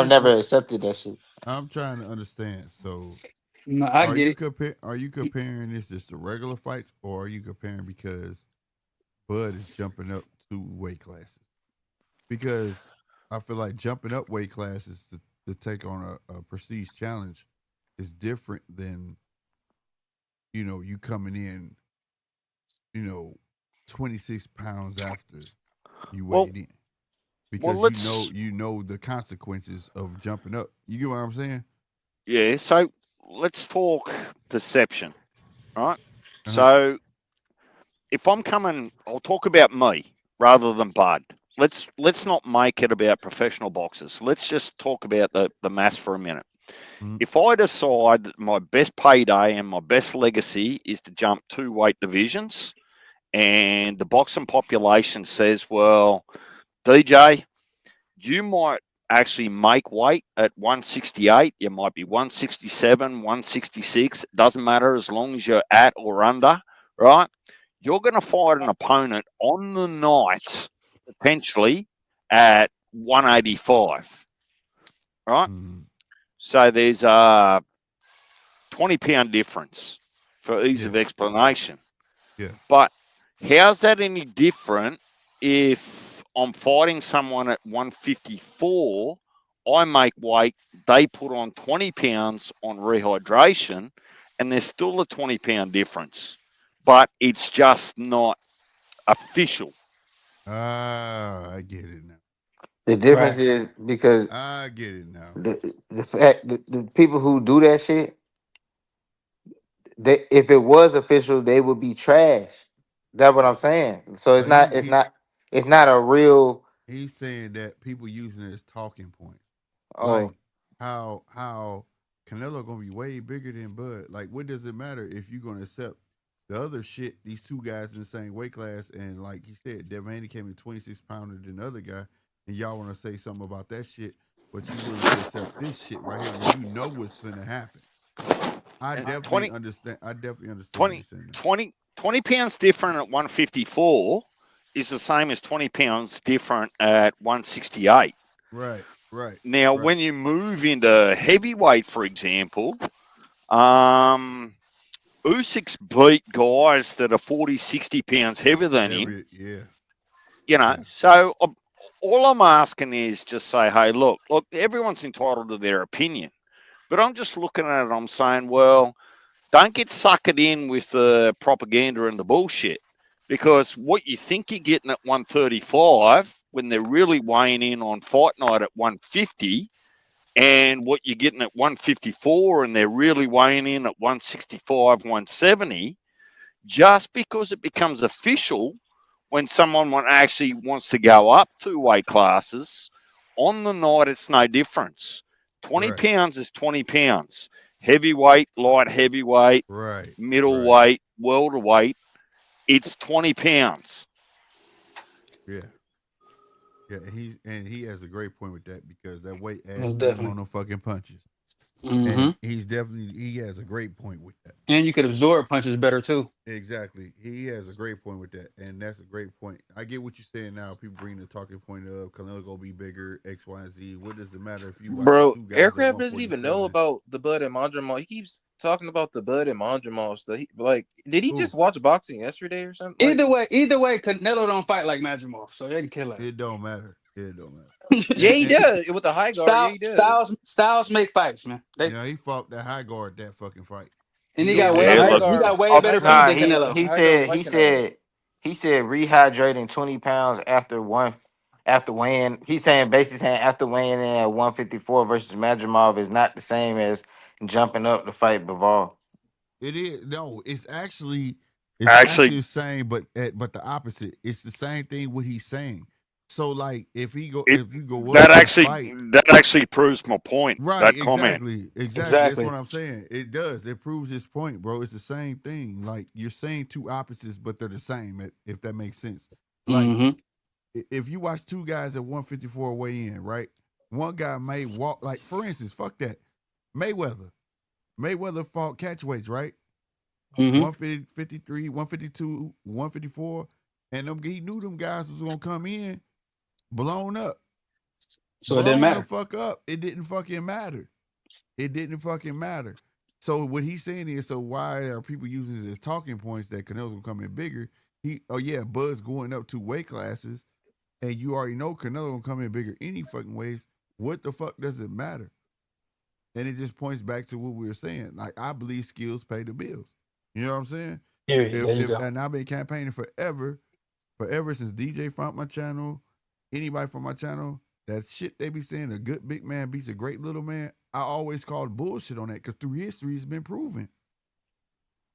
never what accepted that shit. I'm trying to understand. So, No, I are get you it. comparing this just to regular fights, or are you comparing because Bud is jumping up 2 weight classes? Because I feel like jumping up weight classes to take on a prestige challenge is different than you coming in 26 pounds after you well, weighed in, well, because let's, the consequences of jumping up. You get what I'm saying? yeah, so let's talk perception, right? Uh-huh. So if I'm coming, I'll talk about me rather than Bud. Let's not make it about professional boxers. Let's just talk about the mass for a minute. Mhm. If I decide that my best payday and my best legacy is to jump 2 weight divisions, and the boxing population says, well, DJ, you might actually make weight at 168. You might be 167, 166. It doesn't matter as long as you're at or under, right? You're going to fight an opponent on the night, potentially at 185, right? Mhm. So there's a 20-pound difference for ease Yeah. of explanation. Yeah. But how's that any different if I'm fighting someone at 154? I make weight, they put on 20 pounds on rehydration, and there's still a 20-pound difference, but it's just not official. I get it now. The difference Right. is because I get it now. the fact the people who do that shit, they if it was official, they would be trash. That's what I'm saying. So it's But not. It's not a real. he's saying that people using it as talking points, Oh, like how Canelo gonna be way bigger than Bud. Like, what does it matter if you're gonna accept the other shit? These two guys in the same weight class, and like you said, Devane came in 26 pounder than the other guy, and y'all want to say something about that shit, but you willing to accept this shit right here when you know what's gonna happen. I And definitely 20, understand. I definitely understand what 20, he's saying now. 20 pounds different at 154 is the same as 20 pounds different at 168. Right, right, Now, right. when you move into heavyweight, for example, um, Usyk's beat guys that are 40, 60 pounds heavier than him, Yeah, yeah. So all I'm asking is just say, hey, look, everyone's entitled to their opinion. But I'm just looking at it, I'm saying, well, don't get suckered in with the propaganda and the bullshit. Because what you think you're getting at 135 when they're really weighing in on fight night at 150, and what you're getting at 154 and they're really weighing in at 165, 170, just because it becomes official when someone actually wants to go up 2 weight classes on the night, it's no difference. 20 Right, pounds is 20 pounds. Heavyweight, light heavyweight, right, right. middleweight, welterweight, it's 20 pounds. Yeah. Yeah, he has a great point with that, because that weight adds Most steam on definitely. them fucking punches. Hmm. And he has a great point with that. And you could absorb punches better too. Exactly. He has a great point with that. And that's a great point. I get what you're saying now. People bring the talking point of Canelo gonna be bigger, X, Y, and Z. What does it matter if you watching Bro, two guys at Aircraft doesn't even know 147? about the Bud and Mondremont. He keeps talking about the Bud and Mondremont stuff. Like, did he just Who? watch boxing yesterday or something? Like, Either way, Canelo don't fight like Madrimov, so they can kill him. It don't matter. It don't matter. yeah, And, he and does with the high guard. Yeah, he does. Styles make fights, man. They he fought that high guard that fucking fight. and He he Yeah, got lost but that the Yeah, high fight. look, guard, the high better feet nah. guard, than Canelo. He the high guard said. like Canelo. He said rehydrating 20 pounds after weighing. He's saying basically saying after weighing in at 154 versus Madrimov is not the same as jumping up to fight Bivol. It is no. It's actually actually, the same, but the opposite. It's the same thing. What he's saying. So like if you go It up and fight, that actually proves my point. right? That comment. Exactly. That's what Exactly. I'm saying. It does. It proves his point, bro. It's the same thing. Like you're saying two opposites, but they're the same. If that makes sense. Like Mm-hmm. if you watch two guys at 154 weigh in, right? One guy may walk. Like for instance, fuck that. Mayweather. Mayweather fought catchweights, right? Mm-hmm. 153, 152, 154, and he knew them guys was gonna come in blown up. So it didn't Blown the matter. fuck up. It didn't fucking matter. It didn't fucking matter. So what he's saying is, so why are people using this as talking points that Canelo's gonna come in bigger? Bud's going up 2 weight classes, and you already know Canelo gonna come in bigger any fucking ways. What the fuck does it matter? And it just points back to what we were saying. Like I believe skills pay the bills. You know what I'm saying? Period. There you go. And I've been campaigning forever since DJ found my channel, anybody from my channel, that shit they be saying a good big man beats a great little man. I always called bullshit on that because through history it's been proven.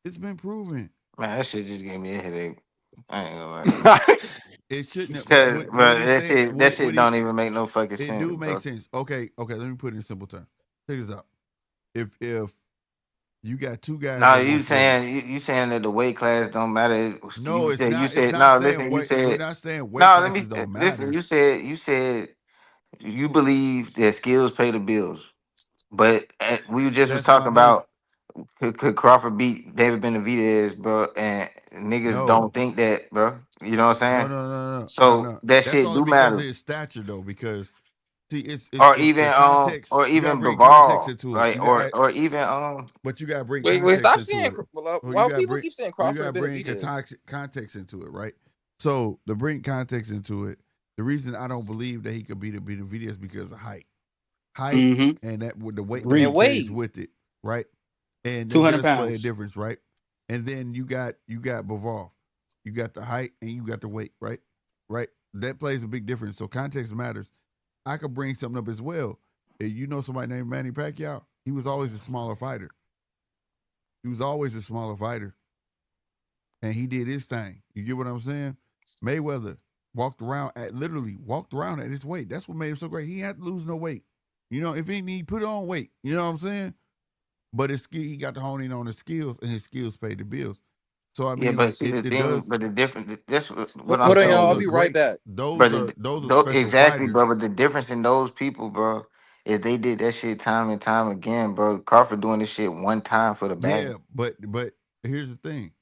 It's been proven. Man, that shit just gave me a headache. I ain't gonna lie. It shouldn't have, Cause, what bro, he that said. shit, that shit don't even make no fucking It sense, do make bro. sense. Okay. Let me put it in simple terms. Check this out. If you got two guys No, at you 140. saying you saying that the weight class don't matter? No, it's You not. It's said not no. saying Listen, you weight. We're said not saying weight no. Let me classes don't listen. matter. You said you believe that skills pay the bills, but we just was That's my talking belief. about could Crawford beat David Benavidez, bro? And niggas No. don't think that, bro. You know what I'm No, saying? no, no, no, no, So no. that That's shit only do because of matter. his stature, though. Because see, Or it's even the context. or You gotta even bring context Bivol, into it. right? You got, Or even but you gotta bring Wait, context stop into saying. it. Or Why people keep saying you Crawford gotta and bring Benavidez? context into it, right? So to bring context into it, the reason I don't believe that he could beat a video is because of height, Mm-hmm. and that with the weight that he And Reach. carries Wade. with it, right? And that 200 does play a pounds. difference, right? And then you got Bivol, you got the height and you got the weight, right? Right. That plays a big difference. So context matters. I could bring something up as well. If you know somebody named Manny Pacquiao, he was always a smaller fighter. He was always a smaller fighter, and he did his thing. You get what I'm saying? Mayweather literally walked around at his weight. That's what made him so great. He had to lose no weight. You know, if he put on weight. You know what I'm saying? But he got to hone in on his skills, and his skills paid the bills. So I yeah. mean, But like see the it thing, does. but the difference. That's what I'm Hold on, y'all. Those I'll are saying. be right greats. back. But Those are special exactly, bro. fighters. But the difference in those people, bro, is they did that shit time and time again, bro. Crawford doing this shit one time for the bag. Yeah, but here's the thing: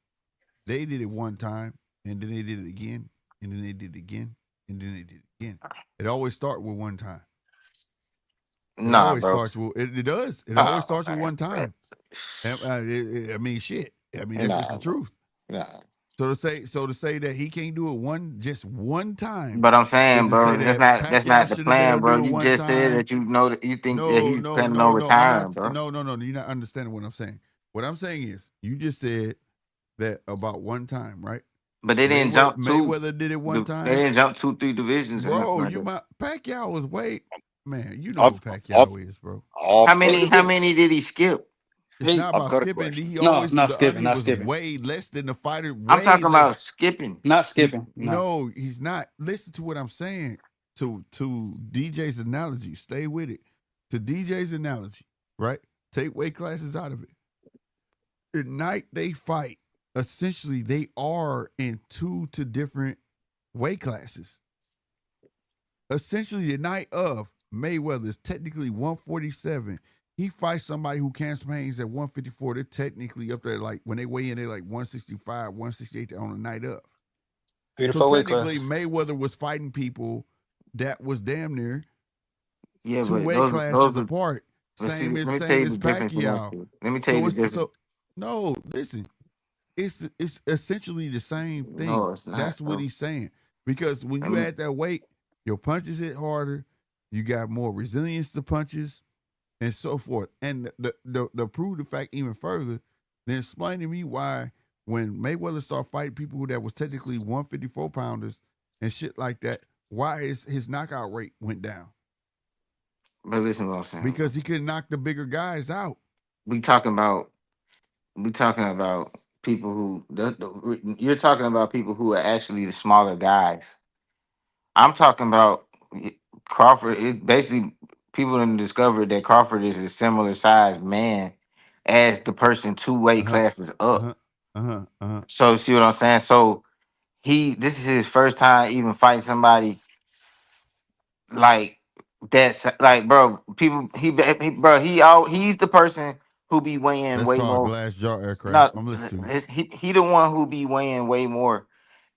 they did it one time, and then they did it again, and then they did it again, and then they did it again. It always starts with one time. It Nah, always bro. starts with it does. It always Oh starts with man, one bro. time. I mean, shit. I mean, that's just Nah, the bro. truth. Nah. So to say that he can't do it just one time But I'm is saying, to say bro, that that's Pacquiao not the should have been able plan, to do bro. it You one just said time. that you know that you think that No, he's no, planning no, on no. I'm retiring, not. bro. No. You're not understanding what I'm saying. What I'm saying is, you just said that about one time, right? But they didn't jump Mayweather did it one they time, didn't jump 2, 3 divisions or nothing bro. like that. Pacquiao was way, man. You know who I've Pacquiao is, bro. I've got a How question. many did he skip? It's not I've about got a skipping. question. He No, always not the skipping. onion Not was skipping. way less than the fighter. I'm Way talking about less. skipping. Not skipping. No. No, he's not. Listen to what I'm saying. To DJ's analogy, stay with it. To DJ's analogy, right? Take weight classes out of it. The night they fight, essentially they are in two to different weight classes. Essentially, the night of Mayweather is technically 147. He fights somebody who campaigns at 154. They're technically up there, like when they weigh in, they're like 165, 168 on the night of. So Beautiful weight technically, classes. Mayweather was fighting people that was damn near Yeah, two but weight classes are apart. let's see, Same let as me tell you the difference in that Pacquiao. shit. Let me tell you So the it's difference. so no, listen. It's essentially the same No, thing. it's not, That's what bro. he's saying. Because when Let you me add that weight, your punches hit harder. You got more resilience to punches and so forth. And the prove the fact even further, then explain to me why when Mayweather started fighting people that was technically 154 pounders and shit like that, why his knockout rate went down? but listen to what I'm saying, bro. Because he couldn't knock the bigger guys out. We talking about people who you're talking about people who are actually the smaller guys. I'm talking about Crawford. It basically people have discovered that Crawford is a similar sized man as the person 2 weight Uh-huh. classes up. Uh-huh. Uh-huh. Uh-huh. So see what I'm saying? So this is his first time even fighting somebody like that's like, bro. People he's the person who be weighing That's way called more. glass jaw aircraft. No, I'm listening to you. he the one who be weighing way more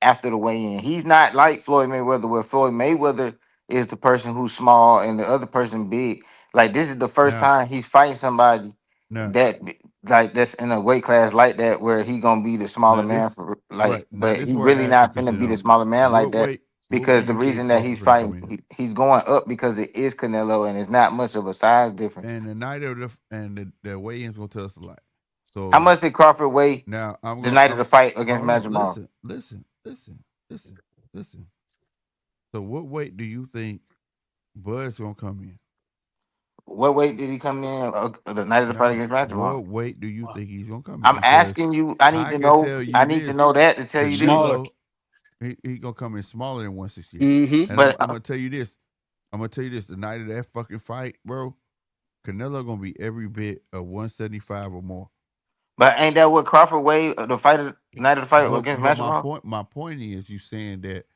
after the weigh-in. He's not like Floyd Mayweather, where Floyd Mayweather is the person who's small and the other person big. Like this is the first Now, time he's fighting somebody now, that like that's in a weight class like that where he gonna be the smaller now man this for right. like, Now but this he where really I ask you a not question finna be the though. smaller man like that What weight because the you think reason that he's Crawford finna come fighting, in? he's going up because it is Canelo and it's not much of a size difference. And the night of the weigh-ins gonna tell us a lot. How So much did Crawford weigh now the night of I'm the fight against hold on. Jamal? Listen. So what weight do you think Bud's gonna come in? What weight did he come in the night of the fight Now, against Jamal? what weight do you think he's gonna come in? I'm Because asking you. I need I to can know. tell I you need to this: know that to tell you this. Smaller. Canelo, he gonna come in smaller than 168. Mm-hmm. And I'm But gonna tell you this: the night of that fucking fight, bro, Canelo gonna be every bit of 175 or more. ain't that what Crawford weighed the fight of night of the fight against But my Jamal? point is, you saying that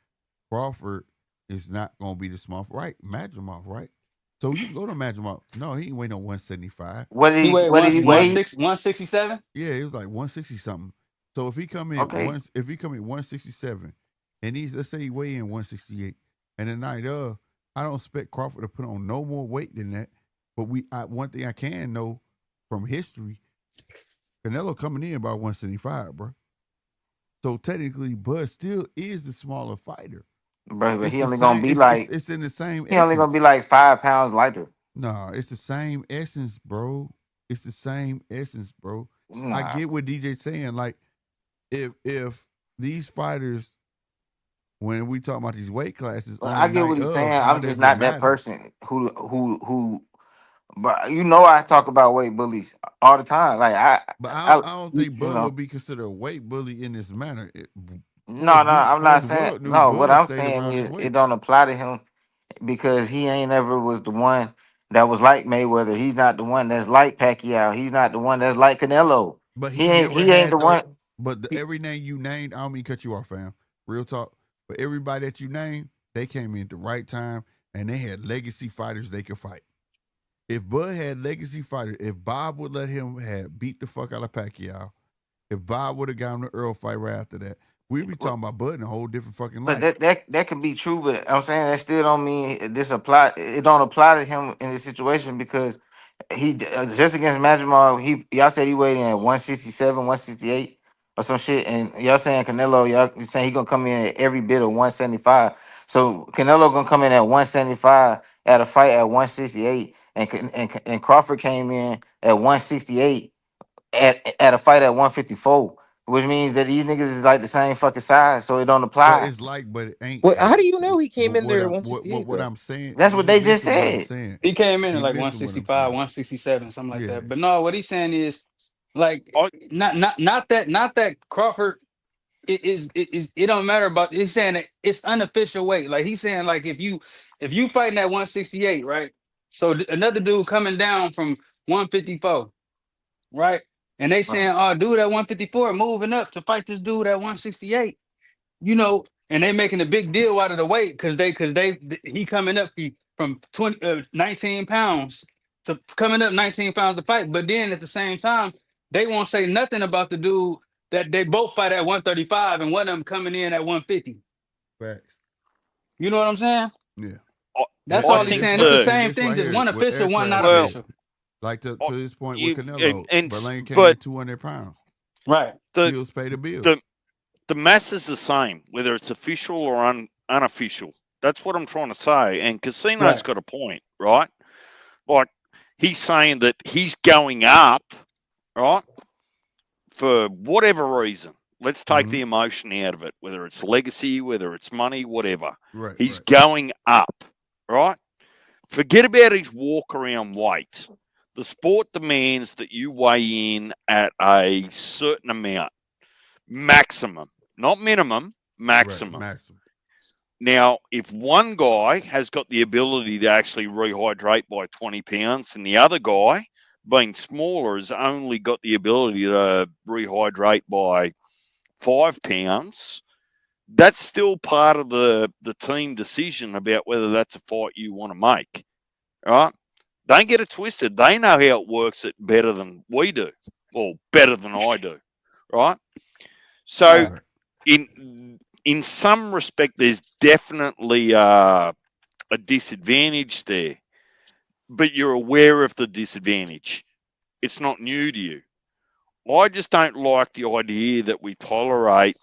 Crawford is not gonna be the small right, Madrimov, right? So you can go to Madrimov. No, he ain't weighing no 175. He weighed What did he weigh? 167. Yeah, it was like 160 something. So if he come in Okay, 167, and let's say he weigh in 168, and the night of, I don't expect Crawford to put on no more weight than that. But one thing I can know from history, Canelo coming in about 175, bro. So technically, Bud still is the smaller fighter. bro. But It's he the only gonna same. be like It's in the same he only gonna be essence. like 5 pounds lighter. No, it's the same essence, bro. It's the same essence, bro. I Nah, get what DJ saying. Like, if these fighters, when we talk about these weight classes but on I the get what night he's of, saying. how I'm just does it not that matter? person who. But you know, I talk about weight bullies all the time. Like But I I don't you think Bud know. would be considered a weight bully in this manner. No, no, I'm For not as saying Wood knew, no. What Bud I'm stayed saying around his is it weight. don't apply to him because he ain't ever was the one that was like Mayweather. He's not the one that's like Pacquiao. He's not the one that's like Canelo. But He he ain't. never He ain't had the though. one. But every name you named, I don't mean to cut you off, fam. Real talk. But everybody that you named, they came in at the right time and they had legacy fighters they could fight. If Bud had legacy fighters, if Bob would let him have beat the fuck out of Pacquiao, if Bob would have gotten the Earl fight right after that, we'd be talking about Bud in a whole different fucking But light. that could be true. But I'm saying that still don't mean this apply. It don't apply to him in this situation because he just against Majimov. Y'all said he weighed in at 167, 168 or some shit, and y'all saying Canelo. Y'all saying he gonna come in at every bit of 175. So Canelo gonna come in at 175 at a fight at 168, and Crawford came in at 168 at a fight at 154. Which means that these niggas is like the same fucking size, so it don't But apply. it's like, but it ain't What? How though. do you know he came in there at What 168 though? I'm saying, That's what you they just missing what I'm said. saying. He came in at You like missing what I'm 165, saying. 167, something like Yeah. that. But no, what he's saying is like I, not that Crawford it don't matter about. He's saying that it's unofficial weight. Like he's saying like if you fighting at 168, right? So another dude coming down from 154, right? And they Right. saying, oh, dude at 154 moving up to fight this dude at 168. And they making a big deal out of the weight because he coming up from 19 pounds to coming up 19 pounds to fight. But then at the same time, they won't say nothing about the dude that they both fight at 135 and one of them coming in at 150. Facts. You know what I'm saying? Yeah. I, That's I all he's think saying. It's the the And same this thing, right just here one with official, one not aircraft well, too. official. Like to I, this point with you Canelo, and Berlane came but in 200 pounds. Right. the Still pay the the bills. the mass is the same, whether it's official or unofficial. That's what I'm trying to say. And Casino's Right. got a point, right? Like he's saying that he's going up, right, for whatever reason. Let's take Mm-hmm. the emotion out of it, whether it's legacy, whether it's money, whatever. Right, He's right. going up, right? Forget about his walk around weight. The sport demands that you weigh in at a certain amount, maximum, not minimum, Right. maximum. Maximum. Now, if one guy has got the ability to actually rehydrate by 20 pounds and the other guy, being smaller, has only got the ability to rehydrate by 5 pounds, that's still part of the team decision about whether that's a fight you want to make. Right? Don't get it twisted. They know how it works it better than we do, or better than I do. Right? So, Right. in some respect, there's definitely a disadvantage there, but you're aware of the disadvantage. It's not new to you. I just don't like the idea that we tolerate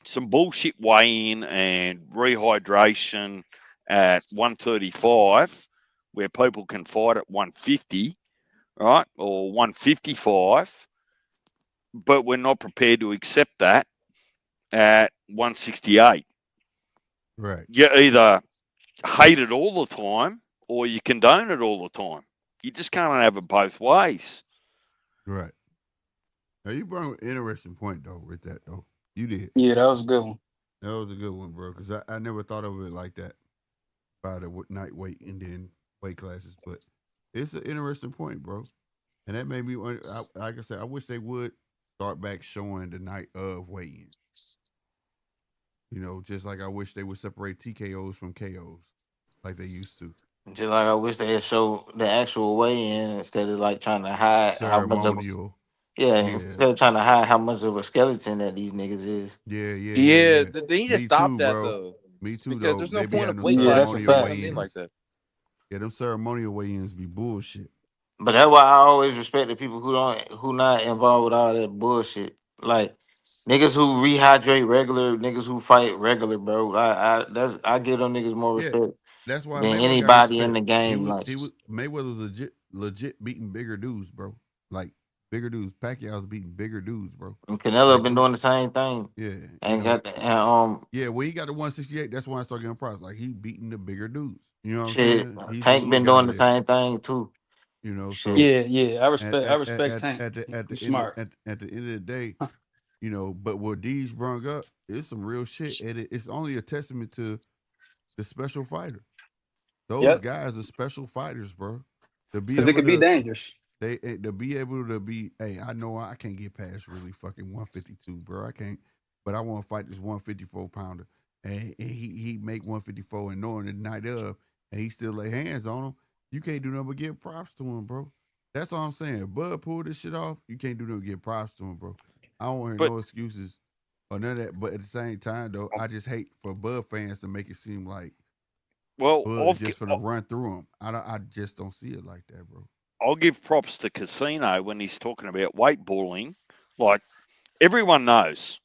some bullshit weigh-in and rehydration at 135, where people can fight at 150, right, or 155, but we're not prepared to accept that at 168. Right. You either hate it all the time or you condone it all the time. You just can't have it both ways. Right. Now you brought an interesting point though with that though. You did. Yeah, that was a good one. That was a good one, bro. Because I never thought of it like that by the night weight and then weight classes. But it's an interesting point, bro. And that made me like I said, I wish they would start back showing the night of weigh-in. You know, just like I wish they would separate TKOs from KOs like they used to. Just like I wish they had showed the actual weigh-in instead of like trying to hide how much of a Ceremonial. yeah, Yeah. instead of trying to hide how much of a skeleton that these niggas is. Yeah, yeah, yeah, Yeah, yeah. they need to Me stop too, that bro. though, Me too, because though. there's no They be point having of them weight Yeah, that's classes a if ceremonial they fact. come in like weigh-ins. that. Yeah, them ceremonial weigh-ins be bullshit. But that's why I always respect the people who not involved with all that bullshit. Like niggas who rehydrate regular, niggas who fight regular, bro. I give them niggas more Yeah, respect that's why than Mayweather got anybody in respect. the game. Like He was Mayweather was legit beating bigger dudes, bro. Like bigger dudes. Pacquiao's beating bigger dudes, bro. and Canelo Like been them. doing the same thing. Yeah, you And know. got the, and, Yeah, when he got to 168, that's when I started getting props. Like he beating the bigger dudes. You know what I'm shit. saying? He's the Tank little been guy doing the there. same thing too. You know, so Shit. Yeah, yeah. at I at at respect at, Tank. at the He's end of, smart. at the end of the day, you know, but what Deej brung up is some real shit, and it's only a testament to the special fighter. Those Yep. guys are special fighters, bro. To be Because it able could be to dangerous. to be able to be, hey, I know I can't get past really fucking 152, bro. I can't, but I want to fight this 154 pounder, and he make 154 and knowing the night of, and he still lay hands on him. You can't do nothing but give props to him, bro. That's all I'm saying. Bud pulled this shit off. You can't do nothing but give props to him, bro. I don't want to hear But no excuses or none of that. But at the same time, though, I just hate for Bud fans to make it seem like well, Bud just for to run through him. I just don't see it like that, bro. I'll give props to Casino when he's talking about weight bullying. Like everyone knows,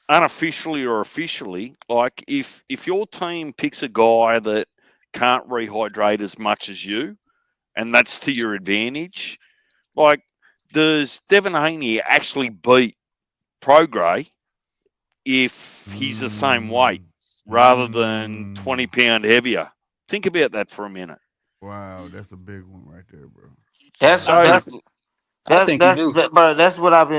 unofficially or officially, like if your team picks a guy that can't rehydrate as much as you, and that's to your advantage, like does Devin Haney actually beat Prograis if he's the same weight Mm, rather than mm. 20-pound heavier? Think about that for a minute. Wow, that's a big one right there, bro. That's Wow. I So think that's I think you do. but that's what I've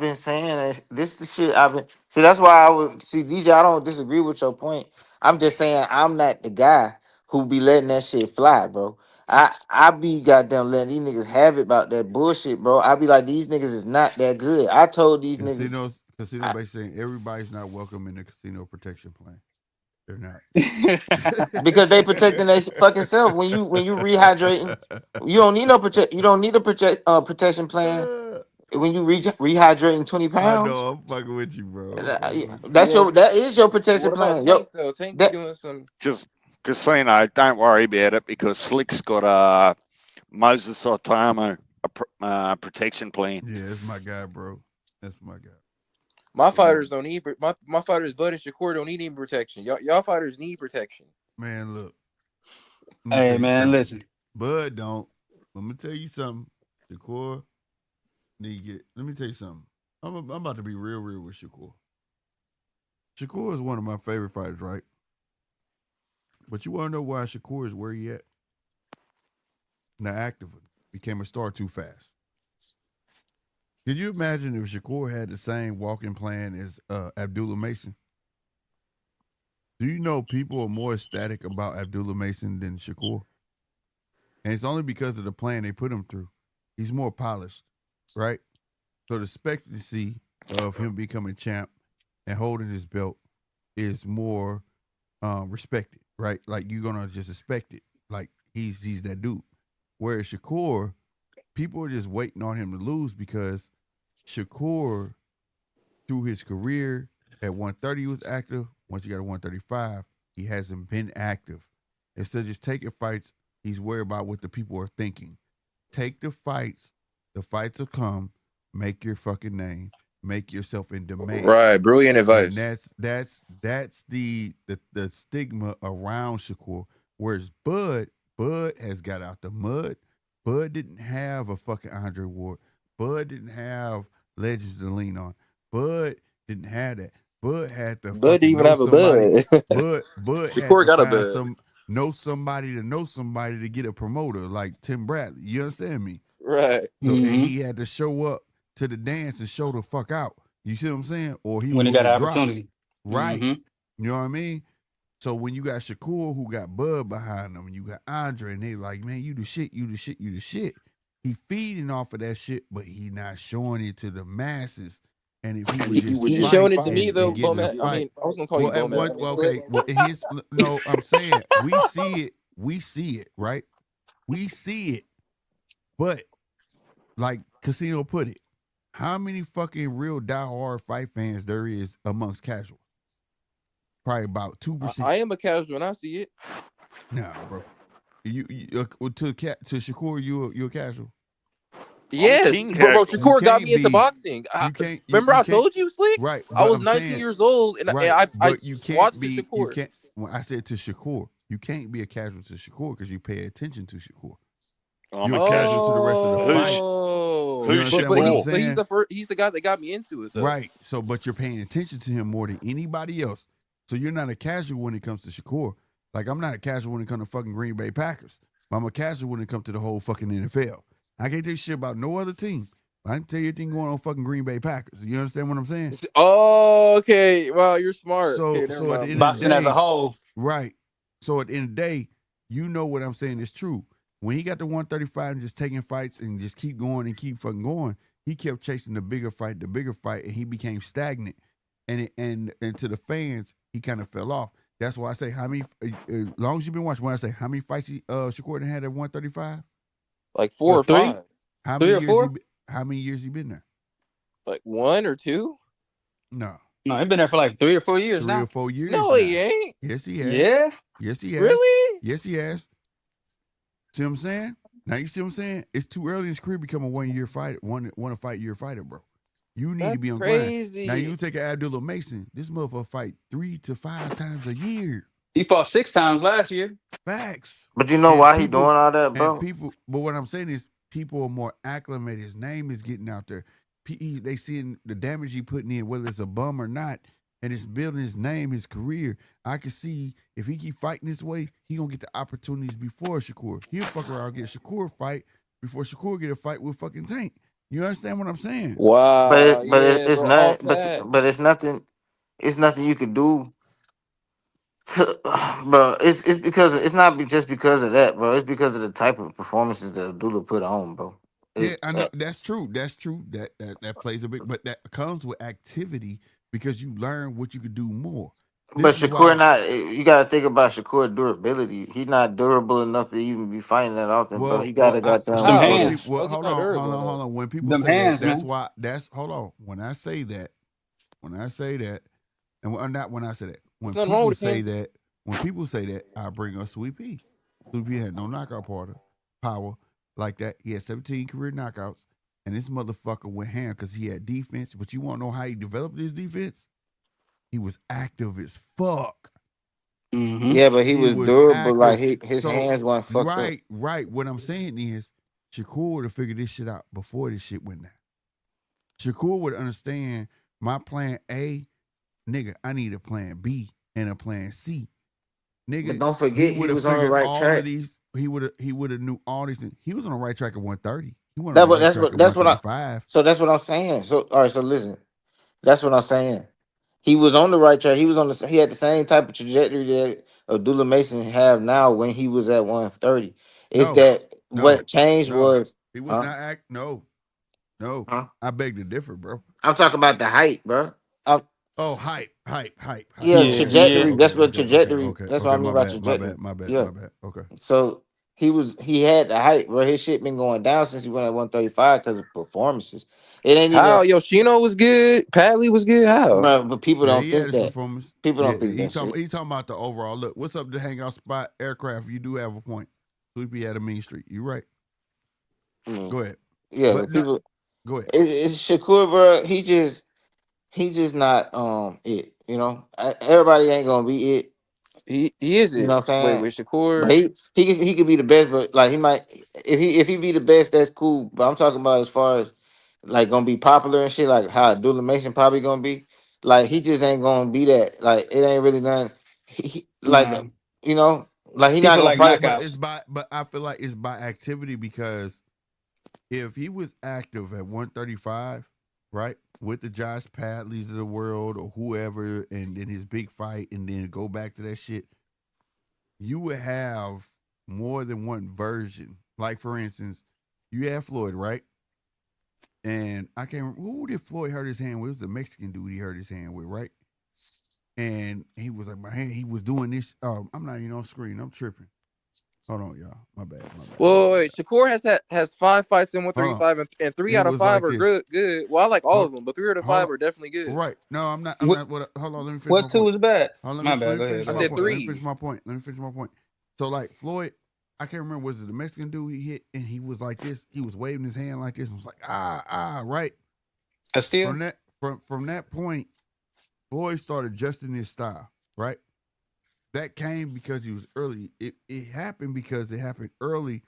been saying. This the shit I've been see. That's why I would see DJ. I don't disagree with your point. I'm just saying I'm not the guy who be letting that shit fly, bro. I be goddamn letting these niggas have it about that bullshit, bro. I be like these niggas is not that good. I told these niggas Casino I, basically saying everybody's not welcome in the casino protection plan. They're not. because they protecting their fucking self. When you rehydrating, you don't need no protect. You don't need a protection plan when you rehydrating 20 I pounds. know I'm fucking with you, bro. I'm fucking Yeah, with you. Well, that is your protection what about plan. Yo, Tank though? Tank be that doing some. just Casino, don't worry about it because Slick's got a Moses Otamo protection plan. Yeah, that's my guy, bro. That's my guy. My You know, fighters don't need my fighters. Bud and Shakur don't need any protection. Y'all fighters need protection. man, look. Let me tell Hey you man, something. listen. Bud don't. Let me tell you something. Shakur need to get. Let me tell you something. I'm about to be real with Shakur. Shakur is one of my favorite fighters, right? But you want to know why Shakur is where he at? Not actively. Became a star too fast. Could you imagine if Shakur had the same walking plan as Abdullah Mason? Do you know people are more ecstatic about Abdullah Mason than Shakur? And it's only because of the plan they put him through. He's more polished, right? So the expectancy of him becoming champ and holding his belt is more respected, right? Like you're gonna just expect it. Like he's that dude. Whereas Shakur, people are just waiting on him to lose because Shakur, through his career at 130, he was active. Once he got to 135, he hasn't been active. Instead of just taking fights, he's worried about what the people are thinking. Take the fights will come. Make your fucking name. Make yourself in demand. Right, brilliant advice. And that's the stigma around Shakur. Whereas Bud has got out the mud. Bud didn't have a fucking Andre Ward. Bud didn't have legends to lean on. Bud didn't have that. Bud had to Bud didn't even have a somebody. bud. Bud had Shakur to got a find bud. know somebody to get a promoter like Tim Bradley. You understand me? Right. So and he had to show up to the dance and show the fuck out. You see what I'm saying? Or he when was he got an dropped. opportunity. Right. You know what I mean? So when you got Shakur who got Bud behind him, and you got Andre, and they like, man, you the shit, you the shit, you the shit. He feeding off of that shit, but he not showing it to the masses. And if he would just He's showing it to me though, BoMac. I mean, I was gonna call you BoMac. Okay. Well, no, I'm saying we see it, right? We see it. But like Casino put it, how many fucking real diehard fight fans there is amongst casual? Probably about 2%. I am a casual and I see it. Nah, bro. You to Shakur, you a casual. Yes, bro. Shakur got me into boxing. Remember I told you, Slick? Right. I was 19 years old and I you can't watched be. Shakur. You can't. When I said to Shakur, you can't be a casual to Shakur because you pay attention to Shakur. You're a casual to the rest of the fight. You understand what I'm saying? But he's the guy that got me into it, though. Right. So, but you're paying attention to him more than anybody else. So you're not a casual when it comes to Shakur. Like I'm not a casual when it comes to fucking Green Bay Packers. But I'm a casual when it comes to the whole fucking NFL. I can't tell you shit about no other team. I can tell you everything going on fucking Green Bay Packers. You understand what I'm saying? Oh, okay. Wow, you're smart. So okay, at the end boxing of the day, as a whole. Right. So at the end of the day, you know what I'm saying is true. When he got to 135 and just taking fights and just keep going and keep fucking going, he kept chasing the bigger fight, and he became stagnant. And to the fans, he kind of fell off. That's why I say how many, as long as you've been watching, when I say how many fights Shakur had at 135? Like 4 or 5. How many years? Or 4? How many years he been there? Like 1 or 2? No, he's been there for like 3 or 4 years now. 3 or 4 years. No, now. he ain't. Yes, he has. Yeah. Yes, he has. Really? Yes, he has. See what I'm saying? Now you see what I'm saying? It's too early in his career to become a 1-year fighter, one a fight year fighter, bro. You need to be on crazy. grind. Now you take an Abdullah Mason. This motherfucker fight 3 to 5 times a year. He fought 6 times last year. Facts. But you know why he doing all that, bro? But what I'm saying is people are more acclimated. His name is getting out there. They seeing the damage he putting in, whether it's a bum or not, and it's building his name, his career. I can see if he keep fighting this way, he gonna get the opportunities before Shakur. He'll fuck around get a Shakur fight before Shakur get a fight with fucking Tank. You understand what I'm saying? Wow. It's not. But it's nothing. It's nothing you could do. Bro, it's because it's not just because of that, bro. It's because of the type of performances that Abdullah put on, bro. Yeah, I know that's true. That's true. That plays a big, but that comes with activity because you learn what you could do more. But Shakur you gotta think about Shakur durability. He's not durable enough to even be fighting that often, bro. He gotta got hands. Hold on. When people them say hands, that, that's man. why. That's hold on. When I say that, and not when I say that. When people say that, I bring up Sweet Pea. Sweet Pea had no knockout power like that. He had 17 career knockouts, and this motherfucker went ham because he had defense. But you want to know how he developed his defense? He was active as fuck. Mm-hmm. Yeah, but he was durable. Active. Like his hands weren't fucked up. Right. What I'm saying is, Shakur would have figured this shit out before this shit went down. Shakur would understand my plan A, nigga. I need a plan B and a plan C, nigga. But don't forget, he was on the right track. He would have knew all these things. He was on the right track at 130. He went on the right track at 135. So that's what I'm saying. So all right. So listen, that's what I'm saying. he was on the right track. He was on the. He had the same type of trajectory that Abdullah Mason have now when he was at 130. It's No, that no, what changed no. was, He was huh? not no. Huh? I beg to differ, bro. I'm talking about the height, bro. Oh, hype. Yeah, Yeah, Okay, yeah. trajectory. That's what okay. trajectory. That's what I mean by trajectory. My Yeah. bad. Okay. So he had the height, bro. His shit been going down since he went at 135 because of performances. It ain't even, How Yoshino was good, Padley was good. How? bro. But people Yeah, don't he had think his that. performance. People Yeah, don't think that shit. he talking about the overall look. What's up, the hangout spot aircraft? You do have a point. Sleepy at a mean street. You right. I mean, Go ahead. yeah, But but no, people, go ahead. it's Shakur, bro. He just not it. You know, everybody ain't gonna be it. He is You know it. what I'm Wait, saying? wait, But Shakur. he could be the best, but like he might if he be the best, that's cool. But I'm talking about as far as like gonna be popular and shit, like how Abdullah Mason probably gonna be. Like he just ain't gonna be that. Like it ain't really done. Like Nah. you know, like he not People gonna like fight. knockouts. But I feel like it's by activity because if he was active at 135, right, with the Josh Padleys of the world or whoever, and then his big fight, and then go back to that shit, you would have more than one version. Like for instance, you have Floyd, right? And I can't remember who did Floyd hurt his hand with. It was the Mexican dude he hurt his hand with, right? And he was like, my hand, he was doing this. I'm not even on screen. I'm tripping. Hold on, y'all. My bad. Well, wait, Shakur has 5 fights in Hold on. 135, and 3 It out of was 5 like are this. good. Well, I like all of them, but 3 out of Hold 5 on. are definitely good. Right. No, I'm not. What Hold on. Let me finish my what two point. is bad? My Let bad. me Go finish ahead. I my said point. Let me 3. finish my point. So like Floyd, I can't remember, was it the Mexican dude he hit and he was like this? He was waving his hand like this and was like right. Still? From that point, Floyd started adjusting his style. Right. That came because he was early. It happened because it happened early,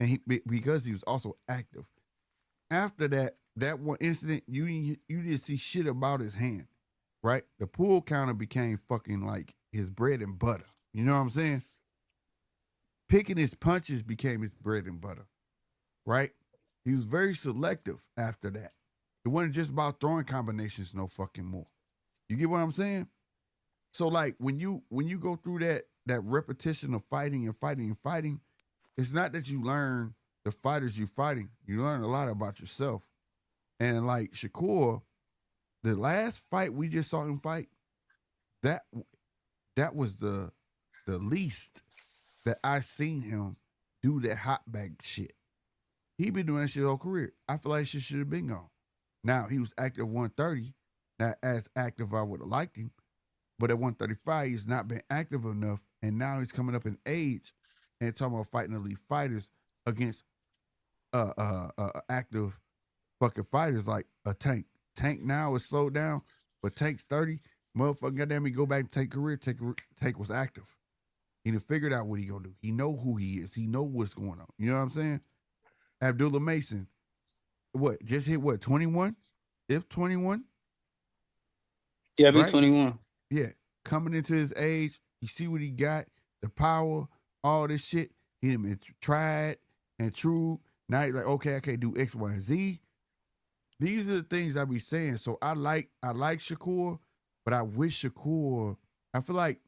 and because he was also active. After that one incident, you didn't see shit about his hand, right? The pull counter became fucking like his bread and butter. You know what I'm saying? Picking his punches became his bread and butter, right? He was very selective after that. It wasn't just about throwing combinations no fucking more. You get what I'm saying? So like when you go through that repetition of fighting and fighting and fighting, it's not that you learn the fighters you fighting. You learn a lot about yourself. And like Shakur, the last fight we just saw him fight, that was the least that I seen him do that hot bag shit. He been doing that shit all career. I feel like shit should have been gone. Now he was active 130, not as active I would have liked him, but at 135 he's not been active enough, and now he's coming up in age and talking about fighting elite fighters against active fucking fighters like a Tank. Tank now is slowed down, but Tank's 30. Motherfucker, goddamn, he go back to Tank career. Tank was active. He done figured out what he gonna do. He know who he is. He know what's going on. You know what I'm saying? Abdullah Mason, just hit 21? If 21? Yeah, be Right? 21. Yeah. Coming into his age, you see what he got, the power, all this shit. He done been tried and true. Now he's like, okay, I can't do X, Y, and Z. These are the things I be saying. So I like Shakur, but I wish Shakur. I feel like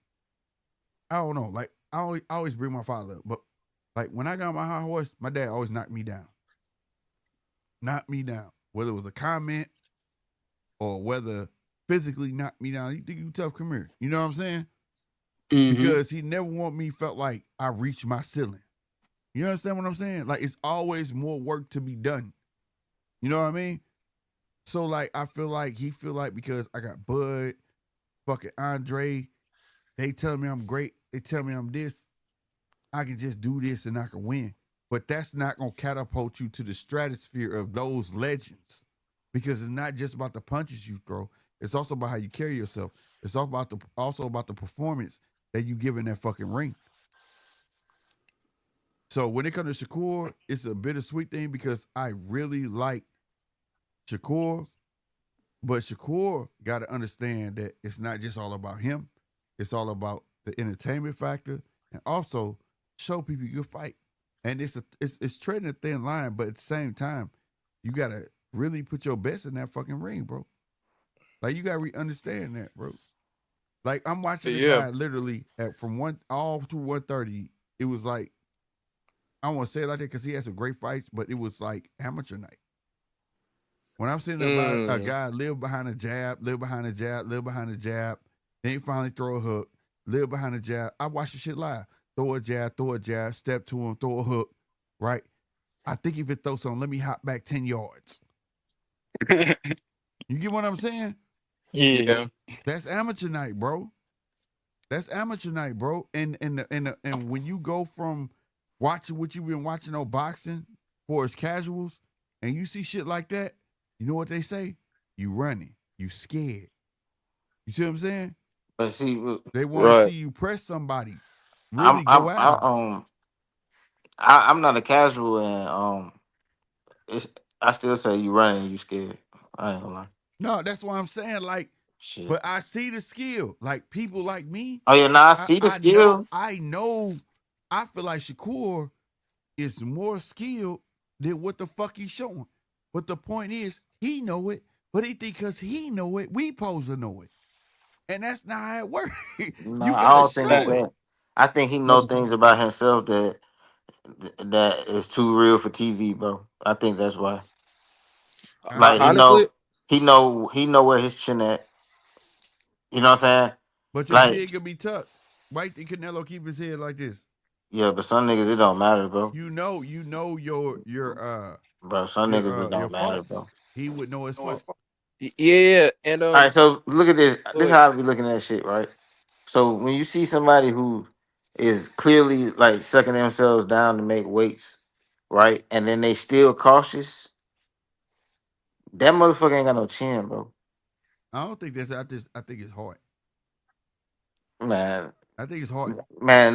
I don't know. Like I always bring my father up, but like when I got on my high horse, my dad always knocked me down. Knocked me down. Whether it was a comment or whether physically knocked me down. You think you tough? Come here. You know what I'm saying? Mm-hmm. Because he never want me felt like I reached my ceiling. You understand what I'm saying? Like it's always more work to be done. You know what I mean? So like I feel like he feel like because I got Bud, fucking Andre, they tell me I'm great. They tell me I'm this. I can just do this and I can win. But that's not gonna catapult you to the stratosphere of those legends. Because it's not just about the punches you throw. It's also about how you carry yourself. It's also about the performance that you give in that fucking ring. So when it comes to Shakur, it's a bittersweet thing because I really like Shakur. But Shakur got to understand that it's not just all about him. It's all about the entertainment factor and also show people you can fight. And it's treading a thin line, but at the same time, you got to really put your best in that fucking ring, bro. Like you gotta understand that, bro. Like I'm watching the Yeah. guy literally from all through 130. It was like I don't want to say it like that because he had some great fights, but it was like amateur night. When I'm sitting there by a guy live behind a jab, live behind a jab, live behind a jab, then he finally throw a hook, live behind a jab. I watch the shit live. Throw a jab, step to him, throw a hook, right? I think if it throws something, let me hop back 10 yards. You get what I'm saying? Yeah. That's amateur night, bro. That's amateur night, bro. And when you go from watching what you've been watching on boxing for as casuals, and you see shit like that, you know what they say? You running, you scared. You see what I'm saying? But see, They want to see you press somebody, I'm really I'm go at them. I'm not a casual, and it's I still say you running, you scared. I ain't gonna lie. No, that's what I'm saying. Like, Shit. but I see the skill. Like people like me. Oh yeah, I see the skill. I know. I feel like Shakur is more skilled than what the fuck he's showing. But the point is, he know it. But he think because he know it, we supposed to know it. And that's not how it works. No, You I gotta don't think it's show it. that. I think he know things about himself that is too real for TV, bro. I think that's why. Like Honestly, he know where his chin at. You know what I'm saying? But your Like, chin can be tucked. Why think Canelo keep his head like this? yeah, but some niggas it don't matter, bro. You know your Bro, some niggas it your don't matter, faults. bro. He would know his faults. yeah, and All right, so look at this. go This is ahead. how I be looking at shit, right? So when you see somebody who is clearly like sucking themselves down to make weights, right, and then they still cautious, that motherfucker ain't got no chin, bro. I don't think that's I think it's hard. Man, I think it's hard.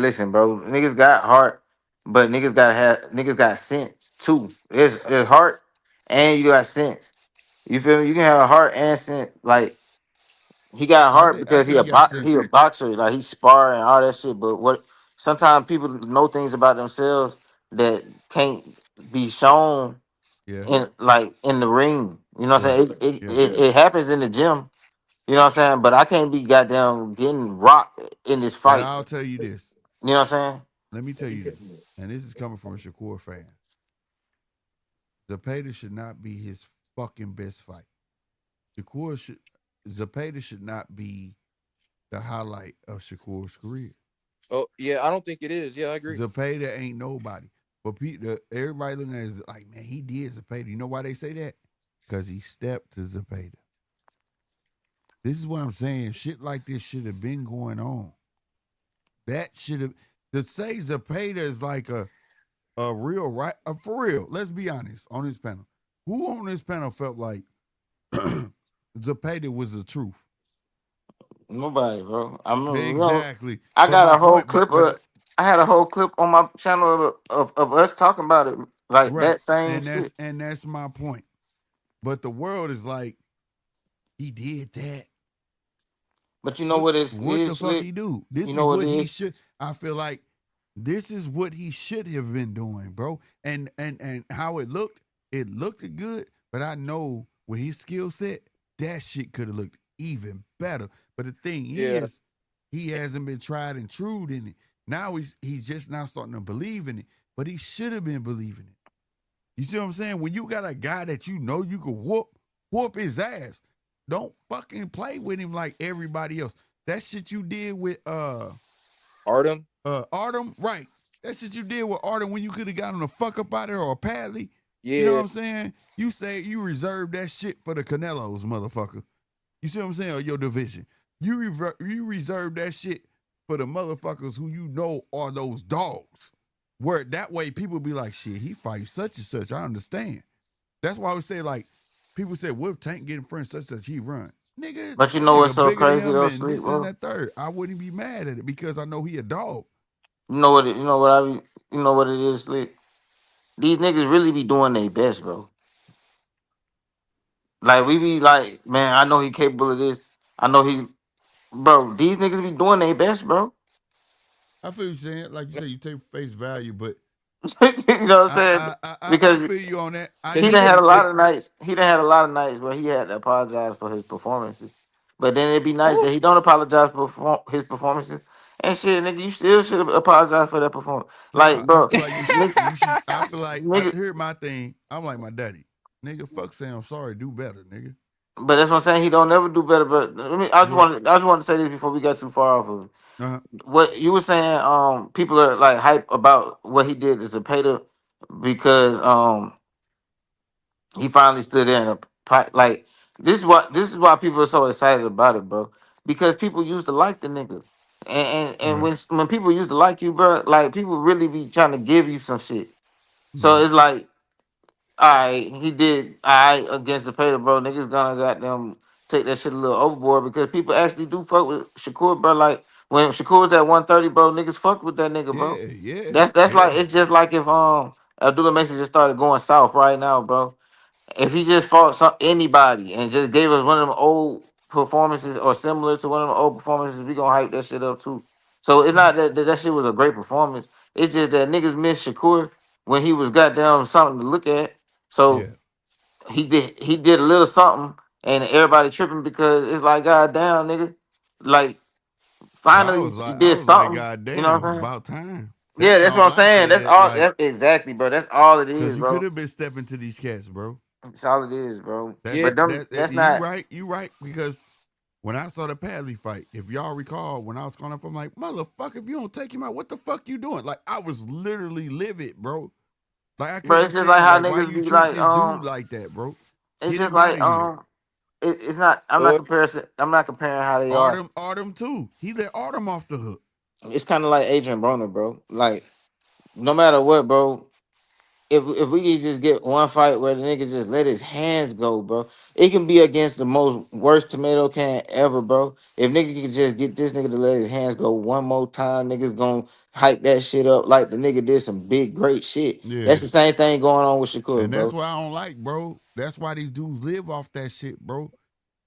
listen, bro. Niggas got heart, but niggas got sense too. There's heart and you got sense. You feel me? You can have a heart and sense. Like he got heart I because think he got sense. he a boxer. Like he spar and all that shit. But what sometimes people know things about themselves that can't be shown Yeah. in the ring. You know what Yeah. I'm saying? Yeah. It happens in the gym. You know what I'm saying? But I can't be goddamn getting rocked in this But fight. I'll tell you this. You know what I'm saying? Let me tell you this. And this is coming from a Shakur fan. Zepeda should not be his fucking best fight. Zepeda should not be the highlight of Shakur's career. Oh yeah, I don't think it is. Yeah, I agree. Zepeda ain't nobody. But everybody looking at it is like, man, he did Zepeda. You know why they say that? Because he stepped to Zepeda. This is what I'm saying. Shit like this should have been going on. That should have to say Zepeda is like a real right for real. Let's be honest on this panel. Who on this panel felt like Zepeda was the truth? Nobody, bro. Exactly. I But got my a whole point, clip but I had a whole clip on my channel of us talking about it, like right, that same shit. and that's my point. But the world is like, he did that. But you know what What the fuck Slick? he do? This You is know what what it he is? should. I feel like this is what he should have been doing, bro. And how it looked good. But I know with his skill set, that shit could have looked even better. But the thing is, he hasn't been tried and true in it. Now he's just now starting to believe in it. But he should have been believing it. You see what I'm saying? When you got a guy that you know you can whoop his ass, don't fucking play with him like everybody else. That shit you did with Artem, right? That shit you did with Artem when you could have got him the fuck up out there or Padley. yeah, You know what I'm saying? You say you reserved that shit for the Canelos, motherfucker. You see what I'm saying? Or your division. You reserve that shit for the motherfuckers who you know are those dogs. Where that way people be like, shit, he fights such and such. I understand. That's why I would say, like, people say, what if Tank getting friends such as he run? Nigga, But you that know what's nigga so bigger than crazy him though, and Slick, this and bro? that third. I wouldn't be mad at it because I know he a dog. You know what it is, Slick? These niggas really be doing their best, bro. Like we be like, man, I know he capable of this. I know he bro, these niggas be doing their best, bro. I feel you saying, like you say, you take face value, but You know what I'm saying? I Because feel you on that. I he because done just had a think lot of nights. He done had a lot of nights where he had to apologize for his performances. But then it'd be nice that he don't apologize for his performances and shit, nigga. You still should apologize for that performance, Nah, like, I bro. feel like you should. You should. I feel like Nigga, here's my thing. I'm like my daddy, nigga. Fuck saying I'm sorry. Do better, nigga. but that's what I'm saying. He don't never do better. But But I just want to say this before we got too far off of it. uh, What you were saying, people are like hype about what he did as a Pater because he finally stood there and like this is why people are so excited about it, bro. Because people used to like the nigga, and right, when people used to like you, bro, like people really be trying to give you some shit. So right, it's like, all right, he did all right against the Pater, bro. Niggas gonna goddamn take that shit a little overboard because people actually do fuck with Shakur, bro. Like when Shakur was at 130, bro, niggas fucked with that nigga, bro. yeah, yeah, That's like, yeah, it's just like if Abdullah Mason just started going south right now, bro. If he just fought anybody and just gave us one of them old performances or similar to one of them old performances, we gonna hype that shit up too. So it's not that shit was a great performance. It's just that niggas missed Shakur when he was goddamn something to look at. So yeah. he did a little something and everybody tripping because it's like, goddamn, nigga, like But finally he I did was like, something. God You know what damn, I'm saying? about time. Yeah, That's that's what I'm all I saying. That's said. all. Like, That's exactly, bro. That's all it cause is, you could bro. have been stepping to these cats, bro. That's all it is, bro. Yeah. But them, that's You not. right, you right. Because when I saw the Padley fight, if y'all recall, when I was calling up, I'm like, motherfucker, if you don't take him out, what the fuck you doing? Like, I was literally livid, bro. Like, I couldn't But it's just like understand, how like, why niggas you be treating like, this dude like that, bro? it's Get just him out like, of here. it's not. I'm not Lord. comparing. I'm not comparing how they are. Artem too. He let Artem off the hook. It's kind of like Adrian Broner, bro. Like no matter what, bro. If we could just get one fight where the nigga just let his hands go, bro, it can be against the most worst tomato can ever, bro. If nigga could just get this nigga to let his hands go one more time, niggas gonna hype that shit up like the nigga did some big great shit. That's Yeah. the same thing going on with Shakur, And that's bro. what I don't like, bro. That's why these dudes live off that shit, bro.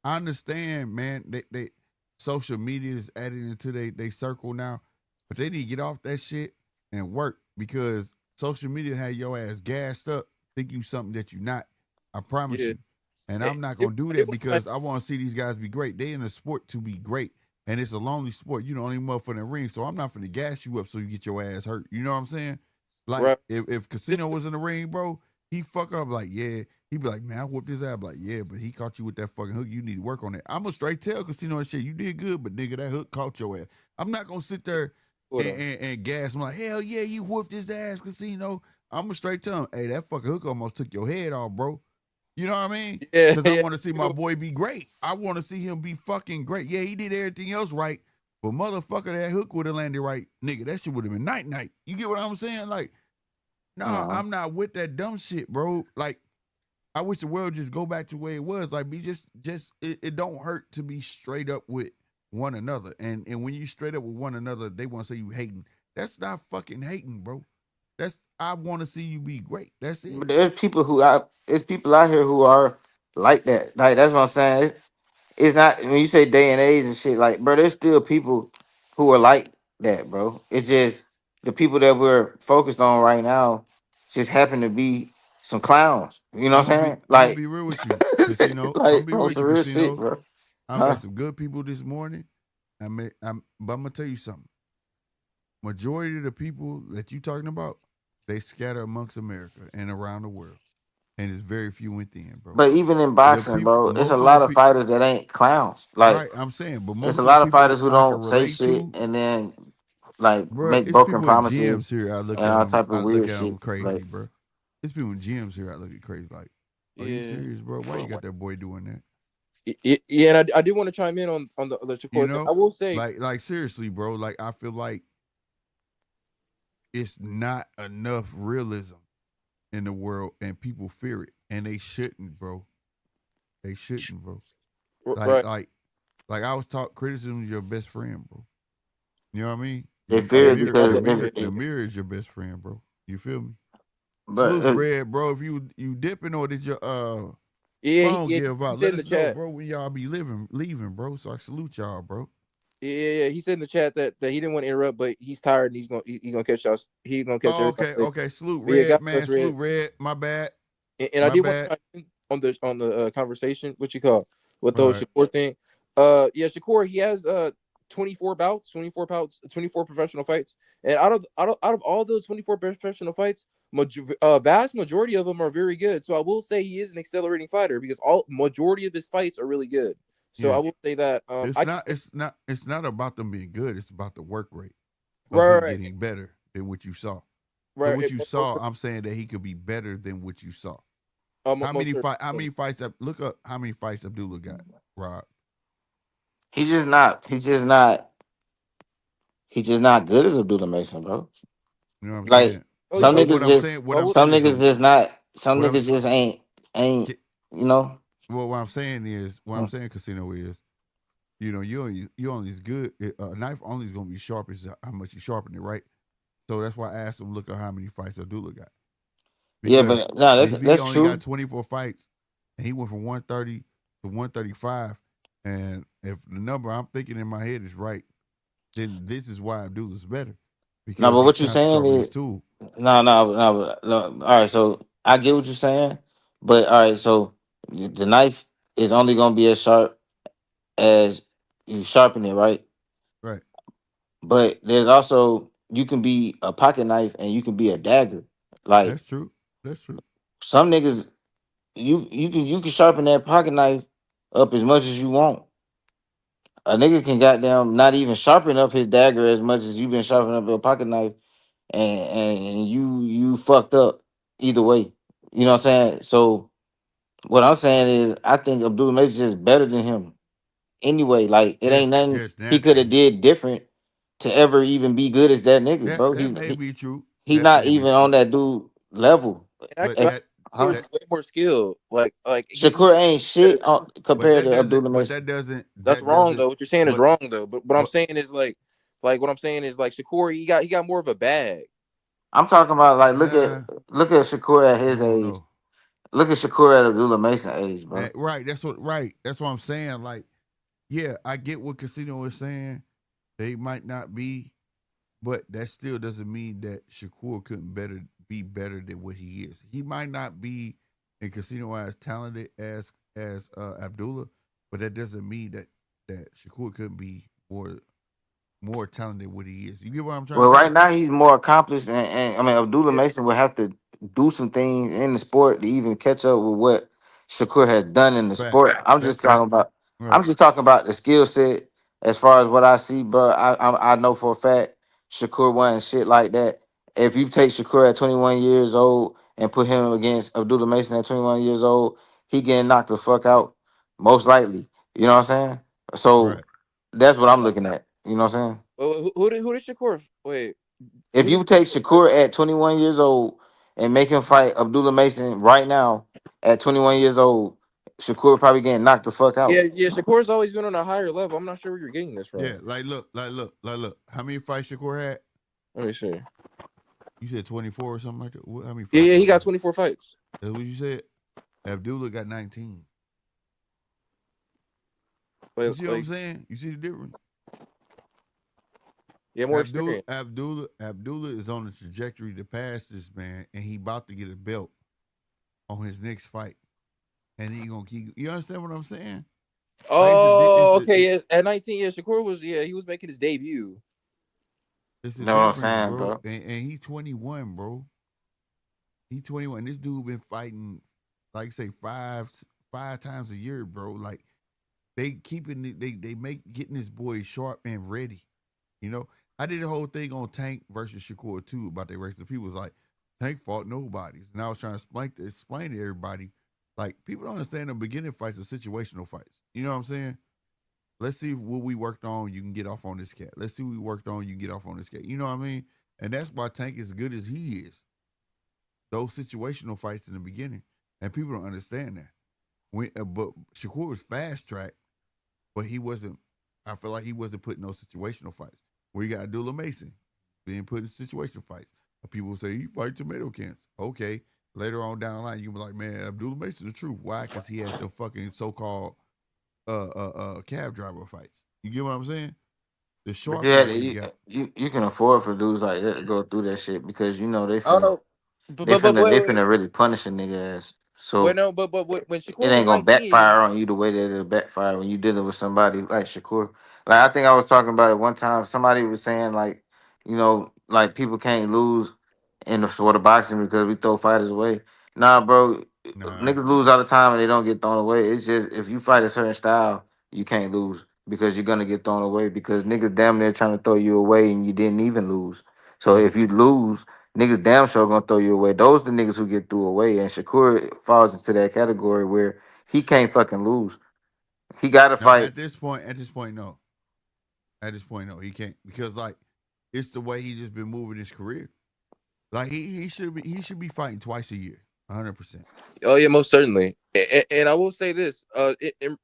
I understand, man. They social media is added into they circle now, but they need to get off that shit and work because social media had your ass gassed up, think you something that you're not. I promise Yeah. you. And It, I'm not it, gonna do it that was like, because I want to see these guys be great. They in a sport to be great. And it's a lonely sport. You the only motherfucker in the ring. So I'm not finna gas you up so you get your ass hurt. You know what I'm saying? Like right. if Casino was in the ring, bro, he fuck up like, yeah. He be like, man, I whooped his ass. Like, yeah, but he caught you with that fucking hook. You need to work on that. I'm gonna straight tell Casino and shit. You did good, but nigga, that hook caught your ass. I'm not gonna sit there Hold and, on. and gas him like, hell yeah, you whooped his ass, Casino. I'm gonna straight tell him, hey, that fucking hook almost took your head off, bro. You know what I mean? Yeah. Because I Yeah. want to see my boy be great. I want to see him be fucking great. Yeah, he did everything else right, but motherfucker, that hook would have landed right, nigga. That shit would have been night night. You get what I'm saying? Like, nah, No. I'm not with that dumb shit, bro. Like, I wish the world just go back to where it was. Like, be just it don't hurt to be straight up with one another. And when you straight up with one another, they want to say you hating. That's not fucking hating, bro. That's I want to see you be great. That's it. But there's people out here who are like that. Like that's what I'm saying. It's not when you say day and age and shit. Like, bro, there's still people who are like that, bro. It's just the people that we're focused on right now just happen to be some clowns. You know what I'm saying? I'm gonna Like, be real with you, Casino. I'm gonna like be real on with some you, real shit, Casino. bro. I met Huh? some good people this morning. But I'm gonna tell you something. Majority of the people that you talking about, they scatter amongst America and around the world, and it's very few within, bro. But even in The boxing, people, bro, it's a most of the lot of people, fighters that ain't clowns. Like, right? I'm saying, but it's a most of the lot of people fighters who I can don't say relate shit to, and then like bro, make it's broken people in gyms promises here. and all type I of look weird at them shit. crazy, Like, bro. It's people in gyms here. I look at crazy, like, are you Yeah. serious, bro? Why you got that boy doing that? Yeah, and I did want to chime in on the You Shakur thing. I know, will say, like seriously, bro. Like I feel like it's not enough realism in the world, and people fear it, and they shouldn't, bro. They shouldn't, bro. Like, right? like, like I was taught, criticism is your best friend, bro. You know what I mean? they Oh fear yeah, it I because definitely The agree. mirror is your best friend, bro. You feel me? but Salute Red, bro. If you dipping or did your Yeah, phone yeah. give He out, said let in the us know, chat. bro. When y'all be leaving, bro. So I salute y'all, bro. Yeah. He said in the chat that he didn't want to interrupt, but he's tired and he's gonna catch us. He's gonna catch Oh, everybody okay, later. okay. Salute But yeah, Red, God man. bless Red. Salute Red. My bad. And I My did want to bad. chime in on the conversation. What you call with All the whole right. Shakur thing. Yeah, Shakur, he has 24 bouts, 24 bouts, 24 professional fights, and out of all those 24 professional fights, vast majority of them are very good. So I will say he is an accelerating fighter because all majority of his fights are really good. So Yeah. I will say that It's not about them being good. It's about the work rate of him right, getting better than what you saw. So right, what you saw, I'm saying that he could be better than what you saw. How most How certainly. many fights? Look up how many fights Abdullah got. Rob. He's just not. He's just not. He's just not good as Abdullah Mason, bro. You know what I'm Like saying? Oh, some oh, What niggas I'm just, saying. What I I'm will some saying say is niggas the. just not. Some What I'm. niggas just ain't. You know. What I'm saying is. What I'm saying, Casino is. You only as good. A knife only is gonna be sharp as how much you sharpen it, right? So that's why I asked him, look at how many fights Abdullah got. Yeah, Because but no, if he that's only got true. 24 fights and he went from 130 to 135, and if the number I'm thinking in my head is right, then this is why Abdullah's better No, because but he's what you trying to saying sharpen is his tool. no. All right, so I get what you're saying, but all right, so the knife is only gonna be as sharp as you sharpen it, right? Right. But there's also you can be a pocket knife and you can be a dagger. Like That's true. That's true. some niggas, you can sharpen that pocket knife up as much as you want. A nigga can goddamn not even sharpen up his dagger as much as you've been sharpening up your pocket knife, and you fucked up either way. You know what I'm saying? So what I'm saying is, I think Abdul Mace is just better than him anyway. Like it ain't nothing Just he could have naturally. did different to ever even be good as that nigga, bro. That may be true. He That not may be even on true. that dude level. and But If, actually, that Shakur huh? is that way more skilled. Like he's Shakur ain't better shit than him. but compared that to doesn't Abdullah but Mace. That's that wrong doesn't though. What you're saying is what wrong though. But what I'm what saying is like what I'm saying is like Shakur, he got more of a bag. I'm talking about like uh look at Shakur at I his don't age. know. Look at Shakur at Abdullah Mason age, bro. Right, that's what I'm saying. Like, yeah, I get what Casino is saying. They might not be, but that still doesn't mean that Shakur couldn't be better than what he is. He might not be in Casino as talented as Abdullah, but that doesn't mean that Shakur couldn't be more talented than what he is. You get what I'm trying to Well, say? right now he's more accomplished, and I mean Abdullah Mason would have to do some things in the sport to even catch up with what Shakur has done in the sport. Facts. That's facts. I'm Right. just talking about the skill set as far as what I see, bro. I know for a fact Shakur wasn't shit like that. If you take Shakur at 21 years old and put him against Abdullah Mason at 21 years old, he getting knocked the fuck out, most likely. You know what I'm saying? So Right. that's what I'm looking at. You know what I'm saying? Well, who did Shakur? Wait, If who did you take Shakur fight? Shakur at 21 years old and make him fight Abdullah Mason right now at 21 years old, Shakur probably getting knocked the fuck Yeah, out. yeah. Shakur's always been on a higher level. I'm not sure where you're getting this Yeah. from. Look. How many fights Shakur had? Let me see. You said 24 or something like that. How many Yeah, fights yeah. He Shakur got had? 24 fights. That's what you said. Abdullah got 19. You see what I'm Like saying? You see the difference? yeah, more experience. Abdullah is on the trajectory to pass this man, and he about to get a belt on his next fight, and he gonna keep. You understand what I'm saying? Like Oh, okay. Yeah, at 19 years, Shakur was he was making his debut. it's a You know what I'm difference, saying, bro. bro? And he's 21, bro. He 21. This dude been fighting, like say five times a year, bro. Like they keeping it, they make getting this boy sharp and ready. You know, I did a whole thing on Tank versus Shakur too about their race. The people was like, Tank fought nobodies, and I was trying to explain to everybody, like people don't understand the beginning fights are situational fights. You know what I'm saying? Let's see what we worked on. You can get off on this cat. Let's see what we worked on. You can get off on this cat. You know what I mean? And that's why Tank is as good as he is. Those situational fights in the beginning, and people don't understand that. But Shakur was fast track, but he wasn't. I feel like he wasn't putting those situational fights. Where you got Abdullah Mason being put in situational fights. People say he fight tomato cans. Okay, later on down the line, you can be like, man, Abdullah Mason the truth. Why? Because he had the fucking so-called cab driver fights. You get what I'm saying? The But sharpening yeah, what he got. you can afford for dudes like that to go through that shit because you know Oh, but they wait, finna really punish a nigga ass. So no, but when it Shakur was ain't gonna 19, backfire on you the way that it'll backfire when you dealing with somebody like Shakur. Like I think I was talking about it one time. Somebody was saying like, like people can't lose in the sport of boxing because we throw fighters away. Nah, bro, Nah, niggas lose all the time and they don't get thrown away. It's just if you fight a certain style, you can't lose because you're gonna get thrown away because niggas damn near trying to throw you away and you didn't even lose. So yeah. if you lose, niggas damn sure gonna throw you away. Those the niggas who get threw away, and Shakur falls into that category where he can't fucking lose. He got to No, fight. at this point, no. At this point, no, he can't because like it's the way he just been moving his career. Like he should be fighting twice a year, 100%. oh yeah, most certainly. And I will say this,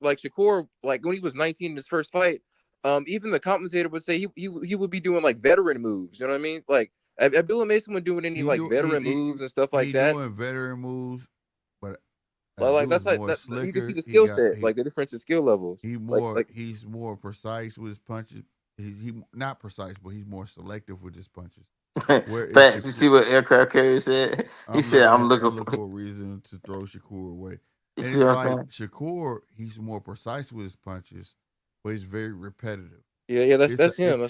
like Shakur, like when he was 19 in his first fight, even the commentator would say he would be doing like veteran moves. You know what I mean? Like Abdullah Mason was doing any He like do veteran moves and stuff like he that. doing veteran moves, but Like Abdul is that's like more that. You can see slicker. the skill set, He like the difference in skill levels. Like he's more precise with his punches. He not precise, but he's more selective with his punches. Where is Facts. You Shakur? see what aircraft carrier said? He said, "I'm looking I'm looking for." for a reason to throw Shakur away. You And see it's what I'm like saying? Shakur, he's more precise with his punches, but he's very repetitive. yeah, that's him.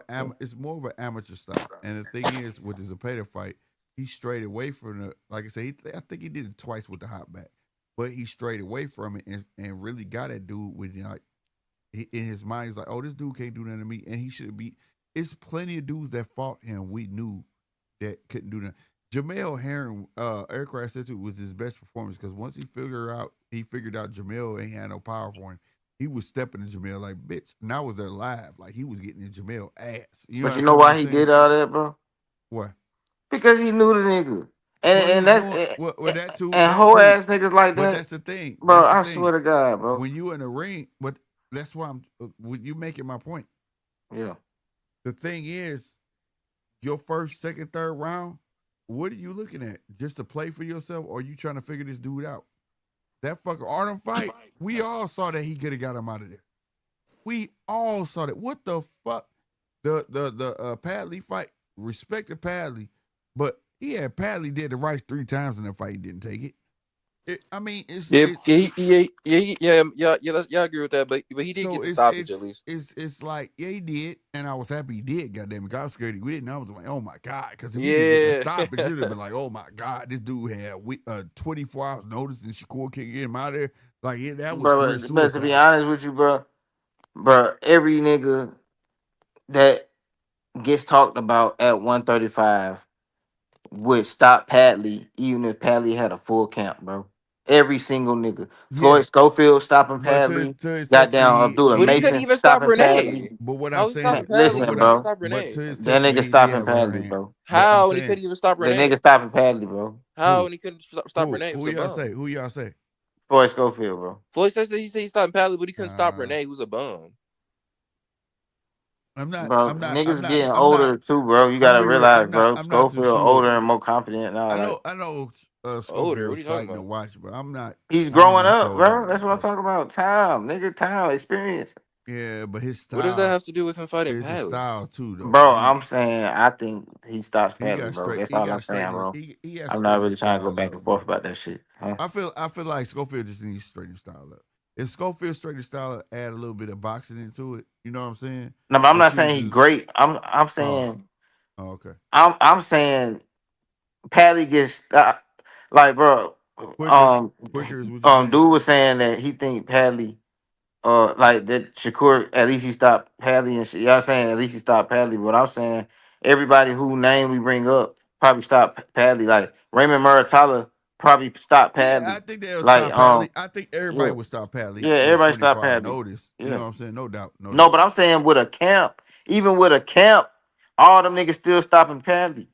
I mean, It's more of an amateur style. And the thing is, with the Zepeda fight, he strayed away from the like I said. I think he did it twice with the hot back, but he strayed away from it and really got that dude with like in his mind. He's like, oh, this dude can't do nothing to me, and he should be. It's plenty of dudes that fought him. We knew that couldn't do that. Jamel Herring, Aircraft said to was his best performance because once he figured out Jamel ain't had no power for him. He was stepping to Jamel like bitch, and I was there live, like he was getting in Jamel ass. You But you know understand what I'm why he saying? did all that, bro? What? Because he knew the nigga, and Well, he and was that's doing well and that whole too. ass niggas like But that, that's the thing. bro. That's the I thing. swear to God, bro. When you in the ring, but that's what I'm. When you making my point. Yeah. The thing is, your first, second, third round, what are you looking at? Just to play for yourself, or are you trying to figure this dude out? That fucker Artem fight, we all saw that he could have got him out of there. We all saw that. What the fuck? The Padley fight, respected Padley, but he had Padley did the right 3 times in that fight. He didn't take it. I mean, yeah, yeah, I agree with that. But he did so get the stoppage at least. it's like yeah he did, and I was happy he did. Goddamn it, I was scared he didn't. I was like, oh my god, because if he didn't get that Yeah. stoppage, it'd have been like, oh my god, this dude had 24 hours notice and Shakur can't get him out of there. Like yeah, that was career Bro, but to be suicide. honest with you, bro, every nigga that gets talked about at 135 would stop Padley, even if Padley had a full count, bro. Every single nigga. Yeah, Floyd Schofield stopping but Padley. to his testament, Goddamn Abdullah But he couldn't Mason even stop stopping Padley. Renee. but what I'm How was he saying, stopping Man, Padley? but He listen, what couldn't I, even bro. stop but Renee. to his That testament, nigga he did stopping have her Padley, hand. bro. But I'm How when he saying couldn't even stop That Renee? nigga stopping Padley, bro. How who when he couldn't stop Renee? It was who a y'all bum. say who y'all say? Floyd Schofield, bro. Floyd says that he said he stopped Padley, but he couldn't stop Uh, Renee. Who's a bum. Bro, niggas getting I'm not. older too, bro. You I'm gotta be real. realize, bro. I'm not too Schofield sure. older and more confident and all that. I know Older? What are Schofield's you talking sighting to about? watch, but He's I'm growing not up, sold on bro. That's that, what I'm bro. talking about. Time, nigga, time, experience. Yeah, but What does that have to do with him fighting it's his Padley? style too, though. Bro, I'm saying I think he stops Padley, bro. That's He all got I'm to saying, straighten bro. he has to I'm not straighten really his trying to go style back up, and forth bro. about that shit. Huh? I feel like Schofield just needs to straighten his style up. If Schofield straighten his style up, add a little bit of boxing into it, you know what I'm saying? No, but I'm not saying he Accuses. great. I'm Oh, saying okay. I'm saying Padley gets like, bro. Quicker, quicker is what you're saying. Dude was saying that he think Padley, like that Shakur, at least he stopped Padley and shit. Y'all saying at least he stopped Padley, but I'm saying everybody who name we bring up probably stopped Padley. Like Raymond Muratalla probably stopped Yeah, Padley. I think they'll Like, stop Padley. I think yeah, everybody would stop Padley yeah, with everybody stopped 24 hour Padley. notice. You know Yeah. what I'm saying? No doubt, no No, doubt. but I'm saying with a camp, even with a camp, all them niggas still stopping Padley.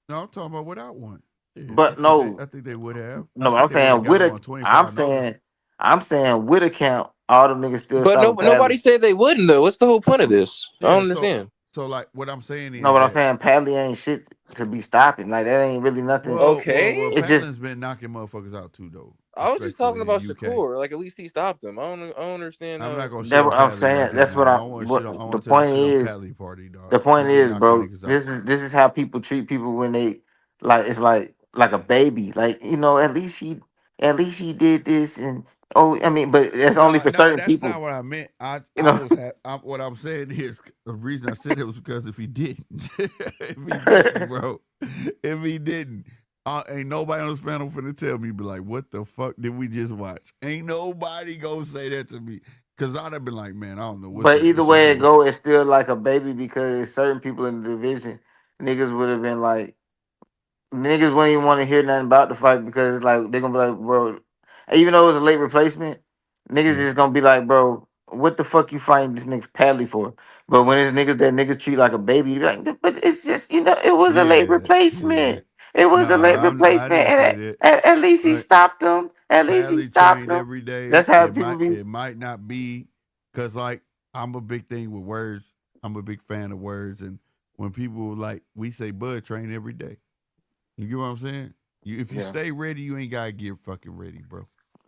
No, I'm talking about without one. Yeah, But no, I think they would have. I no, but I'm think they would have saying got with him a, on 24 I'm hour notice. saying, I'm saying with a camp, all them niggas still But stopping nobody Padley. said they wouldn't though. What's the whole point of this? I don't Yeah, understand. so like what I'm saying No, is but I'm that saying Padley ain't shit to be stopping. Like that ain't really nothing. Okay. It just, Patlin's been knocking motherfuckers out too though, I was just talking respectfully in about UK. Shakur. Like at least he stopped him. I don't understand I'm not how. gonna shit that's on what I'm Padley saying. like that That's what now. I. I want to shit What on. I the want to tell the point shit on is. Padley party, dog. The He point been is, knocking bro. niggas out. This is how people treat people when they like. It's like a baby. Like at least he at least he did this, and I mean, but that's only No, for certain that's people. not what I meant. I You I know, was what I'm saying is the reason I said it was because if he didn't, if he didn't, bro, if he didn't, ain't nobody on this panel finna tell me, be like, what the fuck did we just watch? Ain't nobody gonna say that to me, cause I'd have been like, man, I don't know what's but up. either This shit way it going. go, it's still like a baby because certain people in the division, niggas would have been like, niggas wouldn't even want to hear nothing about the fight because like they're gonna be like, bro, even though it was a late replacement, niggas Yeah, just gonna be like, bro, what the fuck you fighting this nigga Padley for? But when it's niggas that niggas treat like a baby, you be like, but it's just it was a late yeah. replacement. It was a late Nah, I replacement, didn't and say that. at least he Like, stopped him. At least he Pally stopped trained him. every day. That's how people be. It might not be because like I'm a big thing with words. I'm a big fan of words, and when people like we say Bud train every day. You get what I'm saying? If you Yeah, stay ready, you ain't gotta get fucking ready, bro.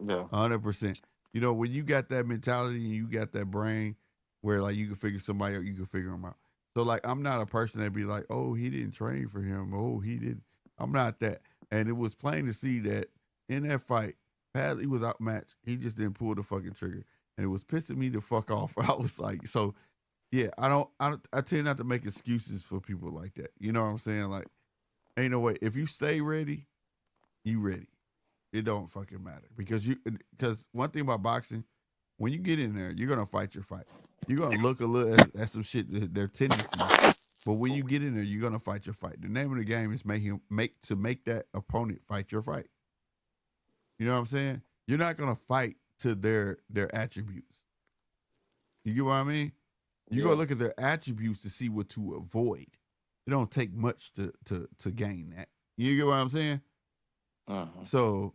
yeah. 100%. You know, when you got that mentality and you got that brain where like you can figure somebody out, you can figure them out. So like I'm not a person that be like, oh, he didn't train for him. Oh, he didn't. I'm not that. And it was plain to see that in that fight, Padley was outmatched. He just didn't pull the fucking trigger. And it was pissing me the fuck off. I was like, so yeah, I tend not to make excuses for people like that. You know what I'm saying? Like, ain't no way. If you stay ready, you ready. It don't fucking matter because one thing about boxing, when you get in there, you're gonna fight your fight. You're gonna look a little at some shit, their tendencies, but when you get in there, you're gonna fight your fight. The name of the game is make that opponent fight your fight. You know what I'm saying? You're not gonna fight to their attributes. You get what I mean? You Yeah. gotta look at their attributes to see what to avoid. It don't take much to gain that. You get what I'm saying? Uh-huh. So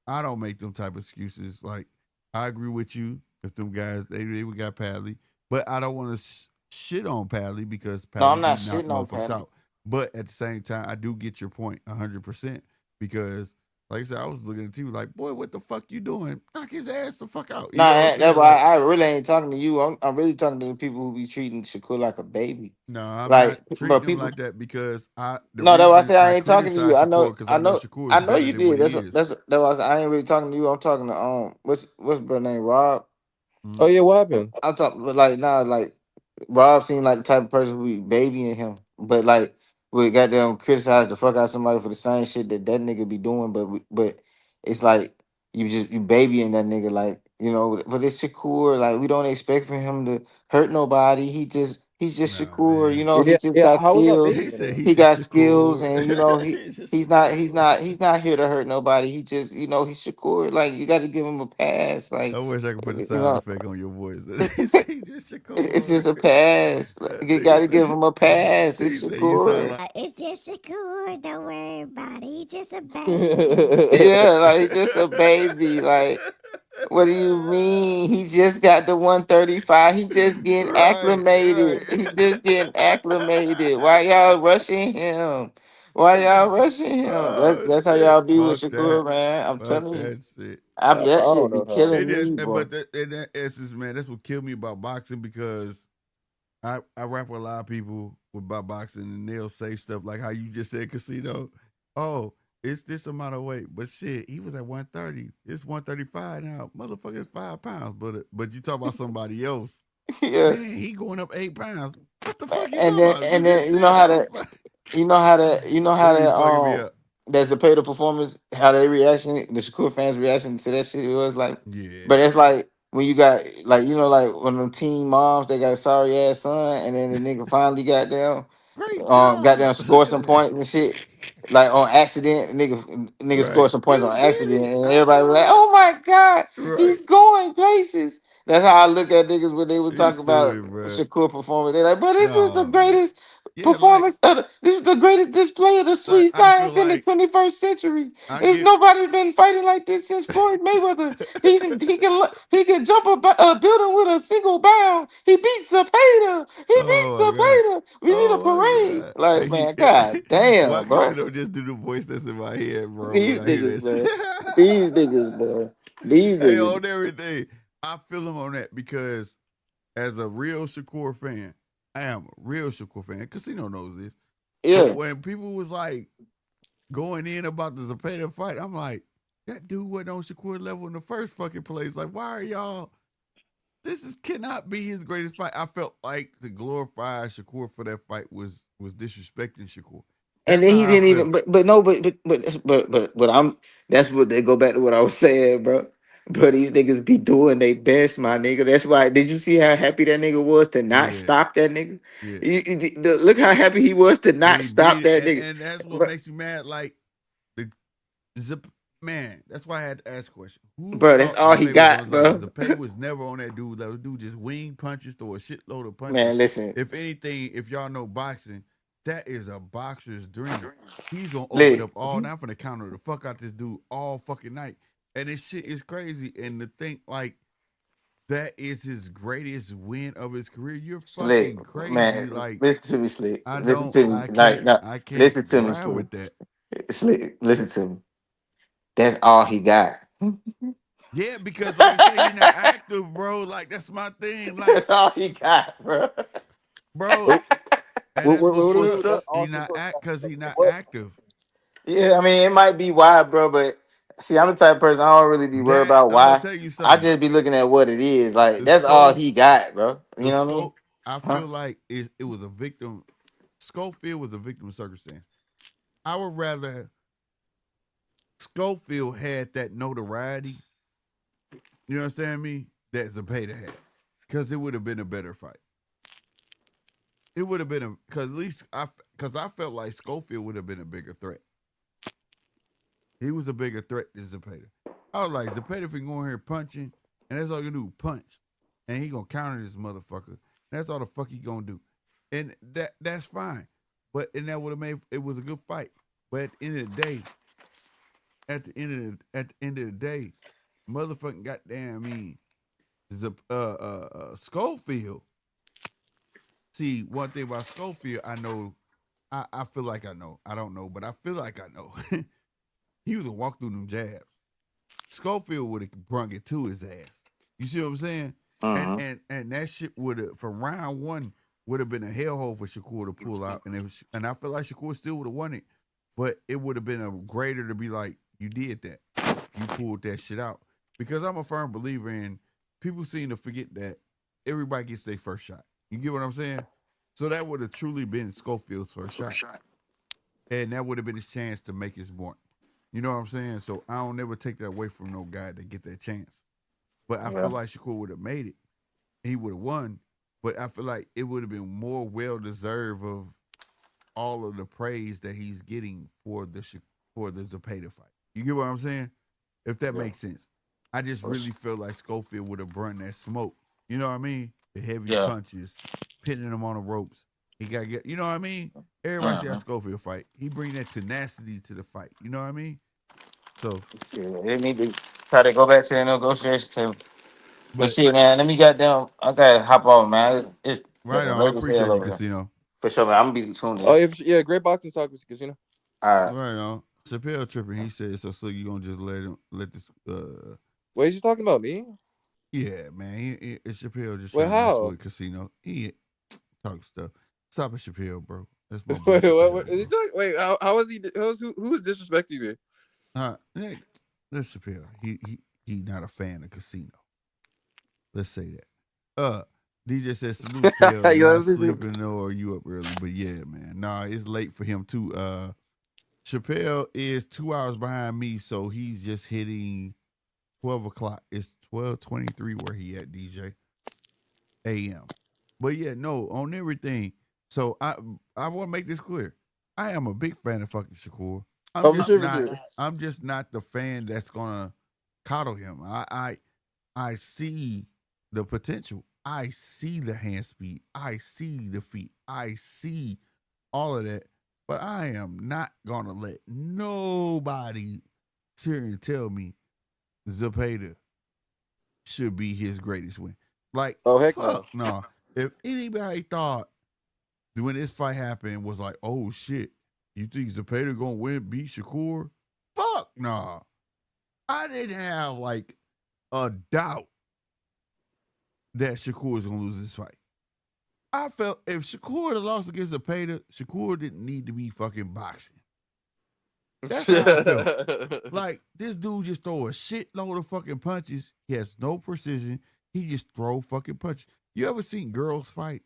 I don't make them type of excuses. Like I agree with you. If them guys they would got Padley, but I don't want to shit on Padley because No, Padley I'm do not knock shitting on motherfuckers Padley. out. But at the same time, I do get your point 100% because, like I said, I was looking at you like, boy, what the fuck you doing? Knock his ass the fuck out. You Nah, know what I'm that's saying? why Like, I really ain't talking to you. I'm really talking to the people who be treating Shakur like a baby. no, I'm not Like, treating but him people. like that because the No, that's why I reason say I I ain't talking to you. criticize Shakur because I know Shakur is I know better you than what did. he is. That's why I said I ain't really talking to you. I'm talking to what's brother name Rob. Mm-hmm. Oh yeah, what happened? I'm talking, but like nah, like Rob seemed like the type of person who be babying him, but like we got them criticize the fuck out of somebody for the same shit that nigga be doing, but it's like you babying that nigga, like but it's Shakur, like we don't expect for him to hurt nobody. He's just Nah, Shakur, man. he Yeah, just yeah. got How was I skills. He babying said him? he He just got skills, Shakur. and He's just he's not Shakur. he's not here to hurt nobody. He just he's Shakur. Like you got to give him a pass, I like wish I could put the you sound know. effect on your voice. He said he just It's Shakur. just a pass. Like, That you got nigga to give said, him a pass. he It's said you sound Shakur. like It's just a cool. Don't worry about it. He's just a baby. Yeah, like he just a baby. Like, what do you mean? He just got the 135. He just getting right, acclimated. right. He just getting acclimated. Why y'all rushing him? Why y'all rushing him? Oh That's how shit! y'all be with Fuck that! Shakur, man. I'm Fuck telling you. that shit. I I that shit don't be know, dog. It killing is, me, boy. but in that essence, man, that's what killed me about boxing because I rap with a lot of people about boxing and they'll say stuff like how you just said casino. Oh, it's this amount of weight, but shit, he was at 130. It's 135 now. Motherfucker's 5 pounds, but you talk about somebody else. Yeah. Man, he going up 8 pounds. What the fuck you And talking then about? You and just then said that was fine. you know how That be to fucking me up. there's a pay the performance, how they reaction, the Shakur fans reaction to that shit, it was like, Yeah. but it's like when you got like like when them teen moms, they got a sorry ass son, and then the nigga finally Great got job. down score some points and shit. Like on accident, nigga Right. scored some points You on did accident, it. and I everybody was like, saw it. "Oh my god, Right. he's going places." That's how I look at niggas when they would You talk about stupid, bro. Shakur performance. They're like, "But this was the No, man. greatest Yeah, performance this was the greatest display of the sweet I feel science in the like 21st century. I There's get nobody been fighting like this since Floyd Mayweather. He can jump a building with a single bound. He beats a hater. He beats oh a my god. hater. We need a Oh my parade. god. Like, man, god Why damn, bro. Casino just do the voice that's in my head, bro, when These I hear niggas, that man. These shit. niggas, bro. These Hey, niggas. on everything. I feel him on that because as a real Shakur fan, I am a real Shakur fan. Casino knows this. But Yeah. when people was like going in about the Zapata fight, I'm like, that dude wasn't on Shakur level in the first fucking place. Like, why are y'all? Cannot be his greatest fight. I felt like to glorify Shakur for that fight was disrespecting Shakur. And That's then he how I didn't felt. even. But I'm. That's what they go back to what I was saying, bro. Bro, these niggas be doing their best, my nigga. That's why. Did you see how happy that nigga was to not Yeah, stop that nigga? yeah. Look how happy he was to When not he stop breathed, that and, nigga. and that's what Bro, makes me mad. Like the Zip, man. That's why I had to ask a question. Who bro, that's thought all he Zapay was on got, his level? bro. Zapay was never on that dude level. Dude just wing punches, throw a shitload of punches. Man, listen, If anything, if y'all know boxing, that is a boxer's dream. He's gonna open slick. up all night. I'm finna counter the fuck out this dude all fucking night. And this shit is crazy. And to think like that is his greatest win of his career. You're Slick, fucking crazy. man, Like listen to me, Slick. I Listen don't, to me. I Like, can't, no, I can't listen to me, ride Slick. with that. Slick, listen to me. That's all he got. Yeah, because like I say, he not active, bro. Like that's my thing. Like, That's all he got, bro. bro, What, and that's what what up? sucks. He not act because he not active. Yeah, I mean, it might be why, bro, but see, I'm the type of person I don't really be worried That about I'm gonna why. tell you I something. just be looking at what it is. Like, The that's all scope, he got, bro. the You know what I mean? scope. I Huh? feel like it was a victim. Schofield was a victim of circumstance. I would rather Schofield had that notoriety. You understand me? That Zapata had, because it would have been a better fight. It would have been because at least because I felt like Schofield would have been a bigger threat. He was a bigger threat than Zapata. I was like, Zapata if he go in here punching, and that's all you do, punch. And he gonna counter this motherfucker. That's all the fuck he gonna do. And that's fine. But and that would have made it was a good fight. But at the end of the day, at the end of the day, motherfucking goddamn Schofield. See, one thing about Schofield, I know, I feel like I know. I don't know, but I feel like I know. He was a walk through them jabs. Schofield would have brung it to his ass. You see what I'm saying? Uh-huh. And that shit would have from round one would have been a hellhole for Shakur to pull out, and I feel like Shakur still would have won it, but it would have been a greater to be like, you did that, you pulled that shit out, because I'm a firm believer in people seem to forget that everybody gets their first shot. You get what I'm saying? So that would have truly been Schofield's first shot, and that would have been his chance to make his point. You know what I'm saying? So I don't never take that away from no guy to get that chance. But I feel Yeah. like Shakur would have made it. He would have won. But I feel like it would have been more well deserved of all of the praise that he's getting for the Zapata fight. You get what I'm saying? If that Yeah. makes sense. I just really feel like Schofield would have burned that smoke. You know what I mean? The heavy Yeah. punches, pinning him on the ropes. He got to get, you know what I mean? Everybody see how Uh-huh. Schofield fight. He bring that tenacity to the fight. You know what I mean? So, Yeah, they need to try to go back to the negotiation table. But but shit, man, let me goddamn. I gotta hop off, man. It's right looking on. I late as hell appreciate you, over here. Casino. For sure, man. I'm gonna be tuned Oh in. yeah, great boxing talk, Casino. All right. Right on. Chappelle tripping. He said, so you gonna just let this What are you talking about, me? yeah, man. It's Chappelle just Wait, trying to mess how? with Casino. He talking stuff. Stop it, Chappelle, bro. That's my boy Wait, Chappelle, is he bro. wait, how is he? Who is disrespecting me? Hey, that's Chappelle. He not a fan of Casino. Let's say that. DJ says salute Pale, You know, not sleeping or you up early. But yeah, man. Nah, it's late for him too. Chappelle is 2 hours behind me, so he's just hitting 12 o'clock. It's 12:23 where he at, DJ AM. But yeah, no, on everything. So I want to make this clear. I am a big fan of fucking Shakur. oh, for sure. I'm just not the fan that's gonna coddle him. I see the potential. I see the hand speed. I see the feet. I see all of that. But I am not gonna let nobody sit here and tell me Zapata should be his greatest win. Like, Oh heck fuck no. no. If anybody thought when this fight happened was like, oh shit, you think Zapata gonna beat Shakur? Fuck nah. I didn't have like a doubt that Shakur was gonna lose this fight. I felt if Shakur had lost against Zapata, Shakur didn't need to be fucking boxing. That's how I felt. Like, this dude just throw a shitload of fucking punches. He has no precision. He just throw fucking punches. You ever seen girls fight?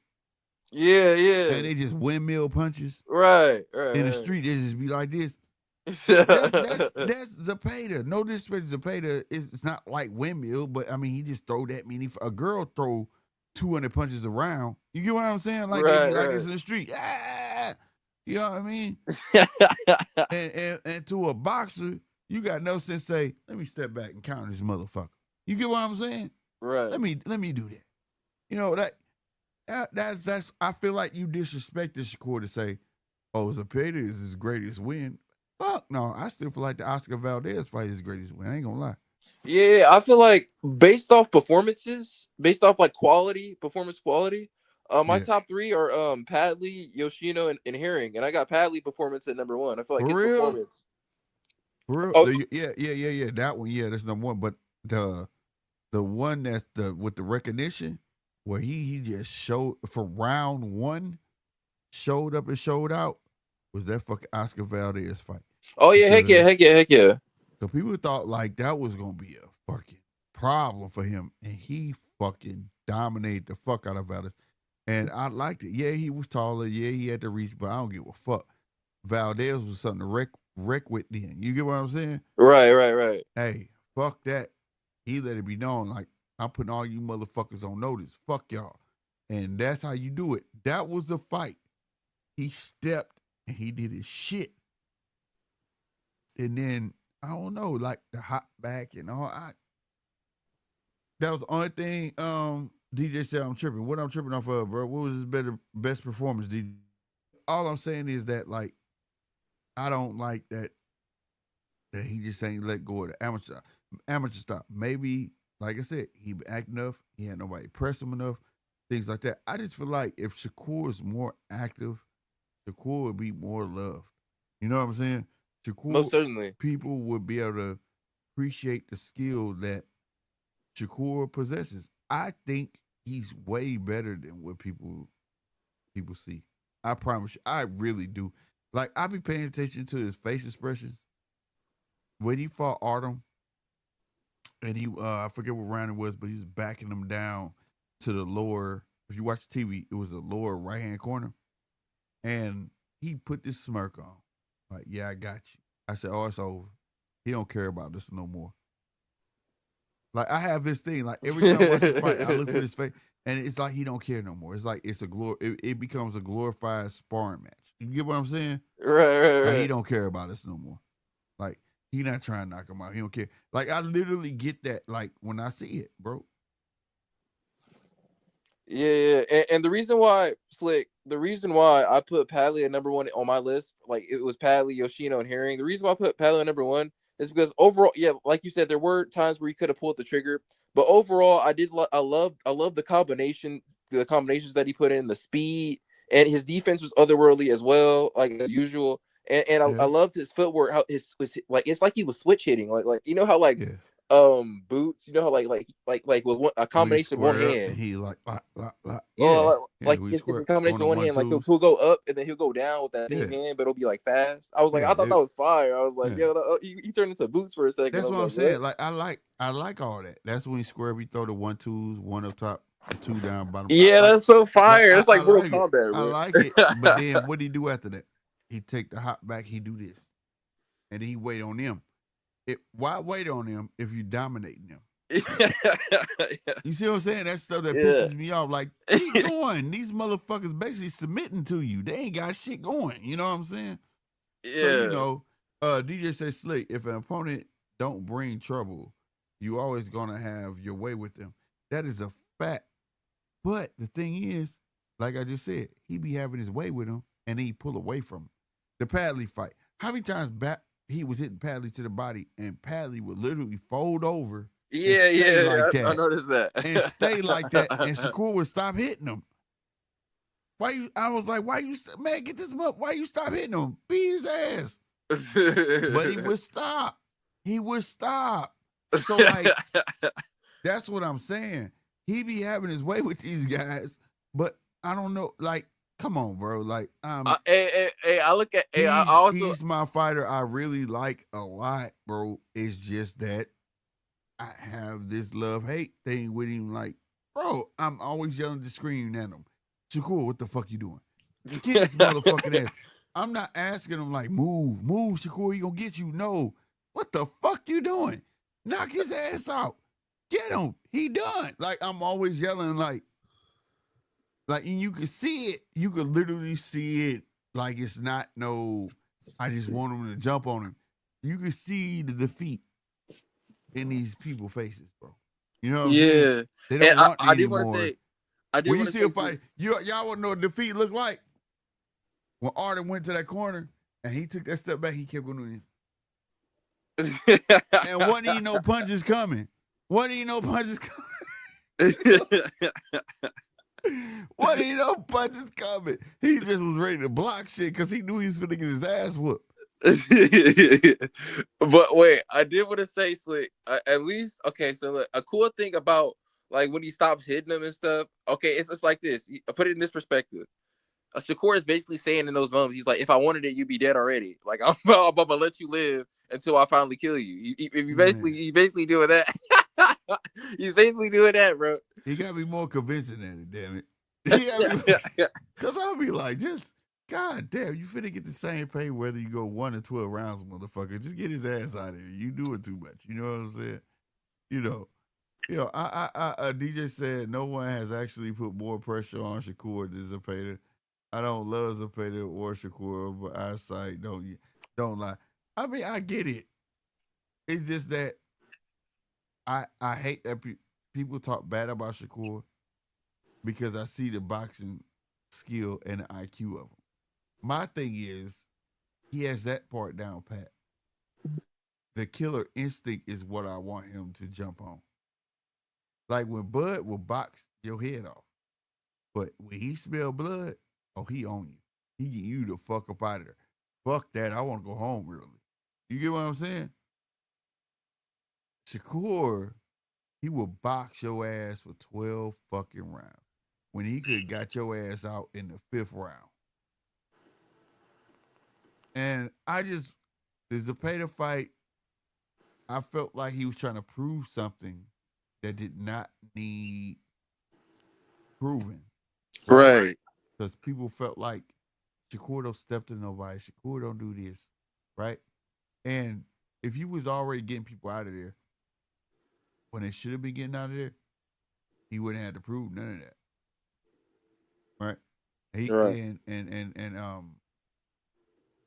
Yeah, And they just windmill punches right. in the street. They just be like this. That's Zapata. No disrespect to Zapata. It's not like windmill, but I mean, he just throw that many. A girl throw 200 punches around. You get what I'm saying? Like they be like this in the street. Ah! You know what I mean? and to a boxer, you got no sense say, let me step back and counter this motherfucker. You get what I'm saying? Right. Let me do that. You know, that's I feel like you disrespected Shakur to say, oh, Zapata is his greatest win. Fuck no, I still feel like the Oscar Valdez fight is his greatest win. I ain't gonna lie. Yeah, I feel like based off performances, based off like performance quality, my top 3 are Padley, Yoshino, and Herring, and I got Padley performance at number 1. I feel like his performance. For real? Oh. Yeah. That one, yeah, that's number 1. But the one that's with the recognition, where he just showed for round 1, showed up and showed out, was that fucking Oscar Valdez fight. Oh yeah, heck yeah. So people thought like that was gonna be a fucking problem for him, and he fucking dominated the fuck out of Valdez. And I liked it. Yeah, he was taller. Yeah, he had to reach, but I don't give a fuck. Valdez was something to wreck with then. You get what I'm saying? Right. Hey, fuck that. He let it be known, like, I'm putting all you motherfuckers on notice. Fuck y'all. And that's how you do it. That was the fight. He stepped and he did his shit. And then, I don't know, like the hot back and all. That was the only thing DJ said I'm tripping. What I'm tripping off of, bro? What was his best performance, DJ? All I'm saying is that, like, I don't like that he just ain't let go of the amateur stop. Maybe, like I said, he been acting enough. He had nobody press him enough. Things like that. I just feel like if Shakur is more active, Shakur would be more loved. You know what I'm saying? Shakur, most certainly, people would be able to appreciate the skill that Shakur possesses. I think he's way better than what people see. I promise you, I really do. Like, I be paying attention to his face expressions. When he fought Artem, and he, I forget what round it was, but he's backing him down to the lower, if you watch the TV, it was the lower right-hand corner. And he put this smirk on. Like, yeah, I got you. I said, oh, it's over. He don't care about this no more. Like, I have this thing, like, every time I watch him fight, I look at his face, and it's like he don't care no more. It's like it becomes a glorified sparring match. You get what I'm saying? Right. Like, he don't care about us no more. Like, he not trying to knock him out. He don't care. Like, I literally get that, like, when I see it, bro. Yeah. And the reason why, Slick, I put Padley at number 1 on my list, like, it was Padley, Yoshino, and Herring. The reason why I put Padley at number 1 is because overall, yeah, like you said, there were times where he could have pulled the trigger, but overall, I love the combinations that he put in, the speed, and his defense was otherworldly as well, like as usual. And I loved his footwork, how his like, it's like he was switch hitting, like you know how like Boots, you know how like with a combination of one hand. And he like it's a combination of one hand. Like he'll go up and then he'll go down with that same hand, but it'll be like fast. I was like, I thought that was fire. I was like, he turned into Boots for a second. That's what I'm saying. Like, I like all that. That's when he square. We throw the 1-2s, 1 up top, 2 down bottom. Yeah, that's so fire. It's like Mortal Kombat. I like it. But then what do he do after that? He take the hop back. He do this, and then he wait on them. Why wait on them if you dominating them? You see what I'm saying? That's stuff that pisses me off. Like, keep going. These motherfuckers basically submitting to you. They ain't got shit going. You know what I'm saying? Yeah. So, you know, DJ says, Slick, if an opponent don't bring trouble, you always gonna have your way with them. That is a fact. But the thing is, like I just said, he be having his way with him, and then he pull away from him. The Padley fight. How many times he was hitting Padley to the body, and Padley would literally fold over. I noticed that. And stay like that, and Shakur would stop hitting him. I was like, man, get this up. Why you stop hitting him? Beat his ass. But he would stop. So, like, that's what I'm saying. He be having his way with these guys, but I don't know, like, come on, bro. Like, I look at. Hey, I also. He's my fighter. I really like a lot, bro. It's just that I have this love-hate thing with him. Like, bro, I'm always yelling to scream at him. Shakur, what the fuck you doing? Get his motherfucking ass. I'm not asking him like, move, Shakur, he gonna get you. No. What the fuck you doing? Knock his ass out. Get him. He done. Like, I'm always yelling like, and you can see it. You can literally see it. Like, it's not no, I just want him to jump on him. You can see the defeat in these people's faces, bro. You know what I'm saying? They don't want I did anymore. Want to say, I did when you want to see say a fight, y'all want to know what defeat look like? When Arden went to that corner and he took that step back, he kept going. And wasn't even no punches coming. Wasn't even no punches coming. Wasn't even no punches coming. He just was ready to block shit because he knew he was going to get his ass whooped. But wait, I did want to say, Slick, at least, okay, so look, a cool thing about, like, when he stops hitting them and stuff, okay, it's like this. Put it in this perspective. Shakur is basically saying in those moments, he's like, if I wanted it, you'd be dead already. Like, I'm about to let you live until I finally kill you. He's basically doing that. He's basically doing that, bro. He got to be more convincing than it, damn it. Because I'll be like, just, God damn, you finna get the same pay whether you go 1 or 12 rounds, motherfucker. Just get his ass out of here. You doing too much. You know what I'm saying? DJ said no one has actually put more pressure on Shakur than Zepeda. I don't love Zepeda or Shakur, but eyesight don't lie. I mean, I get it. It's just that I hate that people talk bad about Shakur because I see the boxing skill and the IQ of him. My thing is, he has that part down pat. The killer instinct is what I want him to jump on. Like when Bud will box your head off, but when he smell blood, oh, he on you. He get you the fuck up out of there. Fuck that. I want to go home really. You get what I'm saying? Shakur, he will box your ass for 12 fucking rounds when he could have got your ass out in the 5th round. And the Zepeda fight, I felt like he was trying to prove something that did not need proving. Right. Because people felt like Shakur don't step to nobody. Shakur don't do this. Right? And if he was already getting people out of there when they should have been getting out of there, he wouldn't have to prove none of that. Right? Right. And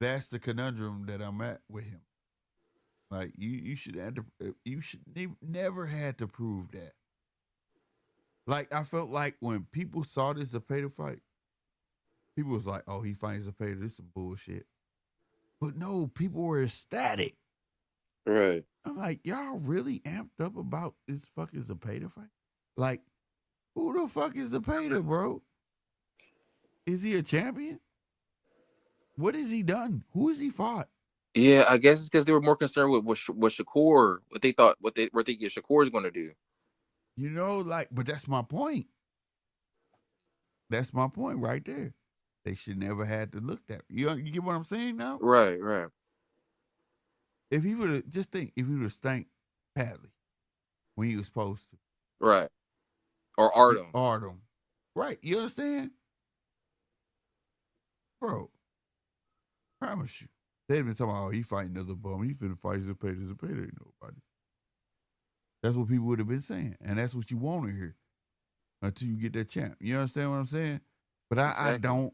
that's the conundrum that I'm at with him. Like you should never had to prove that. Like I felt like when people saw this Zepeda fight, people was like, "Oh, he fights Zepeda. This is some bullshit." But no, people were ecstatic. Right. I'm like, y'all really amped up about this fucking Zepeda fight? Like, who the fuck is Zepeda, bro? Is he a champion? What has he done? Who has he fought? Yeah, I guess it's because they were more concerned with what Shakur, what they thinking Shakur is going to do. You know, like, but that's my point. That's my point right there. They should never had to look that. You get what I'm saying now? Right. If he would have if he would have stanked Padley when he was supposed to. Right. Or Artem. Right. You understand? Bro, promise you. They'd been talking about, oh, he fighting another bum. He finna fight Zepeda. Zepeda ain't nobody. That's what people would have been saying. And that's what you want to hear until you get that champ. You understand what I'm saying? But Exactly.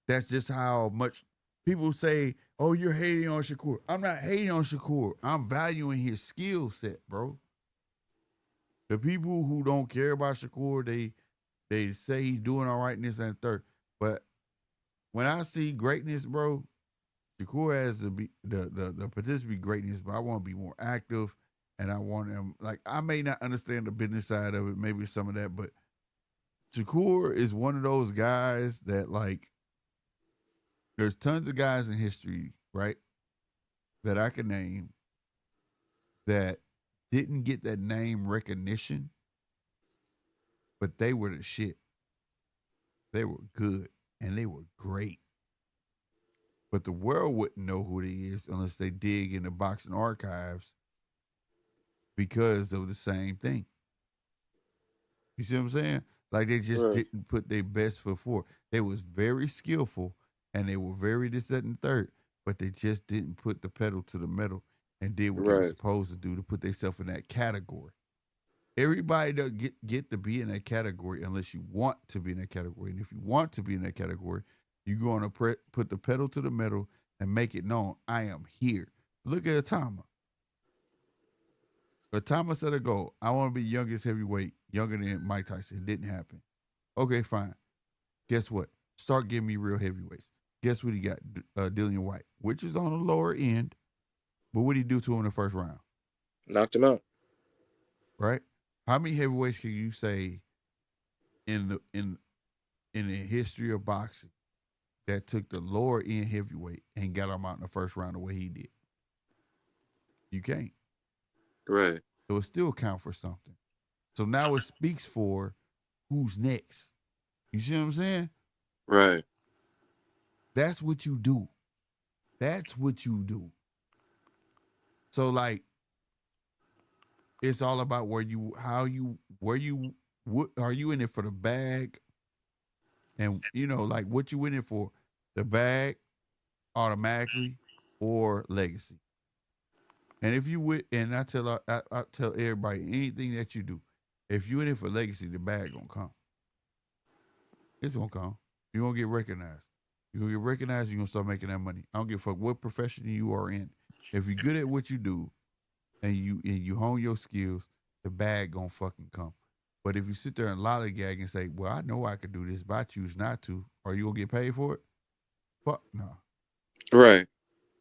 That's just how much people say, oh, you're hating on Shakur. I'm not hating on Shakur. I'm valuing his skill set, bro. The people who don't care about Shakur, they say he's doing all right in this and third. But when I see greatness, bro, Shakur has to be the potential to be greatness, but I want to be more active, and I want him, like, I may not understand the business side of it, maybe some of that, but Shakur is one of those guys that, like, there's tons of guys in history, right, that I can name that didn't get that name recognition, but they were the shit. They were good. and they were great. But the world wouldn't know who he is unless they dig in the boxing archives because of the same thing. You see what I'm saying? Like they just didn't put their best foot forward. They was very skillful and they were very this, that, and third, but they just didn't put the pedal to the metal and did what they were supposed to do to put themselves in that category. Everybody doesn't get to be in that category unless you want to be in that category. And if you want to be in that category, you're going to put the pedal to the metal and make it known, I am here. Look at Atama. Atama set a goal. I want to be youngest heavyweight, younger than Mike Tyson. It didn't happen. Okay, fine. Guess what? Start giving me real heavyweights. Guess what he got? Dillian White, which is on the lower end. But what did he do to him in the first round? Knocked him out. Right? How many heavyweights can you say in the history of boxing that took the lower end heavyweight and got him out in the first round the way he did? You can't. Right. So it still count for something. So now it speaks for who's next. You see what I'm saying? Right. That's what you do. That's what you do. So like, it's all about what are you in it for the bag? And like what you in it for, the bag automatically or legacy. And if you would, and I tell everybody, anything that you do, if you in it for legacy, the bag gonna come. It's gonna come. You're gonna get recognized. You're gonna get recognized, you're gonna start making that money. I don't give a fuck what profession you are in. If you're good at what you do and you hone your skills, the bag gonna fucking come. But if you sit there and lollygag and say, well, I know I could do this, but I choose not to, are you gonna get paid for it? Fuck no. Right.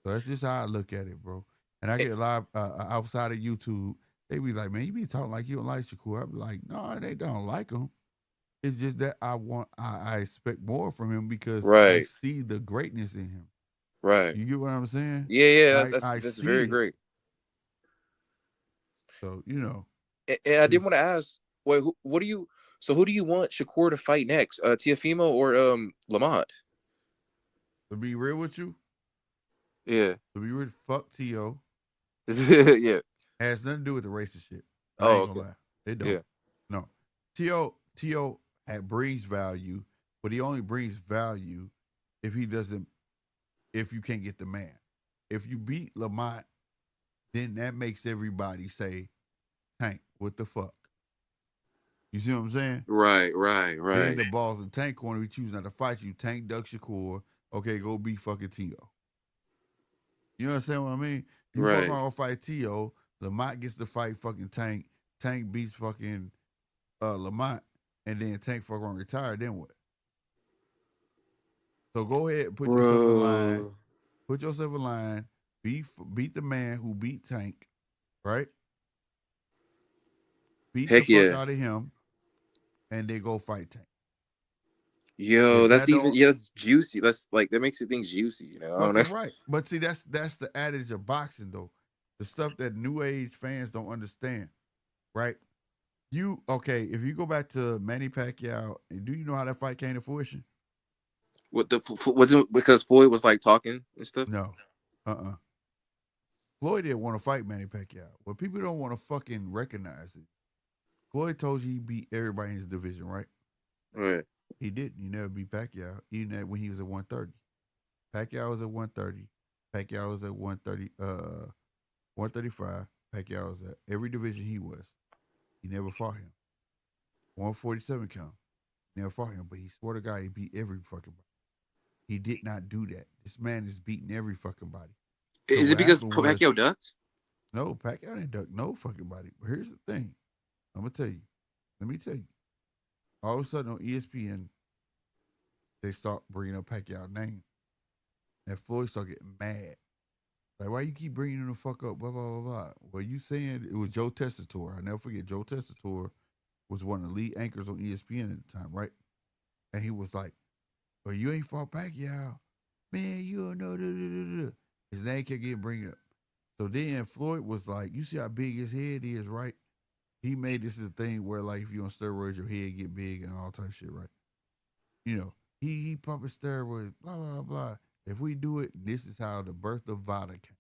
So that's just how I look at it, bro. And I get a lot outside of YouTube. They be like, man, you be talking like you don't like Shakur. I be like, no, they don't like him. It's just that I expect more from him because I see the greatness in him. Right. You get what I'm saying? Yeah. I That's see very it. great. So And I did want to ask, wait, who do you want Shakur to fight next? Teofimo or Lamont? To be real with you, yeah. To be real, fuck T.O. yeah. It has nothing to do with the racist shit. I ain't gonna lie. It don't. Yeah. No. T.O. brings value, but he only brings value if you can't get the man. If you beat Lamont, then that makes everybody say, Tank, what the fuck? You see what I'm saying? Right. Then the ball's in Tank corner. We choose not to fight you. Tank, Duck Shakur. Okay, go beat fucking T.O. You understand what I mean? You fuck around and fight T.O. Lamont gets to fight fucking Tank. Tank beats fucking Lamont. And then Tank fuck around retire. Then what? So go ahead and put yourself in line. Put yourself in line. Beat the man who beat Tank. Right? Beat the fuck out of him. And then go fight Tank. Yo, that's juicy. That's like, that makes things juicy, I don't know. Right. But see, that's the adage of boxing, though. The stuff that new age fans don't understand, right? If you go back to Manny Pacquiao, do you know how that fight came to fruition? Was it because Floyd was like talking and stuff? No. Floyd didn't want to fight Manny Pacquiao. But people don't want to fucking recognize it. Floyd told you he beat everybody in his division, right? Right. He didn't. He never beat Pacquiao, even when he was at 130. Pacquiao was at 130. Pacquiao was at 130, 135. Pacquiao was at every division he was. He never fought him. 147 count. Never fought him, but he swore to God he beat every fucking body. He did not do that. This man is beating every fucking body. So is it because Pacquiao ducked? No, Pacquiao didn't duck no fucking body. But here's the thing. I'm going to tell you. Let me tell you. All of a sudden on ESPN, they start bringing up Pacquiao's name. And Floyd started getting mad. Like, why you keep bringing him the fuck up? Blah, blah, blah, blah. Well, you saying it was Joe Tessitore. I'll never forget. Joe Tessitore was one of the lead anchors on ESPN at the time, right? And he was like, well, you ain't fought Pacquiao. Man, you don't know. His name kept getting bring up. So then Floyd was like, you see how big his head is, right? He made this a thing where, like, if you on steroids, your head get big and all type of shit, right? he puppet steroids, blah blah blah. If we do it, this is how the birth of Vada came.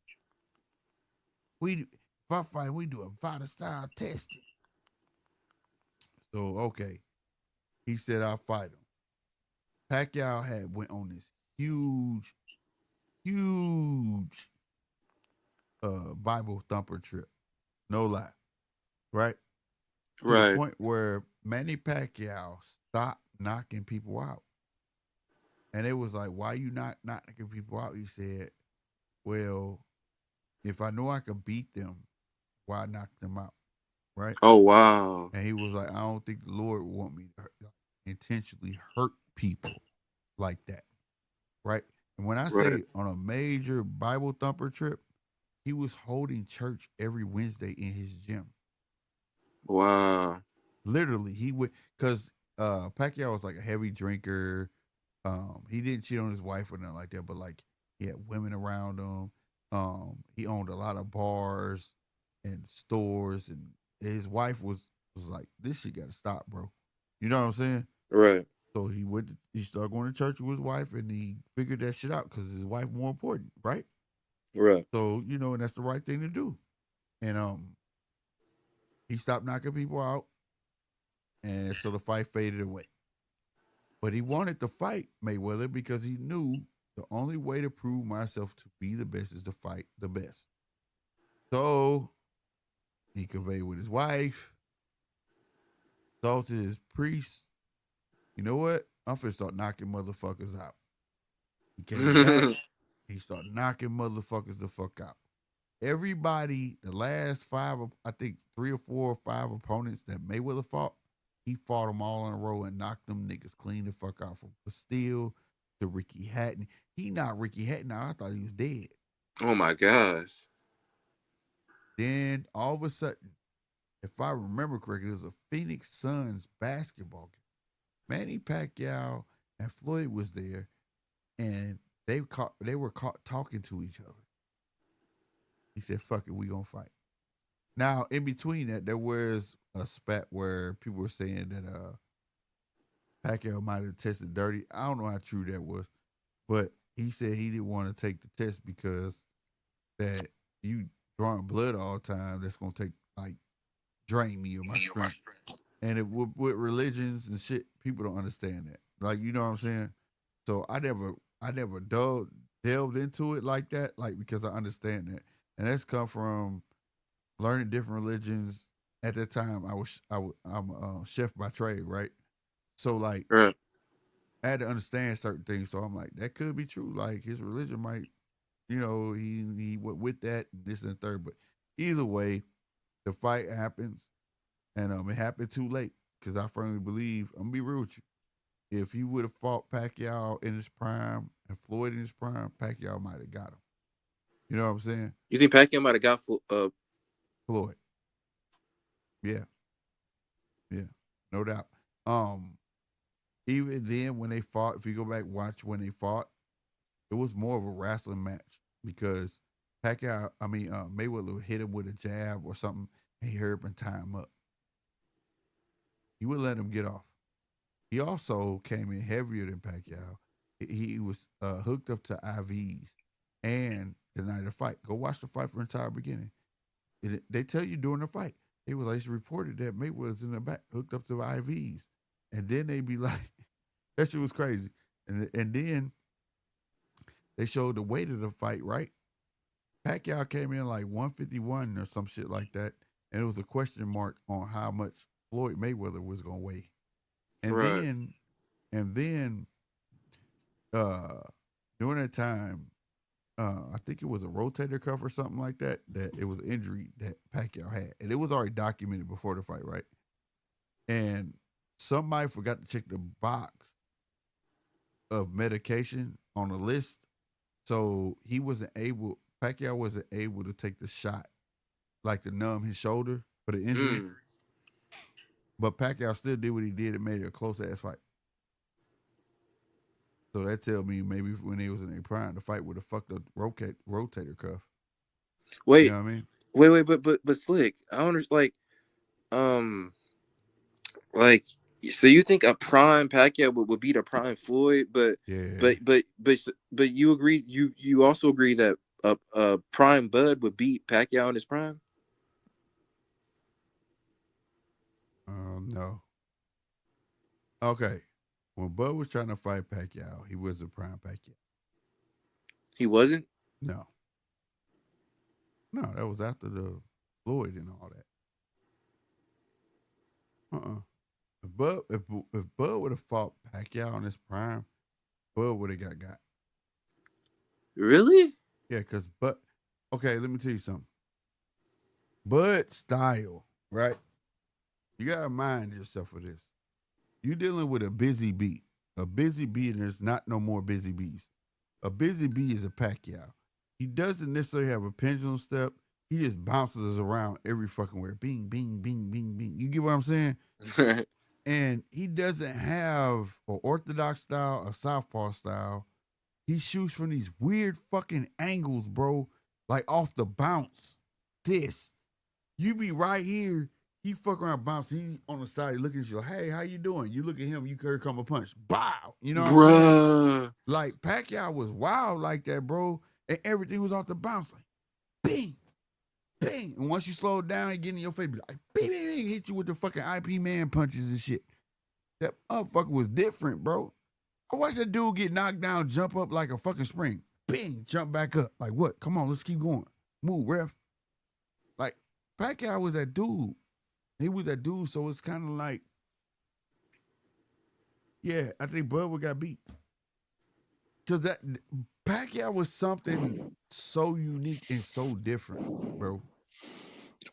If I fight, we do a Vada style testing. So okay, he said I'll fight him. Pacquiao had went on this huge, huge Bible thumper trip. No lie. Right? To the point where Manny Pacquiao stopped knocking people out. And it was like, why you not knocking people out? He said, well, if I know I could beat them, why knock them out? Right? Oh, wow. And he was like, I don't think the Lord would want me to intentionally hurt people like that. Right? And when I say on a major Bible thumper trip, he was holding church every Wednesday in his gym. Wow. Literally, he would, because Pacquiao was like a heavy drinker. He didn't cheat on his wife or nothing like that, but like he had women around him. He owned a lot of bars and stores, and his wife was like, "This shit got to stop, bro." You know what I'm saying? Right. So he started going to church with his wife, and he figured that shit out because his wife more important, right? Right. So and that's the right thing to do. And he stopped knocking people out, and so the fight faded away. But he wanted to fight Mayweather because he knew the only way to prove myself to be the best is to fight the best. So he conveyed with his wife, assaulted his priest. You know what? I'm finna start knocking motherfuckers out. He came back. He started knocking motherfuckers the fuck out. Everybody, the last five, I think 3 or 4 or 5 opponents that Mayweather fought, he fought them all in a row and knocked them niggas clean the fuck out, from Bastille to Ricky Hatton. He knocked Ricky Hatton out. I thought he was dead. Oh my gosh. Then all of a sudden, if I remember correctly, it was a Phoenix Suns basketball game. Manny Pacquiao and Floyd was there, and they were caught talking to each other. He said, "Fuck it, we gonna fight." Now, in between that, there was a spat where people were saying that Pacquiao might have tested dirty. I don't know how true that was, but he said he didn't want to take the test because that you drawing blood all the time, that's gonna take, like, drain me of my strength. And with religions and shit, people don't understand that. Like, you know what I'm saying? So I never delved into it like that, like, because I understand that, and that's come from learning different religions. At that time, I'm a chef by trade, right? So like, Right. I had to understand certain things. So I'm like, that could be true. Like, his religion might, he went with that, and this and the third. But either way, the fight happens, and it happened too late, because I firmly believe, I'm gonna be real with you, if he would have fought Pacquiao in his prime and Floyd in his prime, Pacquiao might have got him. You know what I'm saying? You think Pacquiao might have got Floyd. Yeah. Yeah. No doubt. Even then when they fought, if you go back watch when they fought, it was more of a wrestling match, because Mayweather would hit him with a jab or something, and he hurry up and tie him up. He would let him get off. He also came in heavier than Pacquiao. He was hooked up to IVs, and the night of the fight, go watch the fight from the entire beginning. They tell you during the fight, it was like reported that Mayweather was in the back hooked up to IVs, and then they be like, that shit was crazy. And then they showed the weight of the fight, right? Pacquiao came in like 151 or some shit like that, and it was a question mark on how much Floyd Mayweather was gonna weigh. And Right. then during that time, I think it was a rotator cuff or something like that, that it was an injury that Pacquiao had. And it was already documented before the fight, right? And somebody forgot to check the box of medication on the list. So Pacquiao wasn't able to take the shot, like to numb his shoulder for the injury. But Pacquiao still did what he did and made it a close ass fight. So that tell me maybe when they was in their prime, the fight would have fucked up rotator cuff. Wait, you know what I mean? Wait, but Slick, I don't understand. Like So you think a prime Pacquiao would beat a prime Floyd, but Yeah. but you agree you also agree that a prime Bud would beat Pacquiao in his prime? No. Okay. When Bud was trying to fight Pacquiao, he was a prime Pacquiao. He wasn't? No. No, that was after the Floyd and all that. If Bud would have fought Pacquiao in his prime, Bud would have got. Really? Yeah, because Bud. Okay, let me tell you something. Bud's style, right? You gotta mind yourself for this. You're dealing with a busy bee. A busy bee, and there's not no more busy bees. A busy bee is a Pacquiao. He doesn't necessarily have a pendulum step. He just bounces around every fucking where. Bing, bing, bing, bing, bing. You get what I'm saying? And he doesn't have an orthodox style, a southpaw style. He shoots from these weird fucking angles, bro. Like off the bounce. This. You be right here. He fuck around bouncing. He on the side looking at you like, hey, how you doing? You look at him, you here come a punch. Bow. You know what I'm saying? Bruh. Like Pacquiao was wild like that, bro. And everything was off the bounce. Like, bing, bing. And once you slow it down, he get in your face, be like, bing, bing, bing, hit you with the fucking IP man punches and shit. That motherfucker was different, bro. I watched that dude get knocked down, jump up like a fucking spring. Bing, jump back up. Like, what? Come on, let's keep going. Move, ref. Like, Pacquiao was that dude. He was that dude, so it's kind of like, yeah, I think Bud would got beat. Because that Pacquiao was something so unique and so different, bro.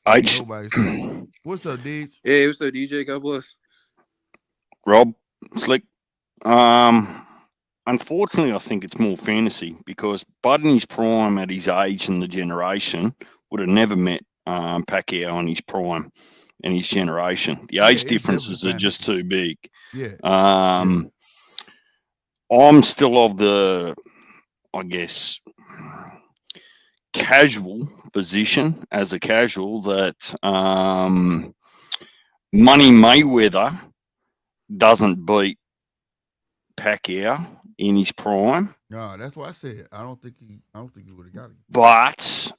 Nobody's seen. What's up, Deej? Hey, what's up, DJ? God bless. Rob, Slick. Unfortunately, I think it's more fantasy because Bud in his prime at his age and the generation would have never met Pacquiao in his prime and his generation. The age differences are just too big. Yeah. I'm still of the, I guess, casual position as a casual that Money Mayweather doesn't beat Pacquiao in his prime. No, that's what I said. I don't think he would have got it. But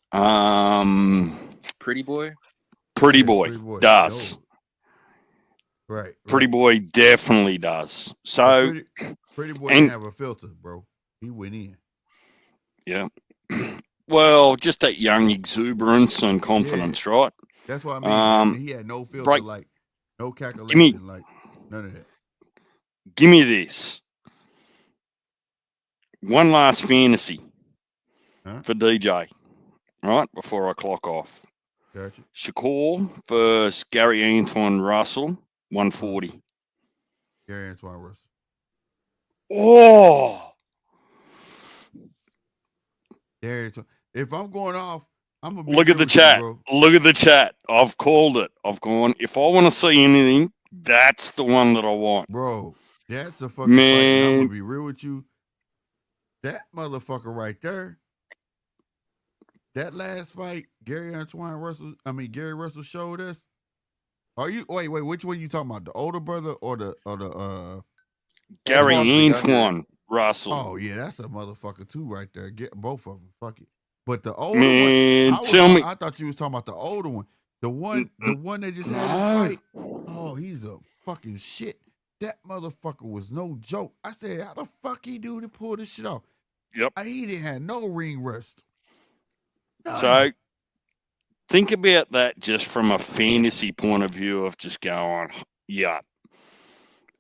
Pretty Boy does. No. Right. Pretty Boy definitely does. So Pretty Boy didn't have a filter, bro. He went in. Yeah. Well, just that young exuberance and confidence, right? That's what I mean. He had no filter, like no calculation, like none of that. Give me this. One last fantasy for DJ, right? Before I clock off. Gotcha. Shakur versus Gary Antoine Russell, 140. Gary Antoine Russell. Oh. Gary Antoine. If I'm going off, I'm gonna look at the chat. Look at the chat. I've called it. I've gone. If I want to see anything, that's the one that I want, bro. That's a fucking fight. And I'm gonna be real with you. That motherfucker right there. That last fight, Gary Russell showed us. Are you wait? Which one are you talking about? The older brother or the Gary Antoine Russell? Oh yeah, that's a motherfucker too, right there. Get both of them. Fuck it. But the older one, I thought you was talking about the older one. The one that just had his fight. Oh, he's a fucking shit. That motherfucker was no joke. I said, how the fuck he do to pull this shit off? Yep. He didn't have no ring rust. None. So think about that just from a fantasy point of view of just going, yeah.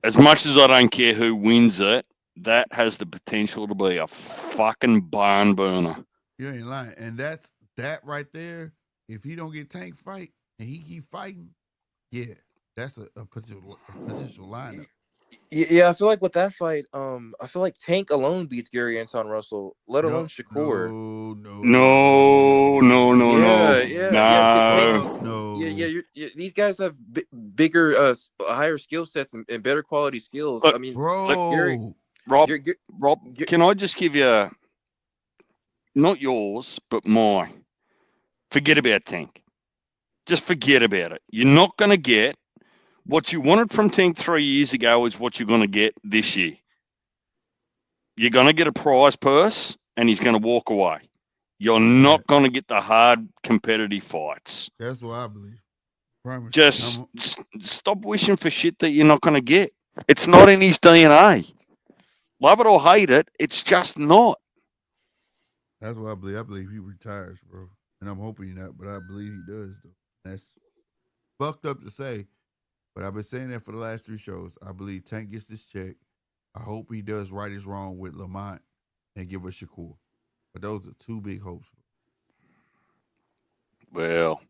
As much as I don't care who wins it, that has the potential to be a fucking barn burner. You ain't lying. And that's that right there. If he don't get Tank fight and he keep fighting, yeah, that's a potential lineup. Yeah, I feel like with that fight, I feel like Tank alone beats Gary Antoine Russell, let alone Shakur. No. Yeah. These guys have bigger, higher skill sets and better quality skills. Look, I mean, bro, Rob, can I just give you not yours, but mine? Forget about Tank. Just forget about it. You're not going to get What you wanted from Tank 3 years ago is what you're going to get this year. You're going to get a prize purse, and he's going to walk away. You're not going to get the hard competitive fights. That's what I believe. Promise. Just stop wishing for shit that you're not going to get. It's not in his DNA. Love it or hate it, it's just not. That's what I believe. I believe he retires, bro. And I'm hoping not, but I believe he does, though. That's fucked up to say, but I've been saying that for the last 3 shows. I believe Tank gets this check. I hope he does right his wrong with Lamont and give us Shakur. But those are 2 big hopes. Well,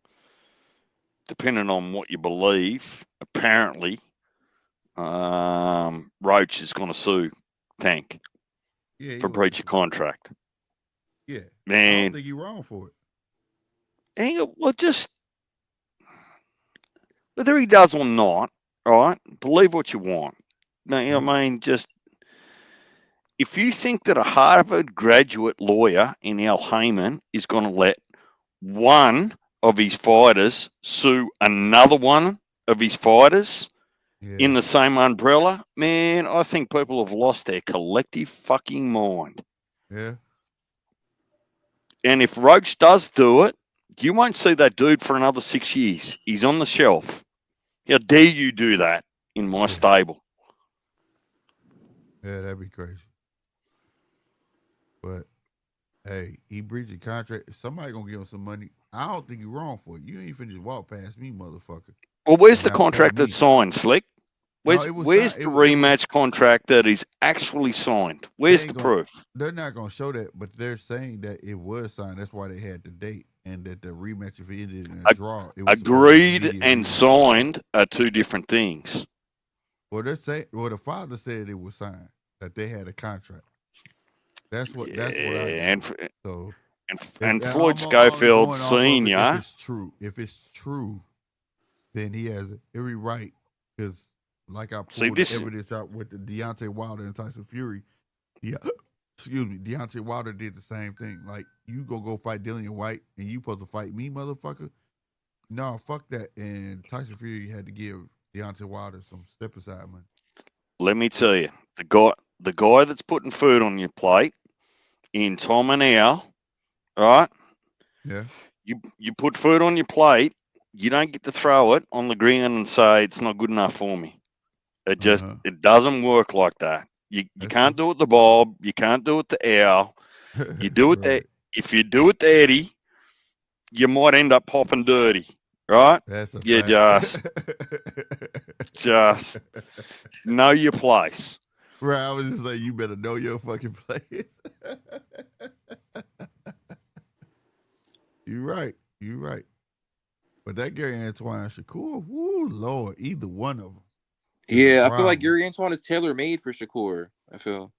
depending on what you believe, apparently, Roach is going to sue Tank for breach of contract. Yeah. Man. I don't think you're wrong for it. Well, just whether he does or not, right? Believe what you want. No, you know what I mean? Just if you think that a Harvard graduate lawyer in Al Heyman is going to let one of his fighters sue another one of his fighters in the same umbrella, man, I think people have lost their collective fucking mind. Yeah. And if Roach does do it, you won't see that dude for another 6 years. He's on the shelf. How dare you do that in my stable? Yeah, that'd be crazy. But, hey, he breached the contract. Somebody going to give him some money. I don't think you're wrong for it. You ain't finna just walk past me, motherfucker. Well, where's the contract that's signed, Slick? Where's the rematch contract that is actually signed? Where's the proof? They're not going to show that, but they're saying that it was signed. That's why they had the date, and that the rematch, if it ended in a draw, it was agreed and signed are 2 different things. Well, they're saying. Well, the father said it was signed, that they had a contract. That's what. That's what I. And Floyd Schofield Senior. If it's true, then he has every right, because like I pulled the evidence out with the Deontay Wilder and Tyson Fury. Yeah, excuse me, Deontay Wilder did the same thing. Like, you go fight Dillian White, and you supposed to fight me, motherfucker. No, fuck that. And Tyson Fury had to give Deontay Wilder some step aside money. Let me tell you, the guy that's putting food on your plate in Tom and Al, right? Yeah. You put food on your plate, you don't get to throw it on the ground and say it's not good enough for me. It just it doesn't work like that. You can't do it to Bob. You can't do it to Al. You do it to, if you do it to Eddie, you might end up popping dirty, right? That's a fact. just know your place. Right, I was just like, you better know your fucking place. You're right. But that Gary Antoine Shakur, woo, Lord, either one of them. Yeah, I feel like Gary Antoine is tailor-made for Shakur. I feel.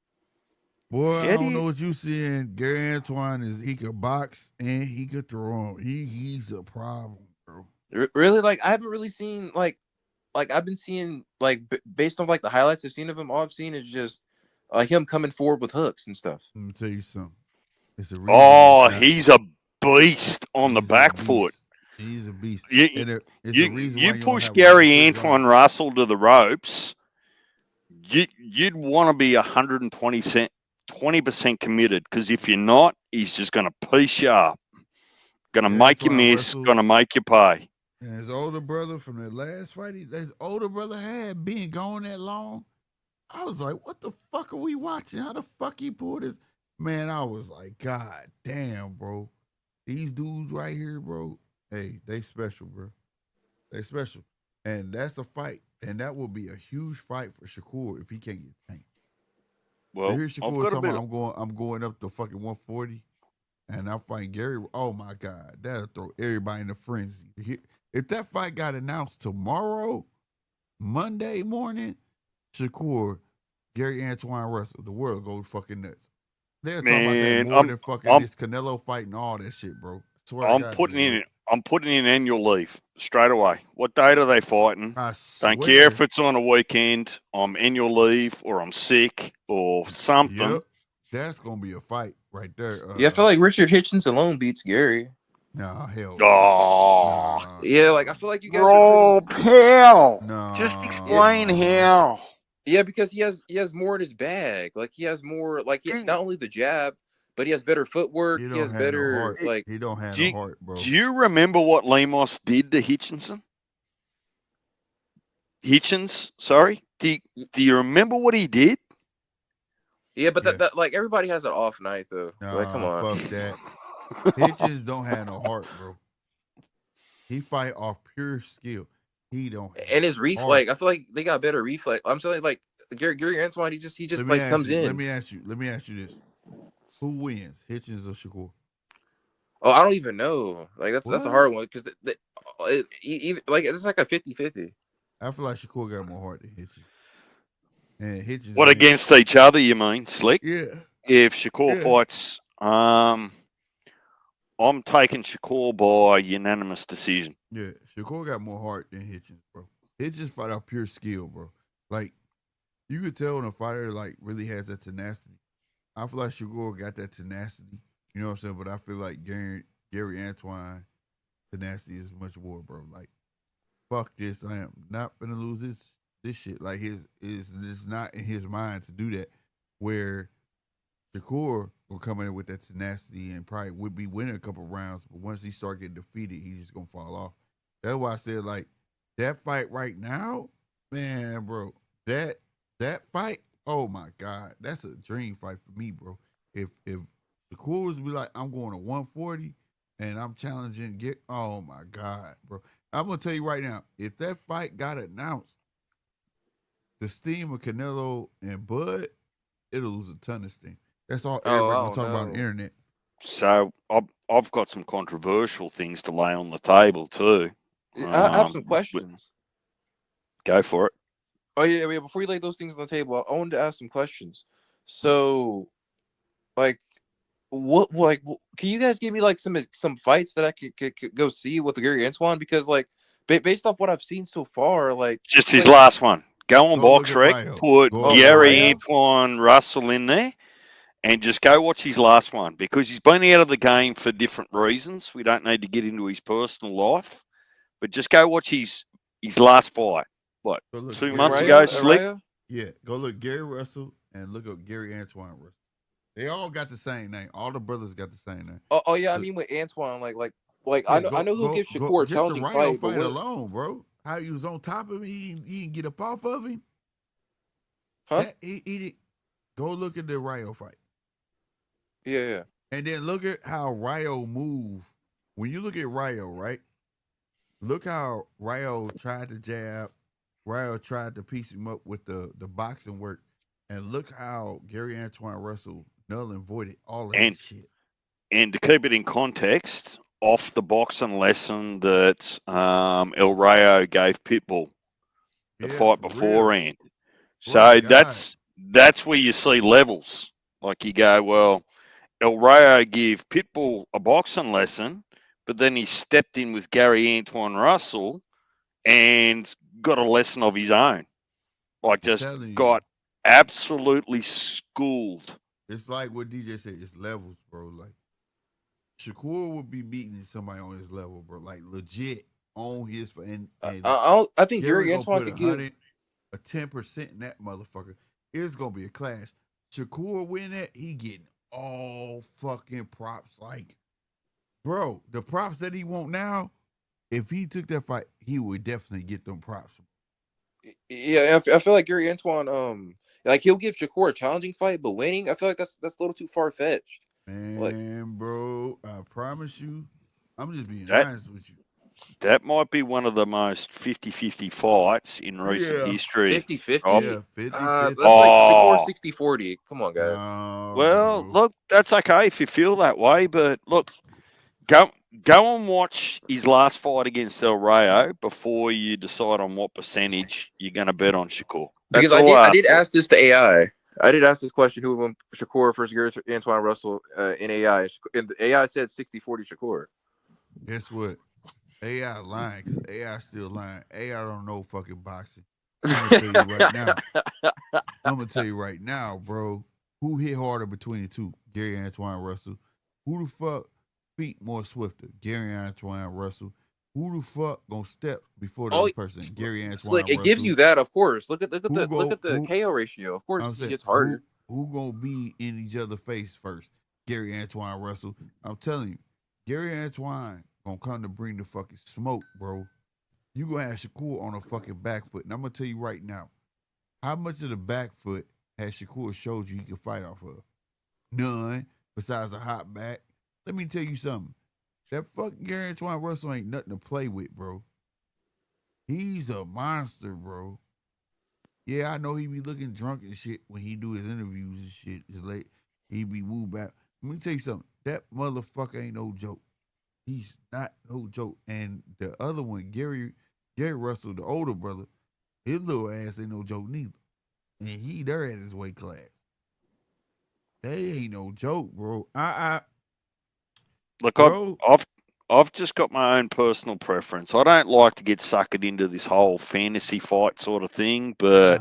Boy, I don't know what you seeing. Gary Antoine he could box and he could throw. He's a problem, bro. Really? Like, I haven't really seen like I've been seeing based on the highlights I've seen of him. All I've seen is just him coming forward with hooks and stuff. Let me tell you something. It's a reason he's a beast on the back foot. He's a beast. You push Gary Antoine Russell to the ropes, you'd want to be 120% committed, because if you're not, he's just going to piece you up, going to make you miss, going to make you pay. And his older brother from the last fight, his older brother had been gone that long. I was like, what the fuck are we watching? How the fuck he pulled this? Man, I was like, God damn, bro. These dudes right here, bro. Hey, they special, bro. They special. And that's a fight. And that will be a huge fight for Shakur if he can't get tanked. Well, here's Shakur talking about, I'm going up to fucking 140. And I'm fighting Gary. Oh my God. That'll throw everybody in a frenzy. If that fight got announced tomorrow, Monday morning, Shakur, Gary Antoine Russell, the world goes fucking nuts. They're talking about that more than fucking this Canelo fight and all that shit, bro. I'm putting in annual leave straight away. What date are they fighting? Don't care if it's on a weekend. I'm annual leave, or I'm sick, or something. Yep. That's gonna be a fight right there. I feel like Richard Hitchens alone beats Gary. Nah, hell. Oh, Yeah, like I feel like you guys are really. Rob, how? No. Just explain how. Yeah, because he has more in his bag. Like he has more. Like not only the jab, but he has better footwork. He He don't has have no better heart. like. He don't have Do no you, heart, bro. do you remember what Lemos did to Hitchens? Sorry. Do you remember what he did? Yeah, but that like everybody has an off night though. Like, come Nah, on. fuck that. Hitchens don't have no heart, bro. He fight off pure skill. He don't have And his heart. reflex, I feel like they got better reflex. I'm saying like Gary Antoine, he just like comes in. Let me ask you this: who wins, Hitchens or Shakur? Oh, I don't even know. Like that's a hard one because like it's like a 50-50. I feel like Shakur got more heart than Hitchens. And Hitchens. What against each other? You mean, Slick? Yeah. If Shakur fights, I'm taking Shakur by unanimous decision. Yeah, Shakur got more heart than Hitchens, bro. Hitchens fight out pure skill, bro. Like you could tell when a fighter like really has that tenacity. I feel like Shakur got that tenacity. You know what I'm saying? But I feel like Gary Antoine tenacity is much more, bro. Like, fuck this. I am not gonna lose this shit. Like it's not in his mind to do that. Where Shakur will come in with that tenacity and probably would be winning a couple rounds, but once he start getting defeated, he's just gonna fall off. That's why I said like that fight right now, man, bro. That fight, oh my God, that's a dream fight for me, bro. If Shakur was be like, I'm going to 140 and I'm challenging oh my God, bro. I'm gonna tell you right now, if that fight got announced, the steam of Canelo and Bud, it'll lose a ton of steam. That's all everybody gonna talk about on the internet. So I've got some controversial things to lay on the table too. I have some questions. Go for it. Oh yeah. Before you lay those things on the table, I wanted to ask some questions. So, like, can you guys give me like some fights that I could go see with the Gary Antoine? Because like based off what I've seen so far, like just his last one. Go on BoxRec, put Gary Antoine Russell in there, and just go watch his last one because he's been out of the game for different reasons. We don't need to get into his personal life, but just go watch his last fight. What, 2 months ago, Slick? Yeah, go look Gary Russell and look up Gary Antoine Russell. They all got the same name. All the brothers got the same name. Oh yeah, I mean with Antoine, like I know he'll give Shakur a challenging fight, fight alone, bro. How he was on top of him, he didn't get up off of him. Huh? He go look at the Rayo fight. Yeah. And then look at how Rayo moved. When you look at Rayo, right? Look how Rayo tried to jab. Rayo tried to piece him up with the boxing work. And look how Gary Antoine Russell null and voided all of that shit. And to keep it in context, off the boxing lesson that El Rayo gave Pitbull the fight beforehand. So that's where you see levels. Like you go, well, El Rayo gave Pitbull a boxing lesson, but then he stepped in with Gary Antoine Russell and got a lesson of his own. Like just got absolutely schooled. It's like what DJ said, it's levels, bro. Like Shakur would be beating somebody on his level, bro. Like legit on his and I think Gary Antoine could give a 10% in that motherfucker. It's gonna be a clash. Shakur win that, he getting all fucking props. Like, bro, the props that he want now, if he took that fight, he would definitely get them props. Yeah, I feel like Gary Antoine, like he'll give Shakur a challenging fight, but winning, I feel like that's a little too far fetched. Man, bro, I promise you, I'm just being honest with you. That might be one of the most 50-50 fights in recent history. 50-50? Yeah, 50-50. That's like Shakur 60-40. Come on, guys. Well, look, that's okay if you feel that way, but look, go and watch his last fight against El Rayo before you decide on what percentage you're going to bet on Shakur. Because I did ask this to AI. I did ask this question: who would win Shakur versus Gary Antoine Russell in AI? And the AI said 60-40 Shakur. Guess what? AI lying because AI still lying. AI don't know fucking boxing. I'm gonna tell you right now. I'm gonna tell you right now, bro. Who hit harder between the two? Gary Antoine Russell. Who the fuck feet more swifter? Gary Antoine Russell. Who the fuck gonna step before the other person? Gary Antoine Slick, it Russell. gives you that, of course. Look at the who, KO ratio. Of course, I'm he saying, gets harder. Who gonna be in each other's face first? Gary Antoine Russell. I'm telling you, Gary Antoine gonna come to bring the fucking smoke, bro. You gonna have Shakur on a fucking back foot. And I'm gonna tell you right now, how much of the back foot has Shakur showed you he can fight off of? None, besides a hot back. Let me tell you something. That fucking Gary Antoine Russell ain't nothing to play with, bro. He's a monster, bro. Yeah, I know he be looking drunk and shit when he do his interviews and shit. It's late. He be woo back. Let me tell you something. That motherfucker ain't no joke. He's not no joke. And the other one, Gary Russell, the older brother, his little ass ain't no joke neither. And he there at his weight class. They ain't no joke, bro. Look, bro. I've just got my own personal preference. I don't like to get suckered into this whole fantasy fight sort of thing, but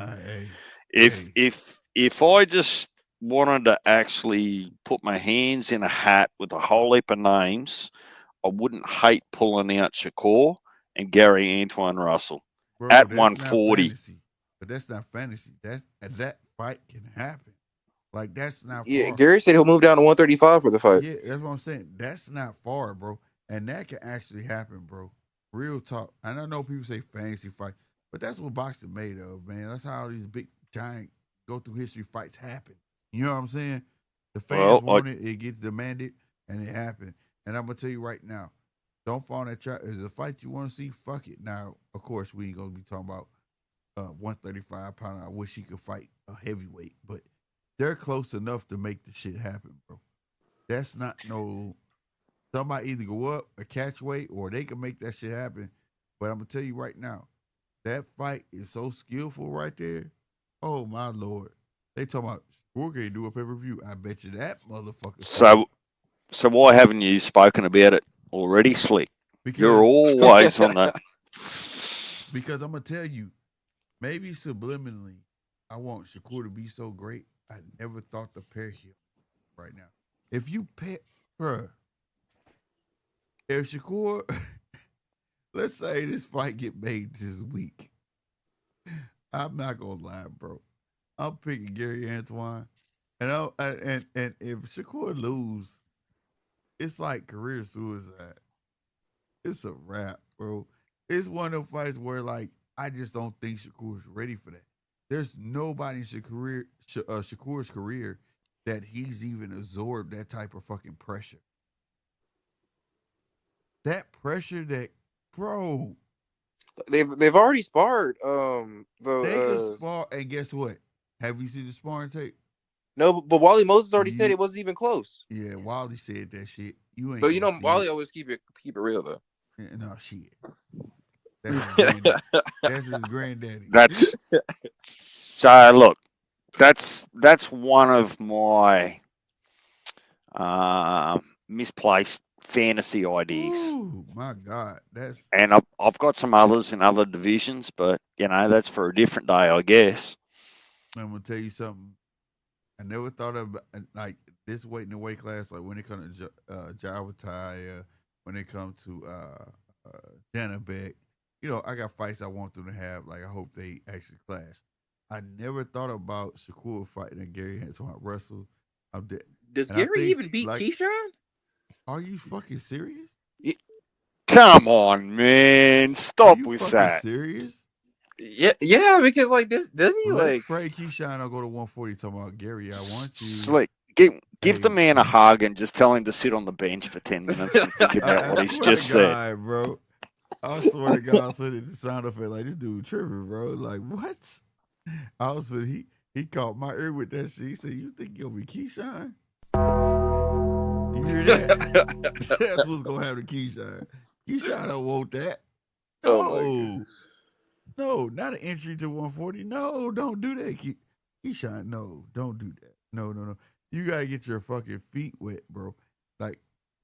if I just wanted to actually put my hands in a hat with a whole heap of names, I wouldn't hate pulling out Shakur and Gary Antoine Russell at 140. Fantasy, but that's not fantasy. That fight can happen. Like, that's not far. Yeah, Gary said he'll move down to 135 for the fight. Yeah, that's what I'm saying. That's not far, bro. And that can actually happen, bro. Real talk. And I know people say fantasy fight, but that's what boxing made of, man. That's how these big, giant, go through history fights happen. You know what I'm saying? The fans want it gets demanded, and it happened. And I'm going to tell you right now, don't fall in that trap. If it's a fight you want to see, fuck it. Now, of course, we ain't going to be talking about 135 pounder. I wish he could fight a heavyweight, but they're close enough to make the shit happen, bro. That's not no, somebody either go up or catch weight or they can make that shit happen. But I'm going to tell you right now, that fight is so skillful right there. Oh, my Lord. They talking about, Shakur can't do a pay-per-view. I bet you that motherfucker. So why haven't you spoken about it already, Slick? Because you're always on that. Because I'm going to tell you, maybe subliminally, I want Shakur to be so great. I never thought to pair him right now. If you pair, bruh, if Shakur, let's say this fight get made this week, I'm not gonna lie, bro. I'm picking Gary Antoine, and if Shakur lose, it's like career suicide. It's a wrap, bro. It's one of those fights where, like, I just don't think Shakur's ready for that. There's nobody in Shakur's career that he's even absorbed that type of fucking pressure. That pressure that, bro. They've already sparred. They can spar, and guess what? Have you seen the sparring tape? No, but Wally Moses already said it wasn't even close. Yeah, Wally said that shit. You ain't. But you know, Wally always keep it real though. Yeah, no shit. That's his granddaddy. That's his granddaddy. That's so. Look, that's one of my misplaced fantasy ideas. Ooh, my God, and I've got some others in other divisions, but you know that's for a different day, I guess. I'm gonna tell you something. I never thought of like this weight in the weight class, like when it comes to Javatai, when it comes to Janabek. You know, I got fights I want them to have. Like, I hope they actually clash. I never thought about Shakur fighting a Gary Antoine Russell. Does Gary even beat Keyshawn? Are you fucking serious? Come on, man. Stop with that. Serious? Yeah, because like this, doesn't he Let's pray Keyshawn will go to 140 talking about Gary, I want you. Slick, give the man a hug and just tell him to sit on the bench for 10 minutes and think about what he's just said. Bro. I swear to God, so the sound effect like this dude tripping, bro. Like, what? I was he caught my ear with that shit. He said, "You think you'll be Keyshawn?" You hear that? That's what's gonna happen to Keyshawn. Keyshawn don't want that. No, not an entry to 140. No, don't do that, Keyshawn. No, don't do that. No. You gotta get your fucking feet wet, bro. Like.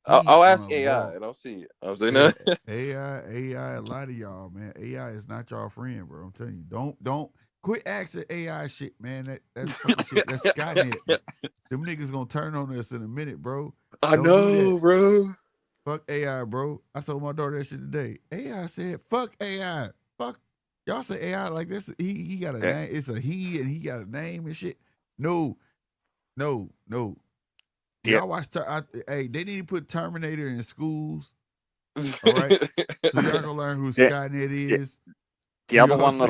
I'll ask AI and I'll see it. I was like, no. AI, a lot of y'all, man. AI is not y'all friend, bro. I'm telling you, don't quit asking AI shit, man. That's fucking shit. That's Skynet. Them niggas gonna turn on us in a minute, bro. I know, bro. Fuck AI, bro. I told my daughter that shit today. AI said, fuck AI. Fuck. Y'all say AI like this. He got a name. It's a he and he got a name and shit. No. Yeah. Y'all watch, hey, they need to put Terminator in schools. All right. So y'all gonna learn who Skynet is. The other one that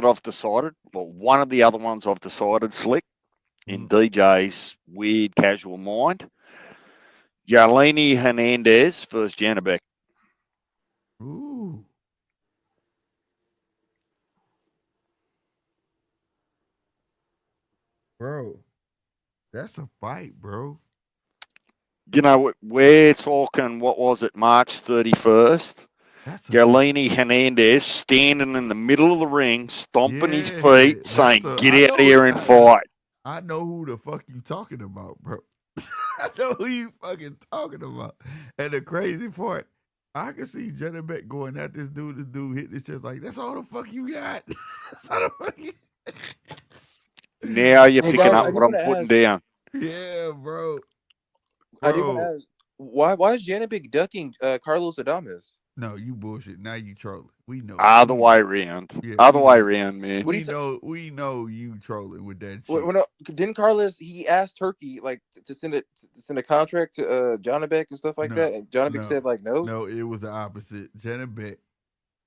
I've decided, well, one of the other ones I've decided, Slick, in DJ's weird casual mind, Yeleni Hernandez versus Janabek. Ooh. Bro, that's a fight, bro. You know, we're talking, what was it, March 31st? Yeleni Hernandez standing in the middle of the ring, stomping his feet, saying, get out here and fight. I know who the fuck you talking about, bro. I know who you fucking talking about. And the crazy part, I can see Jenna Beck going at this dude hitting his chest like, that's all the fuck you got. That's all the fuck you Now you're picking up what I'm putting down. Yeah, bro. I do want to ask, why is Janabek ducking Carlos Adames? No, you bullshit. Now you trolling. We know. Other way around. Yeah, Other way around, man. We know you trolling with that shit. Well, no, didn't Carlos? He asked Turkey like to send a contract to Janabek and stuff like that, and Janabek said like no. No, it was the opposite. Janabek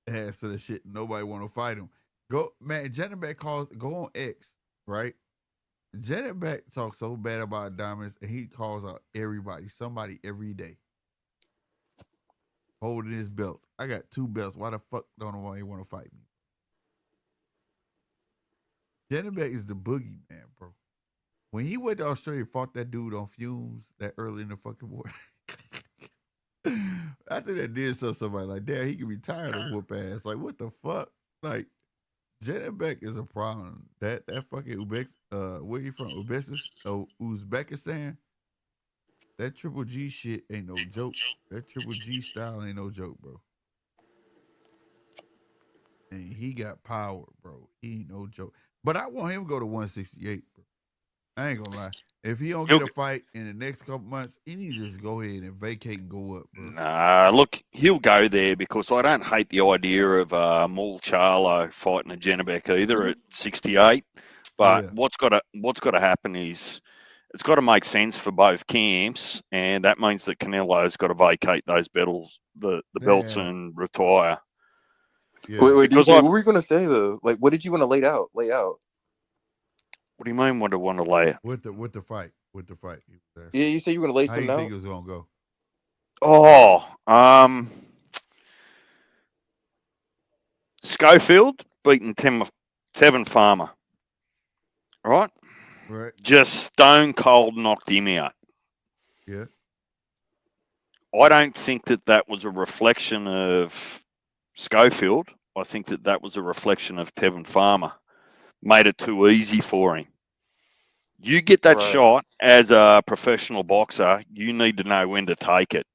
asked for the shit. Nobody want to fight him. Janabek go on X, right? Janabek talks so bad about Adames, and he calls out somebody every day. Holding his belts. I got 2 belts. Why the fuck don't nobody want to fight me? Janabek is the boogeyman, bro. When he went to Australia and fought that dude on fumes that early in the fucking morning, I think that did somebody like, damn, he could be tired of whoop ass. Like, what the fuck? Like, Janabek is a problem. That fucking where you from? Uzbekistan? That Triple G shit ain't no joke. That Triple G style ain't no joke, bro. And he got power, bro. He ain't no joke. But I want him to go to 168, bro. I ain't gonna lie. If he don't get a fight in the next couple months, he need to just go ahead and vacate and go up, bro. Nah, look, he'll go there because I don't hate the idea of Maul Charlo fighting a Janabek either at 68. But what's got to happen is it's got to make sense for both camps, and that means that Canelo's got to vacate those belts, the belts, and retire. Yeah. Wait, DJ, what were you gonna say though? Like, what did you want to lay out? What do you mean? What do you want to lay out? With the fight? Yeah, you said you were gonna lay something out. How do you think it was gonna go? Oh, Schofield beating Tevin Farmer, right? Right. Just stone cold knocked him out. Yeah. I don't think that was a reflection of Schofield. I think that was a reflection of Tevin Farmer. Made it too easy for him. You get that shot as a professional boxer, you need to know when to take it.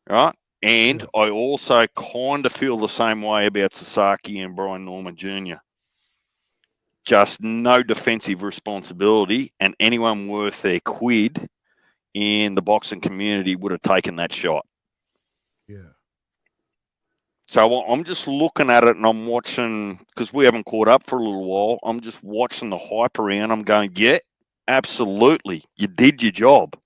Right? And I also kind of feel the same way about Sasaki and Brian Norman Jr. Just no defensive responsibility, and anyone worth their quid in the boxing community would have taken that shot. Yeah. So I'm just looking at it and I'm watching, because we haven't caught up for a little while, I'm just watching the hype around. I'm going, yeah, absolutely. You did your job.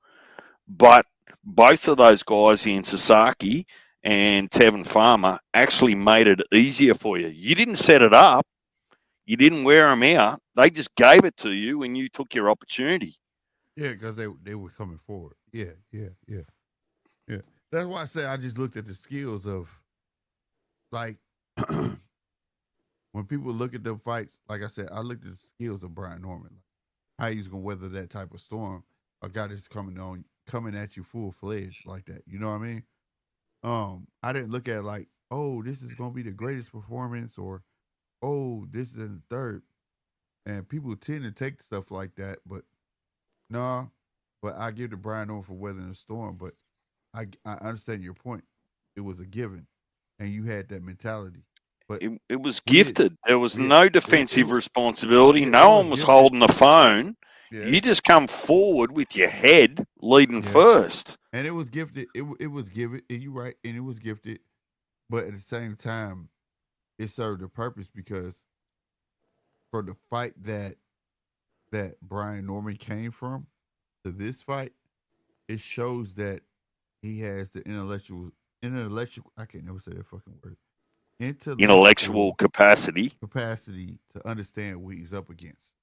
But both of those guys in Sasaki and Tevin Farmer actually made it easier for you. You didn't set it up. You didn't wear them out. They just gave it to you and you took your opportunity. Yeah, because they were coming forward. Yeah. That's why I say I just looked at the skills of, like, when people look at them fights, like I said, I looked at the skills of Brian Norman. Like, how he's going to weather that type of storm. A guy that's coming at you full-fledged like that. You know what I mean? I didn't look at it like, oh, this is going to be the greatest performance, or, oh, this is in the third. And people tend to take stuff like that, but no. But I give to Brian Norman for weathering the storm. But I understand your point. It was a given, and you had that mentality. But it was gifted. There was no defensive responsibility. No one was holding the phone. Yeah. You just come forward with your head leading first. And it was gifted. It was given. And you right. And it was gifted. But at the same time, it served a purpose because for the fight that Brian Norman came from to this fight, it shows that he has the intellectual. I can't never say that fucking word. Intellectual capacity To understand what he's up against,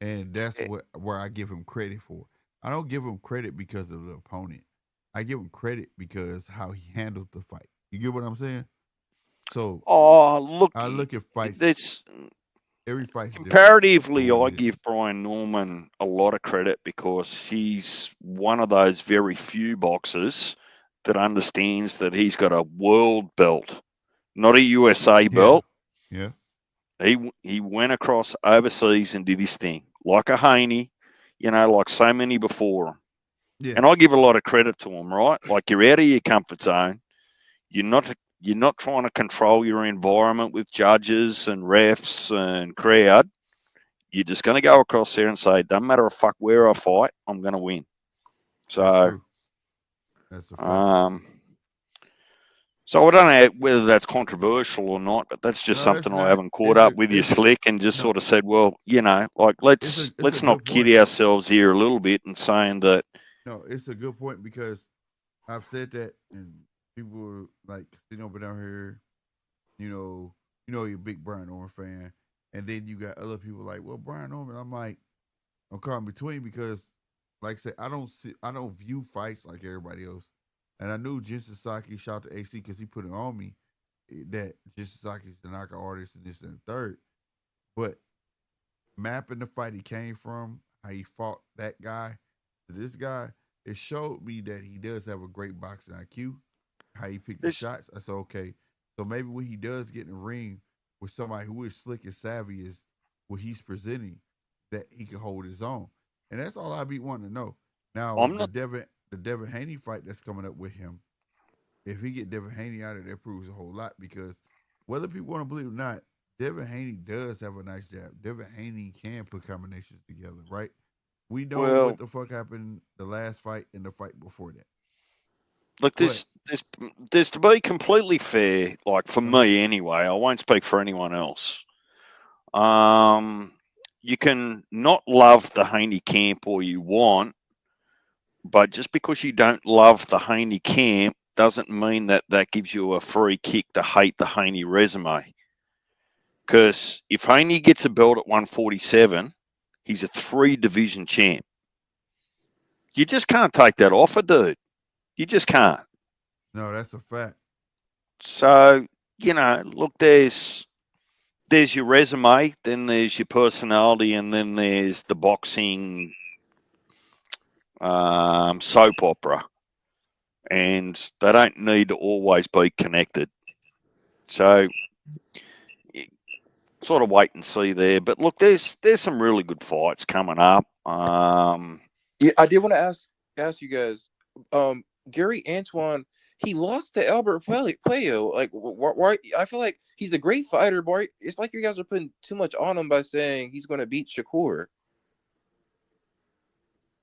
and that's where I give him credit for. I don't give him credit because of the opponent. I give him credit because how he handled the fight. You get what I'm saying? So, look, I look at fights. That's Every fight's comparatively. I different. give Brian Norman a lot of credit because he's one of those very few boxers that understands that he's got a world belt, not a USA belt. Yeah. He went across overseas and did his thing, like a Haney, like so many before him. Yeah. And I give a lot of credit to him, right? Like you're out of your comfort zone. You're not trying to control your environment with judges and refs and crowd. You're just going to go across there and say, doesn't matter a fuck where I fight, I'm going to win. So, that's true. That's a fact. So I don't know whether that's controversial or not, but that's just something I haven't caught up with you, Slick, and just sort of said, well, like let's not kid ourselves here a little bit and saying that. No, it's a good point because I've said that, and people were like, but down here, you're a big Brian Norman fan, and then you got other people like, well, Brian Norman. I'm like, I'm caught in between because, like I said, I don't view fights like everybody else. And I knew Jin Sasaki, shout out to AC because he put it on me that Jin Sasaki's the knockout artist and this and the third. But mapping the fight he came from, how he fought that guy to this guy, it showed me that he does have a great boxing IQ. How he picked the shots. I said, okay, so maybe when he does get in the ring with somebody who is slick and savvy is what he's presenting, that he can hold his own. And that's all I be wanting to know. Now, the Devin Haney fight that's coming up with him, if he get Devin Haney out of there, proves a whole lot because whether people want to believe it or not, Devin Haney does have a nice jab. Devin Haney can put combinations together, right? We know what the fuck happened the last fight and the fight before that. Look, there's to be completely fair, like for me anyway, I won't speak for anyone else. You can not love the Haney camp or you want, but just because you don't love the Haney camp doesn't mean that gives you a free kick to hate the Haney resume. Because if Haney gets a belt at 147, he's a 3-division champ. You just can't take that off a dude. You just can't. No, that's a fact. So, look, there's your resume, then there's your personality, and then there's the boxing soap opera. And they don't need to always be connected. So, sort of wait and see there. But look, there's some really good fights coming up. Yeah, I did want to ask you guys. Gary Antoine, he lost to Albert Puello. Like, why? I feel like he's a great fighter, boy. It's like you guys are putting too much on him by saying he's going to beat Shakur.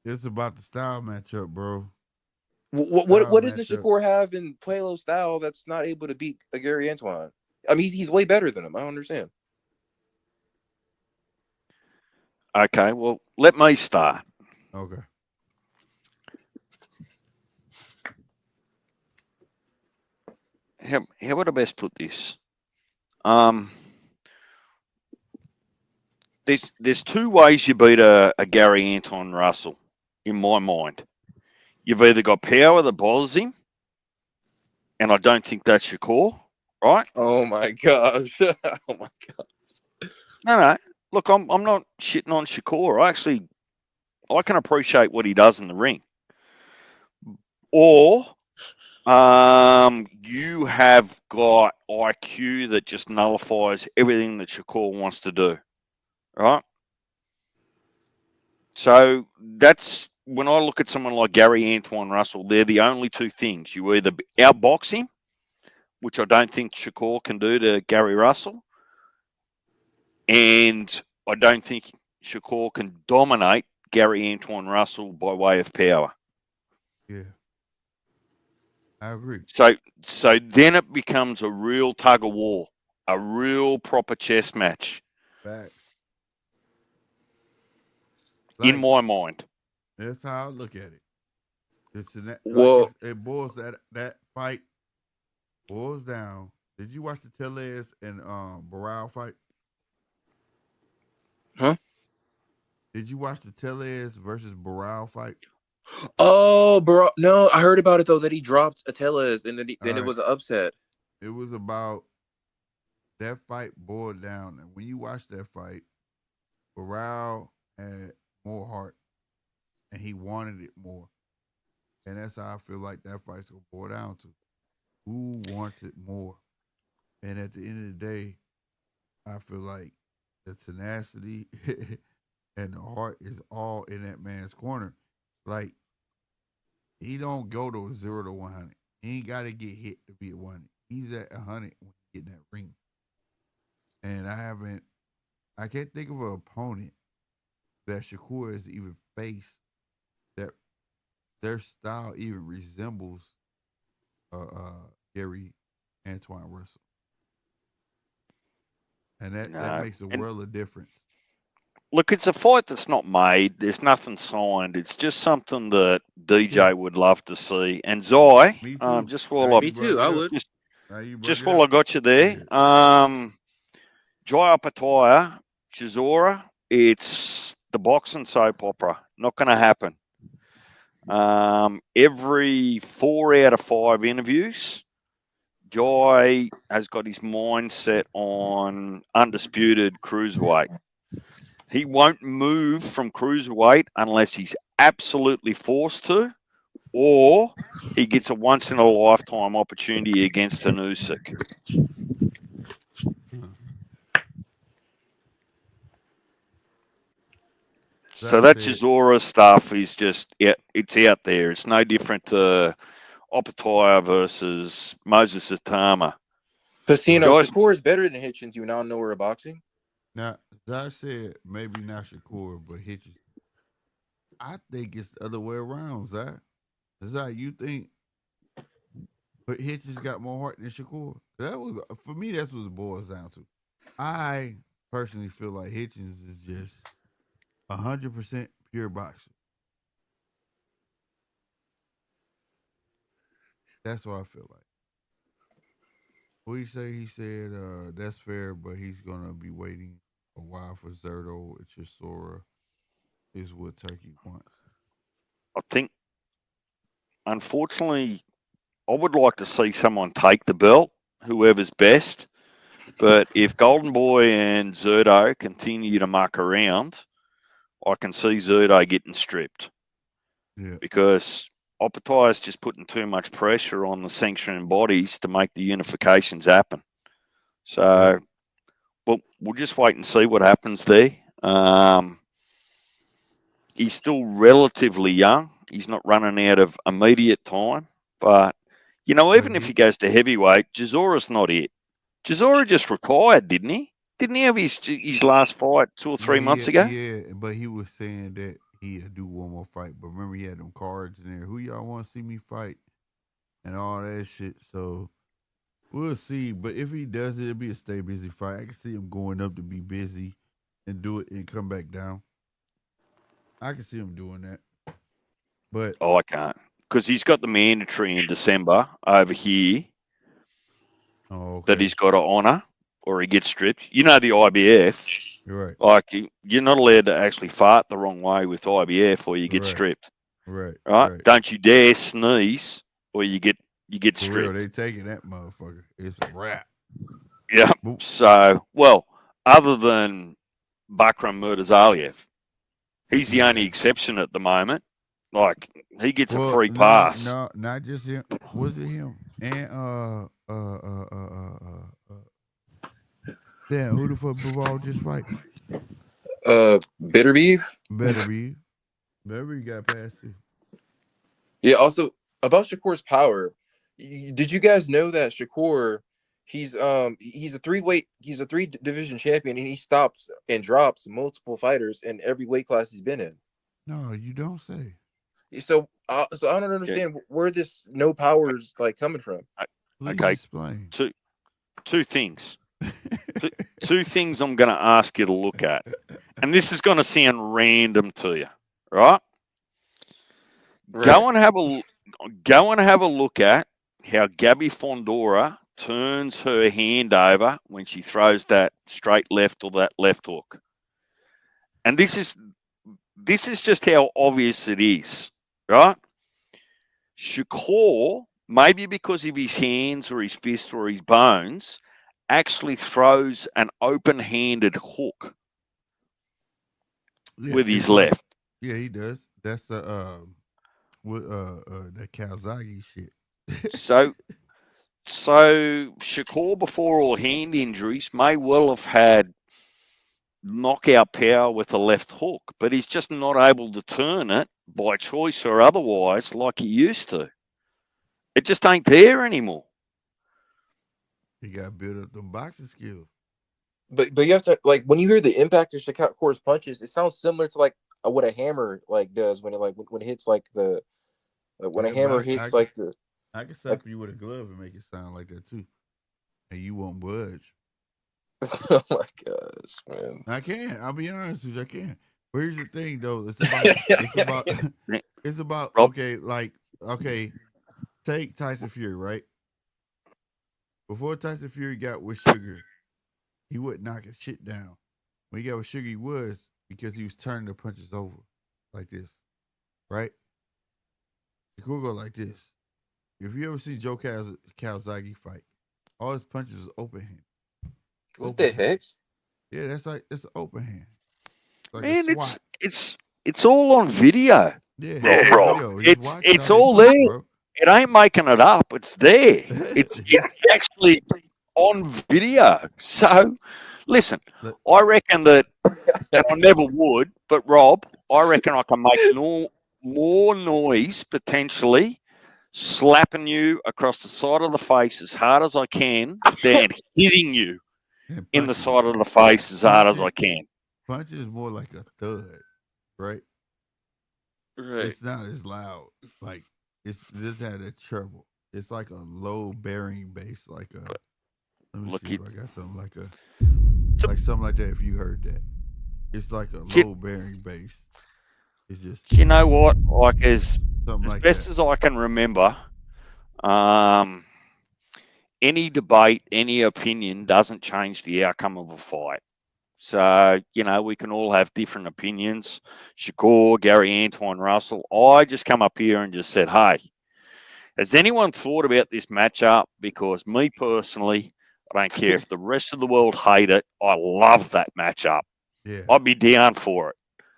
It's about the style matchup, bro. What does the Shakur have in Puello style that's not able to beat a Gary Antoine? I mean, he's way better than him. I don't understand. Okay, well, let me start. Okay. How would I best put this? There's two ways you beat a Gary Antoine Russell, in my mind. You've either got power that bothers him, and I don't think that's Shakur, right? Oh my gosh! Oh my god! No. Look, I'm not shitting on Shakur. I can appreciate what he does in the ring. Or you have got IQ that just nullifies everything that Shakur wants to do, right? So that's when I look at someone like Gary Antoine Russell, they're the only two things. You either outbox him, which I don't think Shakur can do to Gary Russell, and I don't think Shakur can dominate Gary Antoine Russell by way of power. Yeah, I agree. So then it becomes a real tug of war, a real proper chess match. Facts. In Like, my mind. that's how I look at it. Well, It boils that fight boils down. Did you watch the Tellez and Barral fight? huh? Did you watch the Tellez versus Barral fight? Oh, bro, no, I heard about it though that he dropped Atelas and then All it right. was an upset. It was about that fight boiled down, and when you watch that fight, Barral had more heart, and he wanted it more, and that's how I feel like that fight's gonna boil down to who wants it more. And at the end of the day, I feel like the tenacity and the heart is all in that man's corner. Like, he don't go to 0 to 100. He ain't got to get hit to be at 100. He's at 100 when he get in that ring. And I can't think of an opponent that Shakur has even faced that their style even resembles Gary Antoine Russell. And that No. makes a And world of difference. look, it's a fight that's not made. There's nothing signed. It's just something that DJ Yeah, would love to see. And Zai, me too. just Now while I you Me brung too, it I up. would. just Now you brung just it while I up. got you there, Yeah. Jai Apataya, Chisora, it's the boxing soap opera. Not going to happen. Every 4 out of 5 interviews, Jai has got his mind set on undisputed cruiserweight. He won't move from cruiserweight unless he's absolutely forced to, or he gets a once in a lifetime opportunity against an Usyk. Uh, So I that said, Chisora stuff is just, yeah, it's out there. It's no different to Opataya versus Moses Atama. Casino, right. Joyce, Shakur is better than Hitchens. You now know we're boxing. Now, I said maybe not Shakur, but Hitchens. I think it's the other way around, Zach. Zach, you think but Hitchens got more heart than Shakur? That was for me. That's what it boils down to. I personally feel like Hitchens is just 100% pure boxer. That's what I feel like. What he say? He said that's fair, but he's gonna be waiting a while for Zerto and Chisora is what Turkey wants. I think, unfortunately, I would like to see someone take the belt, whoever's best. But if Golden Boy and Zerto continue to muck around, I can see Zerto getting stripped Yeah. because Opataya is just putting too much pressure on the sanctioning bodies to make the unifications happen. Yep. So we'll just wait and see what happens there. He's still relatively young. He's not running out of immediate time. But, But even if he goes to heavyweight, Chisora's not it. Chisora just retired, didn't he? Didn't he have his last fight 2 or no, 3 months ago? but he was saying that he'd do one more fight. But remember, he had them cards in there. Who y'all want to see me fight and all that shit. So we'll see. But if he does it, it'll be a stay busy fight. I can see him going up to be busy and do it and come back down. I can see him doing that. But Oh, I can't. Because he's got the mandatory in December over here that okay, he's got to honour or he gets stripped. You know the IBF, you're right. like you're not allowed to actually fart the wrong way with IBF or you get Right, stripped. right, Right? right. Don't you dare sneeze or you get For real, stripped. they taking that motherfucker. It's a wrap. Yeah. Boop. So, well, other than Bakram Murtazaliev, he's the only Yeah. exception at the moment. Like he gets a Well, free no, pass. no, not just him. Was it him? And damn, who the fuck Bivol just fight? Bitter beef. Better be. Better be got past you. Yeah. Also about Shakur's power. Did you guys know that Shakur? He's a three division champion, and he stops and drops multiple fighters in every weight class he's been in. No, you don't say. So I don't understand where this no powers like coming from. Please Okay, explain. two things. Two things I'm going to ask you to look at, and this is going to sound random to you, right? Right. Go and have a look at how Gabby Fondora turns her hand over when she throws that straight left or that left hook, and this is just how obvious it is, right? Shakur, maybe because of his hands or his fist or his bones, actually throws an open-handed hook with his left. Yeah, he does. That's the that Calzaghe shit. So Shakur, before all hand injuries, may well have had knockout power with the left hook, but he's just not able to turn it by choice or otherwise like he used to. It just ain't there anymore. He got to build up them boxing skills. But you have to like when you hear the impact of Shakur's punches, it sounds similar to like what a hammer like does when it hits like the when a hammer hits like the. I can slap you with a glove and make it sound like that too, and you won't budge. Oh my gosh, man! I can. I'll be honest with you. I can. But here's the thing, though. It's about. Rob? Okay. Take Tyson Fury, right? Before Tyson Fury got with Sugar, he wouldn't knock his shit down. When he got with Sugar, he was because he was turning the punches over like this, right? He could go like this. If you ever see Joe Calzaghe fight, all his punches was open hand. What the heck? Yeah, it's an open hand. Like Man, it's all on video. Yeah, bro. It's all there. Bro. It ain't making it up. It's there. It's actually on video. So, listen, I reckon that, and I never would, but Rob, I reckon I can make more noise potentially slapping you across the side of the face as hard as I can than hitting you in the side of the face as hard as I can. Punch is more like a thud, right? Right. It's not as loud. Like this had a treble. It's like a low bearing bass, like a. Let me see if I got something like something like that. If you heard that, it's like a low bearing bass. It's just. You know what? Like as like best that. as I can remember, any debate, any opinion doesn't change the outcome of a fight. So, we can all have different opinions. Shakur, Gary, Antoine, Russell. I just come up here and just said, hey, has anyone thought about this matchup? Because me personally, I don't care if the rest of the world hate it. I love that matchup. Yeah. I'd be down for it.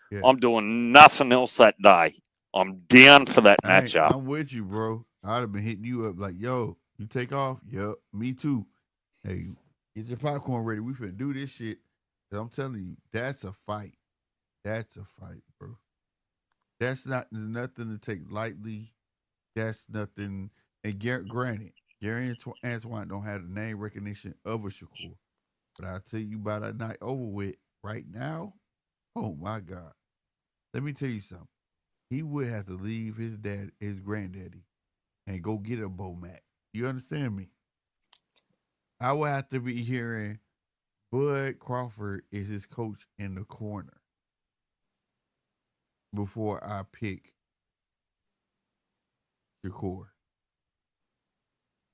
Yeah. I'm doing nothing else that day. I'm down for that matchup. I'm with you, bro. I'd have been hitting you up like, yo, you take off? Yep, me too. Hey, get your popcorn ready. We finna do this shit. I'm telling you, that's a fight. That's a fight, bro. That's not nothing to take lightly. That's nothing. And granted, Gary Antoine don't have the name recognition of a Shakur. But I'll tell you about that night over with right now. Oh my God. Let me tell you something. He would have to leave his granddaddy, and go get a BoMac. You understand me? I would have to be hearing Bud Crawford is his coach in the corner before I pick Shakur.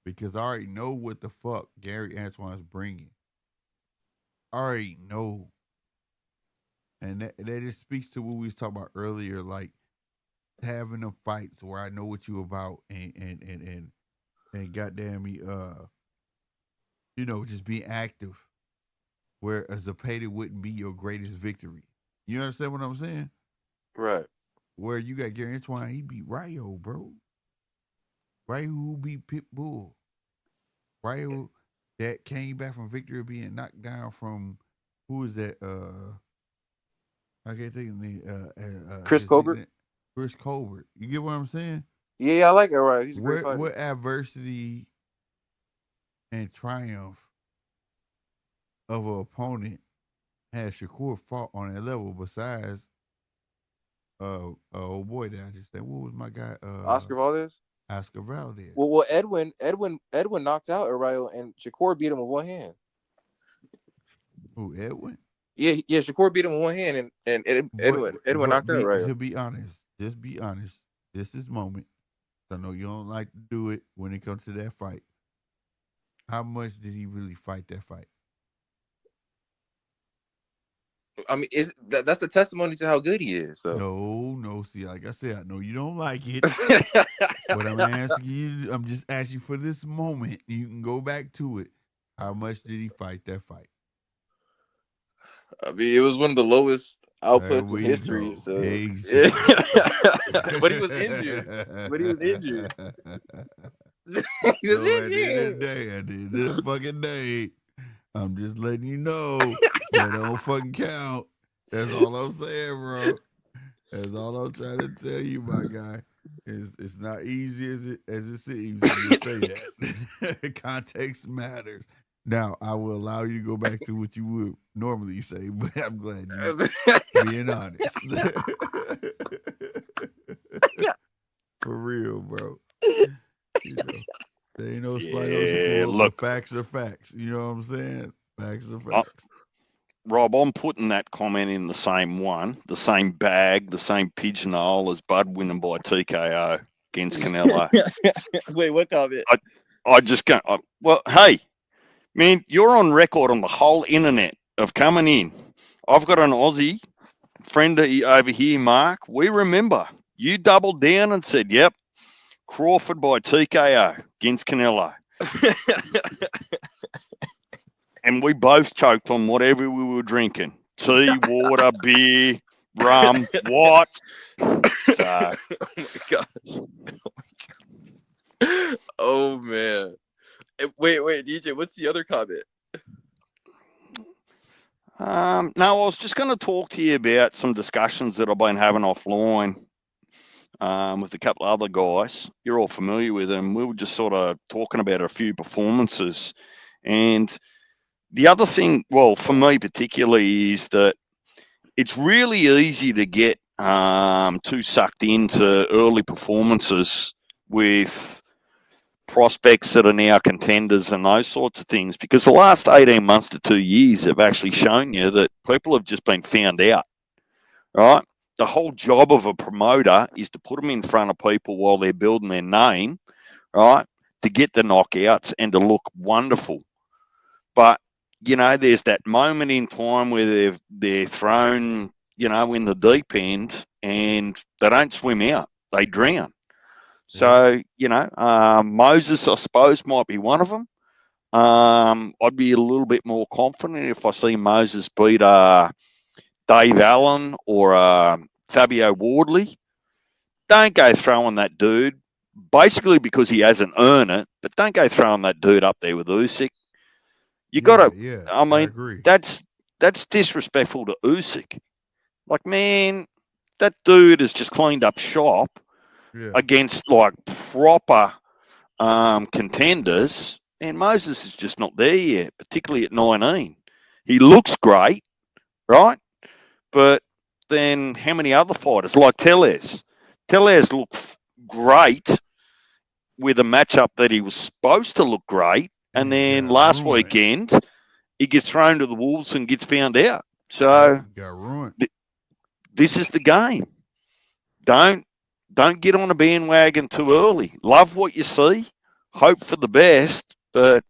Because I already know what the fuck Gary Antoine's bringing. I already know. And that just speaks to what we was talking about earlier, like having them fights where I know what you about and goddamn me, just being active. Where a Zapata wouldn't be your greatest victory. You understand what I'm saying? Right. Where you got Gary Antoine, he beat Ryo, bro. Ryo who beat Pitbull. Ryo that came back from victory being knocked down from, who is that? I can't think of the name. Chris Colbert? Chris Colbert. You get what I'm saying? Yeah, I like it. Right. He's a great fighter. What adversity and triumph of an opponent has Shakur fought on that level besides old boy that I just said. What was my guy? Oscar Valdez. Oscar Valdez. Well, Edwin knocked out Arroyo, and Shakur beat him with one hand. Who, Edwin? Yeah, Shakur beat him with one hand, and Edwin knocked out Arroyo. To be honest, just be honest. This is moment. I know you don't like to do it when it comes to that fight. How much did he really fight that fight? I mean, that's a testimony to how good he is. So. No. See, like I said, I know you don't like it, but I'm asking you. I'm just asking you for this moment. You can go back to it. How much did he fight that fight? I mean, it was one of the lowest outputs in history. So, but he was injured. He was injured. At the end of the fucking day, I'm just letting you know that don't fucking count. That's all I'm saying, bro. That's all I'm trying to tell you, my guy. It's not easy as it seems to say that. Context matters. Now, I will allow you to go back to what you would normally say, but I'm glad you're being honest. For real, bro. You know, there ain't no slight on support, look, facts are facts. You know what I'm saying? Facts are facts. Rob, I'm putting that comment in the same one, the same bag, the same pigeonhole as Bud winning by TKO against Canelo. Wait, what comment? I just can't. Well, hey, man, you're on record on the whole internet of coming in. I've got an Aussie friend over here, Mark. We remember you doubled down and said, yep, Crawford by TKO against Canelo. And we both choked on whatever we were drinking. Tea, water, beer, rum, what? So. Oh, my gosh. Oh, man. Wait, DJ, what's the other comment? No, I was just going to talk to you about some discussions that I've been having offline with a couple of other guys. You're all familiar with them. We were just sort of talking about a few performances. And the other thing, well, for me particularly, is that it's really easy to get too sucked into early performances with prospects that are now contenders and those sorts of things, because the last 18 months to 2 years have actually shown you that people have just been found out, right? The whole job of a promoter is to put them in front of people while they're building their name, right, to get the knockouts and to look wonderful. But, you know, there's that moment in time where they're thrown, you know, in the deep end and they don't swim out. They drown. So, you know, Moses, I suppose, might be one of them. I'd be a little bit more confident if I see Moses beat Dave Allen or Fabio Wardley. Don't go throwing that dude, basically because he hasn't earned it, but don't go throwing that dude up there with Usyk. You got to, I mean, agree. That's disrespectful to Usyk. Like, man, that dude has just cleaned up shop. Yeah. Against like proper contenders, and Moses is just not there yet, particularly at 19. He looks great, right? But then how many other fighters, like Tellez looked great with a matchup that he was supposed to look great, and then last weekend he gets thrown to the wolves and gets found out. So got ruined. This is the game. Don't get on a bandwagon too early. Love what you see. Hope for the best, but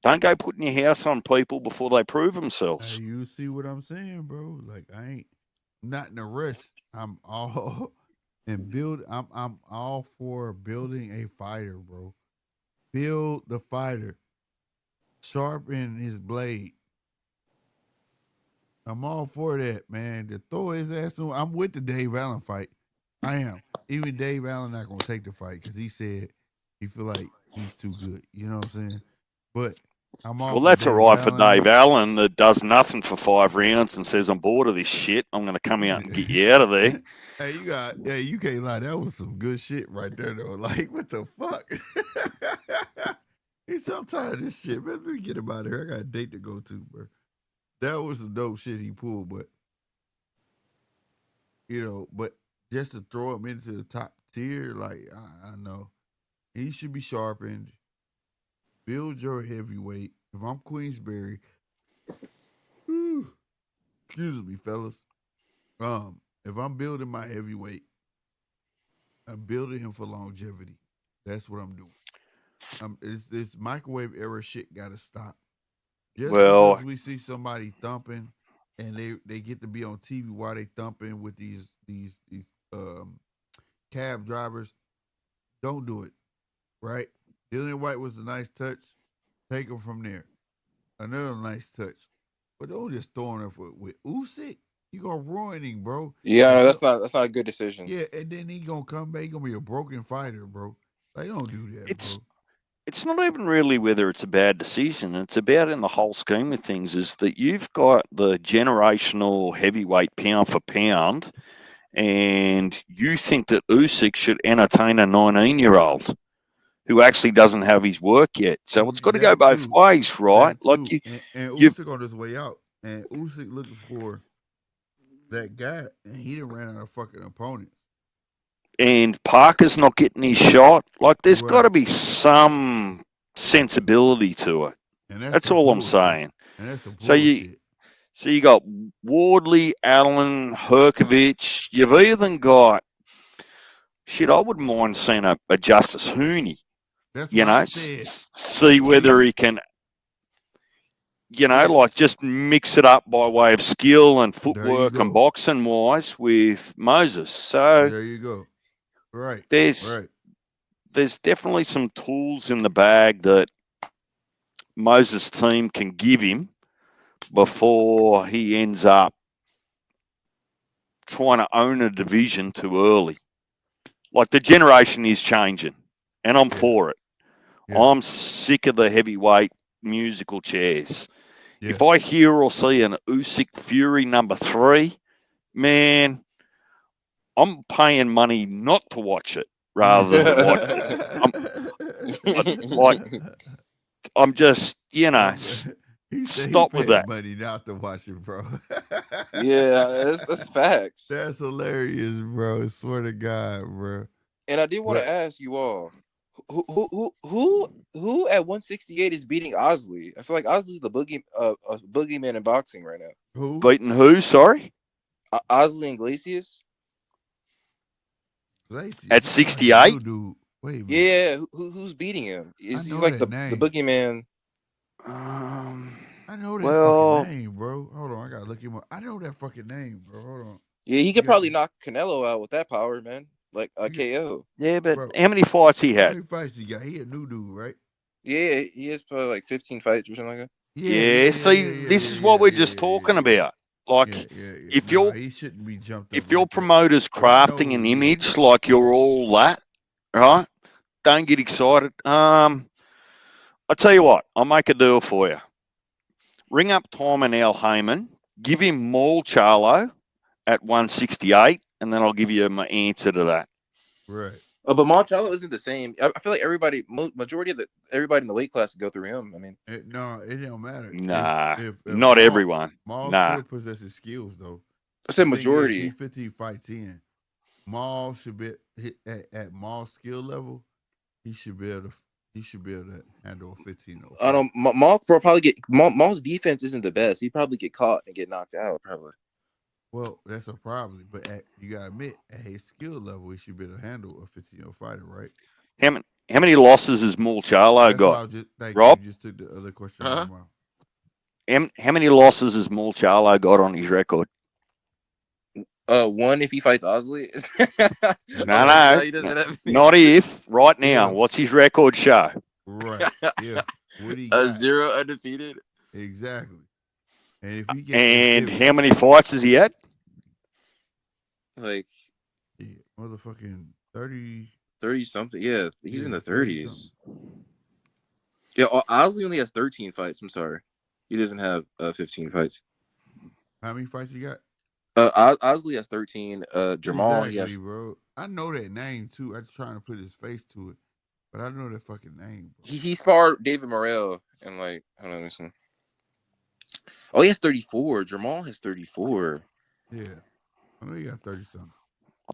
don't go putting your house on people before they prove themselves. Hey, you see what I'm saying, bro? Like, I'm not in a rush. I'm all I'm all for building a fighter, bro. Build the fighter. Sharpen his blade. I'm all for that, man. To throw his ass on. I'm with the Dave Allen fight. I am. Even Dave Allen not gonna take the fight because he said he feel like he's too good. You know what I'm saying? But I'm all. Well, that's all right for Dave Allen that does nothing for 5 rounds and says I'm bored of this shit. I'm gonna come out and get you out of there. Hey, you can't lie. That was some good shit right there, though. Like, what the fuck? I'm tired of this shit, man. Let me get him out of here. I got a date to go to, bro. That was some dope shit he pulled, but you know, but just to throw him into the top tier, like I know he should be sharpened. Build your heavyweight. If I'm Queensberry, whew, excuse me, fellas. If I'm building my heavyweight, I'm building him for longevity. That's what I'm doing. It's this microwave era shit got to stop. Just Well, because we see somebody thumping and they get to be on TV while they thumping with these cab drivers, don't do it. Right? Dillian White was a nice touch. Take him from there. Another nice touch. But don't just throw him with Usyk. You gonna ruin him, bro. Yeah, And no, so that's not a good decision. yeah, and then he gonna come back. He gonna be a broken fighter, bro. Like don't do that, it's bro. it's not even really whether it's a bad decision. It's about in the whole scheme of things is that you've got the generational heavyweight pound for pound, and you think that Usyk should entertain a 19-year-old who actually doesn't have his work yet. So it's got to go That both too. ways, right? That Like too. And you Usyk on his way out. And Usyk looking for that guy, and he done ran out of fucking opponents. and Parker's not getting his shot. Like there's got to Right. be some sensibility to it. And that's That's some all I'm bullshit. saying. And that's some So you bullshit. so you got Wardley, Allen, Herkovich. You've even got shit. I wouldn't mind seeing a Justice Hooney. That's You what know, I said. see That whether kid. he can. Like Yes. just mix it up by way of skill and There you footwork and go. boxing wise with Moses. So There you go. Right. there's Right. there's definitely some tools in the bag that Moses' team can give him before he ends up trying to own a division too early. Like the generation is changing, and I'm Yeah. for it. Yeah. I'm sick of the heavyweight musical chairs. Yeah. If I hear or see an Usyk Fury #3, man, I'm paying money not to watch it rather than watch it. I'm like, I'm just, I'm, he said he stop with paid that. money not to watch it, bro. Yeah, that's facts. That's hilarious, bro. Swear to God, bro. And I did want But to ask you all, who at 168 is beating Osley? I feel like Osley's the boogeyman in boxing right now. who? Beating who? Sorry, Osley and Glacius. Glacius. at He sound like a new 68. dude. Wait a minute. Yeah, who's beating him? I He's know like that the name. boogeyman. I know that fucking Well, name, bro. Hold on, I gotta look him up. I know that fucking name, bro. Hold on. Yeah, he You could got, probably knock Canelo out with that power, man. Like a you got, KO. yeah, but bro. how many fights he How had? many fights he got? He a new dude, right? Yeah, he has probably like 15 fights or something like that. Yeah, yeah, Yeah, yeah, see, yeah, yeah, this yeah, is what yeah, we're yeah, just yeah, talking yeah, about. yeah, Like, yeah, yeah. if Nah, your he shouldn't be jumped up if your like that. promoter's But I crafting know, an yeah, image like you're all that, right? Don't get excited. I tell you what, I'll make a deal for you. Ring up Tom and Al Heyman, give him Maul Charlo at 168, and then I'll give you my answer to that. right. But Monchallo isn't the same. I feel like majority of everybody in the weight class go through him. I mean, No, it don't matter. Nah, If not everyone. Maul Nah. still possesses skills though. I The said thing is, he majority. 15 fights in. Maul should be hit at Maul's skill level. He should be able to. He should be able to handle a 15-0 I fight. don't. Maul will probably get. Maul's defense isn't the best. He'd probably get caught and get knocked out. Probably. Well, that's a problem, but you gotta admit, at his skill level, he should be able to handle a 15-0 fighter, right? How many losses has Maul Charlo That's why got? I was just thank you. Rob? You just took the other question out of my mouth. How many losses has Maul Charlo got on his record? One if he fights Osley. No, He doesn't have not if. Right now, If. what's his record show? Right. If what he a got 0 undefeated. exactly, and if he can, And how many fights has he had? Like yeah, motherfucking 30 something. Yeah, he's in the 30 30s. something. Yeah, Osley only has 13 fights. I'm sorry, he doesn't have 15 fights. How many fights you got? Osley has 13. Jamal, exactly, bro. I know that name too. I'm just trying to put his face to it, but I know that fucking name, bro. He sparred David Morrell and like I don't know this one. Oh, he has 34. Jamal has 34. Yeah, I know you got 30 something.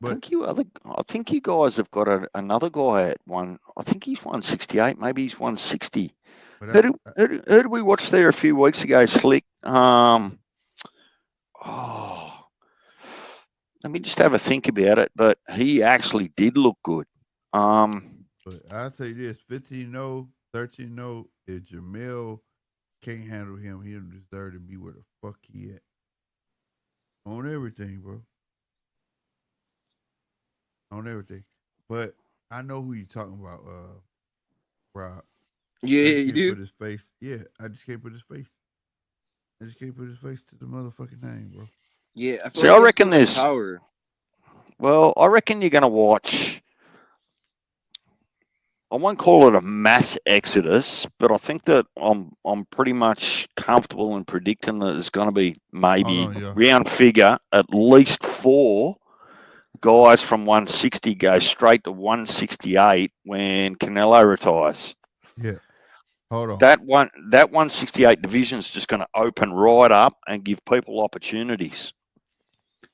I think you guys have got another guy at one. I think he's 168. Maybe he's 160. Who did we watch there a few weeks ago? Slick. Let me just have a think about it. But he actually did look good. But I'll say this: 15-0, 13-0. If Jamel can't handle him, he don't deserve to be where the fuck he at. On everything, bro. On everything. But I know who you talking about, Rob. Yeah, I just you can't do. put his face. Yeah, I just can't put his face. I just can't put his face to the motherfucking name, bro. Yeah, I feel See, like I he has too reckon much there's. power. Well, I reckon you're going to watch. I won't call it a mass exodus, but I think that I'm pretty much comfortable in predicting that there's going to be maybe round figure at least 4 guys from 160 go straight to 168 when Canelo retires. Yeah. Hold on. That 168 division is just going to open right up and give people opportunities.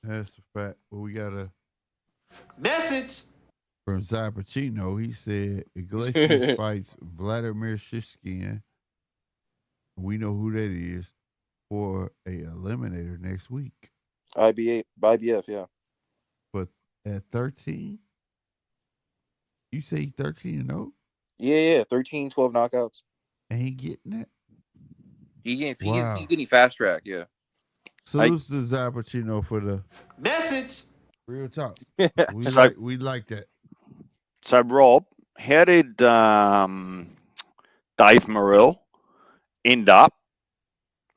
That's the fact. But we got a message from Zy Pacino. He said Iglesias fights Vladimir Shishkin. We know who that is for a eliminator next week. IBF, yeah. But at 13, you say 13-0? Yeah, 13, 12 knockouts. And he getting that? He's getting fast track, yeah. Salute to Zy Pacino for the message. Real talk. We like that. So, Rob, how did Dave Morrell end up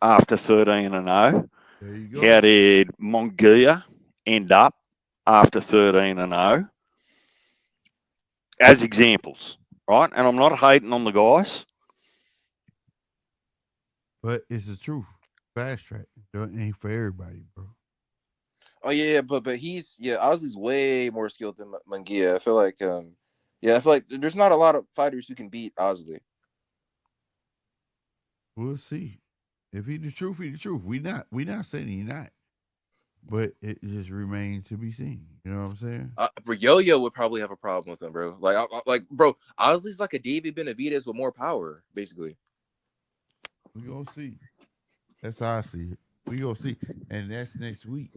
after 13-0? There you go. How did Munguia end up after 13-0? As examples, right? And I'm not hating on the guys. But it's the truth. Fast track. It ain't for everybody, bro. Oh yeah, but Ozzy's way more skilled than Munguia. I feel like there's not a lot of fighters who can beat Ozzy. We'll see. If he the truth, he the truth. We not saying he not. But it just remains to be seen. You know what I'm saying? Yo-Yo would probably have a problem with him, bro. Bro, Ozzy's like a David Benavidez with more power, basically. We gonna see. That's how I see it. We gonna see, and that's next week.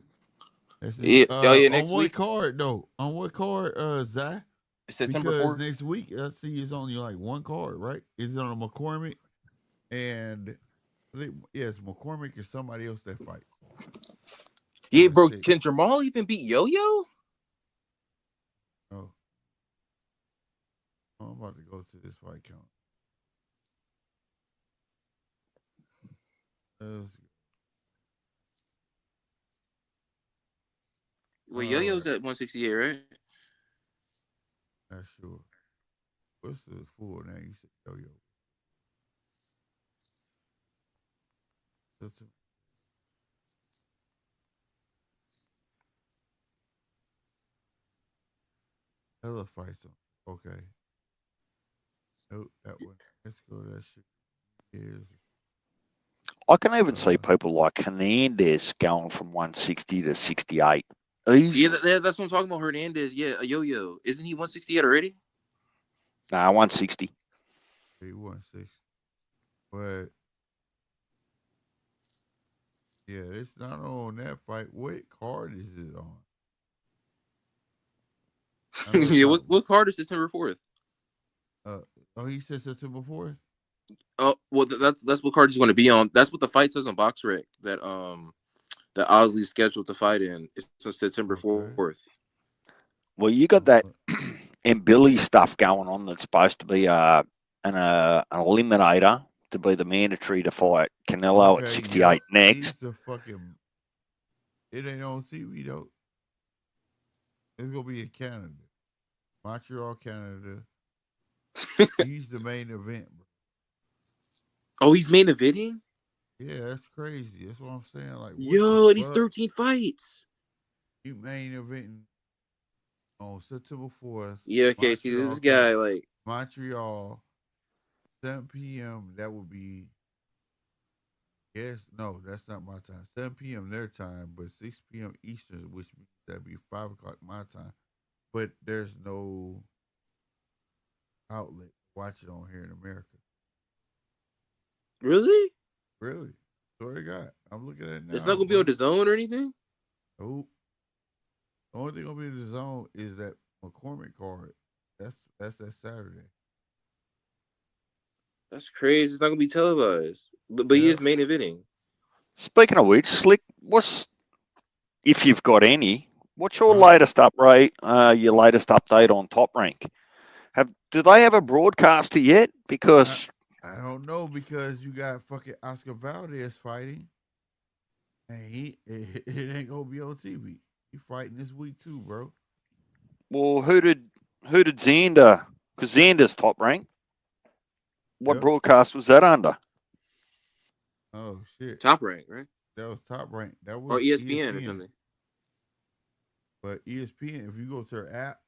That's next on what week? card though? On what card, Zach? September 4th. Next week, I see it's only like one card, right? Is it on a McCormick? And it's McCormick or somebody else that fights. Yeah, bro. Can Jamal even beat Yo-Yo? No. I'm about to go to this fight count. Well, Yo-Yo's at 168, right? Not sure. What's the full name? You said Yo-Yo. Hella fights on. Okay. Nope, that one. Let's go to that shit. I can even see people like Hernandez going from 160 to 68. Easily. Yeah, that's what I'm talking about. Hernandez, yeah, Yo-Yo. Isn't he 168 already? Nah, 160. 160. But yeah, it's not on that fight. What card is it on? Yeah, what card is September 4th? He said September 4th? Oh, well, that's what card he's going to be on. That's what the fight says on BoxRec that Ozzy's scheduled to fight in. It's September 4th. Well, you got that and Billy stuff going on that's supposed to be an eliminator to be the mandatory to fight Canelo at 68 next. It ain't on TV though. It's gonna be in Canada, Montreal, Canada. He's the main event, bro. Oh, he's main eventing? Yeah, that's crazy. That's what I'm saying. Like, and he's 13 fights. He main eventing on September 4th. Yeah, okay. See, this guy like Montreal, 7 p.m. That would be Yes, no, that's not my time. 7 p.m. their time, but 6 p.m. Eastern, which means that'd be 5 o'clock my time. But there's no outlet to watch it on here in America. Really? Really? Swear to God. I'm looking at it It's not now, gonna be on bro. the zone or anything. Oh, the only thing gonna be in the zone is that McCormick card. That's that Saturday. That's crazy. It's not gonna be televised, but he Yeah. is main eventing. Speaking of which, Slick, if you've got any, what's your Huh? latest upgrade? Your latest update on Top Rank? Do they have a broadcaster yet? I Because I don't know because you got fucking Oscar Valdez fighting, and it ain't gonna be on TV. He fighting this week too, bro. well, who did Xander? Because Xander's Top Rank. What Yep. broadcast was that under? Oh shit. Top Rank, right? That was Top Rank. That Or was ESPN or ESPN. something. But ESPN, if you go to their app,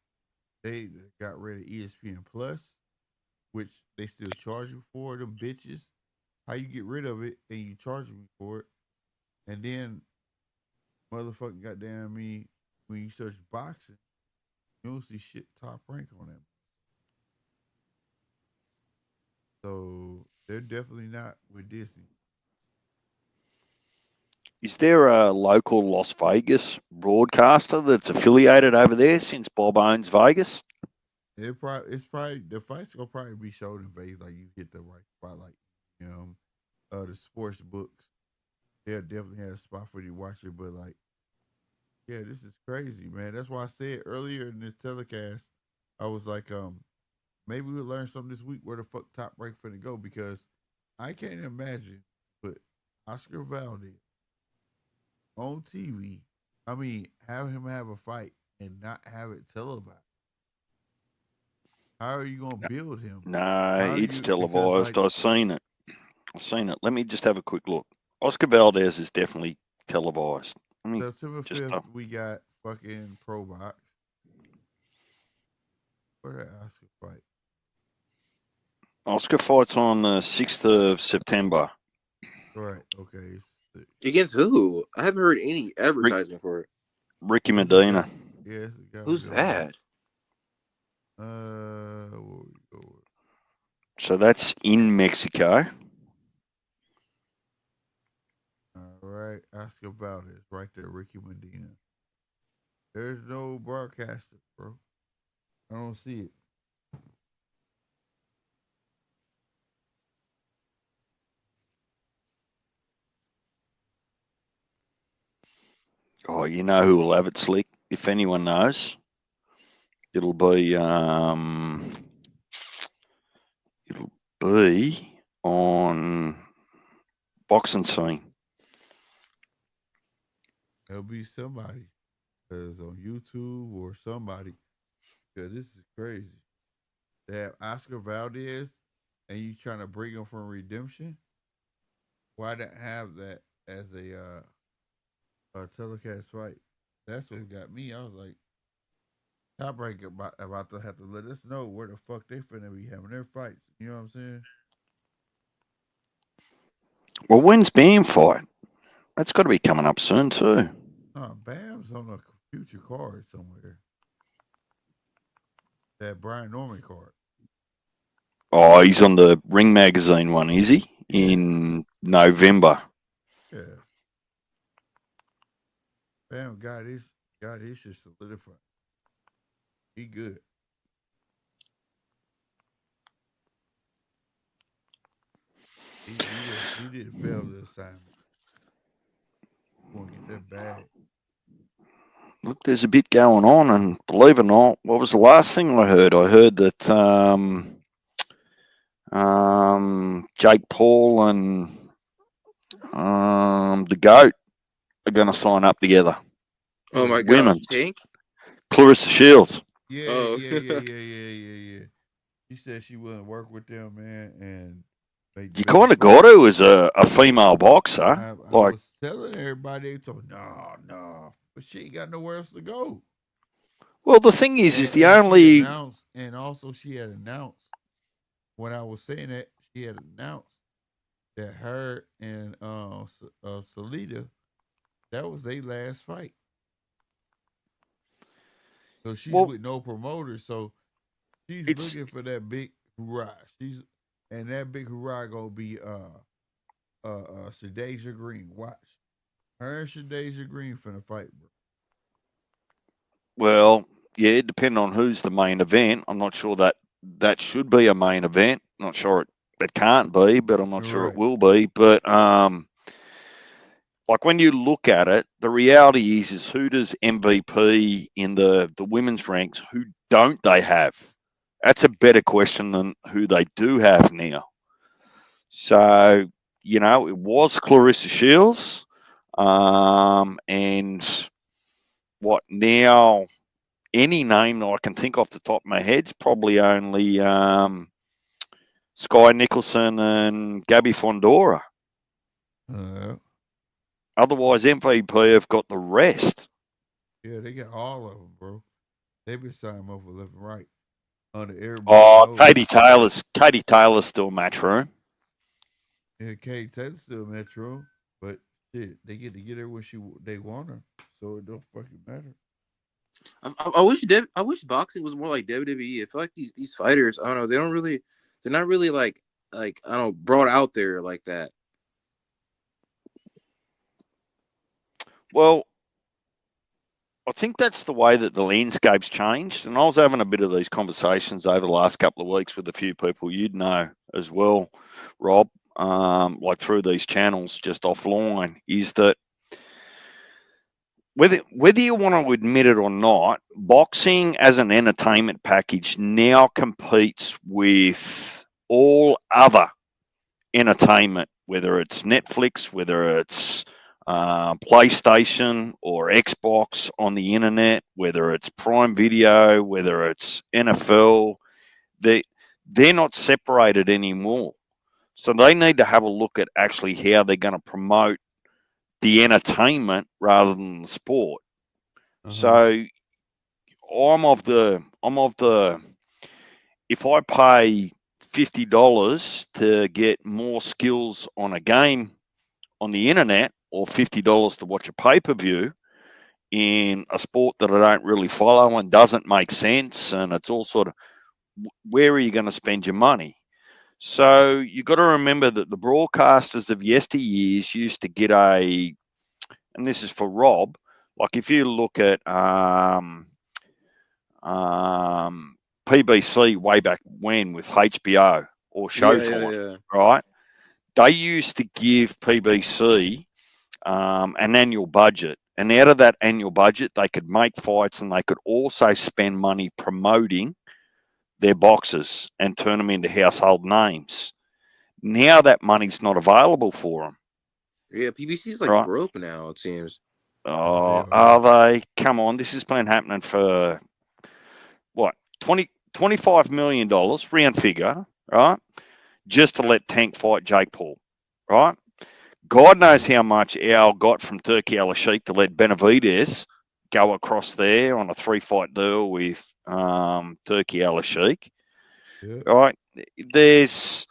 they got rid of ESPN Plus, which they still charge you for them bitches. How you get rid of it and you charge me for it, and then motherfucking goddamn me when you search boxing, you don't see shit Top Rank on that. So they're definitely not with Disney. Is there a local Las Vegas broadcaster that's affiliated over there since Bob owns Vegas? It's probably the fights gonna probably be showed in Vegas. Like you hit the right spot, like the sports books. They'll definitely have a spot for you to watch it. But like, yeah, this is crazy, man. That's why I said earlier in this telecast, I was like, maybe we'll learn something this week where the fuck Top Rank finna go because I can't imagine, but Oscar Valdez on TV. I mean, have him have a fight and not have it televised. How are you gonna build him? No, How are it's you because televised. like I've seen it. I've seen it. Let me just have a quick look. Oscar Valdez is definitely televised. Let me September just 5th we got fucking Pro Box. Where that Oscar fight? Oscar fights on the 6th of September. Right, okay. Against who? I haven't heard any Rick, advertisement for it. Ricky It's a guy. Medina. Yeah, it's a guy we Who's don't know. that? What we go with? So that's in Mexico. All right, Oscar Valdez, right there, Ricky Medina. There's no broadcaster, bro. I don't see it. Oh, you know who will have it, Slick? If anyone knows, it'll be it'll be on boxing scene. It'll be somebody that's on YouTube or somebody because this is crazy. They have Oscar Valdez and you trying to bring him from Redemption. Why not have that as a telecast fight? That's what got me. I was like, Top Rank about to have to let us know where the fuck they finna be having their fights. You know what I'm saying? Well, when's Bam fight? That's got to be coming up soon too. No, Bam's on a future card somewhere. That Brian Norman card. Oh, he's on the Ring Magazine one, is he? Yeah, In November. yeah. Bam got his shit solidified. He good. He didn't fail the assignment. He want to get that bag. Look, there's a bit going on, and believe it or not, what was the last thing I heard? I heard that Jake Paul and the GOAT are going to sign up together. Oh my Who? gosh, Women's. Tank. Clarissa Shields. Yeah, Oh, yeah, yeah, yeah, yeah, yeah, yeah. She said she wouldn't work with them, man, and make You good kind of for got her. to as a female boxer. I Like, was telling everybody, they told no, no, but she ain't got nowhere else to go. well, the thing is And the and she only announced, and also she had announced when I was saying that she had announced that her and Salida, that was their last fight. So she's Well, with no promoter, so she's it's looking for that big hurrah. And that big hurrah gonna be Shadeja Green. Watch. Her and Shadeja Green finna fight, bro. well, yeah, depending on who's the main event. I'm not sure that should be a main event. Not sure it can't be, but I'm not sure it Right. will be. But like when you look at it, the reality is who does MVP in the women's ranks? Who don't they have? That's a better question than who they do have now. So it was Clarissa Shields, and what now? Any name that I can think off the top of my head's probably only Sky Nicholson and Gabby Fondora. Uh, Otherwise, MVP have got the rest. yeah, they got all of them, bro. They been signing them over left and right under everybody Oh, nose. Katie Taylor's still match room. Yeah, Kate Taylor's still Metro, but shit, they get to get her when they want her, so it don't fucking matter. I wish boxing was more like WWE. I feel like these fighters, I don't know, they're not really like I don't know, brought out there like that. Well, I think that's the way that the landscape's changed. And I was having a bit of these conversations over the last couple of weeks with a few people you'd know as well, Rob, like through these channels just offline, is that whether you want to admit it or not, boxing as an entertainment package now competes with all other entertainment, whether it's Netflix, whether it's PlayStation or Xbox on the internet, whether it's Prime Video, whether it's NFL. They're not separated anymore. So they need to have a look at actually how they're going to promote the entertainment rather than the sport. So I'm of the if I pay $50 to get more skills on a game on the internet or $50 to watch a pay-per-view in a sport that I don't really follow and doesn't make sense, and it's all sort of, where are you going to spend your money? So you got to remember that the broadcasters of yesteryears used to get and this is for Rob, like if you look at PBC way back when with HBO or Showtime, right? They used to give PBC an annual budget. And out of that annual budget, they could make fights and they could also spend money promoting their boxers and turn them into household names. Now that money's not available for them. Yeah, PBC is like right? broke now, it seems. Oh, are they? Come on, this has been happening for what, $25 million round figure, right? Just to let Tank fight Jake Paul, right? God knows how much Al got from Turkey Al Sheikh to let Benavidez go across there on a 3-fight deal with Turkey Al Sheikh. Yeah. Right? There's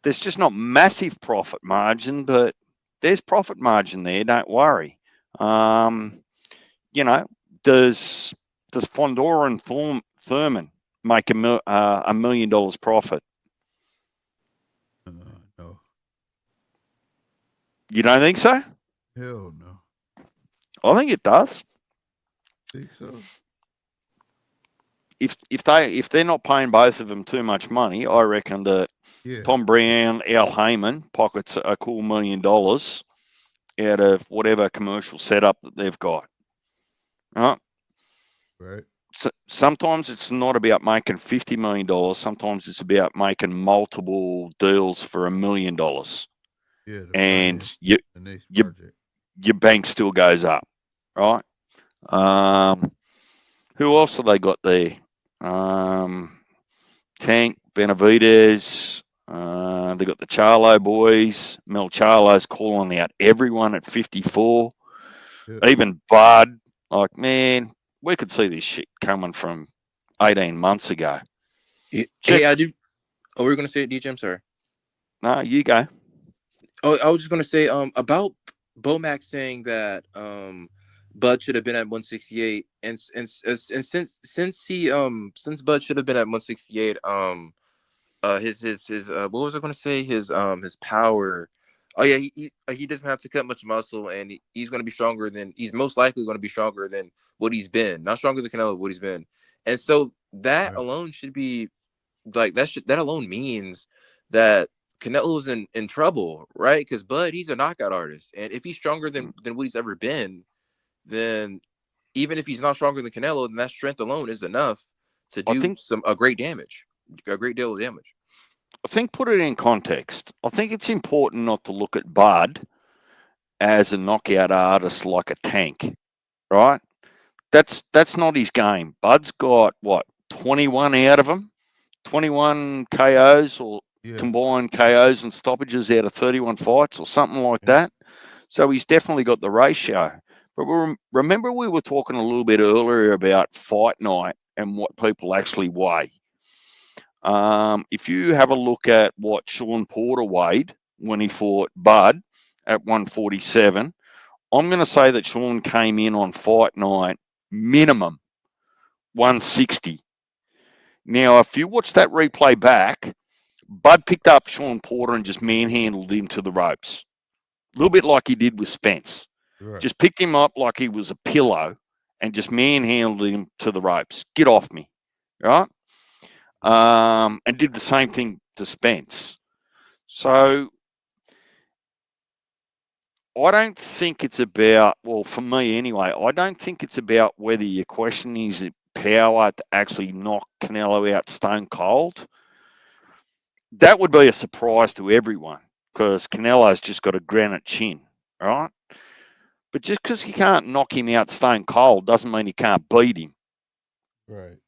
just not massive profit margin, but there's profit margin there. Don't worry. Does Fondora and Thurman make $1 million profit? No. You don't think so? Hell no. I think it does. Think so? If they're not paying both of them too much money, I reckon that Tom Brown, Al Heyman pockets a cool $1 million out of whatever commercial setup that they've got. Right? So sometimes it's not about making $50 million. Sometimes it's about making multiple deals for $1 million. Yeah, and your bank still goes up, right? Who else have they got there? Tank, Benavidez. They got the Charlo boys. Mel Charlo's calling out everyone at 54. Even Bud. Like, man, we could see this shit coming from 18 months ago. Hey, I do. Oh, we're going to say it, DJ. I'm sorry. No, you go. Oh, I was just gonna say about BoMac saying that Bud should have been at 168, and since Bud should have been at 168, his what was I gonna say, his power. Oh yeah, he doesn't have to cut much muscle, and he's going to be stronger than, he's most likely going to be stronger than what he's been. Not stronger than Canelo, what he's been. And so that Right. alone should be like, that alone means that Canelo's in trouble, right? Because Bud, he's a knockout artist, and if he's stronger than what he's ever been, then even if he's not stronger than Canelo, then that strength alone is enough to I do think a great deal of damage. I think put it in context. I think it's important not to look at Bud as a knockout artist like a tank, right? That's not his game. Bud's got what, 21 out of him, 21 KOs or Yeah. combined KOs and stoppages out of 31 fights or something like Yeah. that. So he's definitely got the ratio. But remember we were talking a little bit earlier about fight night and what people actually weigh. If you have a look at what Sean Porter weighed when he fought Bud at 147, I'm going to say that Sean came in on fight night minimum 160. Now, if you watch that replay back, Bud picked up Sean Porter and just manhandled him to the ropes. A little bit like he did with Spence. Right. Just picked him up like he was a pillow and just manhandled him to the ropes. Get off me, right? And did the same thing to Spence. So I don't think it's about, well, for me anyway, I don't think it's about whether your question is power to actually knock Canelo out stone cold. That would be a surprise to everyone because Canelo's just got a granite chin, right? But just because he can't knock him out stone cold doesn't mean he can't beat him, Right.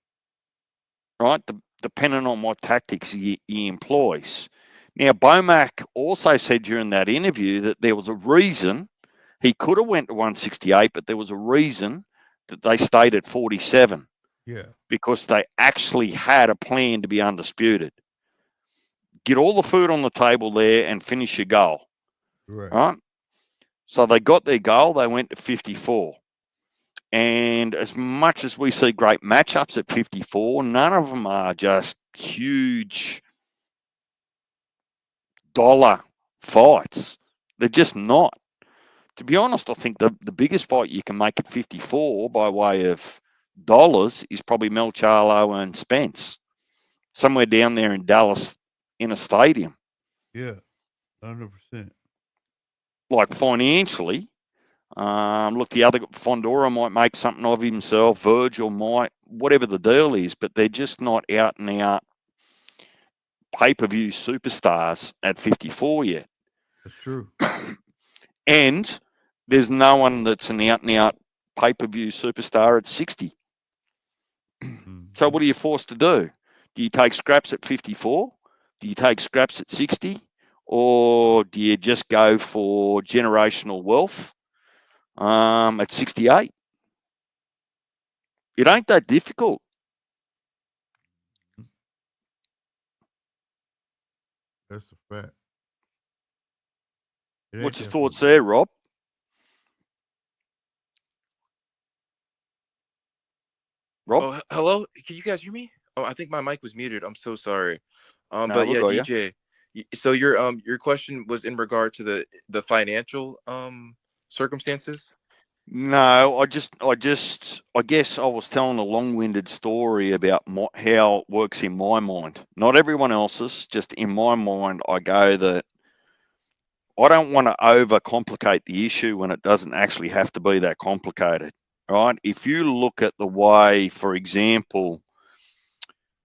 right? Depending on what tactics he employs. Now, BoMac also said during that interview that there was a reason he could have went to 168, but there was a reason that they stayed at 47 Yeah. because they actually had a plan to be undisputed. Get all the food on the table there and finish your goal, Right. right? So they got their goal. They went to 54. And as much as we see great matchups at 54, none of them are just huge dollar fights. They're just not. To be honest, I think the biggest fight you can make at 54 by way of dollars is probably Mel Charlo and Spence, somewhere down there in Dallas in a stadium. Yeah. 100%. Like financially, look, the other Fondora might make something of himself, Virgil might, whatever the deal is, but they're just not out and out pay-per-view superstars at 54 yet. That's true. And there's no one that's an out and out pay-per-view superstar at 60. So what are you forced to do? Do you take scraps at 54? Do you take scraps at 60? Or do you just go for generational wealth at 68? It ain't that difficult. That's a fact. It ain't What's your that thoughts simple. there, Rob? Rob? Oh, hello. Can you guys hear me? Oh, I think my mic was muted. I'm so sorry. No, But we yeah, got you. DJ. So your question was in regard to the financial circumstances. No, I guess I was telling a long-winded story about how it works in my mind. Not everyone else's, just in my mind, I go that I don't want to overcomplicate the issue when it doesn't actually have to be that complicated, right? If you look at the way, for example,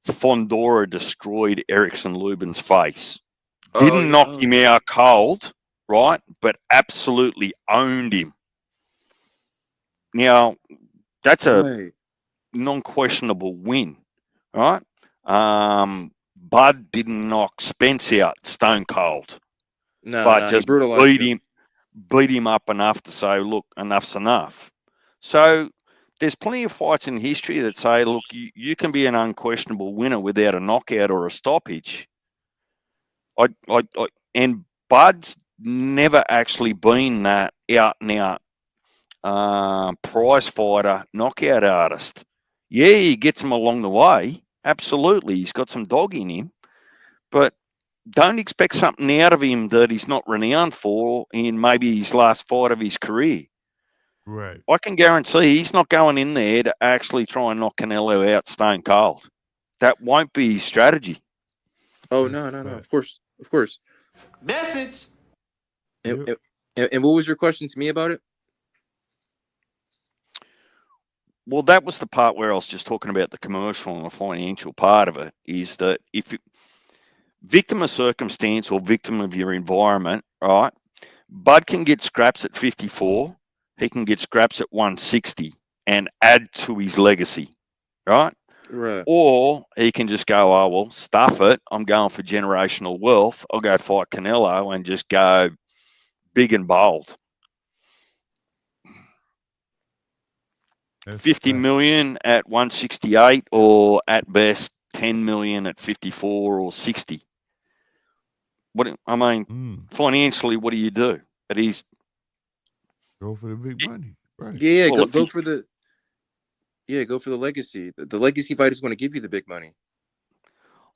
Fondora destroyed Erickson Lubin's face, Oh didn't yeah. knock Oh him yeah. out cold, right? But absolutely owned him. Now, that's a Right. non-questionable win, right? Bud didn't knock Spence out stone cold, No, but no, he just brutalized him. beat him up enough to say, look, enough's enough. So there's plenty of fights in history that say, look, you can be an unquestionable winner without a knockout or a stoppage. And Bud's never actually been that out and out prize fighter, knockout artist. Yeah, he gets them along the way. Absolutely, he's got some dog in him, but don't expect something out of him that he's not renowned for in maybe his last fight of his career. Right. I can guarantee he's not going in there to actually try and knock Canelo out stone cold. That won't be his strategy. Oh, no. Of course. Message. And what was your question to me about it? Well, that was the part where I was just talking about the commercial and the financial part of it, is that if victim of circumstance or victim of your environment, right, Bud can get scraps at 54, he can get scraps at 160 and add to his legacy, right? Right. Or he can just go, oh, well, stuff it. I'm going for generational wealth. I'll go fight Canelo and just go big and bold. That's 50 million at 168, or at best 10 million at 54 or 60. Financially, what do you do? Go for the big money, right? Yeah, well, go for the legacy. The legacy fight is going to give you the big money.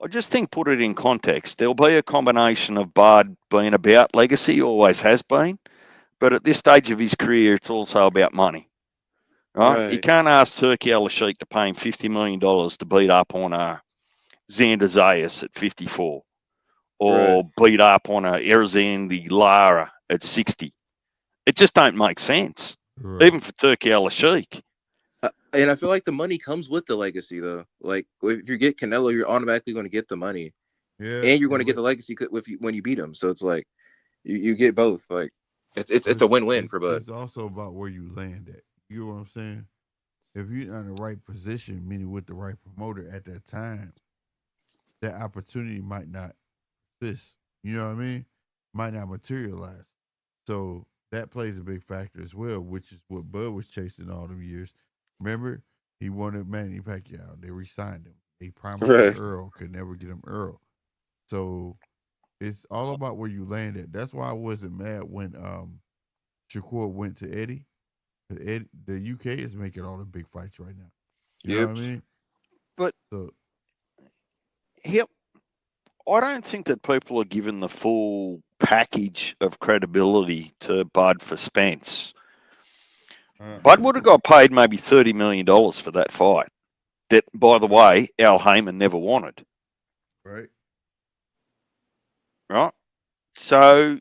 I just think, put it in context, there'll be a combination of Bud being about legacy, always has been, but at this stage of his career, it's also about money. Right? You can't ask Turkey Al-Sheikh to pay him $50 million to beat up on a Xander Zayas at 54, or beat up on a Erzandi Lara at 60. It just don't make sense, even for Turkey Al-Sheikh. And I feel like the money comes with the legacy, though. Like, if you get Canelo, you're automatically going to get the money, and you're going to get the legacy when you beat him. So it's like you get both. Like, it's a win-win for Bud. It's also about where you land at. You know what I'm saying? If you're in the right position, meaning with the right promoter at that time, that opportunity might not exist. You know what I mean? Might not materialize. So that plays a big factor as well, which is what Bud was chasing all them years. Remember, he wanted Manny Pacquiao. They re-signed him. They promised him Earl, could never get him Earl. So it's all about where you land at. That's why I wasn't mad when Shakur went to Eddie. The UK is making all the big fights right now. You know what I mean? But I don't think that people are given the full package of credibility to Bud for Spence. Bud would have got paid maybe $30 million for that fight. That, by the way, Al Heyman never wanted. Right? So,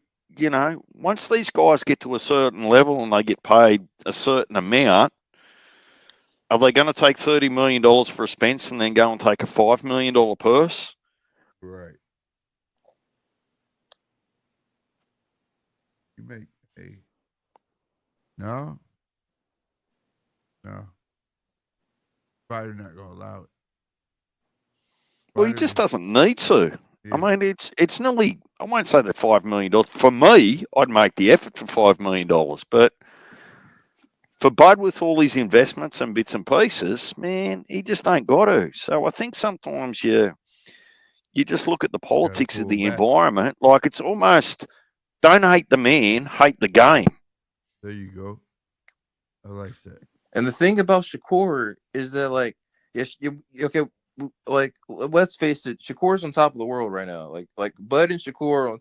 once these guys get to a certain level and they get paid a certain amount, are they going to take $30 million for a Spence and then go and take a $5 million purse? Right. You make no. Probably not going to allow it. Well, he just doesn't need to. Yeah. I mean, it's nearly, I won't say that $5 million. For me, I'd make the effort for $5 million. But for Bud, with all his investments and bits and pieces, man, he just ain't got to. So I think sometimes you just look at the politics of the environment. Like, it's almost, don't hate the man, hate the game. There you go. I like that. And the thing about Shakur is that, like, yes, okay, like, let's face it, Shakur's on top of the world right now. Like Bud and Shakur on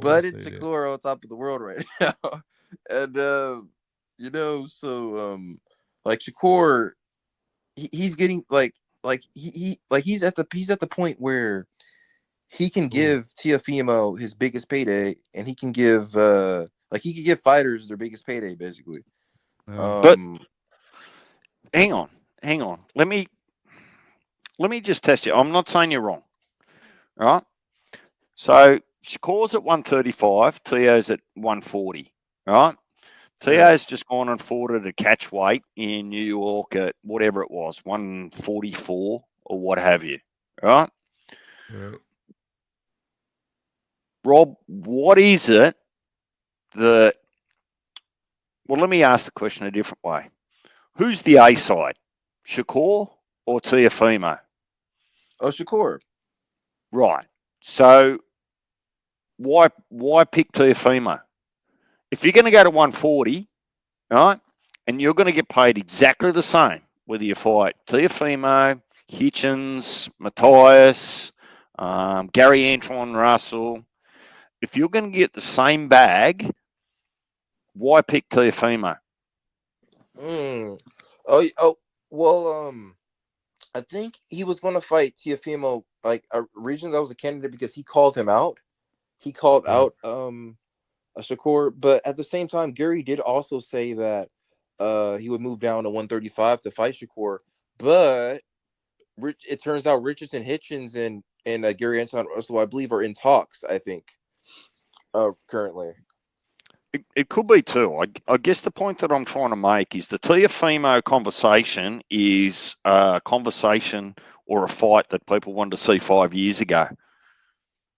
Bud and Shakur are on top of the world right now. And like Shakur, he's getting he's at the point where he can give Teofimo his biggest payday, and he can give he can give fighters their biggest payday, basically. But hang on. Let me just test you. I'm not saying you're wrong. Right? So Shakur's at 135, Teo's at 140. Right? Teo's just gone and fought at a catch weight in New York at whatever it was, 144 or what have you. Right? Yeah. Rob, what is it that... Well, let me ask the question a different way. Who's the A side, Shakur or Teofimo? Oh, Shakur. Right. So why pick Teofimo? If you're going to go to 140, right, and you're going to get paid exactly the same, whether you fight Teofimo, Hitchens, Matthias, Gary Antoine Russell, if you're going to get the same bag, why pick Teofimo? Well, I think he was going to fight Teofimo, like originally that was a candidate because he called him out. He called out Shakur, but at the same time, Gary did also say that he would move down to 135 to fight Shakur. But it turns out Richardson, Hitchens, and Gary Anton Russell, I believe, are in talks. I think currently. It could be too. I guess the point that I'm trying to make is the Teofimo conversation is a conversation or a fight that people wanted to see 5 years ago,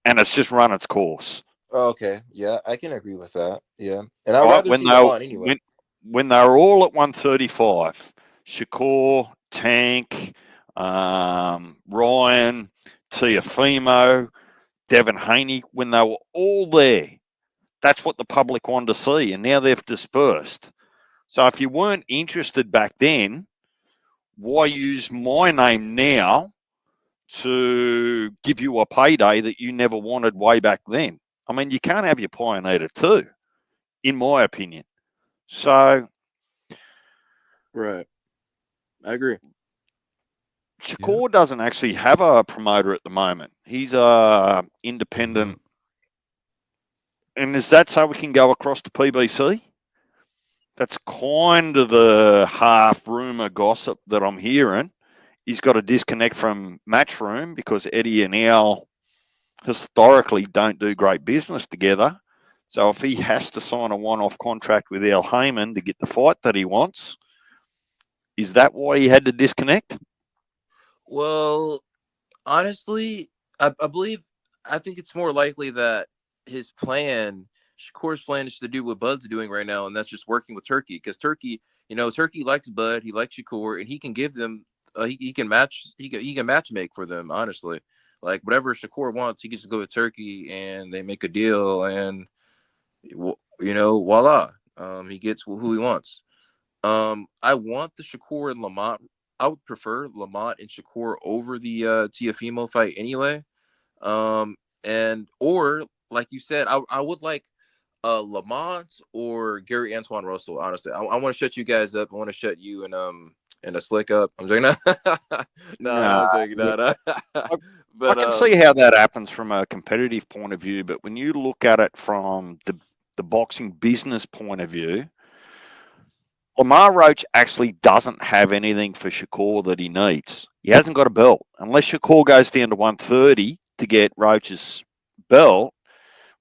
and it's just run its course. Oh, okay, yeah, I can agree with that. Yeah, and I'd Right rather see Lamont anyway. When they were all at 135, Shakur, Tank, Ryan, Teofimo, Devin Haney, when they were all there, that's what the public wanted to see, and now they've dispersed. So if you weren't interested back then, why use my name now to give you a payday that you never wanted way back then? I mean, you can't have your pie and eat it too, in my opinion. So, right, I agree. Shakur doesn't actually have a promoter at the moment. He's a independent. And is that so we can go across to PBC? That's kind of the half rumor gossip that I'm hearing. He's got a disconnect from Matchroom because Eddie and Al historically don't do great business together. So if he has to sign a one-off contract with Al Heyman to get the fight that he wants, is that why he had to disconnect? Well, honestly, I think it's more likely that his plan, Shakur's plan, is to do what Bud's doing right now, and that's just working with Turkey. Because Turkey likes Bud, he likes Shakur, and he can give them, he can match make for them. Honestly, like whatever Shakur wants, he can just go with Turkey, and they make a deal, and voila, he gets who he wants. I want the Shakur and Lamont. I would prefer Lamont and Shakur over the Teofimo fight anyway. Or like you said, I would like Lamont or Gary Antoine Russell. Honestly, I want to shut you guys up. I want to shut you and a slick up. I'm joking. No, I'm joking. No. But I can see how that happens from a competitive point of view, but when you look at it from the boxing business point of view, Lamar Roach actually doesn't have anything for Shakur that he needs. He hasn't got a belt. Unless Shakur goes down to 130 to get Roach's belt,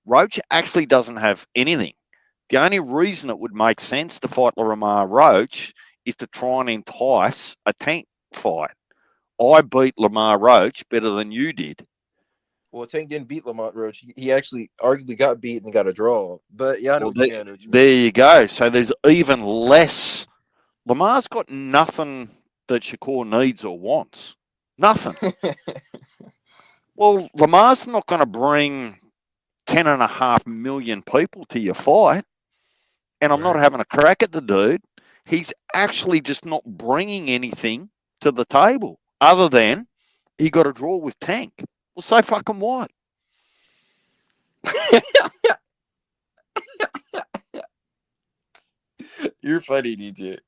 Roach actually doesn't have anything. The only reason it would make sense to fight Lamar Roach is to try and entice a Tank fight. I beat Lamar Roach better than you did. Well, Tank didn't beat Lamont Roach. He actually arguably got beat and got a draw. But yeah, I know what you mean. There you go. So there's even less. Lamar's got nothing that Shakur needs or wants. Nothing. Well, Lamar's not going to bring 10.5 million people to your fight. And I'm not having a crack at the dude. He's actually just not bringing anything to the table other than he got a draw with Tank. Well, so fucking what? You're funny, DJ.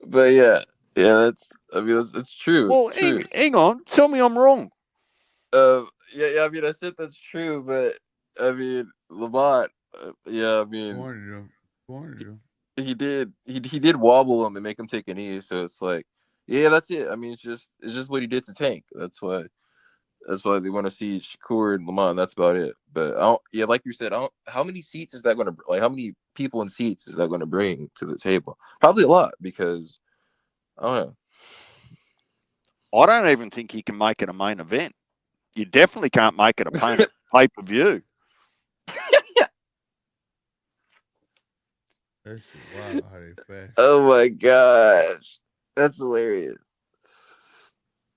But yeah, that's true. Well, true. hang on. Tell me I'm wrong. Yeah. I mean, I said that's true, but I mean, Lamont. Yeah, I mean, he did wobble him and make him take a knee. So it's like, yeah, that's it. I mean, it's just what he did to Tank. That's why they want to see Shakur and Lamont. That's about it. But like you said, how many seats is that going to, like, how many people in seats is that going to bring to the table? Probably a lot, because I don't know. I don't even think you can make it a main event. You definitely can't make it a pay-per-view. That's wild how they fast. Oh my gosh, that's hilarious.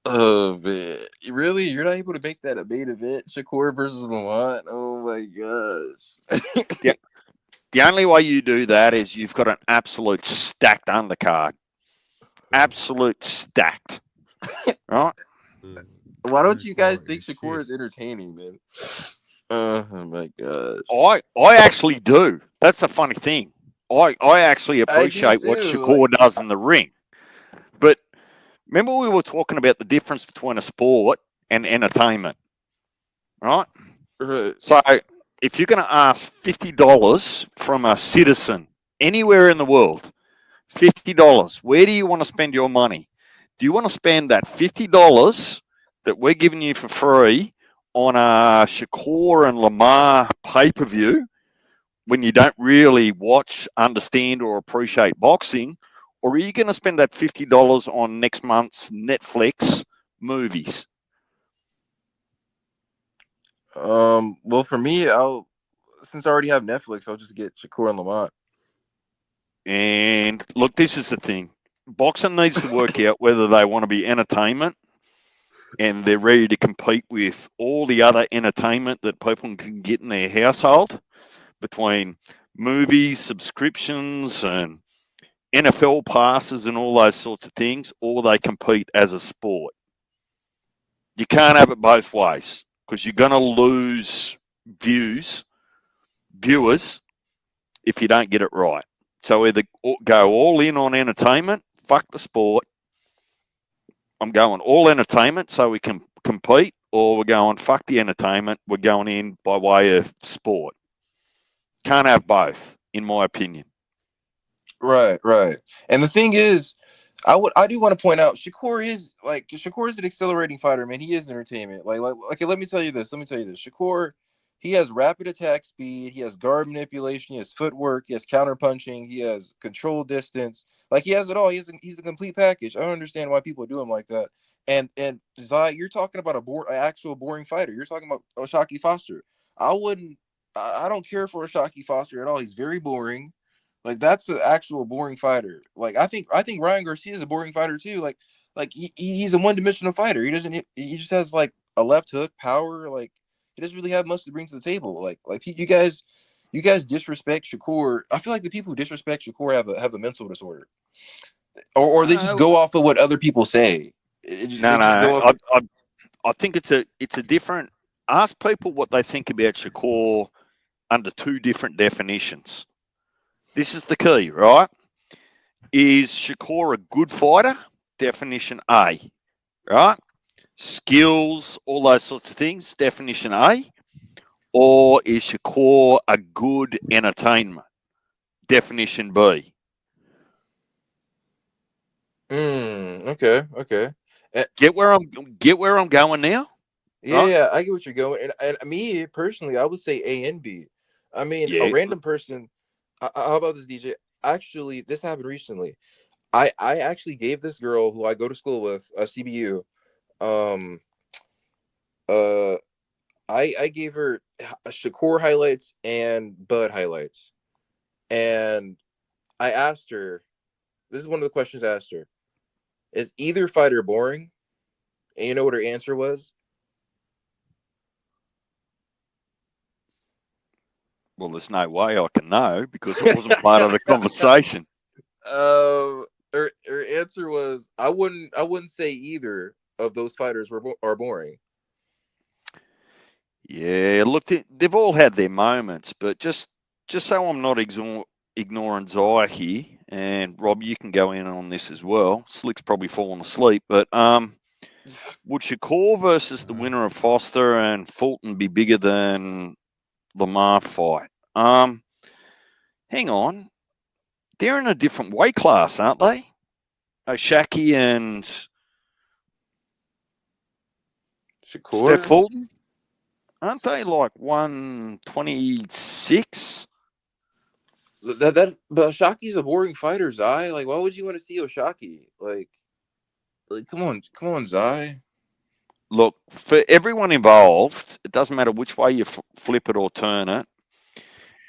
Oh man, really? You're not able to make that a main event? Shakur versus Lamont? Oh my gosh. Yeah. The only way you do that is you've got an absolute stacked undercard. Absolute stacked. Right? Why don't you guys Hardcore think as Shakur shit. is entertaining, man? Oh my gosh. I actually do. That's the funny thing. I actually I do appreciate what too. Like, Shakur does in the ring. But remember we were talking about the difference between a sport and entertainment, right? right. So if you're going to ask $50 from a citizen anywhere in the world, $50, where do you want to spend your money? Do you want to spend that $50 that we're giving you for free on a Shakur and Lamar pay-per-view when you don't really watch, understand, or appreciate boxing? Or are you going to spend that $50 on next month's Netflix movies? Well, for me, since I already have Netflix, I'll just get Shakur and Lamont. And look, this is the thing. Boxing needs to work out whether they want to be entertainment and they're ready to compete with all the other entertainment that people can get in their household between movies, subscriptions, and NFL passes and all those sorts of things, or they compete as a sport. You can't have it both ways because you're going to lose viewers, if you don't get it right. So either go all in on entertainment, fuck the sport. I'm going all entertainment so we can compete, or we're going fuck the entertainment. We're going in by way of sport. Can't have both, in my opinion. Right, right. And the thing is, I do want to point out Shakur is an accelerating fighter, man. He is entertainment. Like okay, let me tell you this. Shakur, he has rapid attack speed, he has guard manipulation, he has footwork, he has counter punching, he has control distance. Like he has it all. He's a complete package. I don't understand why people do him like that. And Zai, you're talking about an actual boring fighter. You're talking about Oshaki Foster. I wouldn't I don't care for Oshaki Foster at all. He's very boring. Like that's an actual boring fighter. Like I think Ryan Garcia is a boring fighter too. Like he's a one dimensional fighter. He just has like a left hook power. Like he doesn't really have much to bring to the table. Like you guys disrespect Shakur. I feel like the people who disrespect Shakur have a mental disorder, or they just No, go off of what other people say. no, They just no. go off. I think it's a different. Ask people what they think about Shakur under two different definitions. This is the key, right? Is Shakur a good fighter? Definition A, right? Skills, all those sorts of things. Definition A. Or is Shakur a good entertainment? Definition B. Okay, okay. Get where I'm going now, Yeah, right? yeah, I get what you're going. And me personally, I would say A and B. I mean, a Yeah. random person. How about this, DJ? Actually, this happened recently. I actually gave this girl who I go to school with, a CBU. Um, uh, I gave her Shakur highlights and Bud highlights, and I asked her. This is one of the questions I asked her: is either fighter boring? And you know what her answer was? Well, there's no way I can know because it wasn't part of the conversation. Her answer was I wouldn't say either of those fighters are boring. Yeah, look, they've all had their moments, but just so I'm not ignoring Zaya here, and Rob, you can go in on this as well. Slick's probably fallen asleep, but would Shakur versus the winner of Foster and Fulton be bigger than Lamar fight? Hang on, they're in a different weight class, aren't they? O'Shaki and Steph Shakur? Fulton, aren't they like 126? But Oshaki's a boring fighter, Zai. Like, why would you want to see Oshaki? Like come on, Zai. Look, for everyone involved, it doesn't matter which way you flip it or turn it.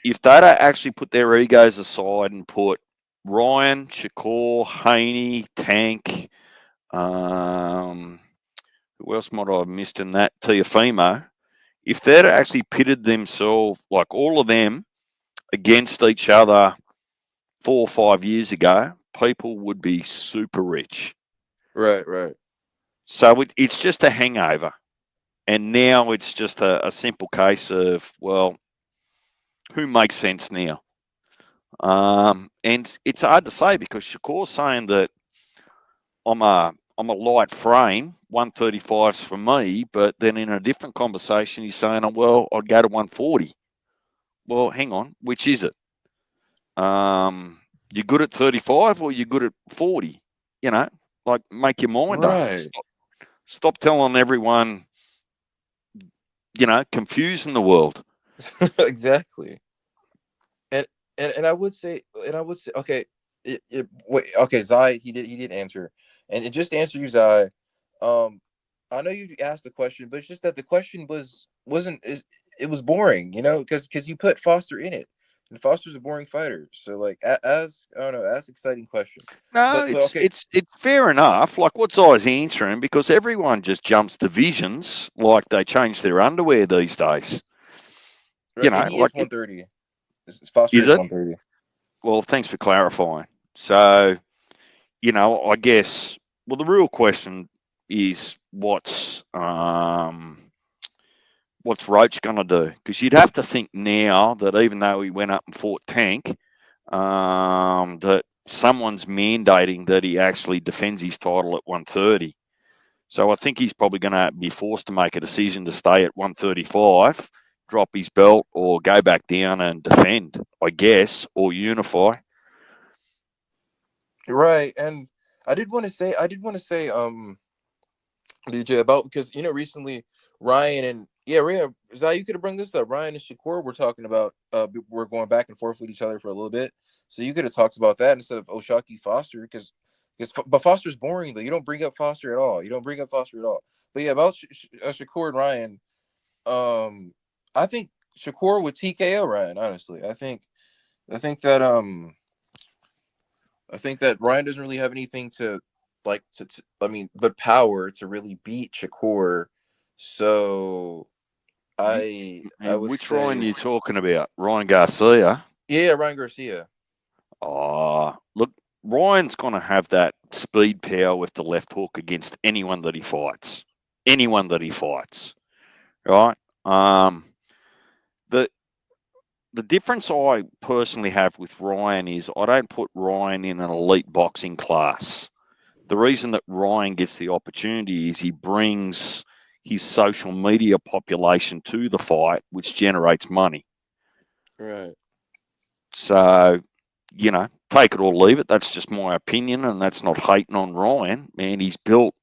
If they don't actually put their egos aside and put Ryan, Shakur, Haney, Tank, um, who else might I have missed in that? Tiafimo. If they'd actually pitted themselves, like all of them, against each other 4 or 5 years ago, people would be super rich. Right. So it's just a hangover. And now it's just a simple case of, well, who makes sense now? And it's hard to say because Shakur's saying that I'm a light frame, 135's for me, but then in a different conversation he's saying, well, I'd go to 140. Well, hang on, which is it? You good at 35 or you good at 40? You know, like make your mind up. Right. Stop telling everyone, confusing the world. Exactly. And and I would say okay, wait, okay, Zai, he did answer. And it just to answer you, Zai, um I know you asked the question, but it's just that the question wasn't is it was boring, because you put Foster in it. And Foster's a boring fighter. So like as I don't know, ask exciting question. No, But it's okay, it's it's fair enough. Like what's I's answering because everyone just jumps divisions like they change their underwear these days. right, and he Like is 130. Foster is is it? 130. Well, thanks for clarifying. So, I guess well the real question is what's Roach going to do? Because you'd have to think now that even though he went up and fought Tank, that someone's mandating that he actually defends his title at 130. So I think he's probably going to be forced to make a decision to stay at 135, drop his belt, or go back down and defend, I guess, or unify. Right. And I did want to say DJ about because recently Ryan and Zai, you could have brought this up. Ryan and Shakur were talking about we're going back and forth with each other for a little bit, so you could have talked about that instead of Oshaki Foster but Foster's boring though. You don't bring up Foster at all. You don't bring up Foster at all. But yeah, about Shakur and Ryan, I think Shakur would TKO Ryan. Honestly, I think that I think that Ryan doesn't really have anything to I mean, but power to really beat Shakur. So I And would which Ryan say you talking about? Ryan Garcia? yeah, Ryan Garcia. Oh, look, Ryan's going to have that speed power with the left hook against anyone that he fights. Anyone that he fights, right? The the difference I personally have with Ryan is I don't put Ryan in an elite boxing class. The reason that Ryan gets the opportunity is he brings his social media population to the fight, which generates money. Right. So, take it or leave it. That's just my opinion, and that's not hating on Ryan. Man, he's built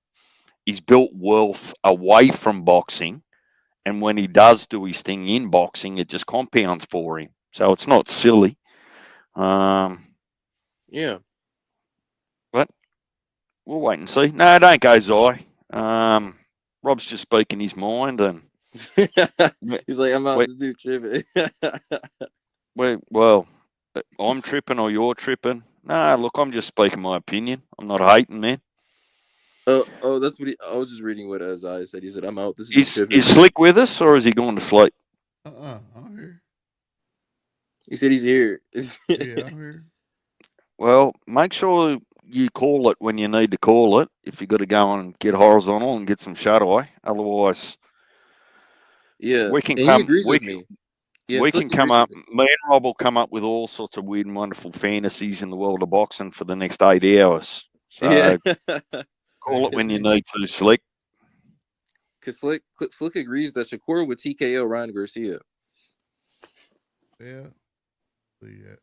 wealth away from boxing, and when he does do his thing in boxing, it just compounds for him. So it's not silly. Yeah. But we'll wait and see. No, don't go Zai. Rob's just speaking his mind, and He's like, I'm out we to do tripping. well, I'm tripping or you're tripping. No, look, I'm just speaking my opinion. I'm not hating, man. Oh, that's what I was just reading what Zai said. He said, I'm out. This is just Is tripping. Slick with us, or is he going to sleep? I'm here. He said he's here. Yeah, I'm here. Well, make sure you call it when you need to call it. If you got to go and get horizontal and get some shut eye, otherwise Yeah, we can and he come. agrees We with can, me. Yeah, we Slick can come agrees with up. me. Me and Rob will come up with all sorts of weird and wonderful fantasies in the world of boxing for the next 8 hours. Yeah, So call Hey, it hit when you me. need to, Slick. because Slick agrees that Shakur would TKO Ryan Garcia. Yeah, believe that.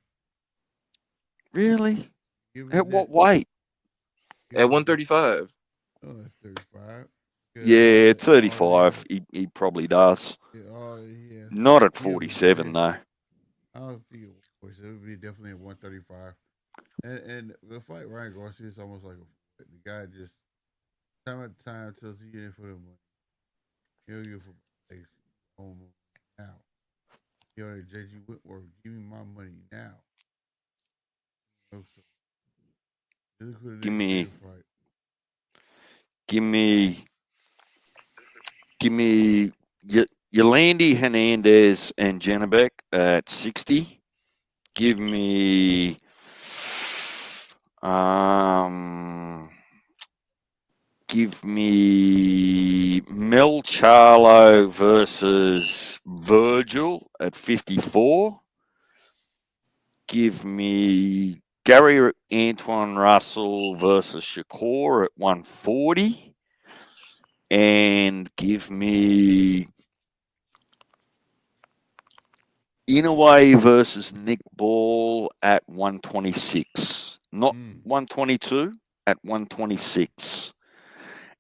Really? Give me At that. what weight? Give At me that. 135. Oh, that's 35. Because Yeah, all he 35. has, He probably does. all he has to Not at give is 47 that. though. I don't think it was. It would be definitely at 135. And the fight Ryan Garcia is almost like the guy just time at time tells you in for the money. You for legacy. Home now. Yo, JG Whitworth, give me my money now. So look what it Give is. Bigger me, fight. give me Give me Yolandi, Hernandez, and Janabek at 60. Give me Mel Charlo versus Virgil at 54. Give me Gary Antoine Russell versus Shakur at 140. And give me Inouye versus Nick Ball at 126. Not 122, at 126.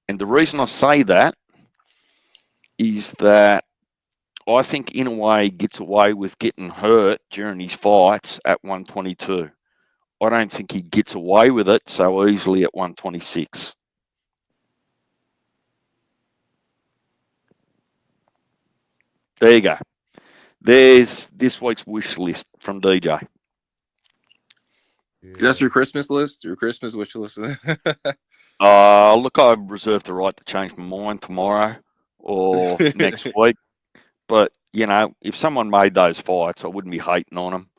And the reason I say that is that I think Inouye gets away with getting hurt during his fights at 122. I don't think he gets away with it so easily at 126. There you go. There's this week's wish list from DJ. Yeah. That's your Christmas list? Your Christmas wish list? Look, I reserve the right to change my mind tomorrow or next week. But, you know, if someone made those fights, I wouldn't be hating on them.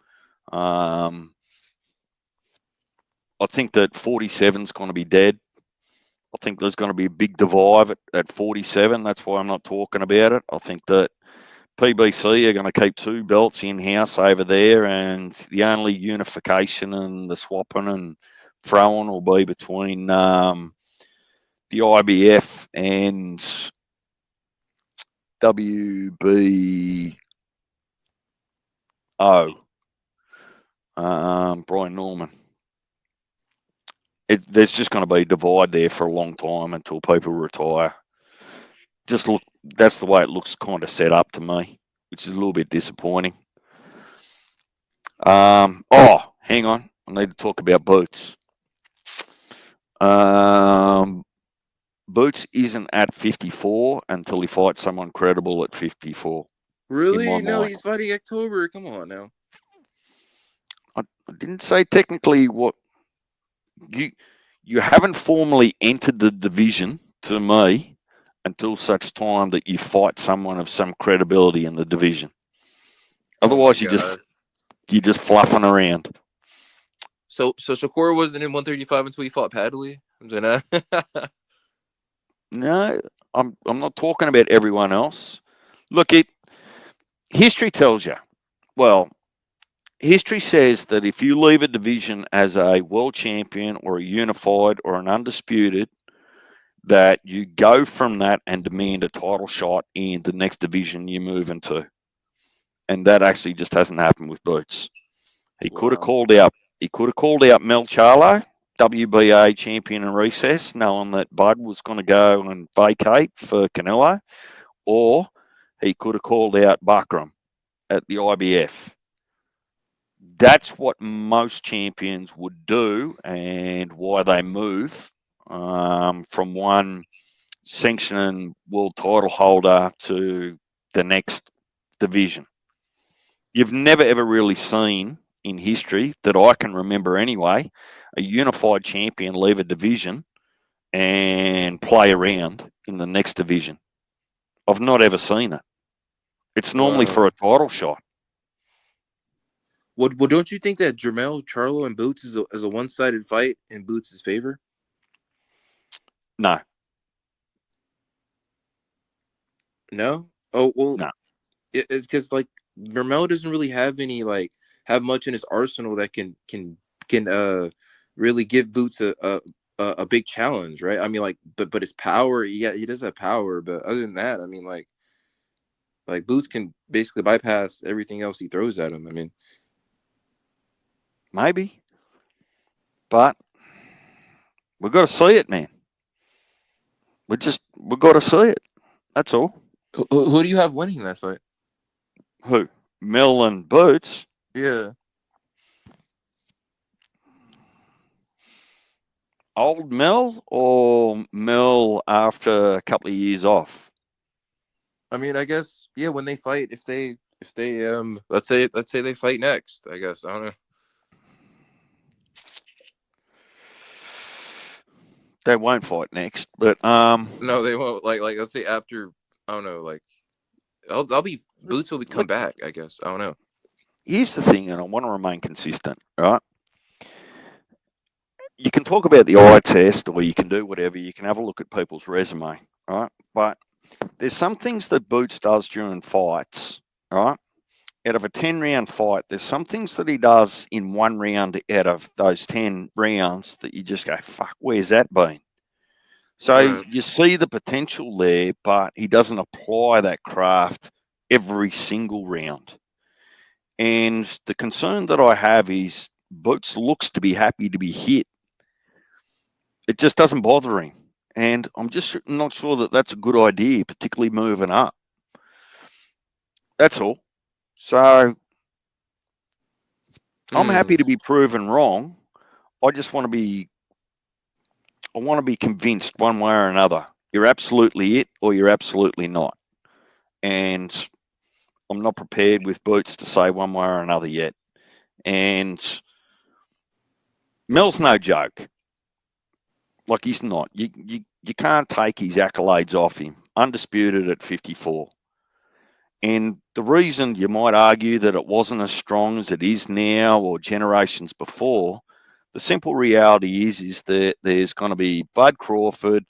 I think that 47 is going to be dead. I think there's going to be a big divide at 47. That's why I'm not talking about it. I think that PBC are going to keep two belts in-house over there, and the only unification and the swapping and throwing will be between the IBF and WBO. Brian Norman. There's just going to be a divide there for a long time until people retire. That's the way it looks kind of set up to me, which is a little bit disappointing. Hang on. I need to talk about Boots. Boots isn't at 54 until he fights someone credible at 54. Really? No, he's fighting October. Come on now. I didn't say technically what you haven't formally entered the division to me until such time that you fight someone of some credibility in the division. Otherwise, you're just fluffing around. So Shakur wasn't in 135 until he fought Padley? No, I'm not talking about everyone else. Look, history tells you. Well, history says that if you leave a division as a world champion or a unified or an undisputed, that you go from that and demand a title shot in the next division you move into. And that actually just hasn't happened with Boots. He could have called out Mel Charlo, WBA champion in recess, knowing that Bud was going to go and vacate for Canelo, or he could have called out Buckram at the IBF. That's what most champions would do, and why they move from one sanctioning world title holder to the next division. You've never ever really seen in history that I can remember anyway, a unified champion leave a division and play around in the next division. I've not ever seen it. It's normally for a title shot. Well, don't you think that Jermell Charlo and Boots is a one-sided fight in Boots' favor? No. No? Oh, well, no. It's because like Jermell doesn't really have any have much in his arsenal that can really give Boots a big challenge, right? I mean, but his power, he does have power, but other than that, I mean, like Boots can basically bypass everything else he throws at him. I mean, maybe, but we've got to see it, man. We've got to see it. That's all. Who do you have winning that fight? Who? Mel and Boots? Yeah. Old Mel or Mel after a couple of years off? I mean, I guess when they fight, if they let's say they fight next, I guess. I don't know. They won't fight next, but no, they won't. Like let's say after I don't know. Like, I'll be Boots will come back. I guess I don't know. Here's the thing, and I want to remain consistent, right? You can talk about the eye test, or you can do whatever. You can have a look at people's resume, right? But there's some things that Boots does during fights, right? Out of a 10-round fight, there's some things that he does in one round out of those 10 rounds that you just go, fuck, where's that been? So you see the potential there, but he doesn't apply that craft every single round. And the concern that I have is Boots looks to be happy to be hit. It just doesn't bother him. And I'm just not sure that that's a good idea, particularly moving up. That's all. So I'm happy to be proven wrong. I just want to be convinced one way or another. You're absolutely it or you're absolutely not. And I'm not prepared with Boots to say one way or another yet. And Mel's no joke. Like, he's not. You can't take his accolades off him. Undisputed at 54. And the reason you might argue that it wasn't as strong as it is now or generations before, the simple reality is that there's going to be Bud Crawford,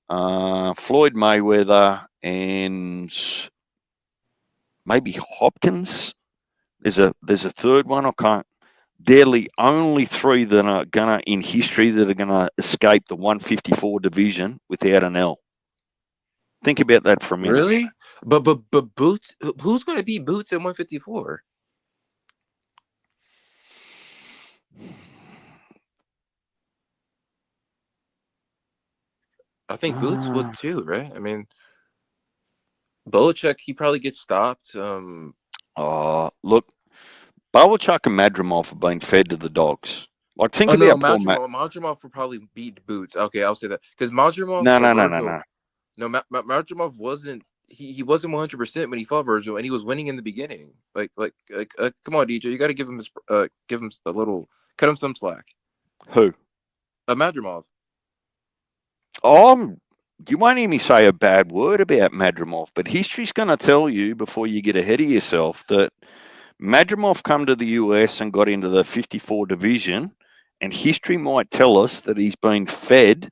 Floyd Mayweather, and maybe Hopkins. There's a third one. I can't. They're the only three that are gonna in history that are gonna escape the 154 division without an L. Think about that for a minute. Really? But Boots, who's going to beat Boots at 154? I think Boots would too, right? I mean, Belichick, he probably gets stopped. Look, Belichick and Madrimov have been fed to the dogs. Like, think about Paul Madrimov will probably beat Boots. Okay, I'll say that because Madrimov. No. No, Madrimov wasn't. He wasn't 100% when he fought Virgil, and he was winning in the beginning. Like, come on, DJ, you got to give him a little, cut him some slack. Who? Madrimov. You won't hear me say a bad word about Madrimov, but history's going to tell you before you get ahead of yourself that Madrimov come to the US and got into the 54 division, and history might tell us that he's been fed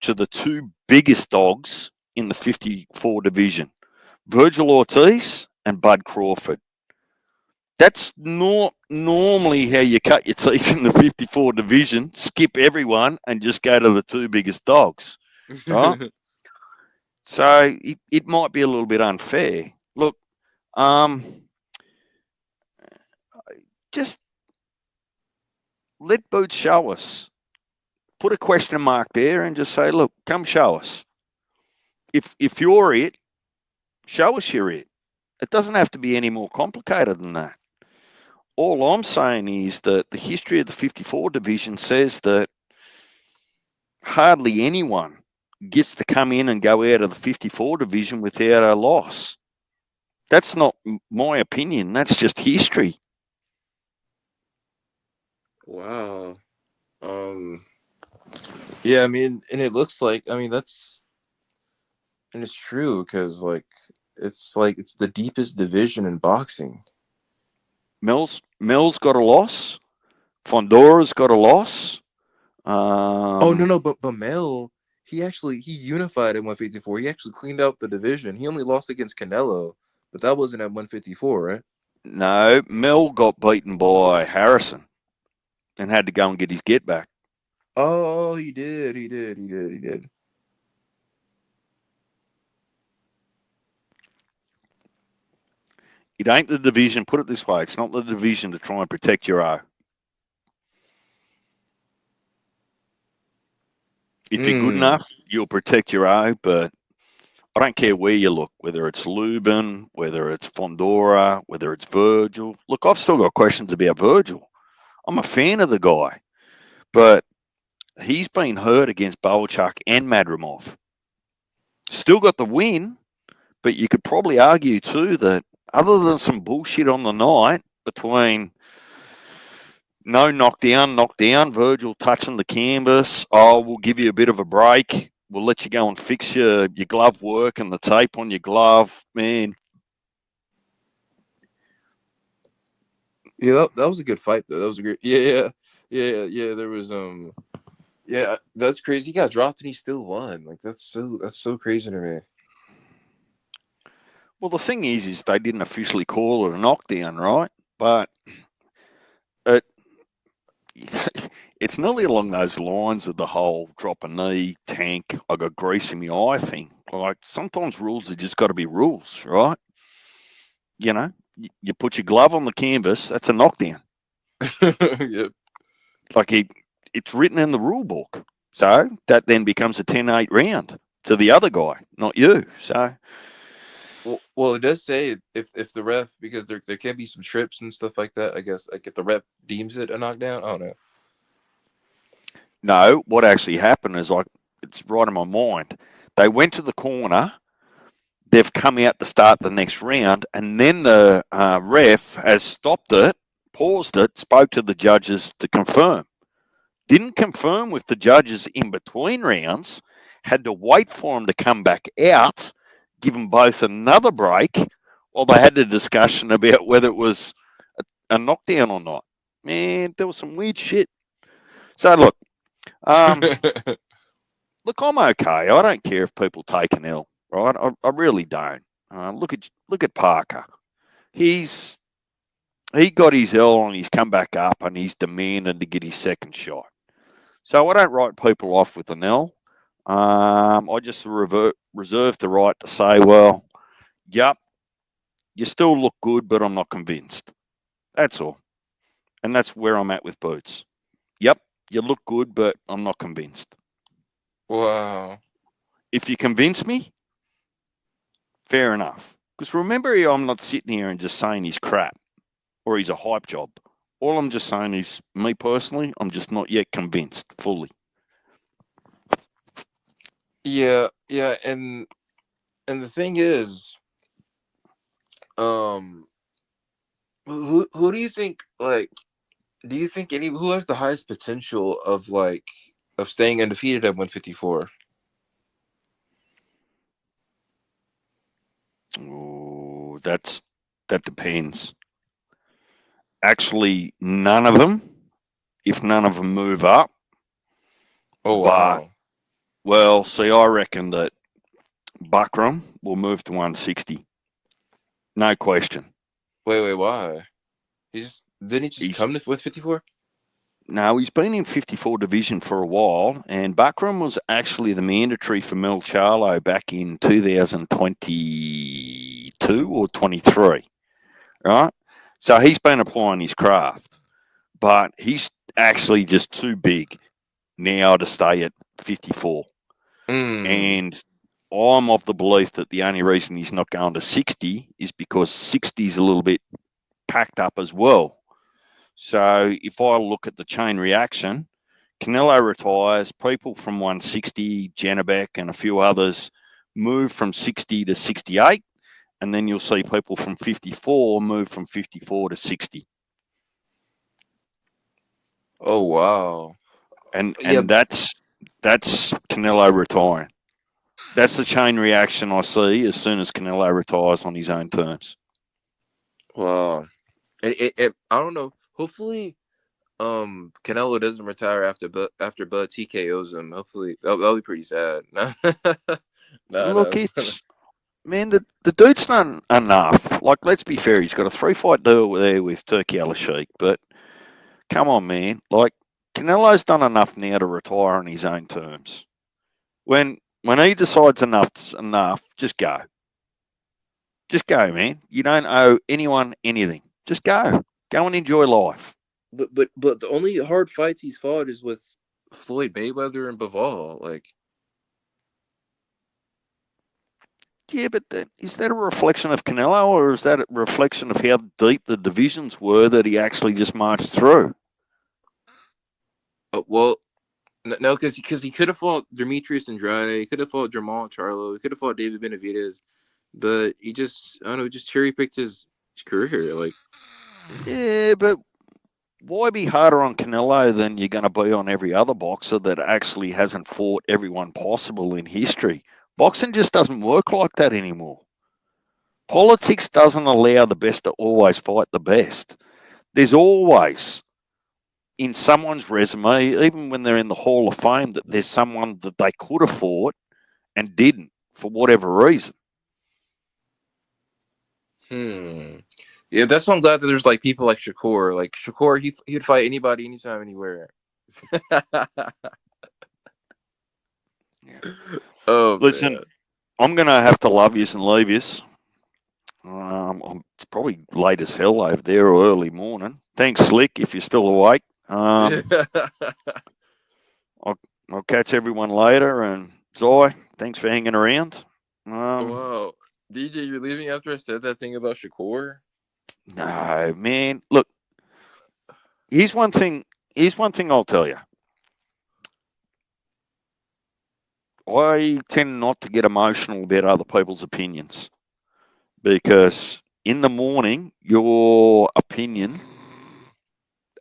to the two biggest dogs in the 54 division, Virgil Ortiz and Bud Crawford. That's not normally how you cut your teeth in the 54 division, skip everyone and just go to the two biggest dogs, right? So it might be a little bit unfair. Look, just let Boots show us. Put a question mark there and just say, look, come show us. If you're it, show us you're it. It doesn't have to be any more complicated than that. All I'm saying is that the history of the 54 division says that hardly anyone gets to come in and go out of the 54 division without a loss. That's not my opinion. That's just history. Wow. Yeah, I mean, and it looks like, I mean, it's true because it's the deepest division in boxing. Mel's got a loss. Fondora's got a loss. But Mel, he unified at 154. He actually cleaned out the division. He only lost against Canelo, but that wasn't at 154, right? No, Mel got beaten by Harrison and had to go and get his get back. Oh, he did. It ain't the division. Put it this way. It's not the division to try and protect your O. If you're good enough, you'll protect your O, but I don't care where you look, whether it's Lubin, whether it's Fondora, whether it's Virgil. Look, I've still got questions about Virgil. I'm a fan of the guy, but he's been hurt against Belichick and Madrimov. Still got the win, but you could probably argue too that other than some bullshit on the night between no knockdown, Virgil touching the canvas, we'll give you a bit of a break, we'll let you go and fix your glove work and the tape on your glove, man. Yeah, that was a good fight though. That was a great. Yeah. There was Yeah, that's crazy. He got dropped and he still won. Like that's so crazy to me. Well, the thing is they didn't officially call it a knockdown, right? But it, it's nearly along those lines of the whole drop a knee, tank, I got grease in my eye thing. Like sometimes rules have just got to be rules, right? You know, you put your glove on the canvas, that's a knockdown. Yep. Like it's written in the rule book. So that then becomes a 10-8 round to the other guy, not you. So Well, it does say if the ref, because there can be some trips and stuff like that. I guess like if the ref deems it a knockdown, I don't know. no, what actually happened is it's right in my mind. They went to the corner. They've come out to start the next round, and then the ref has stopped it, paused it, spoke to the judges to confirm. Didn't confirm with the judges in between rounds, had to wait for them to come back out, give them both another break while they had the discussion about whether it was a knockdown or not. Man, there was some weird shit. So look, look, I'm okay. I don't care if people take an L, right? I really don't. Look at Parker. He got his L and he's come back up and he's demanded to get his second shot. So I don't write people off with an L. I just reserve the right to say, well, yep, you still look good, but I'm not convinced. That's all. And that's where I'm at with Boots. Yep, you look good, but I'm not convinced. Wow. If you convince me, fair enough. Because remember, I'm not sitting here and just saying he's crap or he's a hype job. All I'm just saying is, me personally, I'm just not yet convinced fully. Yeah, and the thing is, who do you think like? Do you think who has the highest potential of staying undefeated at 154? Oh, that depends. Actually, none of them. If none of them move up, Oh but wow. well, see, I reckon that Buckram will move to 160. No question. Wait, why? Didn't he just He's come with 54? No, he's been in 54 division for a while, and Buckram was actually the mandatory for Mel Charlo back in 2022 or 23, right? So he's been applying his craft, but he's actually just too big now to stay at 54. Mm. And I'm of the belief that the only reason he's not going to 60 is because 60 is a little bit packed up as well. So if I look at the chain reaction, Canelo retires, people from 160, Janabek and a few others move from 60 to 68, and then you'll see people from 54 move from 54 to 60. Oh wow. And Yeah. that's Canelo retiring. That's the chain reaction I see as soon as Canelo retires on his own terms. Wow. And I don't know. Hopefully, Canelo doesn't retire after Bud TKOs him. Hopefully, that'll be pretty sad. Look, No. it's man, the dude's not enough. Like, let's be fair, he's got a 3-fight deal there with Turkey Al Sheikh, but come on, man. Like, Canelo's done enough now to retire on his own terms. When he decides enough's enough, just go. Just go, man. You don't owe anyone anything. Just go. Go and enjoy life. But the only hard fights he's fought is with Floyd Mayweather and Bivol. Like, Yeah, but is that a reflection of Canelo, or is that a reflection of how deep the divisions were that he actually just marched through? well, no, because he could have fought Demetrius Andrade, he could have fought Jamal Charlo, he could have fought David Benavidez, but he just, I don't know, just cherry picked his career. Like, Yeah, but why be harder on Canelo than you're going to be on every other boxer that actually hasn't fought everyone possible in history? Boxing just doesn't work like that anymore. Politics doesn't allow the best to always fight the best. There's always in someone's resume, even when they're in the Hall of Fame, that there's someone that they could have fought and didn't for whatever reason. Yeah, that's why I'm glad that there's like people like Shakur. Like Shakur, he'd fight anybody, anytime, anywhere. Oh Listen, man. I'm going to have to love yous and leave yous. It's probably late as hell over there or early morning. Thanks, Slick, if you're still awake. I'll catch everyone later. And Zoi, thanks for hanging around. Wow, DJ, you're leaving after I said that thing about Shakur? No, man. Look, here's one thing. I'll tell you. I tend not to get emotional about other people's opinions because in the morning, your opinion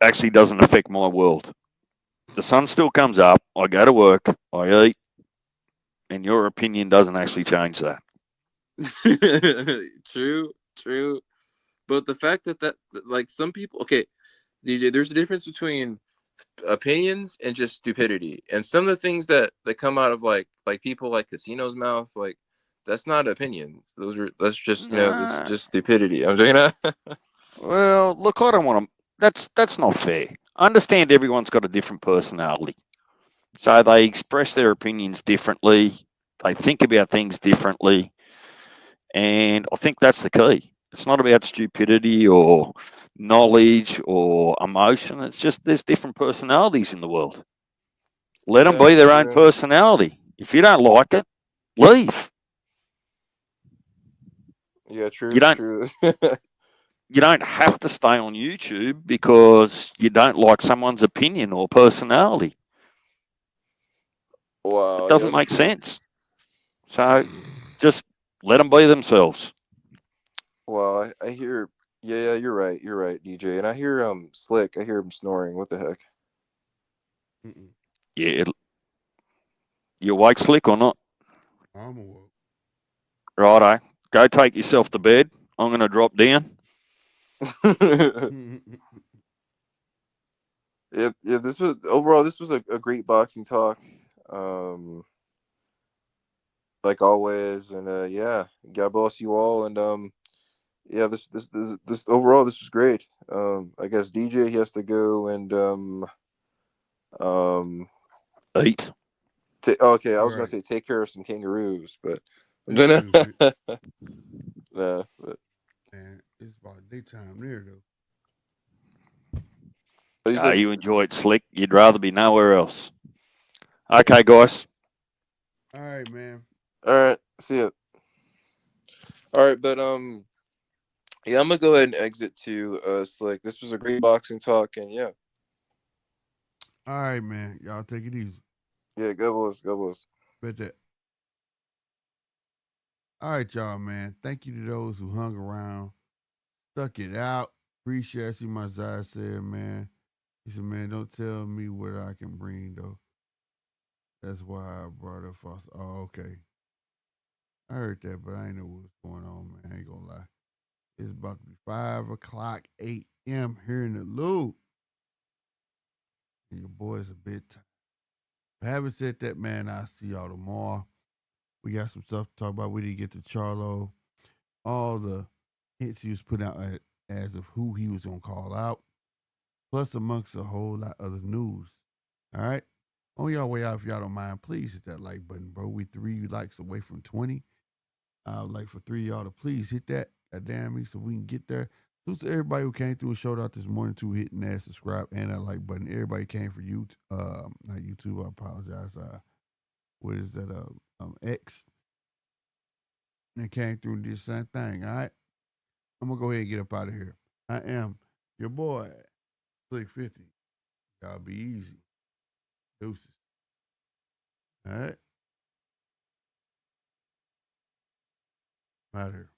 actually doesn't affect my world. The sun still comes up. I go to work. I eat. And your opinion doesn't actually change that. True. But the fact that like some people, okay, DJ, there's a difference between opinions and just stupidity. And some of the things that come out of like people like Casino's mouth, like that's not opinion. That's just that's just stupidity. I'm saying that. Well, look, I don't want to. That's not fair. I understand everyone's got a different personality, so they express their opinions differently. They think about things differently, and I think that's the key. It's not about stupidity or knowledge or emotion. It's just there's different personalities in the world. Let them be their own personality. If you don't like it, leave. Yeah, true. You don't have to stay on YouTube because you don't like someone's opinion or personality. Wow, It yeah, doesn't that's make true. sense. So just let them be themselves. Wow, I hear. Yeah, you're right, DJ. And I hear Slick. I hear him snoring. What the heck? Yeah, you awake, Slick, or not? I'm awoke. Righto. Go take yourself to bed. I'm going to drop down. Yeah. This was a great boxing talk. Like always, and yeah, God bless you all. And yeah, this overall this was great. I guess DJ, he has to go and um Eat. okay, I was gonna Right. say take care of some kangaroos, but You stupid. nah, but Man, it's about daytime there, though. you said You enjoy it, Slick. You'd rather be nowhere else. Okay, guys. All right, man. all right. See ya. All right, but yeah, I'm gonna go ahead and exit to Slick. This was a great boxing talk, and yeah, All right, man. Y'all take it easy. yeah, God bless. Bet that. All right, y'all, man. Thank you to those who hung around, stuck it out. Appreciate it. See my Zai said, man. He said, man, don't tell me what I can bring, though. That's why I brought up Foster. Oh, okay. I heard that, but I ain't know what was going on, man. I ain't gonna lie. It's about to be 5 o'clock, 8 a.m. here in the loop. And your boy's a bit tired. But having said that, man, I'll see y'all tomorrow. We got some stuff to talk about. We didn't get to Charlo. All the hits he was putting out as of who he was going to call out. Plus, amongst a whole lot of other news. All right? On y'all way out, if y'all don't mind, please hit that like button, bro. We 3 likes away from 20. I would like for 3 of y'all to please hit that. Goddamn me, so we can get there. So to everybody who came through a shout out this morning to hitting that subscribe and that like button. Everybody came for you, not YouTube. I apologize. What is that? X. And came through and did the same thing. All right. I'm gonna go ahead and get up out of here. I am your boy, Slick 50. Y'all be easy. Deuces. All right. Out of here.